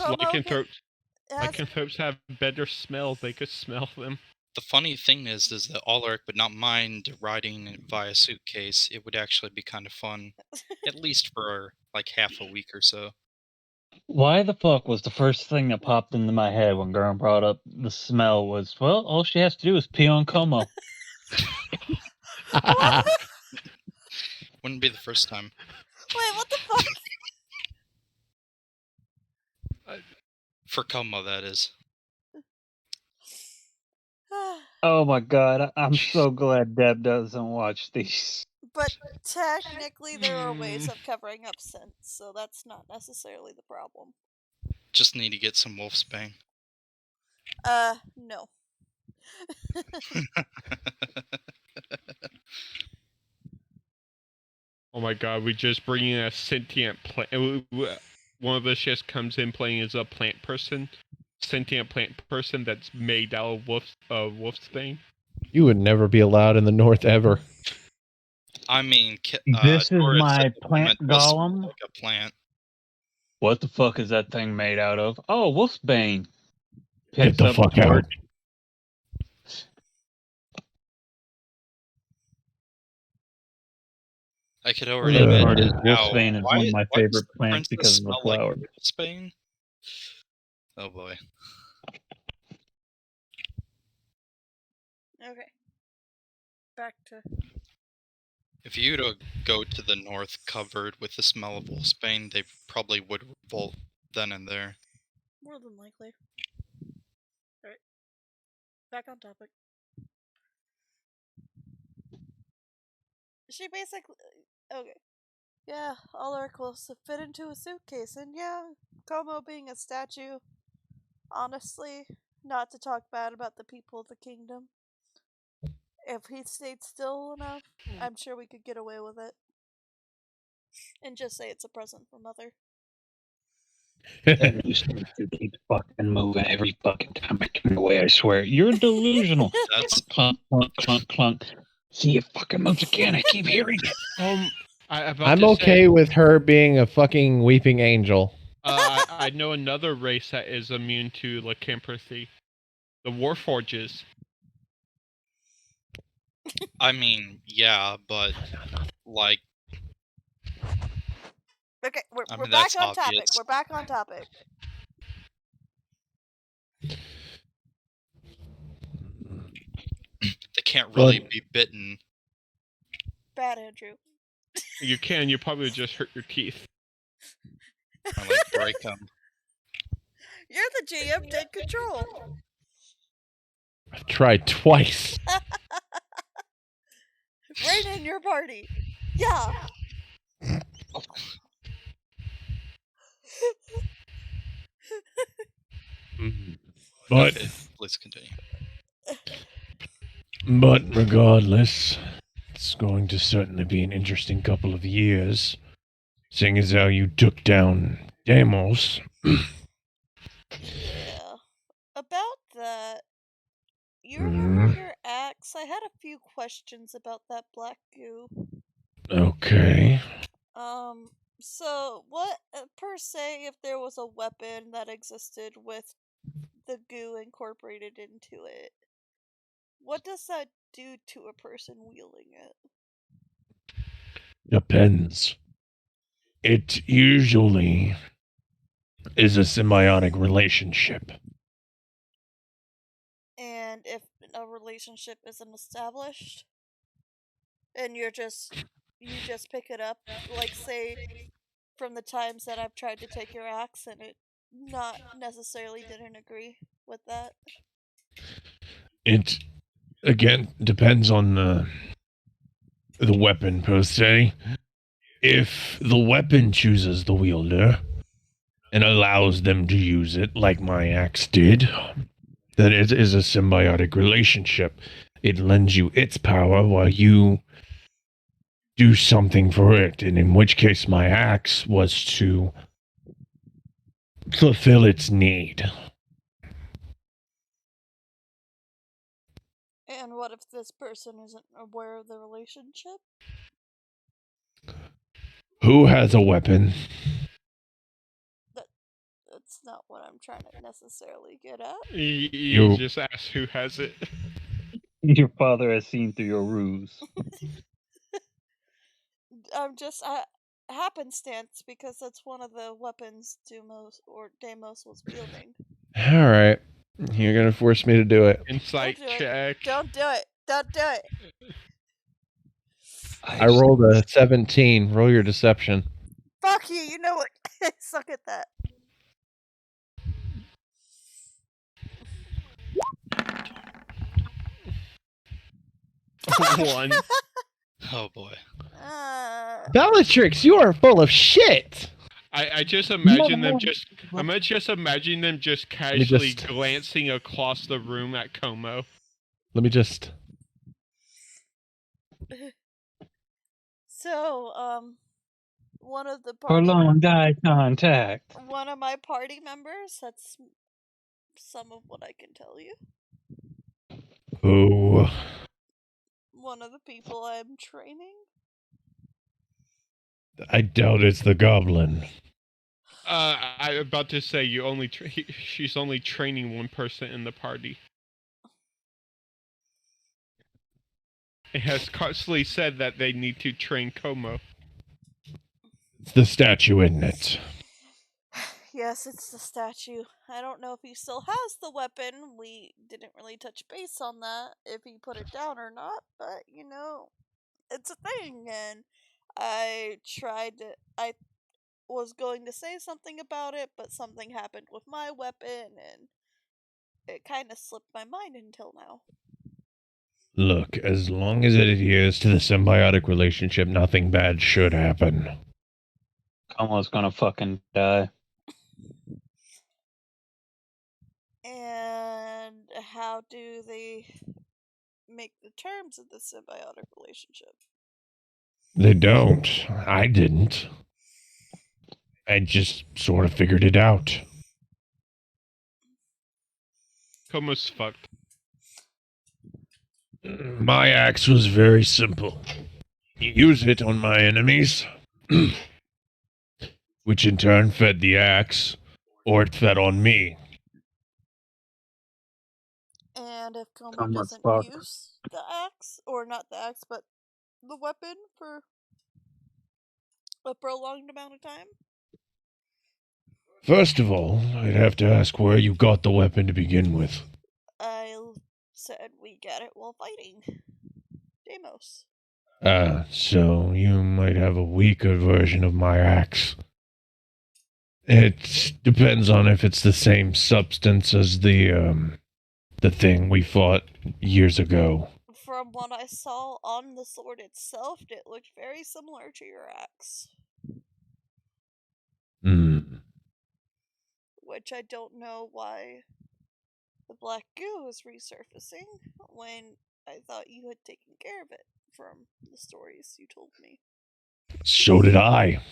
lycanthropes have better smell. They could smell them. The funny thing is that Ulrich would not mind riding via suitcase. It would actually be kind of fun, at least for like half a week or so. Why the fuck was the first thing that popped into my head when Gurren brought up the smell was, well, all she has to do is pee on Como. Wouldn't be the first time. Wait, what the fuck? For Como, that is. Oh my god, I'm so glad Deb doesn't watch these. But technically there are ways of covering up scent, so that's not necessarily the problem. Just need to get some Wolfsbane. No. Oh my god, we just bring in a sentient plant. One of us just comes in playing as a plant person. Sentient plant person that's made out of wolf's bane. You would never be allowed in the North ever. I mean, This is Taurus my at the plant moment was golem. like a plant. What the fuck is that thing made out of? Oh, Wolfsbane. Get Picks the up fuck torch. out. I could already Ugh. admit Part is now. Wolfsbane is one of my why does favorite the plants princess because of the smell like flower. Wolfsbane? Oh boy. Okay. Back to. If you were to go to the north covered with the smell of Wolfsbane, they probably would revolt then and there. More than likely. Alright. Back on topic. She basically. Okay. Yeah, all our clothes fit into a suitcase, and yeah, Como being a statue. Honestly, not to talk bad about the people of the kingdom. If he stayed still enough, I'm sure we could get away with it. And just say it's a present from Mother. That used to keep fucking moving every fucking time I turn away, I swear. You're delusional. That's Clunk, clunk, clunk, clunk. See, it fucking moves again. I keep hearing it. I'm okay with her being a fucking weeping angel. I know another race that is immune to lycanthropy. The Warforges. I mean, yeah, but like, Okay, we're I mean, back that's on topic. obvious. We're back on topic. They can't really be bitten. Bad, Andrew. You can. You probably just hurt your teeth. Or like break them. You're the GM. Take control. I've tried twice. Rein in your party. Yeah. But Okay, let's continue. But regardless, it's going to certainly be an interesting couple of years, seeing as how you took down Deimos. Yeah. About that, you remember your axe? I had a few questions about that black goo. Okay. So what, per se, if there was a weapon that existed with the goo incorporated into it, what does that do to a person wielding it? Depends. It usually is a symbiotic relationship. And if a relationship isn't established, and you just pick it up, like say from the times that I've tried to take your axe and it not necessarily didn't agree with that. It again depends on the weapon per se. If the weapon chooses the wielder and allows them to use it like my axe did, then it is a symbiotic relationship. It lends you its power while you do something for it, and in which case my axe was to fulfill its need. And what if this person isn't aware of the relationship? Who has a weapon? That's not what I'm trying to necessarily get at. You just ask who has it. Your father has seen through your ruse. I'm just happenstance because that's one of the weapons Deimos was wielding. All right, you're gonna force me to do it. Insight check. Don't do it. Don't do it. I rolled a 17. Roll your deception. Fuck you. You know what? Suck at that. One. Oh boy. Bellatrix, you are full of shit. I just imagine them just. I'm just imagining them just casually glancing across the room at Como. Let me just. So, one of the Prolonged eye contact. one of my party members. That's some of what I can tell you. Oh. One of the people I'm training. I doubt it's the goblin. I'm about to say she's only training one person in the party. It has constantly said that they need to train Como. It's the statue, isn't it? Yes, it's the statue. I don't know if he still has the weapon. We didn't really touch base on that, if he put it down or not, but it's a thing, and I was going to say something about it, but something happened with my weapon, and it kind of slipped my mind until now. Look, as long as it adheres to the symbiotic relationship, nothing bad should happen. Como's gonna fucking die. And how do they make the terms of the symbiotic relationship? They don't. I didn't. I just sort of figured it out. Como's fucked. My axe was very simple. You use it on my enemies, which in turn fed the axe, or it fed on me. And if Como Como's doesn't fucked. use the axe, or not the axe, but the weapon for a prolonged amount of time? First of all, I'd have to ask where you got the weapon to begin with. I said we got it while fighting Deimos. So you might have a weaker version of my axe. It depends on if it's the same substance as the thing we fought years ago. From what I saw on the sword itself, it looked very similar to your axe. Which I don't know why the black goo is resurfacing when I thought you had taken care of it from the stories you told me. So did I.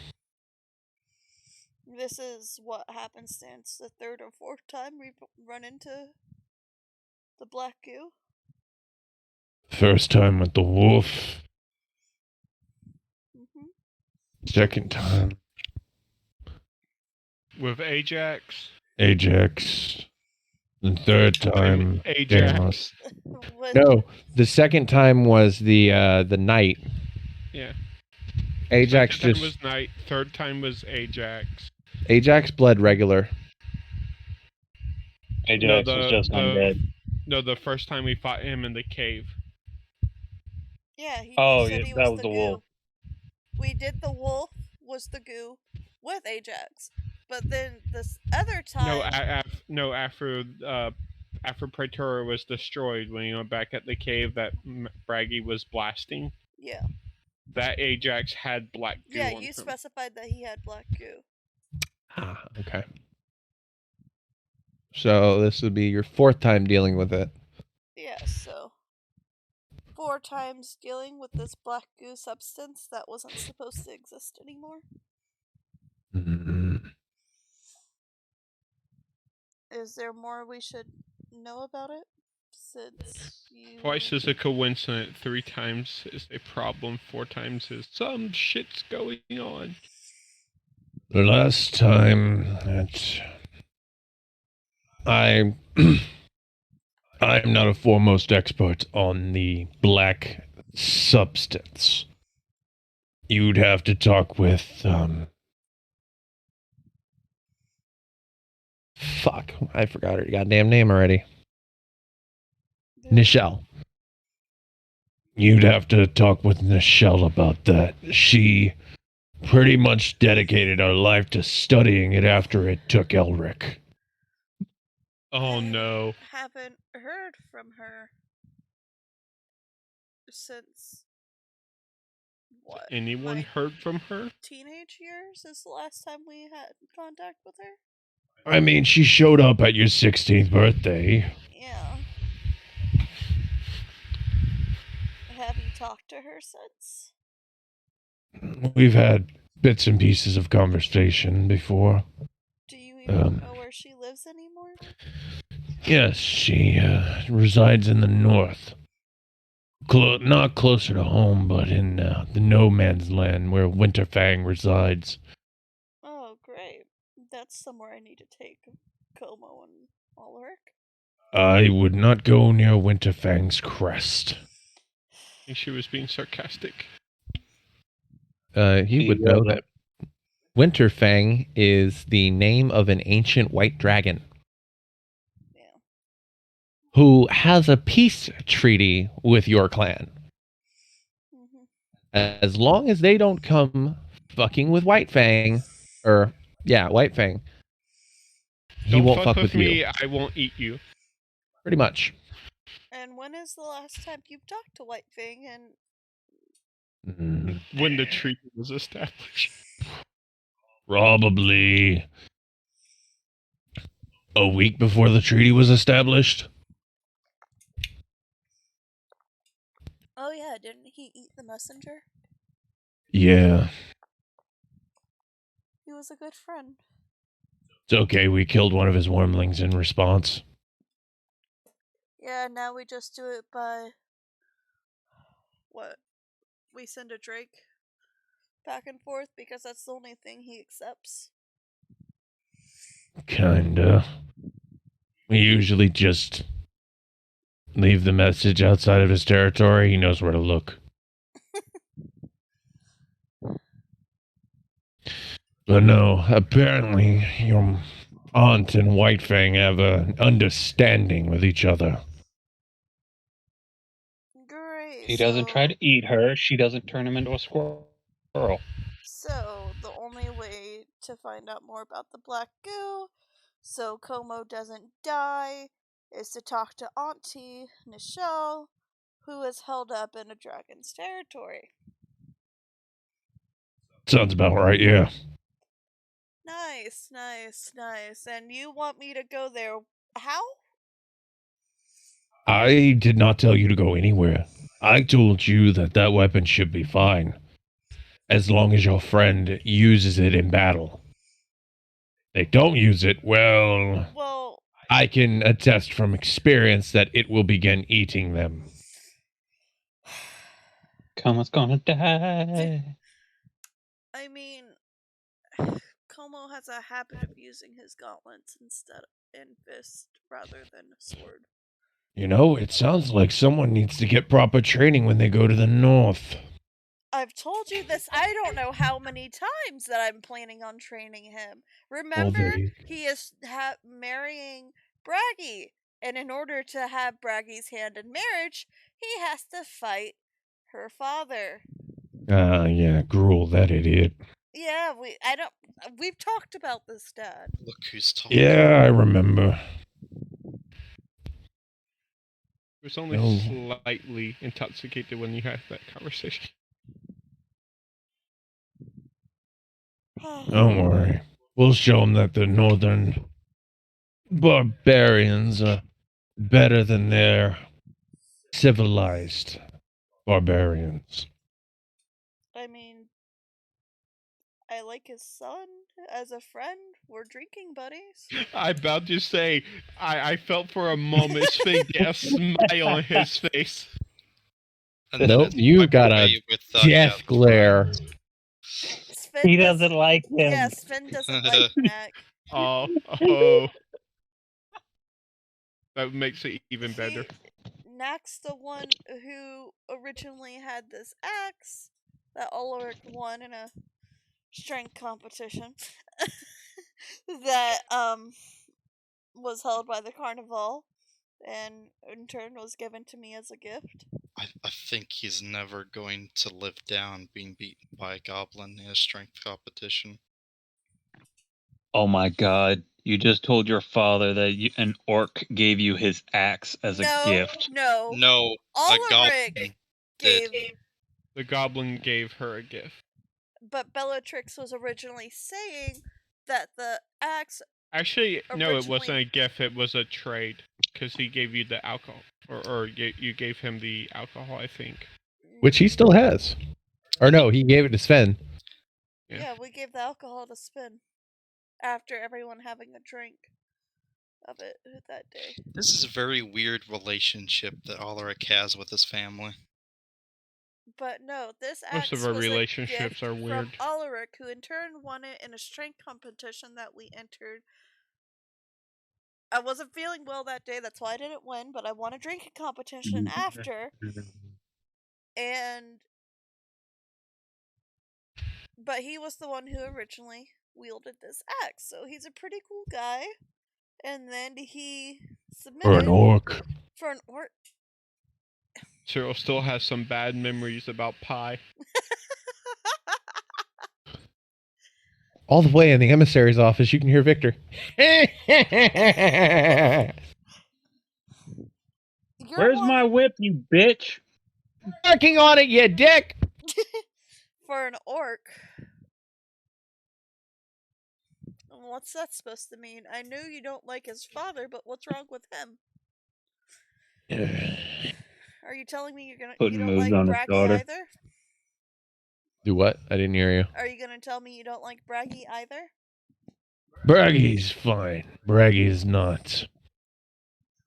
This is what happenstance the third or fourth time we've run into the black goo. First time with the wolf. Mm-hmm. Second time. With Ajax. Ajax. The third time. Ajax. No, the second time was the knight. Yeah. Ajax Second time just. was Knight. Third time was Ajax. Ajax bled regular. Ajax was just undead. No, the first time we fought him in the cave. Yeah, he said he that was was the the goo. wolf. We did the wolf was the goo with Ajax, but then this other time. No, after Praetora was destroyed when he went back at the cave that Braggy was blasting. Yeah. That Ajax had black goo. Yeah, on you him. specified that he had black goo. Ah, okay. So this would be your fourth time dealing with it. Yeah, so 4 times dealing with this black goo substance that wasn't supposed to exist anymore. Mm-hmm. Is there more we should know about it? Since you... Twice is a coincidence, 3 times is a problem, 4 times is some shit's going on. The last time that I'm not a foremost expert on the black substance. You'd have to talk with fuck, I forgot her goddamn name already. Nichelle. You'd have to talk with Nichelle about that. She pretty much dedicated her life to studying it after it took Elric. Oh no. Haven't heard from her since what? Anyone My heard from her? teenage years is the last time we had contact with her. I mean, she showed up at your 16th birthday. Yeah. Have you talked to her since? We've had bits and pieces of conversation before. Do you even know where she lives anymore? Yes, she resides in the north. Not closer to home, but in the no man's land where Winterfang resides. Oh, great. That's somewhere I need to take Como and Ulrich. I would not go near Winterfang's crest. I think she was being sarcastic. He would know that Winterfang is the name of an ancient white dragon. Yeah. Who has a peace treaty with your clan. Mm-hmm. As long as they don't come fucking with Whitefang, Whitefang, he Don't won't fuck fuck with me, you. I won't eat you. Pretty much. And when is the last time you've talked to Whitefang and When the treaty was established. Probably a week before the treaty was established. oh yeah, didn't he eat the messenger? Yeah. He was a good friend. It's okay, we killed one of his wormlings in response. Yeah, now we just do it by what? We send a Drake back and forth because that's the only thing he accepts. Kinda. We usually just leave the message outside of his territory. He knows where to look. But no, apparently your aunt and Whitefang have an understanding with each other. Great. He doesn't try to eat her. She doesn't turn him into a squirrel. So, the only way to find out more about the black goo so Como doesn't die is to talk to Auntie Nichelle, who is held up in a dragon's territory. Sounds about right, yeah. Nice, nice, nice. And you want me to go there? How? I did not tell you to go anywhere. I told you that that weapon should be fine, as long as your friend uses it in battle. They don't use it, well, I can attest from experience that it will begin eating them. Como's gonna die. I mean, Como has a habit of using his gauntlets instead and fist rather than a sword. You know, it sounds like someone needs to get proper training when they go to the north. I've told you this I don't know how many times that I'm planning on training him. Remember, he is marrying Braggy, and in order to have Braggy's hand in marriage, he has to fight her father. Yeah, Gruel, that idiot. Yeah, we've talked about this, Dad. Look who's talking. Yeah, I remember. He was only slightly intoxicated when you had that conversation. Don't worry. We'll show them that the northern barbarians are better than their civilized barbarians. I mean, I like his son as a friend. We're drinking buddies. I'm about to say, I felt for a moment Sven get a smile on his face. And nope, you got a death glare. He doesn't like him. Yeah, Sven doesn't like Mac. Oh. That makes it even better. Nack's the one who originally had this axe that Ulrich won in a strength competition that was held by the carnival and in turn was given to me as a gift. I think he's never going to live down being beaten by a goblin in a strength competition. Oh my god. You just told your father that an orc gave you his axe as a gift. No. No, a goblin gave did. the goblin gave her a gift. But Bellatrix was originally saying that the axe. Actually, no, it wasn't Originally- a gift. It was a trade because he gave you the alcohol, or you gave him the alcohol, I think. Which he still has. Or no, he gave it to Sven. Yeah, we gave the alcohol to Spin after everyone having a drink of it that day. This is a very weird relationship that Alaric has with his family. But no, this Most axe of our was relationships a are gift weird. from Alaric, who in turn won it in a strength competition that we entered. I wasn't feeling well that day, that's why I didn't win, but I won a drinking competition after. But he was the one who originally wielded this axe, so he's a pretty cool guy. And then he submitted Or an orc. for an orc. Cyril still has some bad memories about pie. All the way in the emissary's office, you can hear Victor. Where's my whip, you bitch? Working on it, you dick! For an orc? What's that supposed to mean? I knew you don't like his father, but what's wrong with him? Are you telling me you Putting don't moves like on his Braggy daughter. either? Do what? I didn't hear you. Are you gonna tell me you don't like Braggy either? Braggy's fine. Braggy's not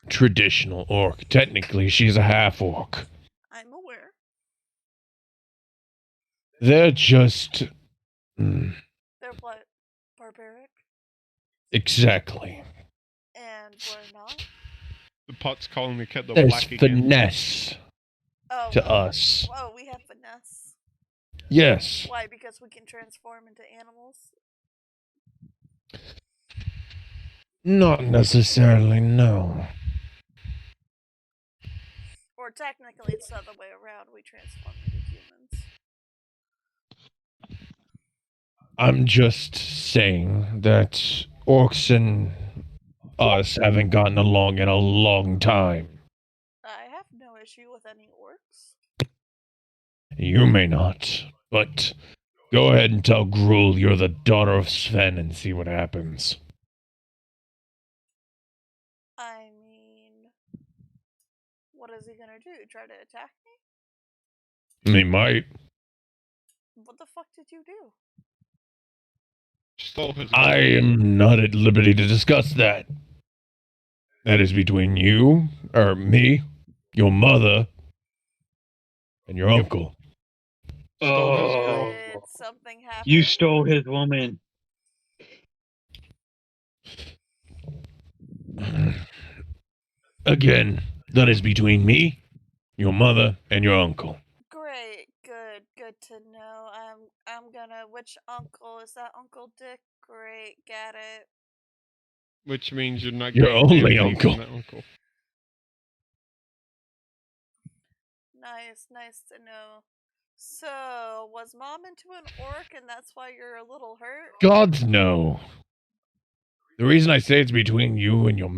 traditional orc. Technically, she's a half orc. I'm aware. They're just... They're what? Barbaric? exactly. And we're not? The pot's calling the kettle There's black again. finesse Oh, to us. whoa, we have finesse. Yes. Why? Because we can transform into animals? Not necessarily, no. Or technically it's the other way around, we transform into humans. I'm just saying that orcs and us haven't gotten along in a long time. I have no issue with any orcs. You may not, but go ahead and tell Gruul you're the daughter of Sven and see what happens. I mean, what is he gonna do? Try to attack me? He might. What the fuck did you do? Stole his I am not at liberty to discuss that. That is between you, or me, your mother, and your uncle. Stole his Oh, girl. Did something happen? you stole his woman. Again, that is between me, your mother, and your uncle. Great, good to know. I'm gonna. Which uncle is that? Uncle Dick? Great, get it. Which means you're not Your getting only anything from uncle. that uncle. Nice to know. So, was mom into an orc, and that's why you're a little hurt? Gods no. The reason I say it's between you and your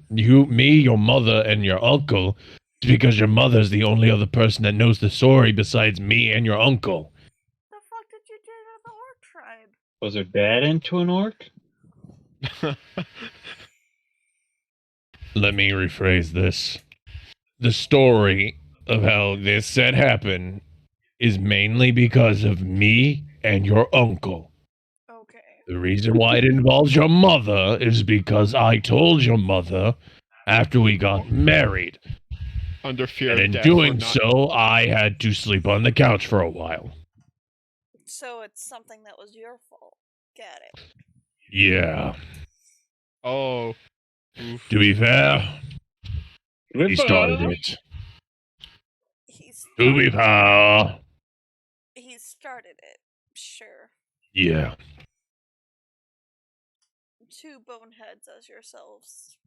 your mother, and your uncle is because your mother's the only other person that knows the story besides me and your uncle. The fuck did you do to the orc tribe? Was her dad into an orc? Let me rephrase this. The story of how this had happened is mainly because of me and your uncle. Okay. The reason why it involves your mother is because I told your mother after we got married. Under fear And of in death. doing or not. so, I had to sleep on the couch for a while. So it's something that was your fault. Get it. Yeah. Oh. Oof. To be fair, he started it. To be fair. He started it. Sure. Yeah. Two boneheads as yourselves.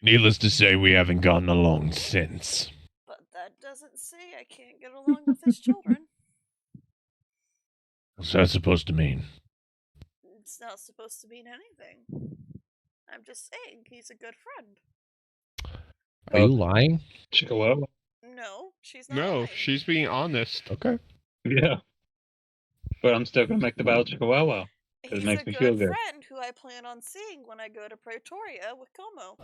Needless to say, we haven't gotten along since. But that doesn't say I can't get along with his children. What's that supposed to mean? It's not supposed to mean anything. I'm just saying he's a good friend. Are you lying? Chihuahua. No, She's not No, lying. she's being honest. Okay. Yeah. But I'm still gonna make the Belichick a wow. It He's makes a me feel good good. friend who I plan on seeing when I go to Pretoria with Como.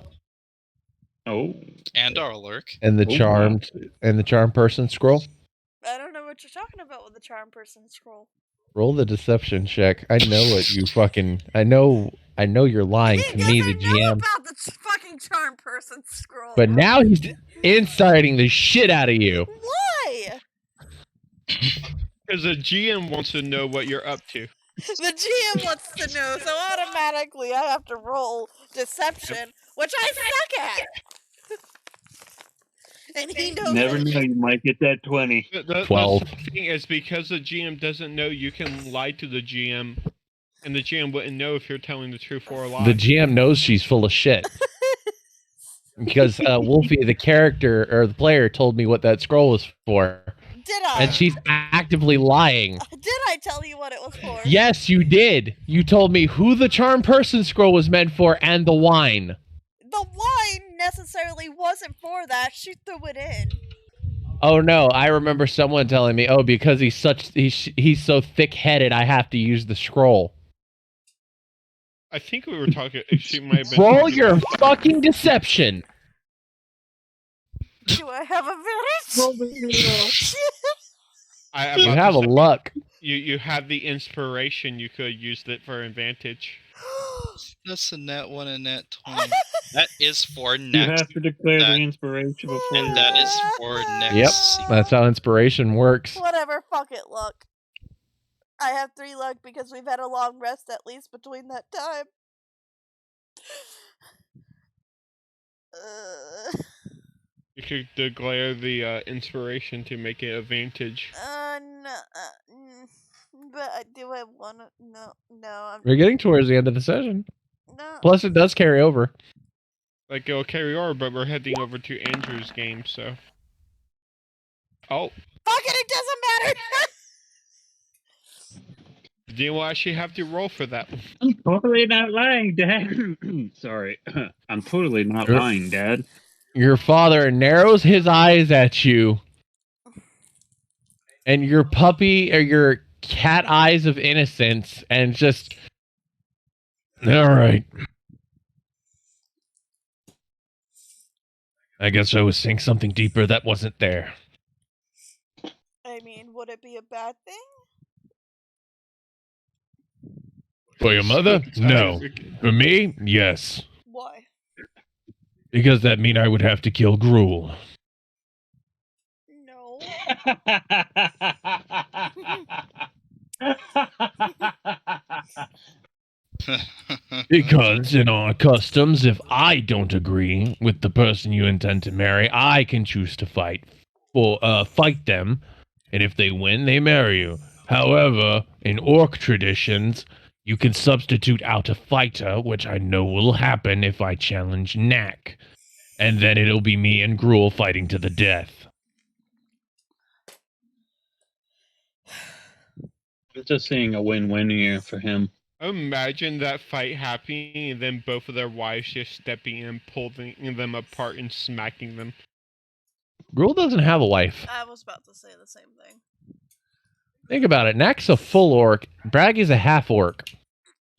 Oh. And our lurk. And the Oh, charmed person scroll. I don't know what you're talking about with the charm person scroll. Roll the deception check. I know what you fucking. I know you're lying He to me, the doesn't know GM. about the fucking charm person scroll. But now he's inciting the shit out of you. Why? Because the GM wants to know what you're up to. The GM wants to know, so automatically I have to roll deception, which I suck at. And he knows Never it. know, you might get that 20. The 12. thing is, because the GM doesn't know, you can lie to the GM, and the GM wouldn't know if you're telling the truth or a lie. The GM knows she's full of shit. Because Wolfie, the character or the player, told me what that scroll was for. Did I? And she's actively lying. Did I tell you what it was for? Yes, you did. You told me who the charm person scroll was meant for and the wine. The wine necessarily wasn't for that. She threw it in. Oh no, I remember someone telling me, "Oh, because he's so thick-headed, I have to use the scroll." I think we were talking. She might have been. Roll your fucking deception. Do I have advantage? You have a luck. You have the inspiration. You could have used it for advantage. That's a net 1 and net 20. That is for You next. have to declare that- the inspiration before And you that roll. is for next. Yep, sequence. that's how inspiration works. Whatever, fuck it, luck. I have 3 luck because we've had a long rest at least between that time. You could declare the inspiration to make it advantage. No, but I do have one. No, I'm We're getting towards the end of the session. no. Plus, it does carry over. Like it'll carry over, but we're heading over to Andrew's game, so. Oh, Fuck it, it doesn't matter. you will actually have to roll for that one. I'm totally not lying, Dad. Sorry. I'm totally not Sure. lying, Dad. Your father narrows his eyes at you, and your puppy or your cat eyes of innocence, and just. All right. I guess I was seeing something deeper that wasn't there. I mean, would it be a bad thing? For your mother? No. For me? Yes. Why? Because that mean I would have to kill Gruel. No. Because in our customs, if I don't agree with the person you intend to marry, I can choose to fight them, and if they win, they marry you. However, in orc traditions, you can substitute out a fighter, which I know will happen if I challenge Knack. And then it'll be me and Gruel fighting to the death. I'm just seeing a win-win here for him. Imagine that fight happening, and then both of their wives just stepping in, pulling them apart, and smacking them. Gruel doesn't have a wife. I was about to say the same thing. Think about it. Knack's a full orc. Braggy's a half orc.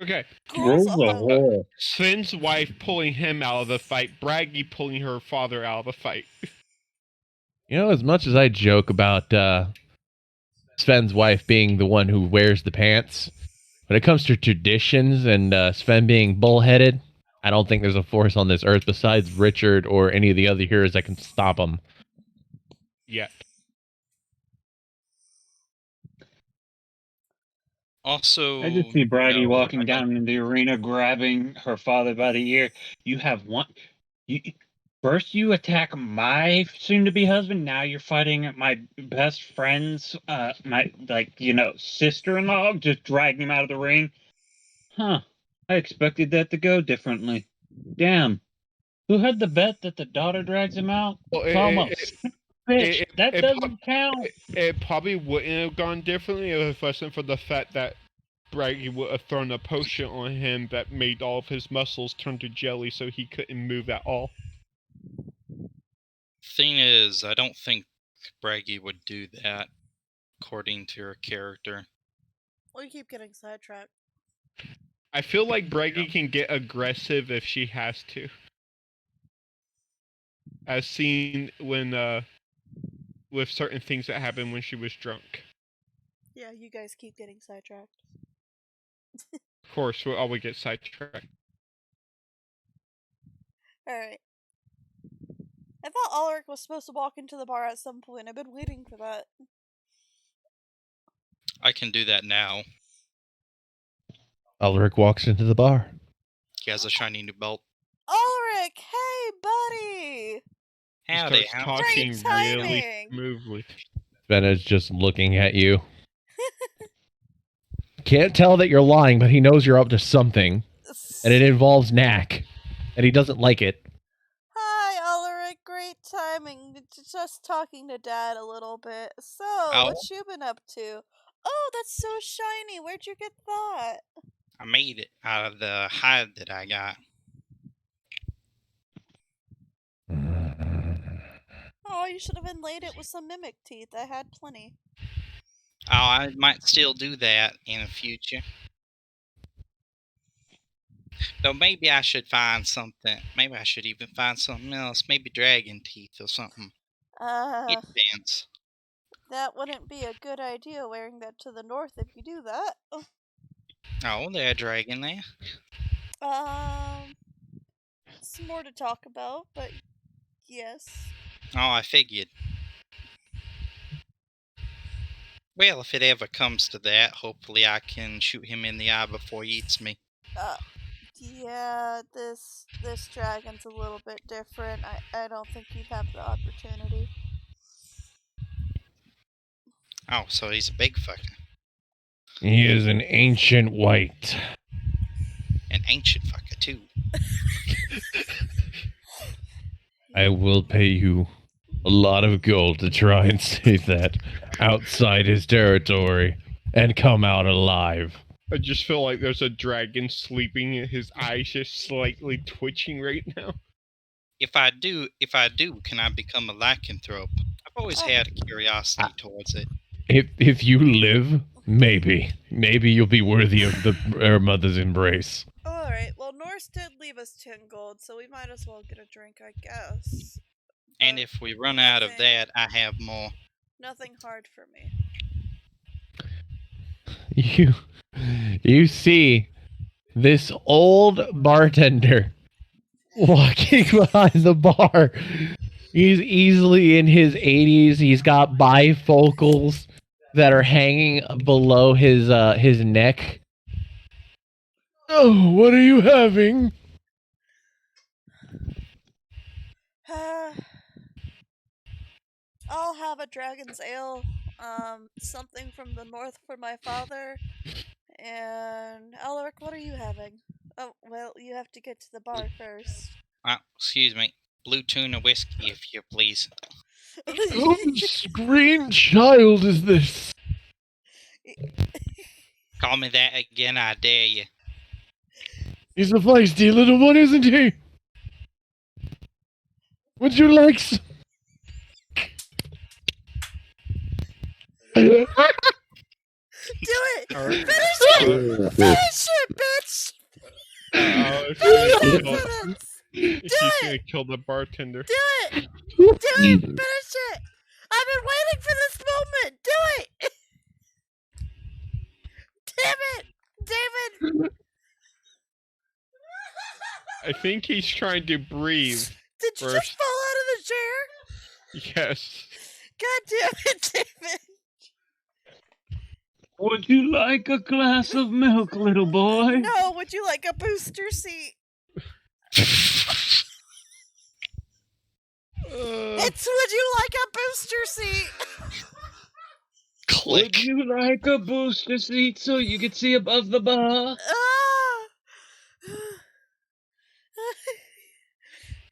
Okay, Gruel's Gruel's a a hoe. whore. Sven's wife pulling him out of the fight, Braggy pulling her father out of the fight. You know, as much as I joke about Sven's wife being the one who wears the pants, when it comes to traditions and Sven being bullheaded, I don't think there's a force on this earth besides Richard or any of the other heroes that can stop him. Yet. Also, I just see Braggy no, walking I don't- down in the arena, grabbing her father by the ear. You have one. First, you attack my soon-to-be husband. Now you're fighting my best friend's, sister-in-law. Just dragging him out of the ring. Huh? I expected that to go differently. Damn. Who had the bet that the daughter drags him out? Well, Almost. Bitch, that it doesn't count. It probably wouldn't have gone differently if it wasn't for the fact that Braggy would have thrown a potion on him that made all of his muscles turn to jelly so he couldn't move at all. Thing is, I don't think Braggy would do that, according to her character. We keep getting sidetracked. I feel like Braggy can get aggressive if she has to. As seen when with certain things that happened when she was drunk. Yeah, you guys keep getting sidetracked. Of course, we'll always get sidetracked. Alright. I thought Ulrich was supposed to walk into the bar at some point. I've been waiting for that. I can do that now. Ulrich walks into the bar. He has a shiny new belt. Ulrich! Hey, buddy! He Howdy, starts howdy. talking Great really timing. smoothly. Bennett's just looking at you. Can't tell that you're lying, but he knows you're up to something. And it involves Knack. And he doesn't like it. Hi, Ulrich. Great timing. Just talking to Dad a little bit. So, what you been up to? Oh, that's so shiny. Where'd you get that? I made it out of the hide that I got. Oh, you should have inlaid it with some mimic teeth. I had plenty. Oh, I might still do that in the future. Though maybe I should find something. Maybe I should even find something else. Maybe dragon teeth or something. It dance. That wouldn't be a good idea wearing that to the north if you do that. Oh, there's a dragon there. Some more to talk about, but yes. Oh, I figured. Well, if it ever comes to that, hopefully I can shoot him in the eye before he eats me. Yeah, this dragon's a little bit different. I don't think you'd have the opportunity. Oh, so he's a big fucker. He is an ancient white. An ancient fucker, too. I will pay you a lot of gold to try and say that outside his territory and come out alive. I just feel like there's a dragon sleeping and his eyes just slightly twitching right now. If I do, can I become a lycanthrope? I've always had a curiosity towards it. If you live, maybe you'll be worthy of our mother's embrace. Alright, well, Norse did leave us 10 gold, so we might as well get a drink, I guess. And if we run out of that, I have more. Nothing hard for me. You see this old bartender walking behind the bar. He's easily in his 80s. He's got bifocals that are hanging below his neck. Oh, what are you having? I'll have a dragon's ale, something from the north for my father, and Alaric, what are you having? Oh, well, you have to get to the bar first. Excuse me. Blue tuna whiskey, if you please. Whose green child is this? Call me that again, I dare you. He's a feisty little one, isn't he? Would you like some? Do it! Finish it! Finish it, bitch! She's gonna kill the bartender. Do it! Do it! Finish it! I've been waiting for this moment! Do it! Damn it! David! I think he's trying to breathe. Did you just fall out of the chair? Yes. God damn it, David! Would you like a glass of milk, little boy? No, would you like a booster seat? It's would you like a booster seat? Click. Would you like a booster seat so you can see above the bar?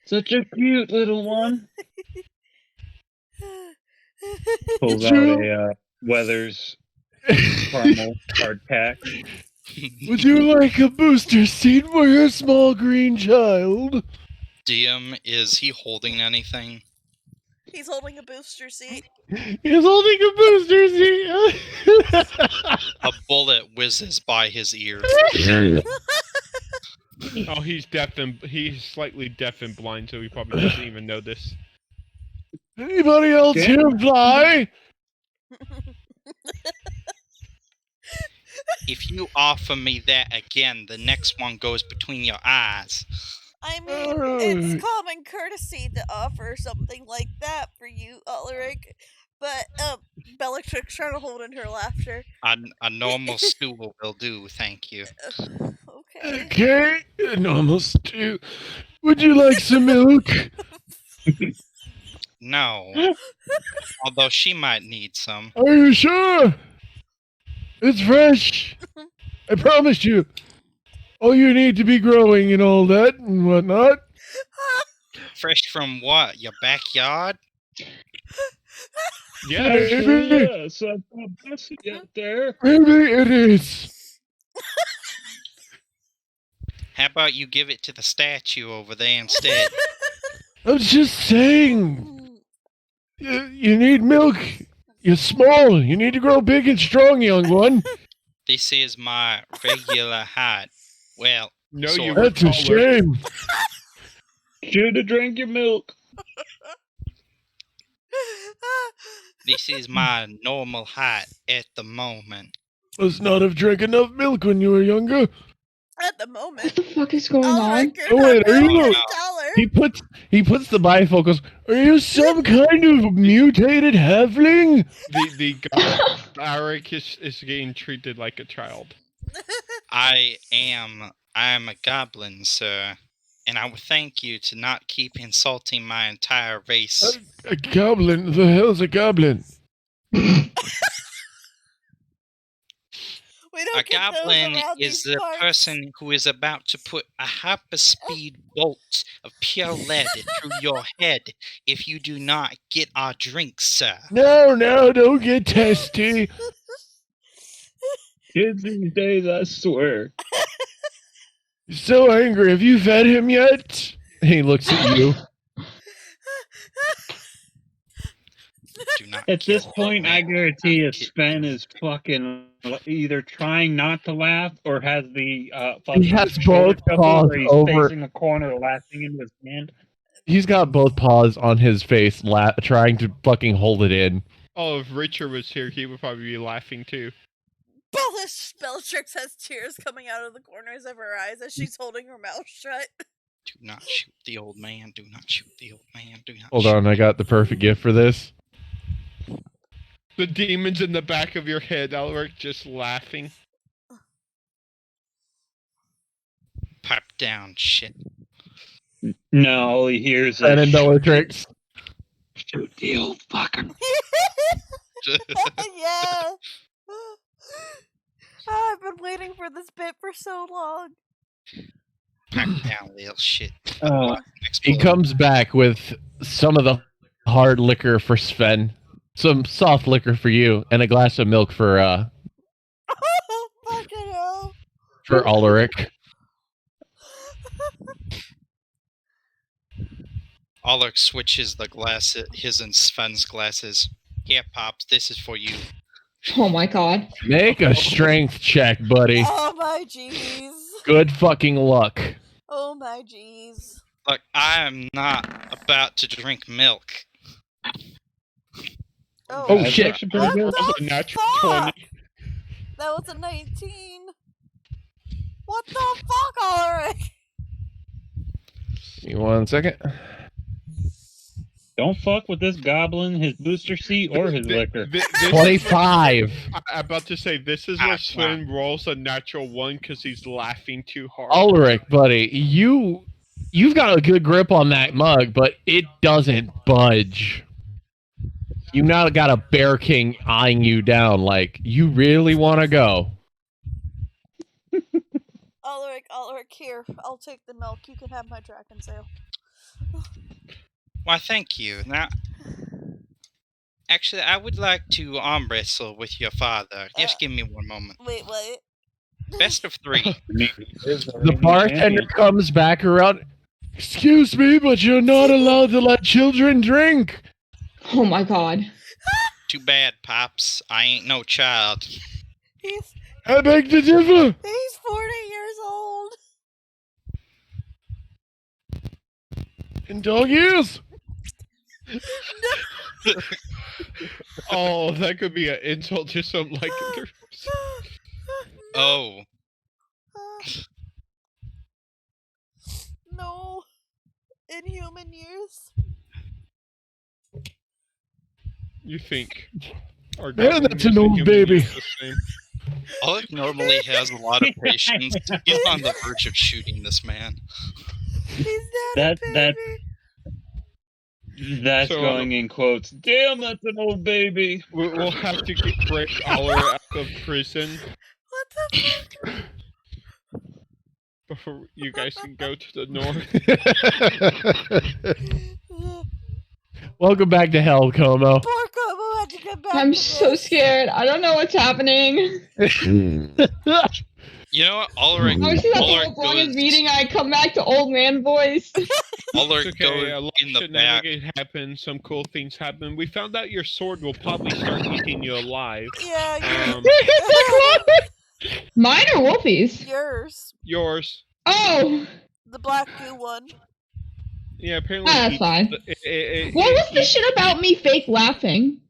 Such a cute little one. Pulls out a Weathers caramel hard pack. Would you like a booster seat for your small green child? DM, is he holding anything? He's holding a booster seat. He's holding a booster seat. A bullet whizzes by his ear. Oh, he's slightly deaf and blind, so he probably doesn't even know this. Anybody else here fly? If you offer me that again, the next one goes between your eyes. I mean, it's common courtesy to offer something like that for you, Ulrich. But, Bellatrix trying to hold in her laughter. A normal stool will do, thank you. Okay. Okay, a normal stew. Would you like some milk? No. Although she might need some. Are you sure? It's fresh. I promise you. All you need to be growing and all that and whatnot. Fresh from what? Your backyard? Yeah, Maybe, Yes, I've got Bessie out there. maybe it is. How about you give it to the statue over there instead? I was just saying. You need milk. You're small. You need to grow big and strong, young one. This is my regular height. Well, no, sort you of. were That's a taller. shame. Should have drank your milk. This is my normal height at the moment. Must not have drank enough milk when you were younger. At the What moment. the fuck is going on? Ulrich, Oh, you're wait, not are you- really No. taller. He puts the bifocals. Are you some kind of mutated halfling? The Alaric is getting treated like a child. I am a goblin, sir. And I would thank you to not keep insulting my entire race. A goblin? The hell's a goblin? We don't A get those goblin around is these the parts. person who is about to put a hyperspeed bolt of pure lead through your head if you do not get our drink, sir. No, don't get testy. Kids these days, I swear. He's so angry. Have you fed him yet? He looks at you. Do not At this kill point, me. I guarantee you Sven is fucking either trying not to laugh or has the fucking has shoulder both shuffle paws where he's over- facing the corner laughing into his hand. He's got both paws on his face, trying to fucking hold it in. Oh, if Richard was here, he would probably be laughing too. Bellatrix has tears coming out of the corners of her eyes as she's holding her mouth shut. Do not shoot the old man. Do not shoot the old man. Do not Hold shoot. on, I got the perfect gift for this. The demons in the back of your head, Alaric, just laughing. Pipe down, shit. No, all he hears And then is Bellatrix. shoot the old fucker. Yeah. Oh, I've been waiting for this bit for so long. Pipe down, little shit. Oh, Next He bullet. comes back with some of the hard liquor for Sven, some soft liquor for you, and a glass of milk for Fucking hell. Ulrich. Alaric switches the glasses, his and Sven's glasses. Here, Pops, this is for you. Oh my god. Make a strength check, buddy. Oh my jeez. Good fucking luck. Oh my jeez. Look, I am not about to drink milk. Oh, that's shit. actually pretty What good. the A natural fuck? 20. That was a 19. What the fuck, Ulrich? Give me 1 second. Don't fuck with this goblin, his booster seat, or his liquor. This 25. I'm about to say, this is where Sven rolls a natural 1 because he's laughing too hard. Ulrich, buddy, you've got a good grip on that mug, but it doesn't budge. You now got a Bear King eyeing you down like, you really want to go? Ulrich, here. I'll take the milk. You can have my dragon sail. Why, thank you. Now, actually, I would like to arm wrestle with your father. Just give me one moment. Wait. Best of 3. The bartender comes back around. Excuse me, but you're not allowed to let children drink. Oh my god. Too bad, Pops. I ain't no child. He's I beg to differ. he's 40 years old. In dog years. Oh, that could be an insult to some lycanthropes. Oh, No. In human years. You think our Man, government that's an is a old human baby. is the same? Alec normally has a lot of patience. He's on the verge of shooting this man. He's not That- a that- baby. That's So, going in quotes. Damn, that's an old baby. We'll have to break Aller out of prison What the fuck? before you guys can go to the north. Welcome back to hell, Como. Poor Como had to come back. I'm to so this. scared. I don't know what's happening. You know what? Ulrich, I was just at the Ulrich whole longest goes, meeting. I come back to old man voice. Ulrich It's okay, a goes lot in of the back. shenanigans happen, some cool things happen. We found out your sword will probably start eating you alive. Yeah, Um, Mine or Wolfie's? yours. yours. Oh, The black goo one. Yeah, apparently. that's eats fine. it What was the eats- shit about me fake laughing?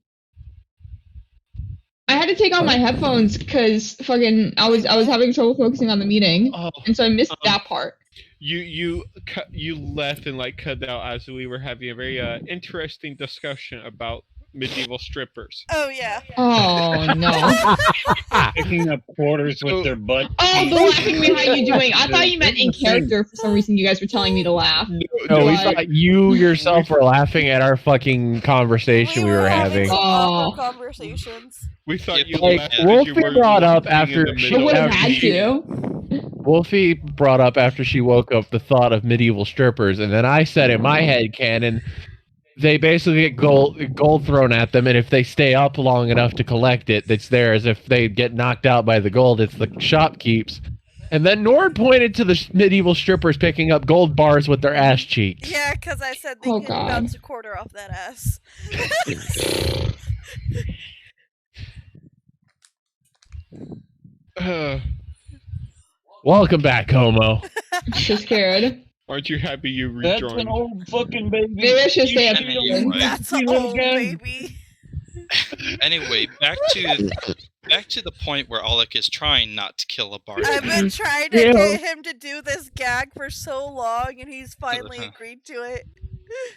I had to take out my headphones because fucking I was having trouble focusing on the meeting, Oh, and so I missed that part. you left and like cut out as we were having a very interesting discussion about medieval strippers. Oh yeah. Oh no! Picking up quarters with their butt. Oh, the laughing behind you doing. I thought you meant in It's the same. character. For some reason, you guys were telling me to laugh. No, we Like- thought you yourself were laughing at our fucking conversation we were having. some awkward Oh. conversations. We thought you Like, left as you Wolfie were brought up looking in after the she I middle. would have after had she- to. Wolfie brought up after she woke up the thought of medieval strippers, and then I said in my head canon, they basically get gold thrown at them, and if they stay up long enough to collect it, it's theirs. If they get knocked out by the gold, it's the shopkeep's. And then Nord pointed to the medieval strippers picking up gold bars with their ass cheeks. Yeah, because I said they Oh, could God. bounce a quarter off that ass. Welcome back, Como. I'm so scared. Aren't you happy you That's rejoined? an old fucking baby. Maybe I should stay up. And anyway, That's See an that old again? baby. anyway, back to the point where Alec is trying not to kill a bard. I've been trying to Yeah. get him to do this gag for so long, and he's finally agreed to it.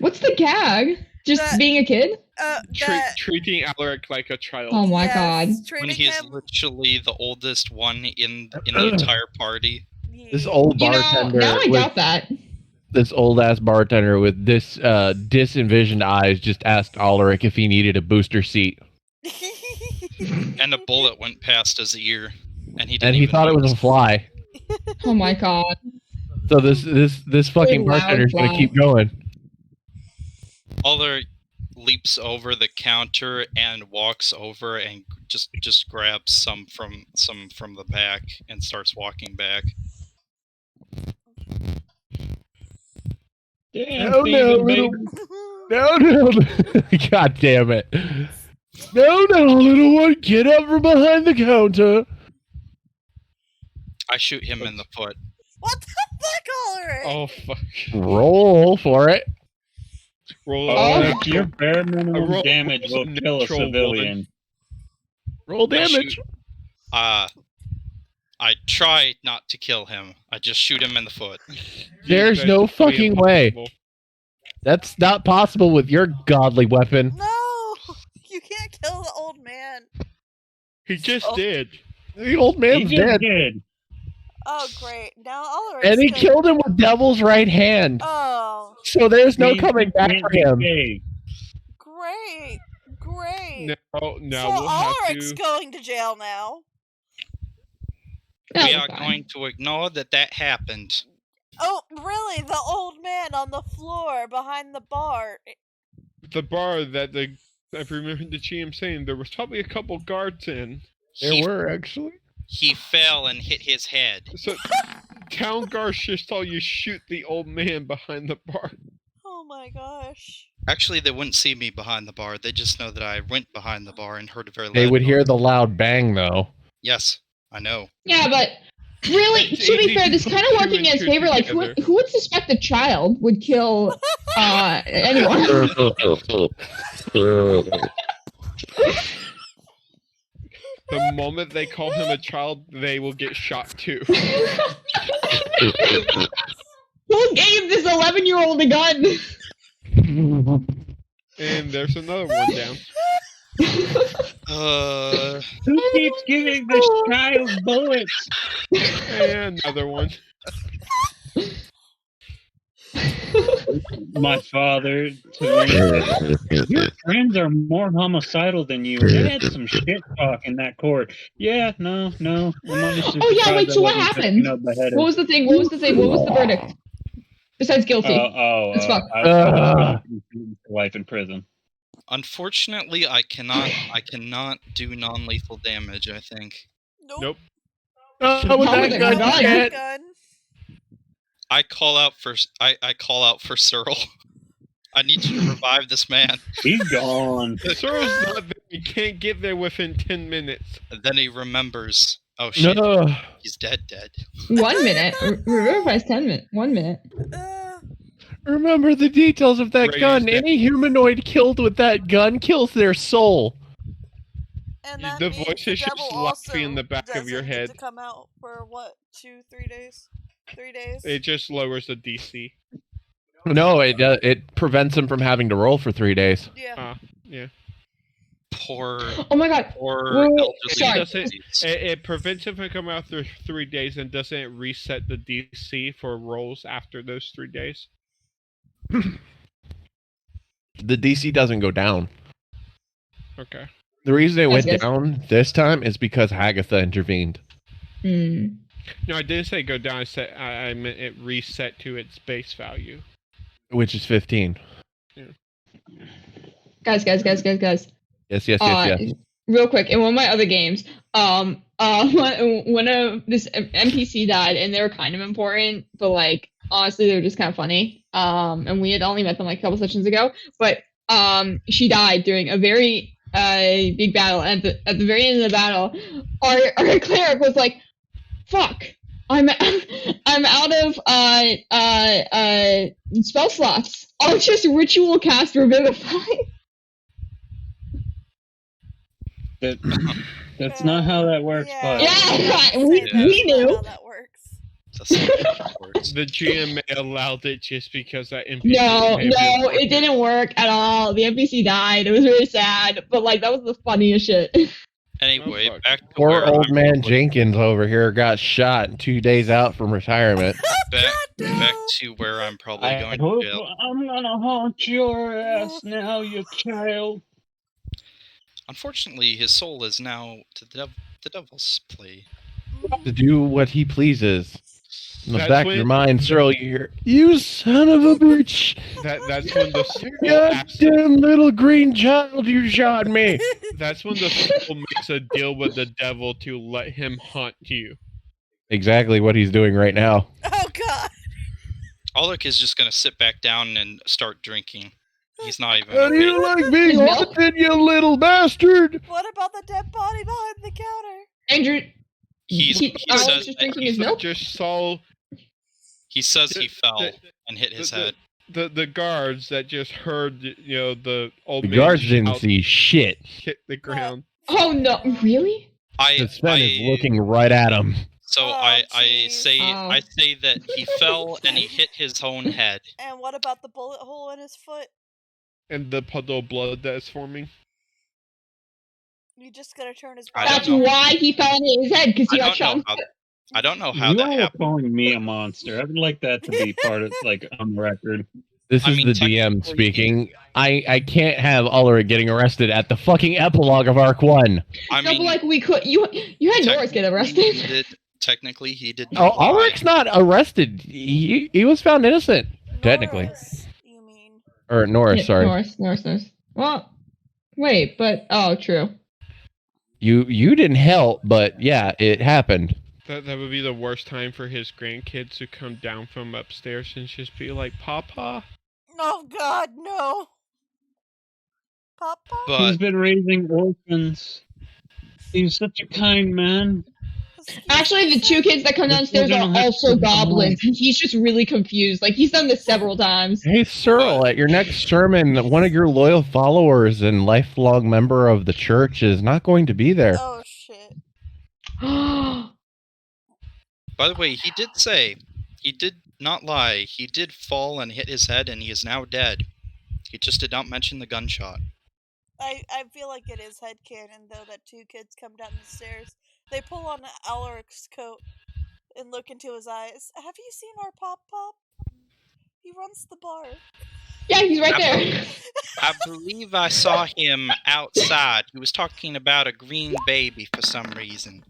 What's the gag? Just That- being a kid? Treating Alaric like a child. Oh my god. When Treating he's him. literally the oldest one in the entire party. This old You know, bartender, now I with doubt that. this old ass bartender with this disenvisioned eyes, just asked Ulrich if he needed a booster seat, And a bullet went past his ear, and he didn't and he even thought it was notice. a fly. Oh my god. So this fucking loud bartender's gonna fly. keep going. Alder leaps over the counter and walks over and just grabs some from the back and starts walking back. Damn, No, Steven, little, baby. no. God damn it! No, little one, get up from behind the counter. I shoot him in the foot. What the fuck, Ulrich? Oh fuck! Roll for it. Roll Oh. up. Your bare minimum roll- damage will some kill a natural civilian. Roll I damage. shoot- I try not to kill him. I just shoot him in the foot. There's That's no totally fucking way. impossible. That's not possible with your godly weapon. No! You can't kill the old man. He just Oh. did. The old He man's just dead, did. Oh, great. Now Ulrich's and he gonna- killed him with Devil's right hand. Oh, So there's no He coming back went for to him. cave. great. Great. Now so we'll have Ulrich's to. going to jail now. That'll We be are fine. going to ignore that happened. Oh, really? The old man on the floor behind the bar. The bar that I remember the GM saying there was probably a couple guards in. There He, were actually. he fell and hit his head. So town guards just saw you shoot the old man behind the bar. Oh my gosh. Actually, they wouldn't see me behind the bar. They just know that I went behind the bar and heard a very loud They would hear noise. the loud bang, though. Yes, I know. Yeah, but really, It's to be easy fair, to this put kind of two working and in his two favor. Like, together. who would suspect a child would kill anyone? The moment they call him a child, they will get shot too. Who gave this 11-year-old a gun? And there's another one down. Who keeps giving this child bullets? And another one. My father to me. Your friends are more homicidal than you. They had some shit talk in that court. Yeah, no. I'm honestly Oh yeah, surprised wait. I So what wasn't happened? taken up beheaded. What was the thing? What was the verdict? Besides guilty. It's fuck. I was sentenced to life in prison. Unfortunately, I cannot do non-lethal damage. I think Nope. Oh, with How that would gun, it go? shit. Gun. I call out for Cyril. I need you to revive this man. He's gone. Searle's not there. He can't get there within 10 minutes. And then he remembers. Oh shit, No. he's dead. 1 minute. Revivifies 10 minutes. 1 minute. Remember the details of that Ray's gun. dead. Any humanoid killed with that gun kills their soul. And that The means voice the is just devil laughing in the also back of your doesn't get head. to come out for what? 2-3 days? 3 days? It just lowers the DC. No, it prevents him from having to roll for 3 days. Yeah. Yeah. Poor Oh my god. Whoa, elderly sorry. ladies. It prevents him from coming out for 3 days and doesn't reset the DC for rolls after those 3 days. The DC doesn't go down. Okay. The reason it went Yes. down this time is because Agatha intervened. Hmm. No, I didn't say go down. I meant it reset to its base value. Which is 15. Guys. Yes. Real quick, in one of my other games, one of this NPC died, and they were kind of important, but like honestly, they were just kind of funny. And we had only met them like a couple sessions ago, but she died during a very big battle. And at the very end of the battle, our cleric was like, "Fuck, I'm out of spell slots. I'll just ritual cast Revivify." That's not how that works, Yeah. but Yeah, we That's not knew. how that works. That's not how it works. The GM allowed it just because that NPC. No, behaved it didn't work at all. The NPC died. It was really sad, but like that was the funniest shit. Anyway, Oh, fuck. back to Poor where old I'm man probably- Jenkins over here got shot 2 days out from retirement. back no. to where I'm probably I going to hope jail. I'm gonna haunt your ass now, you child. Unfortunately, his soul is now to the devil's play. To do what he pleases. In the That's back of when- your mind, Cyril, you hear, "You son of a bitch! That's when the soul Goddamn little green child, you shot me!" That's when the soul makes a deal with the devil to let him haunt you. Exactly what he's doing right now. Oh god. Alec is just gonna sit back down and start drinking. He's not even. How do you like being No. haunted, you little bastard? What about the dead body behind the counter? Andrew, He I was says just that drinking he, his milk. Just saw he says he fell the- and hit his the- head. the guards that just heard the old The man guards didn't shout, see shit. hit the ground. Oh no, really? The Sven is looking right at him. So Oh, I jeez. say Oh. I say that he fell and he hit his own head. And what about the bullet hole in his foot? And the puddle of blood that is forming. You just gonna turn his I body? That's don't know. why he fell in his head because he I got don't shot. know how. I don't know how You that all are happened. calling me a monster. I would like that to be part of, like, on the record. This I is mean, the DM technically- speaking. I can't have Ulrich getting arrested at the fucking epilogue of Arc 1. I No, mean, but like we could. You had Norris get arrested. Technically, he did. Oh, not lie. Ulrich's not arrested. He was found innocent. Technically. Norris, you mean? Or Norris, Yeah, sorry. Norris. Well, wait, but true. You didn't help, but yeah, it happened. That would be the worst time for his grandkids to come down from upstairs and just be like, "Papa." Oh god, no. Pop Pop? But He's been raising orphans. He's such a kind man. Excuse Actually, me, the two sir? kids that come The downstairs children are will have to also give them goblins, life. and he's just really confused. Like, he's done this several times. Hey, Cyril, at your next sermon, one of your loyal followers and lifelong member of the church is not going to be there. Oh shit. by the way, he did not lie. He did fall and hit his head, and he is now dead. He just did not mention the gunshot. I feel like it is headcanon though that two kids come down the stairs. They pull on Alaric's coat and look into his eyes. Have you seen our Pop Pop? He runs the bar. Yeah, he's right there. I believe I saw him outside. He was talking about a green baby for some reason.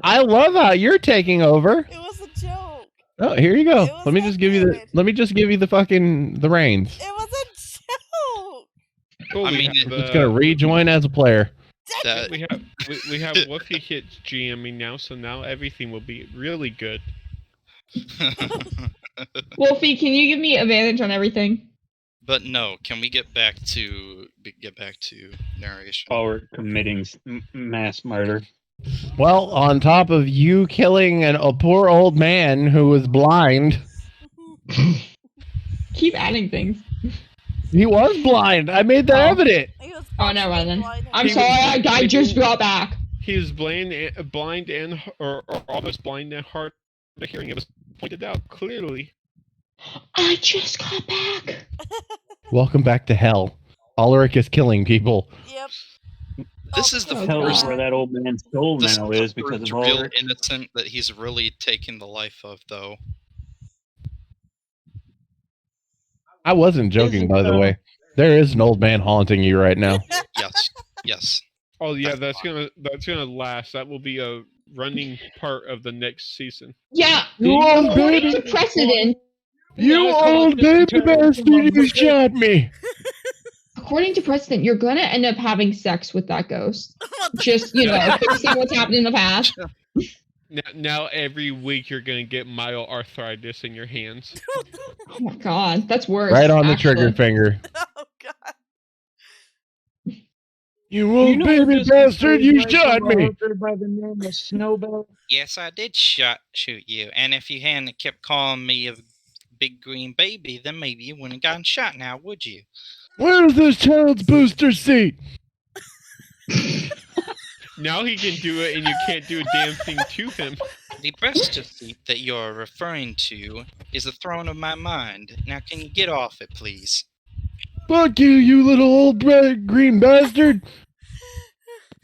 I love how you're taking over. It was a joke. Oh, here you It go. was Let me just give you the. headcanon. Let me just give you the fucking the reins. It was a joke. Cool, I we mean, have, It's gonna rejoin as a player. That we have Woofy hits GMing now, so now everything will be really good. Wolfie, can you give me advantage on everything? But no, can we get back to narration? Or committing mass murder. Well, on top of you killing a poor old man who was blind, Keep adding things. he was blind. I made that Oh. evident. He was Oh, never mind then. blind and I'm He sorry, was- I just got back. He was blind and or almost blind and hard of hearing. It was pointed out clearly. I just got back. Welcome back to hell. Alaric is killing people. Yep. This is the Oh, Tell us God. where that old man's soul This now is is the because first of real Ulrich. innocent that he's really taken the life of, though. I wasn't joking, by the way. There is an old man haunting you right now. Yes. Oh yeah, that's gonna last. That will be a running part of the next season. Yeah, You old according baby. to precedent, You old baby bastard, you shot me. according to precedent, you're gonna end up having sex with that ghost. What the- Just, fixing what's happened in the past. Now every week you're gonna get mild arthritis in your hands. Oh my god, that's worse. Right on the actually. trigger finger. Oh god. You old baby bastard, you shot me. By the name of Snowball. Yes, I did shoot you, and if you hadn't kept calling me a big green baby, then maybe you wouldn't have gotten shot now, would you? Where's this child's booster seat? Now he can do it, and you can't do a damn thing to him. The booster seat that you're referring to is the throne of my mind. Now, can you get off it, please? Fuck you, you little old green bastard.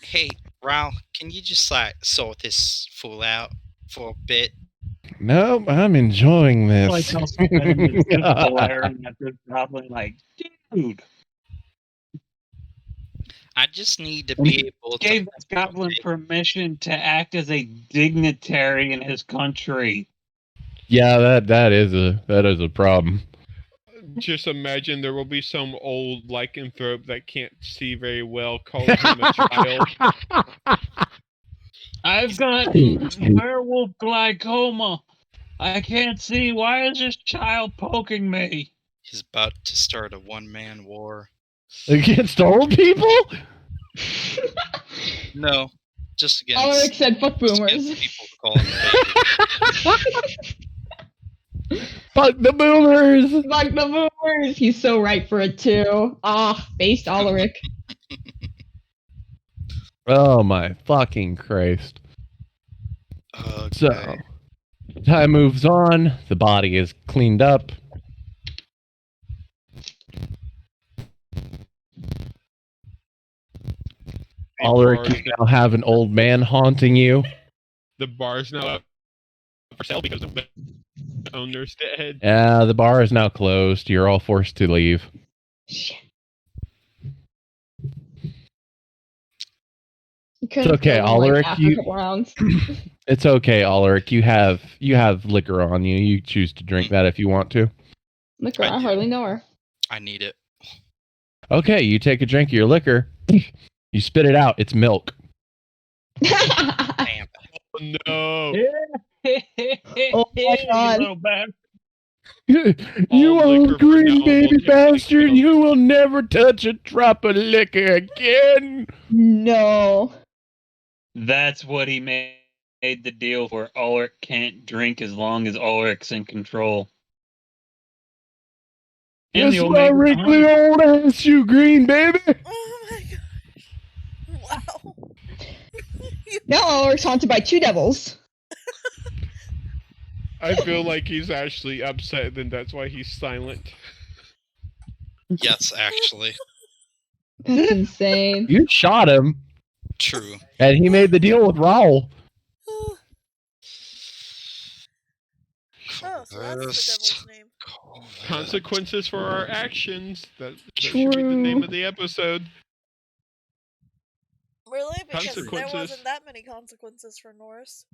Hey, Ralph, can you just, sort this fool out for a bit? No, I'm enjoying this. Like how Sven is just glaring at this goblin like, dude. I just need to And be able to... Gave this goblin permission to act as a dignitary in his country. Yeah, that is a problem. Just imagine there will be some old lycanthrope that can't see very well, calling him a child. I've got werewolf glaucoma. I can't see. Why is this child poking me? He's about to start a one-man war. Against old people? No, just against... Alaric said, "Fuck just boomers." against people who call him a baby. Fuck the boomers! Fuck the boomers. He's so right for it too. Based Alaric. Oh my fucking Christ. Okay. So, time moves on. The body is cleaned up. Alaric, you now have an old man haunting you. The bar's now up for sale because the owner's dead. Yeah, the bar is now closed. You're all forced to leave. Shit. It's okay, Alaric. After a couple rounds. It's okay, Alaric. You have liquor on you. You choose to drink that if you want to. Look, I hardly know her. I need it. Okay, you take a drink of your liquor. You spit it out. It's milk. Damn. Oh, no. Oh my God. Little bastard. You All liquor old for green now will baby take bastard! milk. You will never touch a drop of liquor again. No. That's what he made the deal for. Ulrich can't drink as long as Ulrich's in control. And That's the my Omega's wrinkly behind. old ass, you green baby. Oh my gosh. Wow. Now Ulrich's haunted by two devils. I feel like he's actually upset, and that's why he's silent. Yes, actually. That's insane. You shot him, True. and he made the deal with Raoul. Oh, so that's the devil's name. Consequences for our actions. That should be the name of the episode. Really? Because there Consequences. wasn't that many consequences for Norris.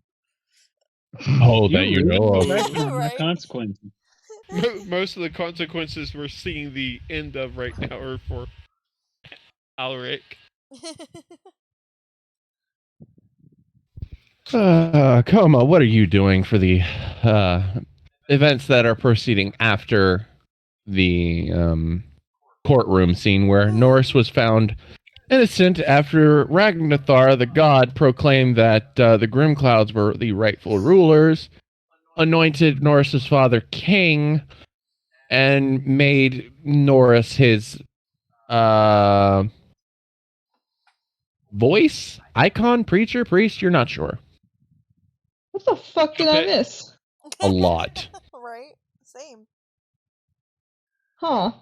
Oh, that you know of. That's not Right? consequences. Most of the consequences we're seeing the end of right now are for Alric. Coma, what are you doing for the events that are proceeding after the courtroom scene where Norris was found innocent after Ragnathar, the god, proclaimed that the Grim Clouds were the rightful rulers, anointed Norris's father king, and made Norris his voice, icon, preacher, priest? You're not sure. What the fuck did I Okay. miss? A lot. Right? Same. Huh.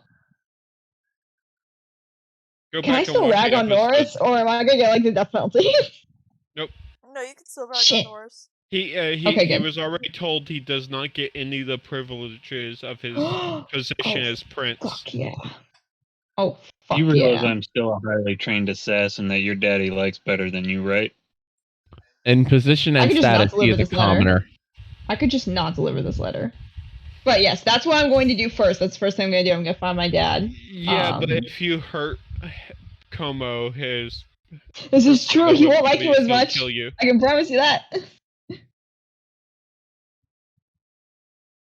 Go Can I back and still watch rag the on episode. Norris, or am I gonna get like the death penalty? No, you can still ride Shit. on Norris. He Okay, good. was already told he does not get any of the privileges of his position as prince. Fuck yeah. Oh, fuck You realize yeah. I'm still a highly trained assassin that your daddy likes better than you, right? In position I and could just not status, he deliver is a this letter. commoner. I could just not deliver this letter. But yes, that's what I'm going to do first. That's the first thing I'm gonna do. I'm gonna find my dad. Yeah, but if you hurt Como, his This is true. He won't like you as he'll much. kill you. I can promise you that.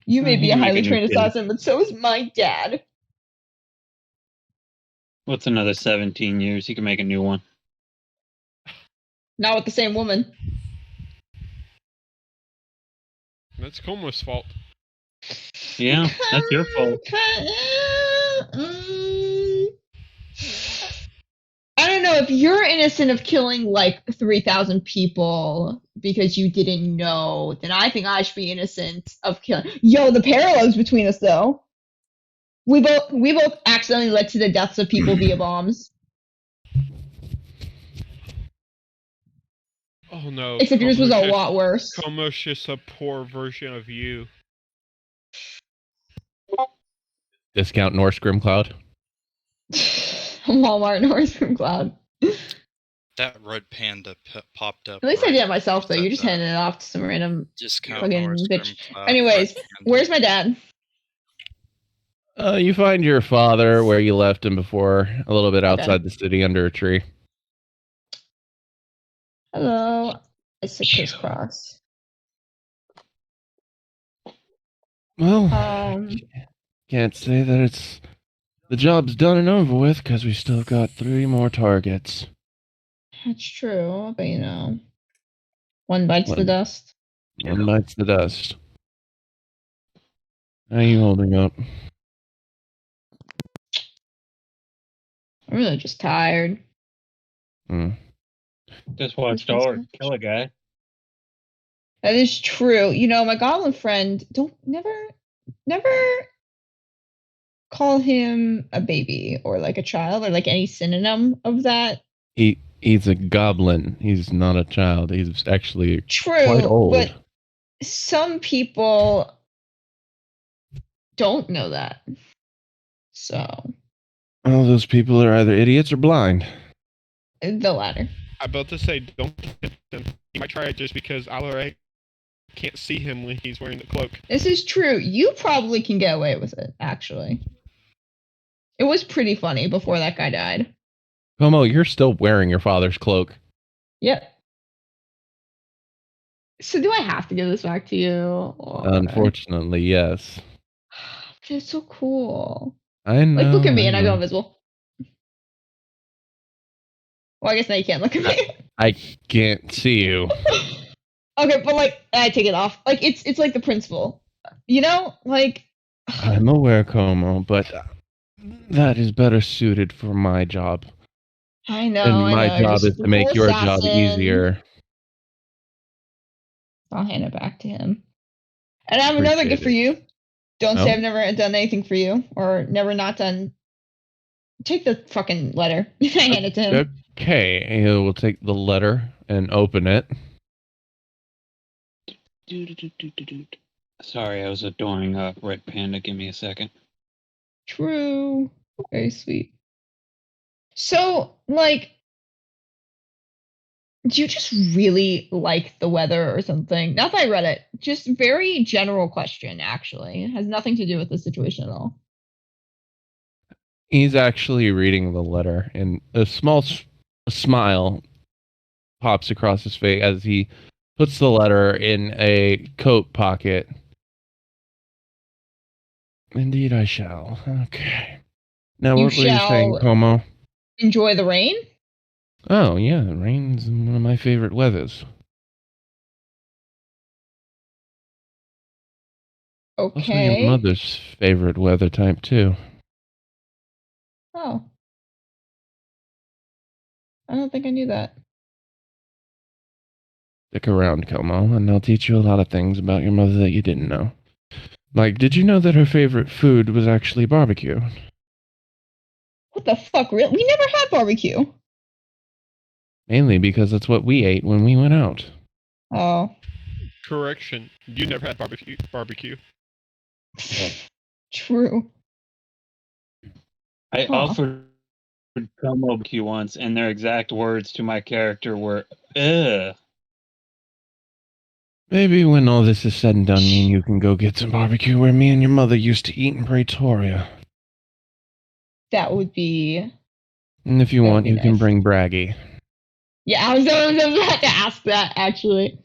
You may be a Make a highly new trained kid. assassin, but so is my dad. What's another 17 years? He can make a new one. Not with the same woman. That's Como's fault. Yeah, that's your fault. I don't know, if you're innocent of killing like 3,000 people because you didn't know, then I think I should be innocent of killing. Yo, the parallels between us though. We both accidentally led to the deaths of people via bombs. Oh no. Except yours was a Como's lot worse. Como's just a poor version of you. Discount Norse Grimcloud. Walmart North from Cloud. That red panda popped up. At least I right did it myself though. after You're just that. handing it off to some random Discount fucking Norse bitch. Grimcloud, Anyways, red panda. where's my dad? You find your father where you left him before, a little bit outside the city under a tree. Hello. I said crisscross. Well, Um, can't say that it's the job's done and over with because we still got 3 more targets. that's true, but you know, one bites the One. dust. One bites the dust. How are you holding up? I'm really just tired. Just watched Ulrich kill a guy. That is true. You know, my goblin friend, never call him a baby or like a child or like any synonym of that. He's a goblin. He's not a child. He's actually True, quite old. but some people don't know that. So, All those people are either idiots or blind. the latter. I'm about to say, don't hit him. He might try it just because Alaric can't see him when he's wearing the cloak. This is true. You probably can get away with it, actually. It was pretty funny before that guy died. Como, you're still wearing your father's cloak. Yep. So do I have to give this back to you? Or... Unfortunately, yes. It's so cool. I know. Like, look at me, and I go know. invisible. Well, I guess now you can't look at me. I can't see you. Okay, but like, I take it off. Like, it's like the principle. You know, like. I'm aware, Como, but that is better suited for my job. I know. And my I know. job is Just to make cool your job assassin. easier. I'll hand it back to him. And I have another Appreciate gift for it. you. Don't Oh? say I've never done anything for you, or never not done. Take the fucking letter. I hand it to him. Okay, he will take the letter and open it. Sorry, I was adoring Red Panda. Give me a second. True. Very sweet. So, like, do you just really like the weather or something? Not that I read it. Just very general question, actually. It has nothing to do with the situation at all. He's actually reading the letter, and a small smile pops across his face as he puts the letter in a coat pocket. Indeed, I shall. Okay. Now, You what were you saying, shall Como? enjoy the rain? Oh, yeah, rain's one of my favorite weathers. Also, your Okay. mother's favorite weather type, too. Oh. I don't think I knew that. Stick around, Como, and I'll teach you a lot of things about your mother that you didn't know. Like, did you know that her favorite food was actually barbecue? What the fuck? Really? We never had barbecue. Mainly because that's what we ate when we went out. Oh. Correction. You never had barbecue. True. I Huh. offered Como barbecue once, and their exact words to my character were, "Ugh." Maybe when all this is said and done, me and you can go get some barbecue where me and your mother used to eat in Pretoria. That would be. And if you That would want, be you can nice. bring Braggy. Yeah, I was about to ask that, actually.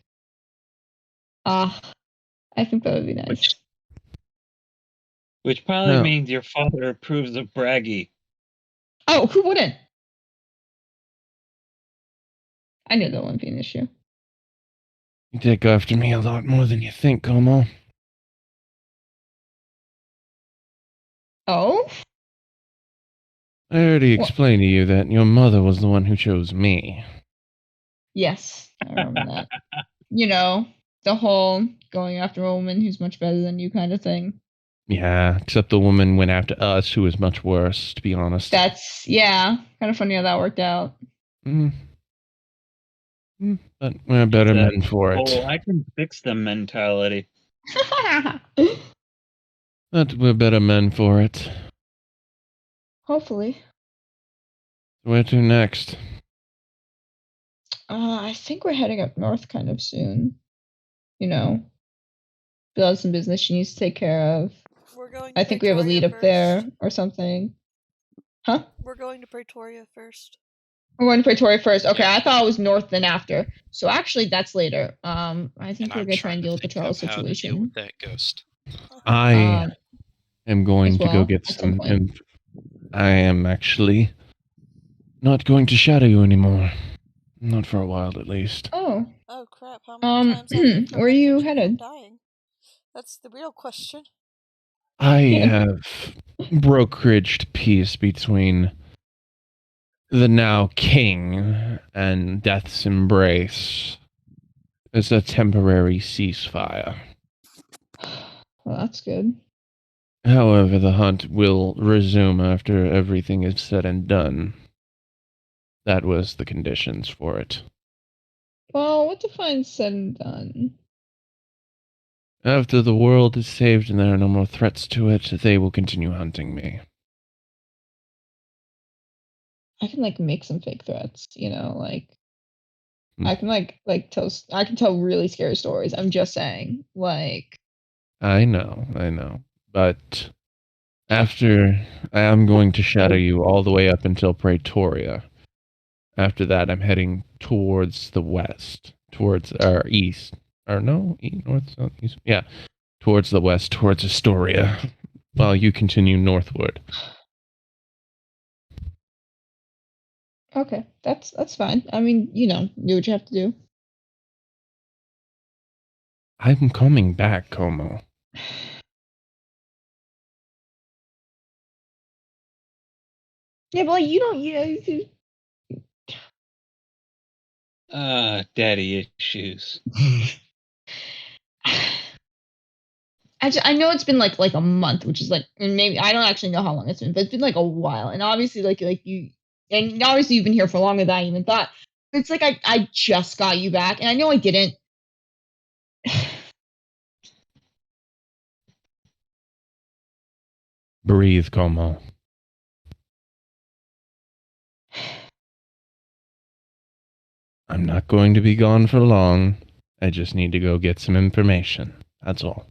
I think that would be nice. Which probably No. means your father approves of Braggy. Oh, who wouldn't? I knew that wouldn't be an issue. You take after me a lot more than you think, Como. Oh? I already What? explained to you that your mother was the one who chose me. Yes, I remember that. You know, the whole going after a woman who's much better than you kind of thing. Yeah, except the woman went after us, who was much worse, to be honest. That's, yeah, kind of funny how that worked out. But we're better It's men for it. Oh, I can fix them mentality. But we're better men for it. Hopefully. Where to next? I think we're heading up north kind of soon. You know, Bill has some business she needs to take care of. We're going to I think we have a lead Pretoria up there first. or something. Huh? We're going to Pretoria first. We're going to Pretoria first. Okay, I thought it was north then after. So actually, that's later. I think And we're I'm gonna try trying and to deal with the think Charles of how to deal situation. with that ghost. I am going as to go well, get at some some. point. And I am actually not going to shadow you anymore. Not for a while, at least. Oh, Oh crap! How many times have you where are you prevented headed? from dying? That's the real question. I have brokeraged peace between the now king and Death's Embrace. It's a temporary ceasefire. Well, that's good. However, the hunt will resume after everything is said and done. That was the conditions for it. Well, what defines said and done? After the world is saved and there are no more threats to it, they will continue hunting me. I can like make some fake threats, you know, like Hmm. I can I can tell really scary stories. I'm just saying, like I know. But after I am going to shadow you all the way up until Pretoria. After that, I'm heading towards the west, towards our east, or no, north, south, east. Yeah, towards the west, towards Astoria. while you continue northward. Okay, that's fine. I mean, do what you have to do. I'm coming back, Como. Yeah, but like you don't. You Daddy issues. I know it's been like a month, which is like, and maybe I don't actually know how long it's been, but it's been like a while. And obviously, like you, and obviously you've been here for longer than I even thought. It's like I just got you back, and I know I didn't. Breathe, Como. I'm not going to be gone for long. I just need to go get some information. That's all.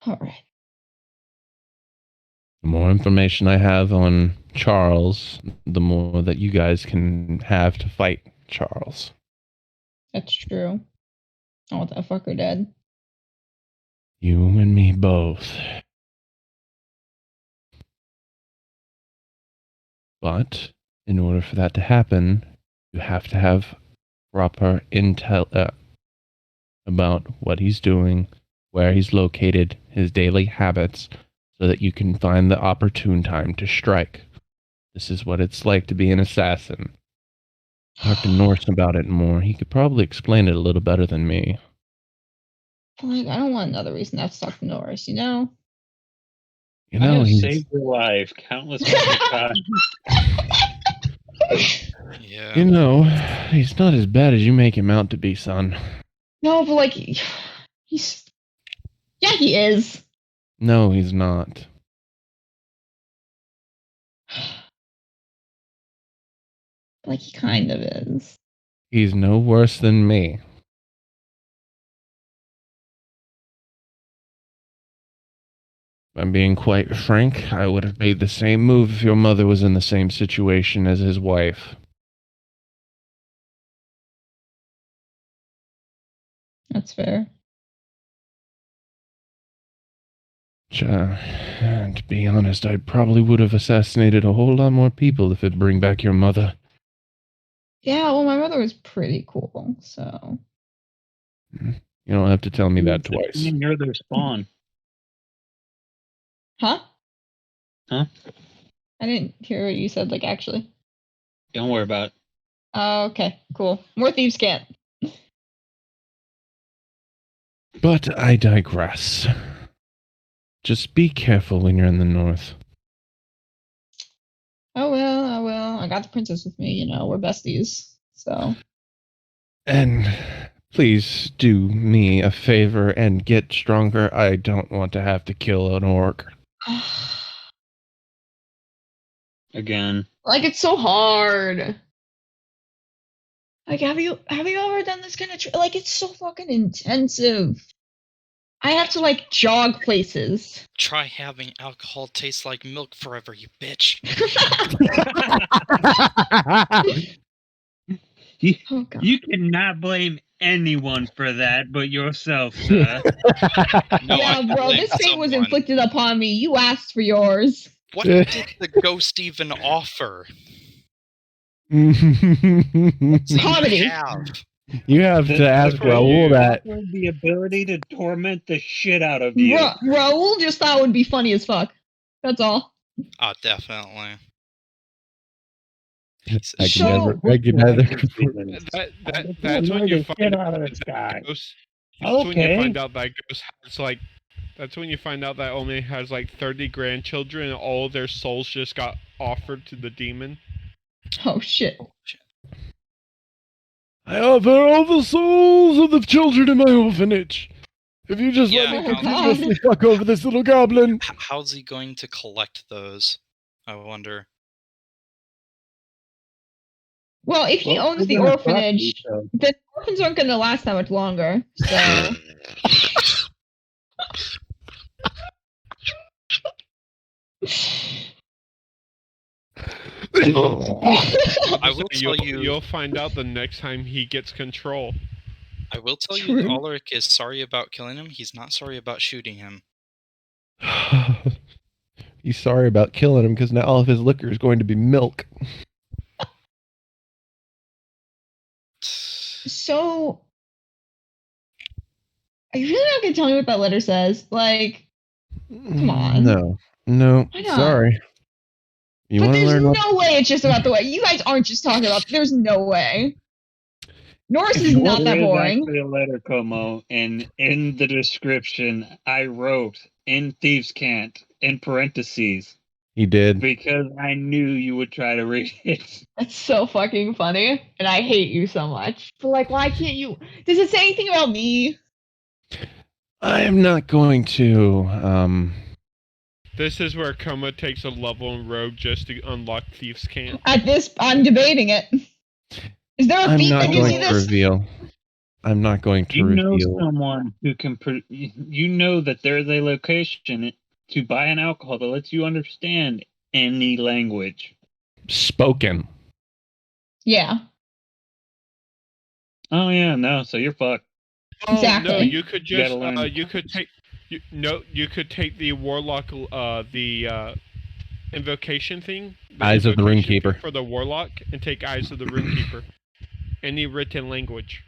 All right. The more information I have on Charles, the more that you guys can have to fight Charles. That's true. I want that fucker dead. You and me both. But in order for that to happen, you have to have proper intel about what he's doing, where he's located, his daily habits, so that you can find the opportune time to strike. This is what it's like to be an assassin. Talk to Norse about it more. He could probably explain it a little better than me. Like, I don't want another reason to have to talk to Norris, You know, I have he's... saved your life countless times. Yeah. You know, he's not as bad as you make him out to be, son. No, but like, he's. Yeah, he is. No, he's not. Like, he kind of is. He's no worse than me. If I'm being quite frank, I would have made the same move if your mother was in the same situation as his wife. That's fair. To be honest, I probably would have assassinated a whole lot more people if it'd bring back your mother. Yeah, well, my mother was pretty cool, so. You don't have to tell me that twice. You're their spawn. Huh? Huh? I didn't hear what you said, like, actually. Don't worry about it. Oh, okay, cool. More thieves can't. But I digress. Just be careful when you're in the north. Oh, well, oh, well. I got the princess with me, we're besties, so. And please do me a favor and get stronger. I don't want to have to kill an orc. Again. Like, it's so hard. Like, have you ever done this kind of like, it's so fucking intensive. I have to, like, jog places. Try having alcohol taste like milk forever, you bitch. You cannot blame anyone for that but yourself, sir. No, yeah, bro, this fate was inflicted upon me. You asked for yours. What did the ghost even offer? Comedy. You have to ask Raoul that. The ability to torment the shit out of you. Raoul just thought it would be funny as fuck. That's all. Oh, definitely. I can neither. That's when you find out that ghost. That's when you find out that ghost has like. That's when you find out that Omi has like 30 grandchildren and all their souls just got offered to the demon. Oh shit. I offer all the souls of the children in my orphanage. If you just let me continuously fuck over this little goblin. How's he going to collect those? I wonder. Well, if he owns the orphanage, the orphans aren't going to last that much longer. So. I will tell you. You'll find out the next time he gets control. I will tell you, True. Ulrich is sorry about killing him. He's not sorry about shooting him. He's sorry about killing him because now all of his liquor is going to be milk. So, are you really not gonna tell me what that letter says? Like, come on. No, Why not? sorry. You But want to there's learn no what? way it's just about the way. You guys aren't just talking about. There's no way. Norris If is you not want- that There is boring. actually a letter, Como, and in the description, I wrote in Thieves' Cant in parentheses He did. because I knew you would try to read it. That's so fucking funny, and I hate you so much. But like, why can't you? Does it say anything about me? I am not going to. This is where Coma takes a level in Rogue just to unlock Thieves' Cant. At this, I'm debating it. Is there a I'm feat not that gives going you to this? reveal. I'm not going to You know reveal. someone who can. You know that there's a location to buy an alcohol that lets you understand any language. Spoken. Yeah, Oh yeah, no. So you're fucked. Oh Exactly. no, you could You gotta just learn. you could take you could take the warlock the invocation thing. Eyes of the invocation thing Runekeeper. for the warlock, and take Eyes of the Runekeeper. Any written language.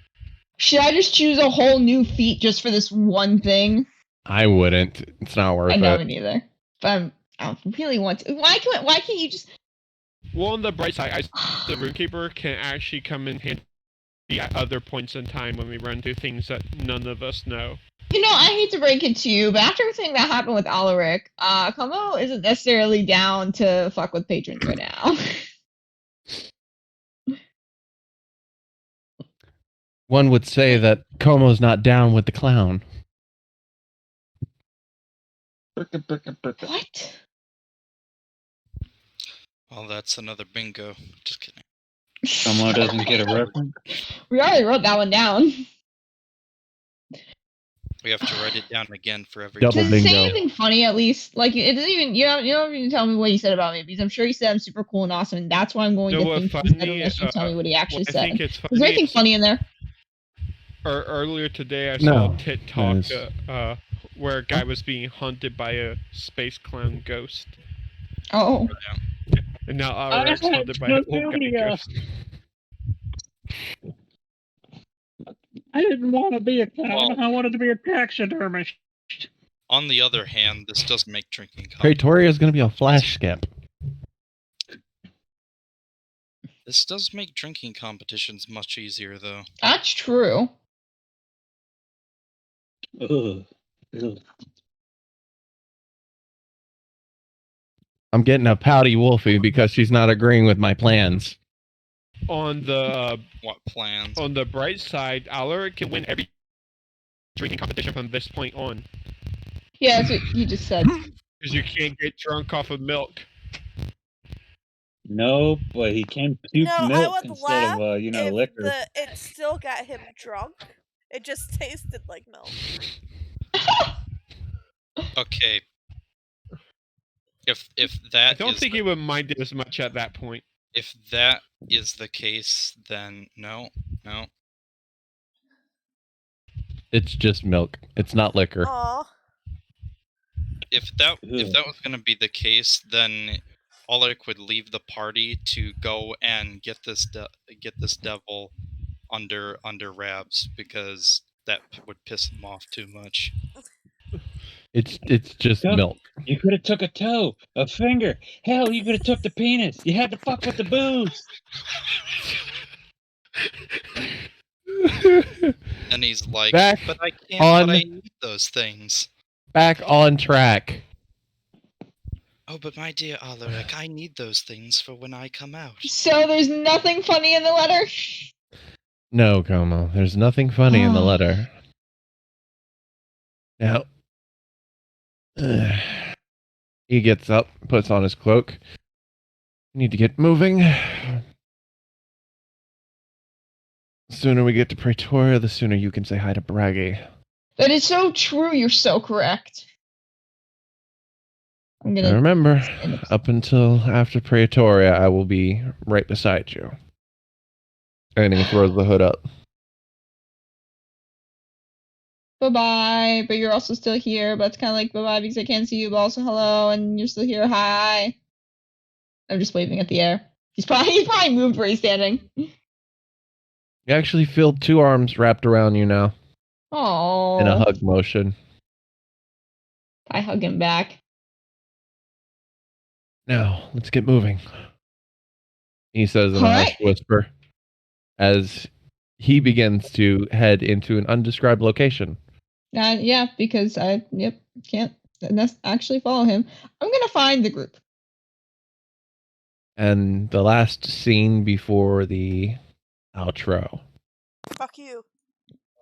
should I just choose a whole new feat just for this one thing? I wouldn't. It's not worth I know it. me neither. But I really want to. Why can't you just? Well, on the bright side, Eyes of the Runekeeper can actually come in handy at other points in time when we run into things that none of us know. You know, I hate to break it to you, but after everything that happened with Alaric, Como isn't necessarily down to fuck with patrons right now. One would say that Como's not down with the clown. What? Well, that's another bingo. Just kidding. Someone doesn't get a reference. We already wrote that one down. We have to write it down again for every Double Does time. it say bingo. anything funny at least? Like it doesn't even you don't even tell me what he said about me because I'm sure he said I'm super cool and awesome, and that's why I'm going You know to what think he said funny, unless you tell me what he actually I said. think it's Is there anything funny in there? Earlier today, I No, saw a TikTok there's- where a guy was being haunted by a space clown ghost, Oh. and now I Alaric's had haunted by an old guy chlamydia. ghost. I didn't want to be a clown. Well- I wanted to be a taxidermist. On the other hand, this does make drinking Pretoria is going to be a flash skip. This does make drinking competitions much easier, though. That's true. Ugh. Ugh. I'm getting a pouty Wolfie because she's not agreeing with my plans. On the What plans? on the bright side, Alaric can win every drinking competition from this point on, Yeah, that's what you just said. because you can't get drunk off of milk. No, but he can puke No, I milk would instead laugh of if liquor. it still got him drunk. It just tasted like milk. Okay. If I that don't is think the, he would mind it as much at that point. if that is the case, then no. It's just milk. It's not liquor. Aw. If that was gonna be the case, then Ulrich would leave the party to go and get this devil under wraps, because that would piss him off too much. It's just Yep. milk. You could have took a toe, a finger. Hell, you could have took the penis. You had to fuck with the booze. And he's like, Back but I can't, on- but I need those things. Back on track. Oh, but my dear Ulrich, I need those things for when I come out. So there's nothing funny in the letter? No, Como. There's nothing funny in the letter. Now, he gets up, puts on his cloak. Need to get moving. The sooner we get to Pretoria, the sooner you can say hi to Braggy. That is so true. You're so correct. I'm And gonna. remember, up until after Pretoria, I will be right beside you. And he throws the hood up. bye-bye, but you're also still here, but it's kind of like bye-bye because I can't see you, but also hello, and you're still here, hi. I'm just waving at the air. He's probably moved where he's standing. You actually feel 2 arms wrapped around you now Oh, in a hug motion. I hug him back. Now, let's get moving. He says in a All hushed whisper as he begins to head into an undescribed location. Yeah, because I can't actually follow him. I'm gonna find the group. And the last scene before the outro. Fuck you.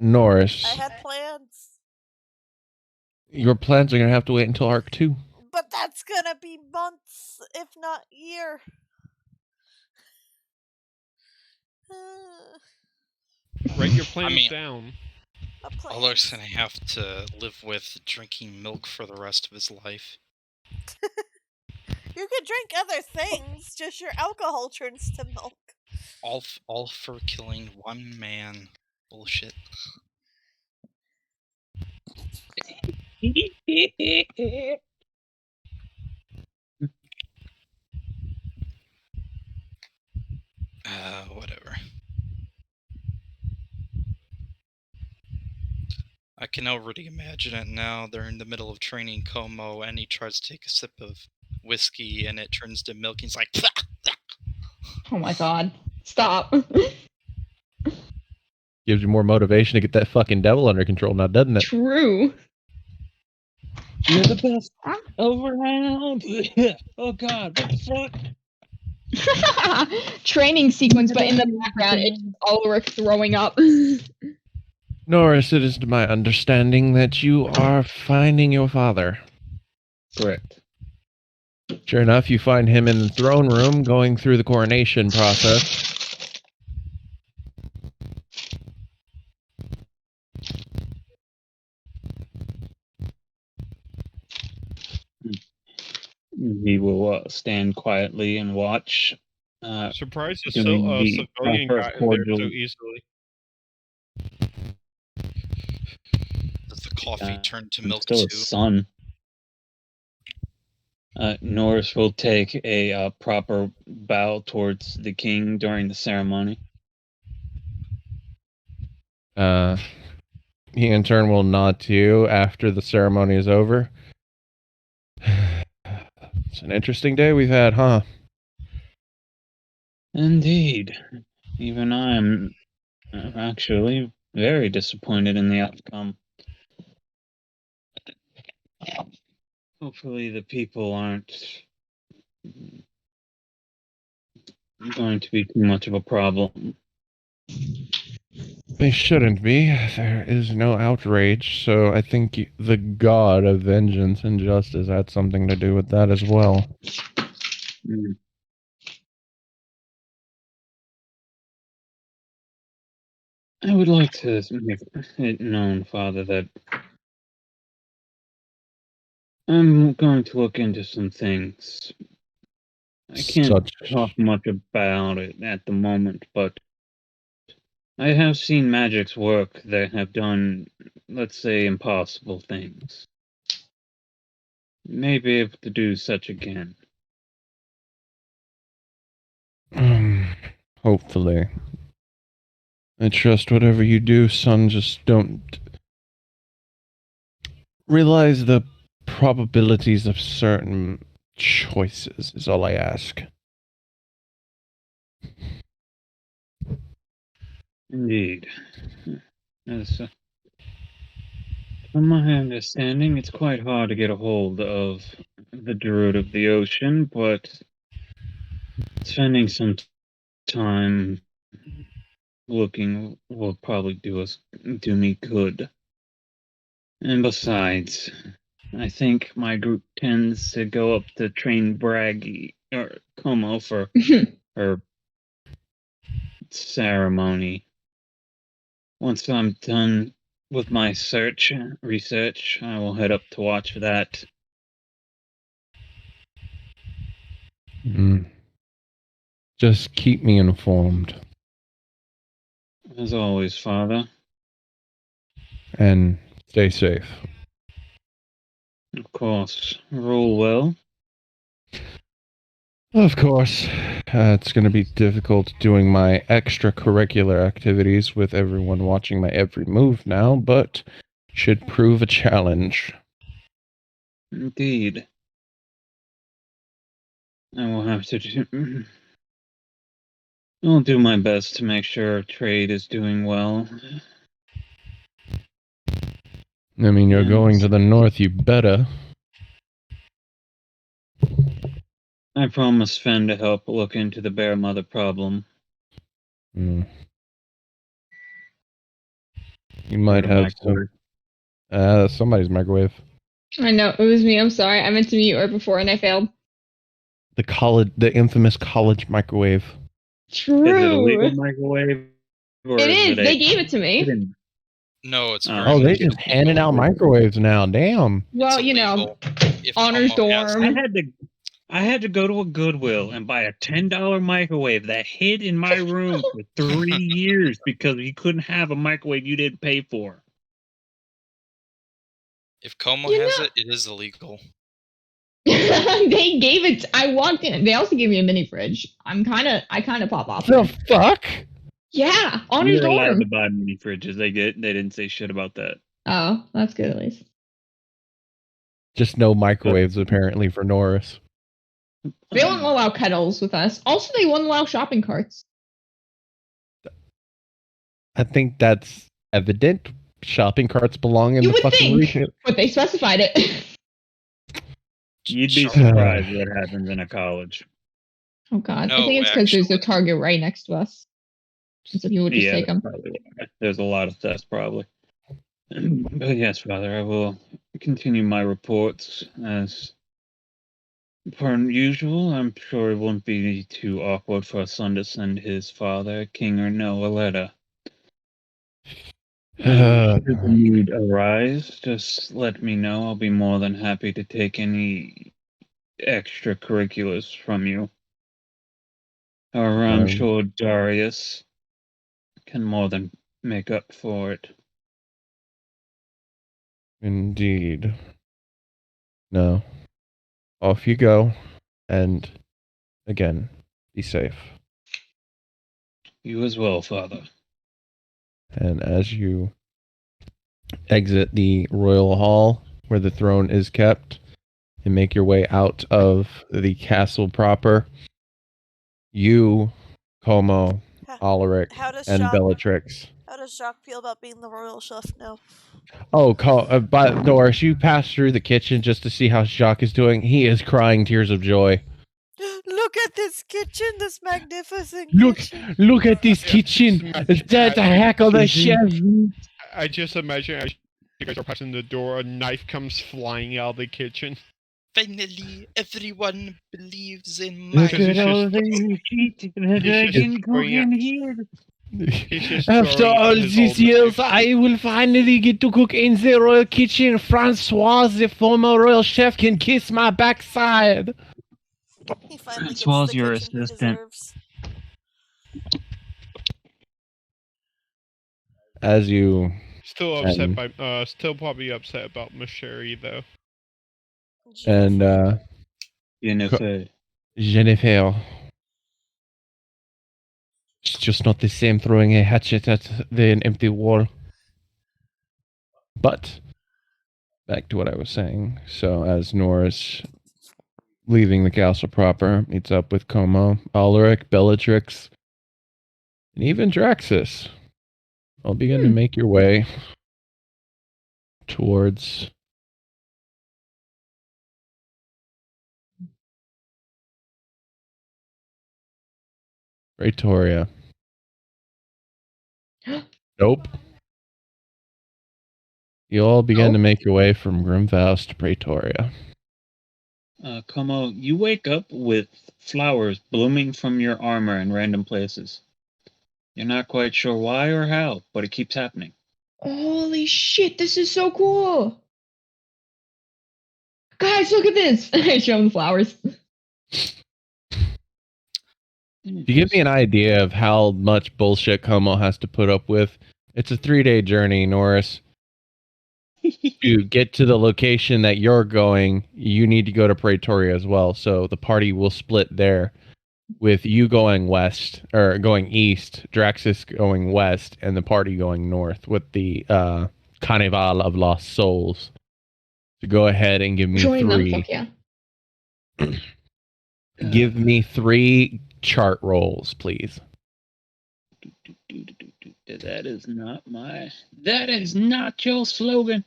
Norris, I had plans. your plans are going to have to wait until Arc 2. But that's gonna be months, if not year. Write your plans down. Alok's gonna have to live with drinking milk for the rest of his life. You could drink other things, just your alcohol turns to milk. All for killing one man. Bullshit. Whatever. I can already imagine it now. They're in the middle of training Como, and he tries to take a sip of whiskey, and it turns to milk, and he's like, Oh my god. Stop. Gives you more motivation to get that fucking devil under control now, doesn't it? True. You're the best around. Oh god, what the fuck? Training sequence, but in the background, it's Ulrich throwing up. Norris, it is to my understanding that you are finding your father. Correct. Sure enough, you find him in the throne room going through the coronation process. We will stand quietly and watch. Surprised a doing the civilian proper got in there so cordial- easily. does the coffee turn to milk still too? a son. Norris will take a proper bow towards the king during the ceremony. He in turn will nod to you after the ceremony is over. It's an interesting day we've had, huh? Indeed. Even I am actually very disappointed in the outcome. Hopefully the people aren't going to be too much of a problem. They shouldn't be. There is no outrage, so I think the god of vengeance and justice had something to do with that as well. Mm. I would like to make it known, Father, that I'm going to look into some things. I can't talk much about it at the moment, but I have seen magics work that have done, let's say, impossible things. May be able to do such again. Hopefully. I trust whatever you do, son, just don't realize the probabilities of certain choices is all I ask. Indeed. As, from my understanding, it's quite hard to get a hold of the Druid of the Ocean, but spending some time looking will probably do me good. And besides, I think my group tends to go up to train Braggy or Como for her ceremony. Once I'm done with my research, I will head up to watch for that. Just keep me informed. As always, Father. And Stay safe. Of course. Roll well. Of course. It's going to be difficult doing my extracurricular activities with everyone watching my every move now, but should prove a challenge. Indeed. I will have to do. I'll do my best to make sure our trade is doing well. I mean, you're Yes. going to the north, you better. I promised Fen to help look into the bear mother problem. You might Or have microwave. somebody's microwave. I know, it was me. I'm sorry. I meant to mute her before and I failed. The infamous college microwave. True. Is it a legal microwave? Or It is. it They a gave it to me. hidden- No, it's Oh. very Oh, they much just handing illegal. out microwaves now. Damn. Well, It's you know, illegal. If honors Como has dorm. I had to go to a Goodwill and buy a $10 microwave that hid in my room for 3 years because you couldn't have a microwave you didn't pay for. If Como You has know- it, it is illegal. They gave it. I walked in. They also gave me a mini fridge. I kind of pop off. The fuck? Yeah, honors You're allowed dorm. to buy mini fridges. They didn't say shit about that. Oh, that's good at least. Just no microwaves apparently for Norris. They won't allow kettles with us. Also, they won't allow shopping carts. I think that's evident. Shopping carts belong in You the would fucking think, retail. but they specified it. You'd be Sure. surprised what happens in a college. Oh God, I No, think it's because there's a actually. Target right next to us, so people would just take them. Probably why. There's a lot of thefts, probably. But yes, Father, I will continue my reports as per usual. I'm sure it won't be too awkward for a son to send his father, king or no, a letter. Should the need arise, just let me know. I'll be more than happy to take any extracurriculars from you. Or I'm sure Darius can more than make up for it. Indeed. No. Off you go. And again, be safe. You as well, Father. And as you exit the royal hall where the throne is kept and make your way out of the castle proper, you, Como, Alaric, How does and Jacques- Bellatrix. How does Jacques feel about being the royal chef now? Oh, but Doris, you passed through the kitchen just to see how Jacques is doing. He is crying tears of joy. Look at this kitchen, this magnificent Look kitchen. at this kitchen. That's a heck of a chef. I just imagine as you guys are passing the door, a knife comes flying out of the kitchen. Finally, everyone believes in my... Look Because at it's all just- the shit that I just can cook throwing in out- here. He's just After throwing out all his these old years, knives. I will finally get to cook in the royal kitchen. Francois, the former royal chef, can kiss my backside. He finally gets Francois, the your kitchen he assistant. deserves. As you Still upset And- by still probably upset about Sherry though. and Jennifer. Jennifer. It's just not the same throwing a hatchet at an empty wall. But back to what I was saying. So as Norris leaving the castle proper meets up with Como, Alaric, Bellatrix, and even Draxus, I'll begin to make your way towards Praetoria. Nope. You all begin to make your way from Grimvouse to Praetoria. Como, you wake up with flowers blooming from your armor in random places. You're not quite sure why or how, but it keeps happening. Holy shit, this is so cool. Guys, look at this. I show them the flowers. To give me an idea of how much bullshit Como has to put up with, it's a 3-day journey, Norris. to get to the location that you're going, you need to go to Praetoria as well. So the party will split there, with you going west or going east, Draxus going west, and the party going north with the Carnival of Lost Souls. So go ahead and give me Join them, 3. fuck yeah. Give me 3 chart rolls, please. That is not my. That is not your slogan.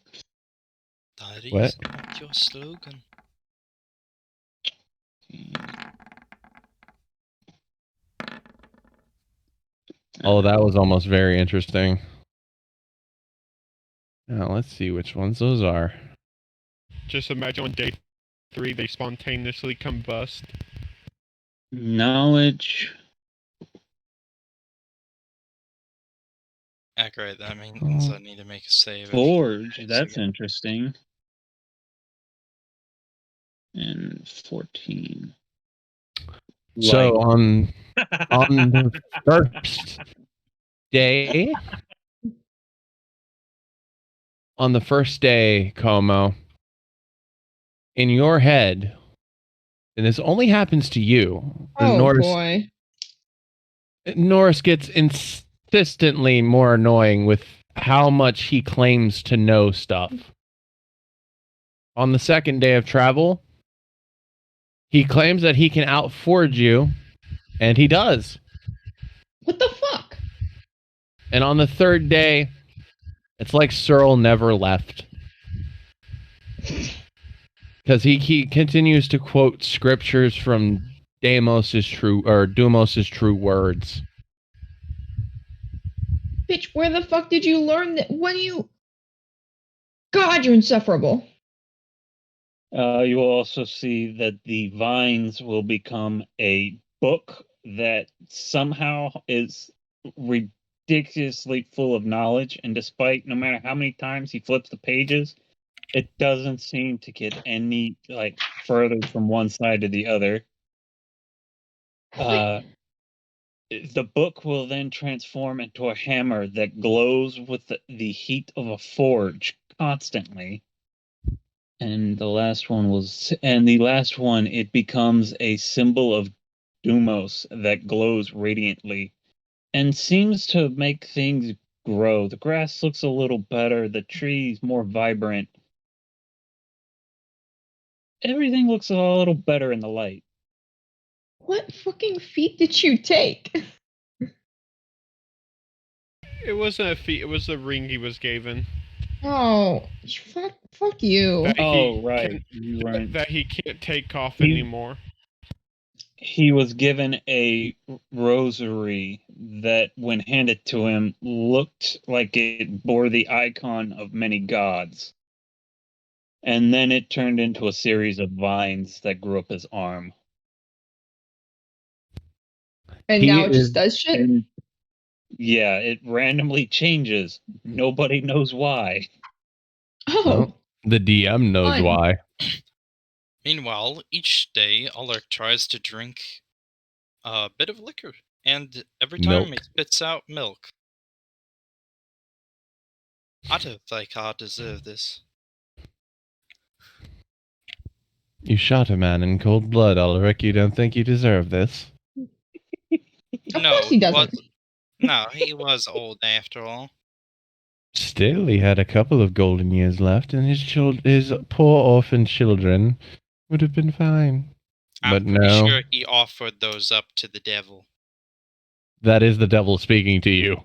That is What? not your slogan. Oh, that was almost very interesting. Now let's see which ones those are. Just imagine on day 3 they spontaneously combust. Knowledge. Accurate, that means I need to make a save. Forge. That's interesting. And 14. So on the first day, Como, in your head, and this only happens to you, Oh boy. Norris gets insistently more annoying with how much he claims to know stuff. On the second day of travel, he claims that he can outforge you, and he does. What the fuck? And on the third day, it's like Searle never left. Because he continues to quote scriptures from Dumos's true words. Bitch, where the fuck did you learn that? When you... God, you're insufferable. You will also see that the vines will become a book that somehow is ridiculously full of knowledge, and despite no matter how many times he flips the pages, it doesn't seem to get any further from one side to the other. The book will then transform into a hammer that glows with the heat of a forge constantly. And the last one, it becomes a symbol of Dumos that glows radiantly and seems to make things grow. The grass looks a little better, the trees more vibrant. Everything looks a little better in the light. What fucking feat did you take? It wasn't a feat, it was the ring he was given. Oh, fuck you. That he can't take off anymore. He was given a rosary that, when handed to him, looked like it bore the icon of many gods. And then it turned into a series of vines that grew up his arm. And now it just does shit? Yeah, it randomly changes. Nobody knows why. Oh. Well, the DM knows Fun. why. Meanwhile, each day, Ulrich tries to drink a bit of liquor, and every time he spits out milk. I don't think I deserve this. You shot a man in cold blood, Ulrich. You don't think you deserve this? Of course he doesn't. He was old after all. Still, he had a couple of golden years left, and his poor orphan children would have been fine. I'm But pretty no, sure he offered those up to the devil. that is the devil speaking to you.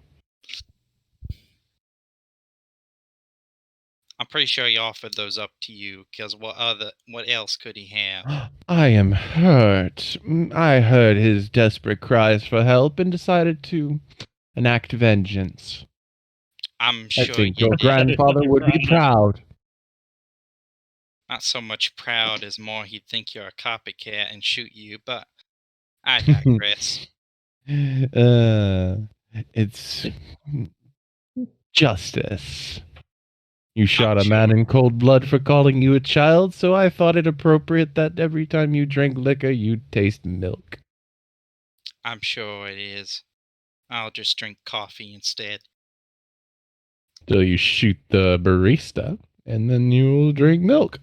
I'm pretty sure he offered those up to you, because what else could he have? I am hurt. I heard his desperate cries for help and decided to enact vengeance. I'm sure I think you your did. grandfather would be proud. Not so much proud as more he'd think you're a copycat and shoot you, but I digress. It's justice. You shot a man in cold blood for calling you a child, so I thought it appropriate that every time you drank liquor, you'd taste milk. I'm sure it is. I'll just drink coffee instead. So you shoot the barista. and then you'll drink milk.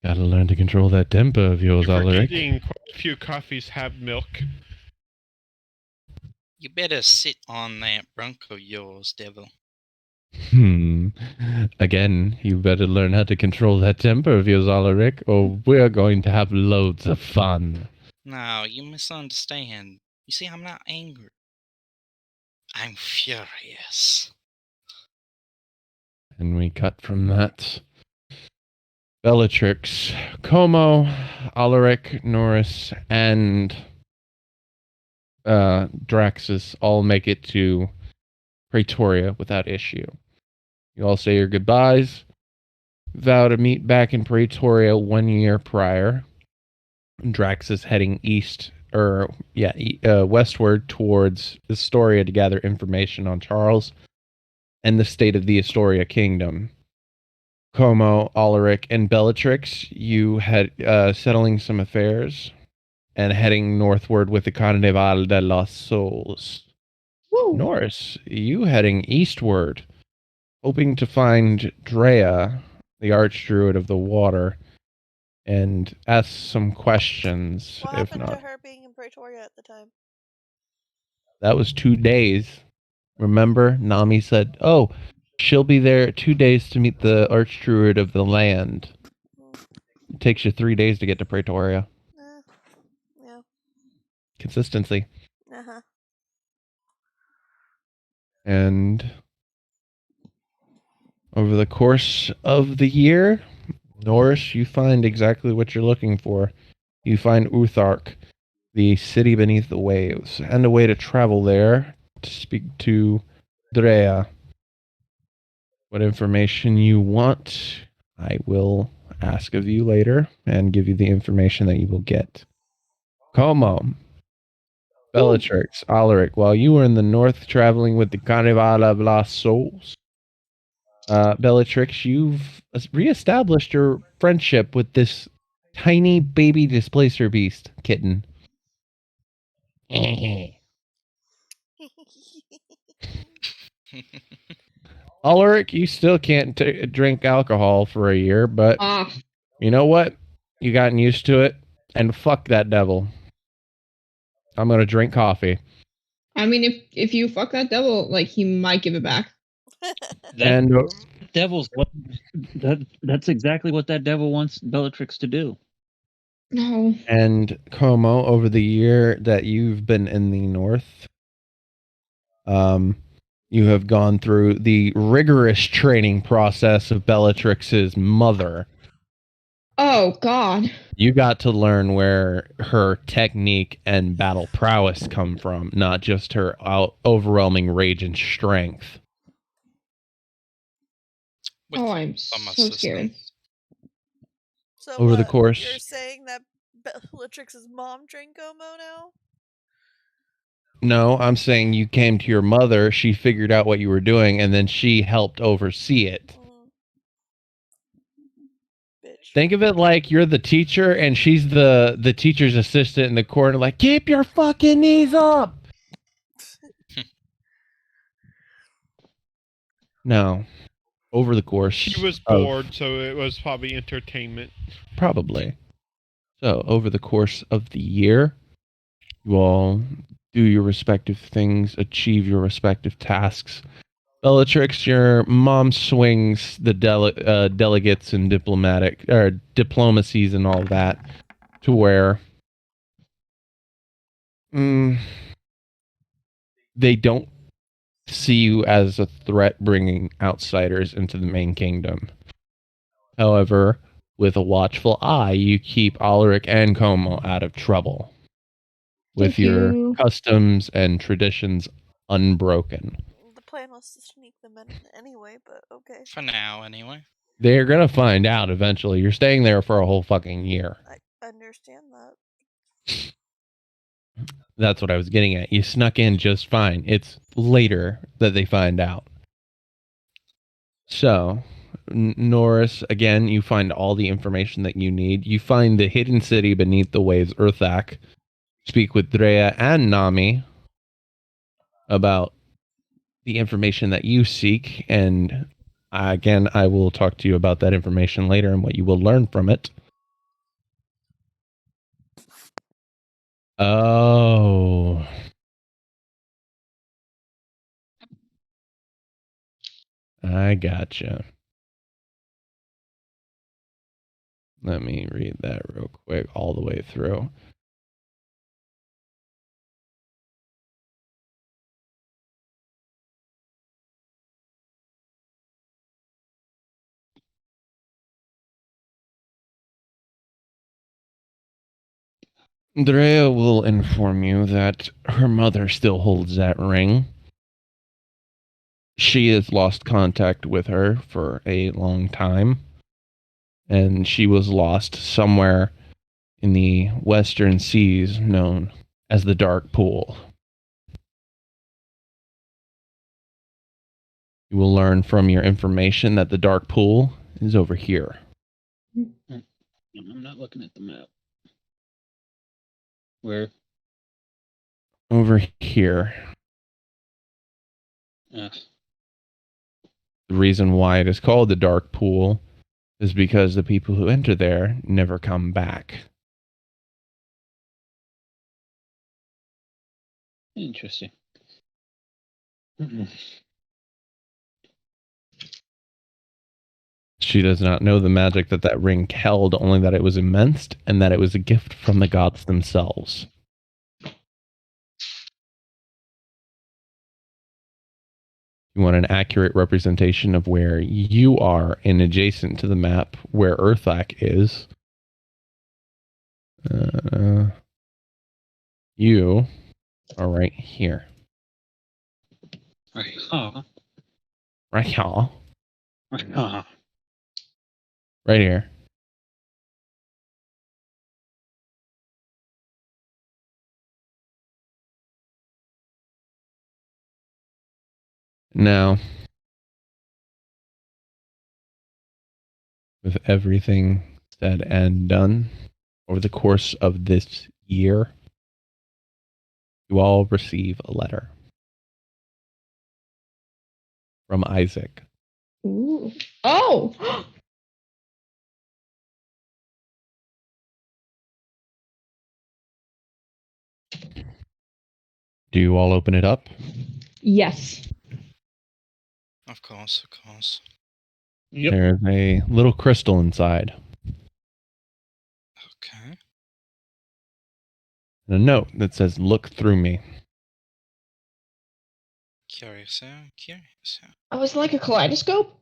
Gotta learn to control that temper of yours, You're Ulrich. forgetting quite a few coffees have milk. You better sit on that bronco yours, devil. Again, you better learn how to control that temper of yours, Ulrich, or we're going to have loads of fun. No, you misunderstand. You see, I'm not angry. I'm furious. And we cut from that. Bellatrix, Como, Ulrich, Norris, and Draxus all make it to Praetoria without issue. You all say your goodbyes, vow to meet back in Praetoria 1 year prior. Draxus heading westward towards Astoria to gather information on Charles and the state of the Astoria kingdom. Como, Ulrich, and Bellatrix, you had settling some affairs and heading northward with the Carnival de los Sols. Woo. Norris, you heading eastward, hoping to find Drea, the archdruid of the water, and ask some questions. What if happened not, to her being in Pretoria at the time? that was 2 days. Remember, Nami said, "Oh, she'll be there 2 days to meet the archdruid of the land." It takes you 3 days to get to Pretoria. Yeah. Consistency. Uh-huh. And over the course of the year, Norris, you find exactly what you're looking for. You find Uthark, the city beneath the waves, and a way to travel there to speak to Drea. What information you want, I will ask of you later and give you the information that you will get. Como, Bellatrix, Ulrich, while you were in the north traveling with the Carnival of los Sols, Bellatrix, you've reestablished your friendship with this tiny baby displacer beast kitten. Ulrich, you still can't drink alcohol for a year, but you know what? You gotten used to it, and fuck that devil. I'm gonna drink coffee. I mean, if you fuck that devil, like, he might give it back. And That's exactly what that devil wants Bellatrix to do. No. And Como, over the year that you've been in the north, you have gone through the rigorous training process of Bellatrix's mother. Oh, God. You got to learn where her technique and battle prowess come from, not just her overwhelming rage and strength. With I'm some so scared. assistance. So Over the what, course- you're saying that Bellatrix's mom drank Como now? No, I'm saying you came to your mother, she figured out what you were doing, and then she helped oversee it. Bitch. Think of it like you're the teacher and she's the teacher's assistant in the corner, like, keep your fucking knees up. No. Over the course. She was of- bored, so it was probably entertainment. Probably. So, over the course of the year, you all do your respective things, achieve your respective tasks. Bellatrix, your mom swings the delegates and diplomacies and all that to where they don't see you as a threat bringing outsiders into the main kingdom. However, with a watchful eye, you keep Ulrich and Como out of trouble with Thank your you. customs and traditions unbroken. The plan was to sneak them in anyway, but okay. For now, anyway. They're going to find out eventually. You're staying there for a whole fucking year. I understand that. That's what I was getting at. You snuck in just fine. It's later that they find out. So, Norris, again, you find all the information that you need. You find the hidden city beneath the waves, Earthak. Speak with Drea and Nami about the information that you seek, and Again, I will talk to you about that information later and what you will learn from it. Oh. I gotcha. Let me read that real quick all the way through. Drea will inform you that her mother still holds that ring. She has lost contact with her for a long time, and she was lost somewhere in the western seas known as the Dark Pool. You will learn from your information that the Dark Pool is over here. I'm not looking at the map. Where? Over here. Uh, The reason why it is called the Dark Pool is because the people who enter there never come back. interesting. She does not know the magic that that ring held, only that it was immense and that it was a gift from the gods themselves. You want an accurate representation of where you are and adjacent to the map where Earthak is. You are right here. Right. Huh. Right here. Huh. Right here. Now, with everything said and done, over the course of this year, you all receive a letter from Isaac. Ooh. Oh! Do you all open it up? Yes. Of course, of course. Yep. There's a little crystal inside Okay. and a note that says, "Look through me." Curious, curious. Oh, is it like a kaleidoscope?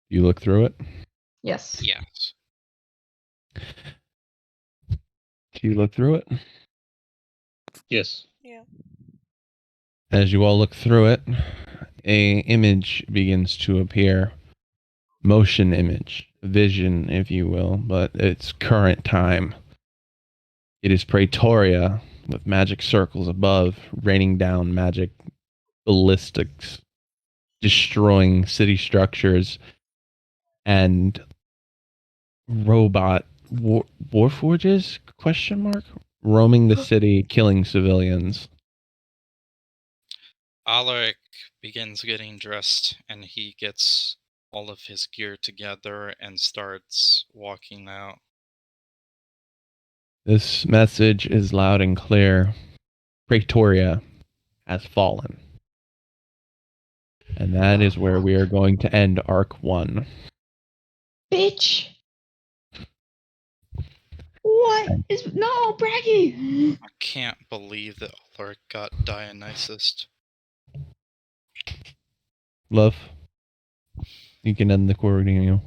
You look through it? Yes. Yes. Do you look through it? Yes. Yeah. As you all look through it, a image begins to appear. Motion image, vision, if you will, but it's current time. It is Praetoria with magic circles above, raining down magic ballistics, destroying city structures, and robot warforges? Question mark? Roaming the city, killing civilians. Alaric begins getting dressed, and he gets all of his gear together and starts walking out. This message is loud and clear. Praetoria has fallen. And that is where we are going to end Arc 1. Bitch! What is. No, Braggy! I can't believe that Alaric got Dionysus. Love, you can end the recording.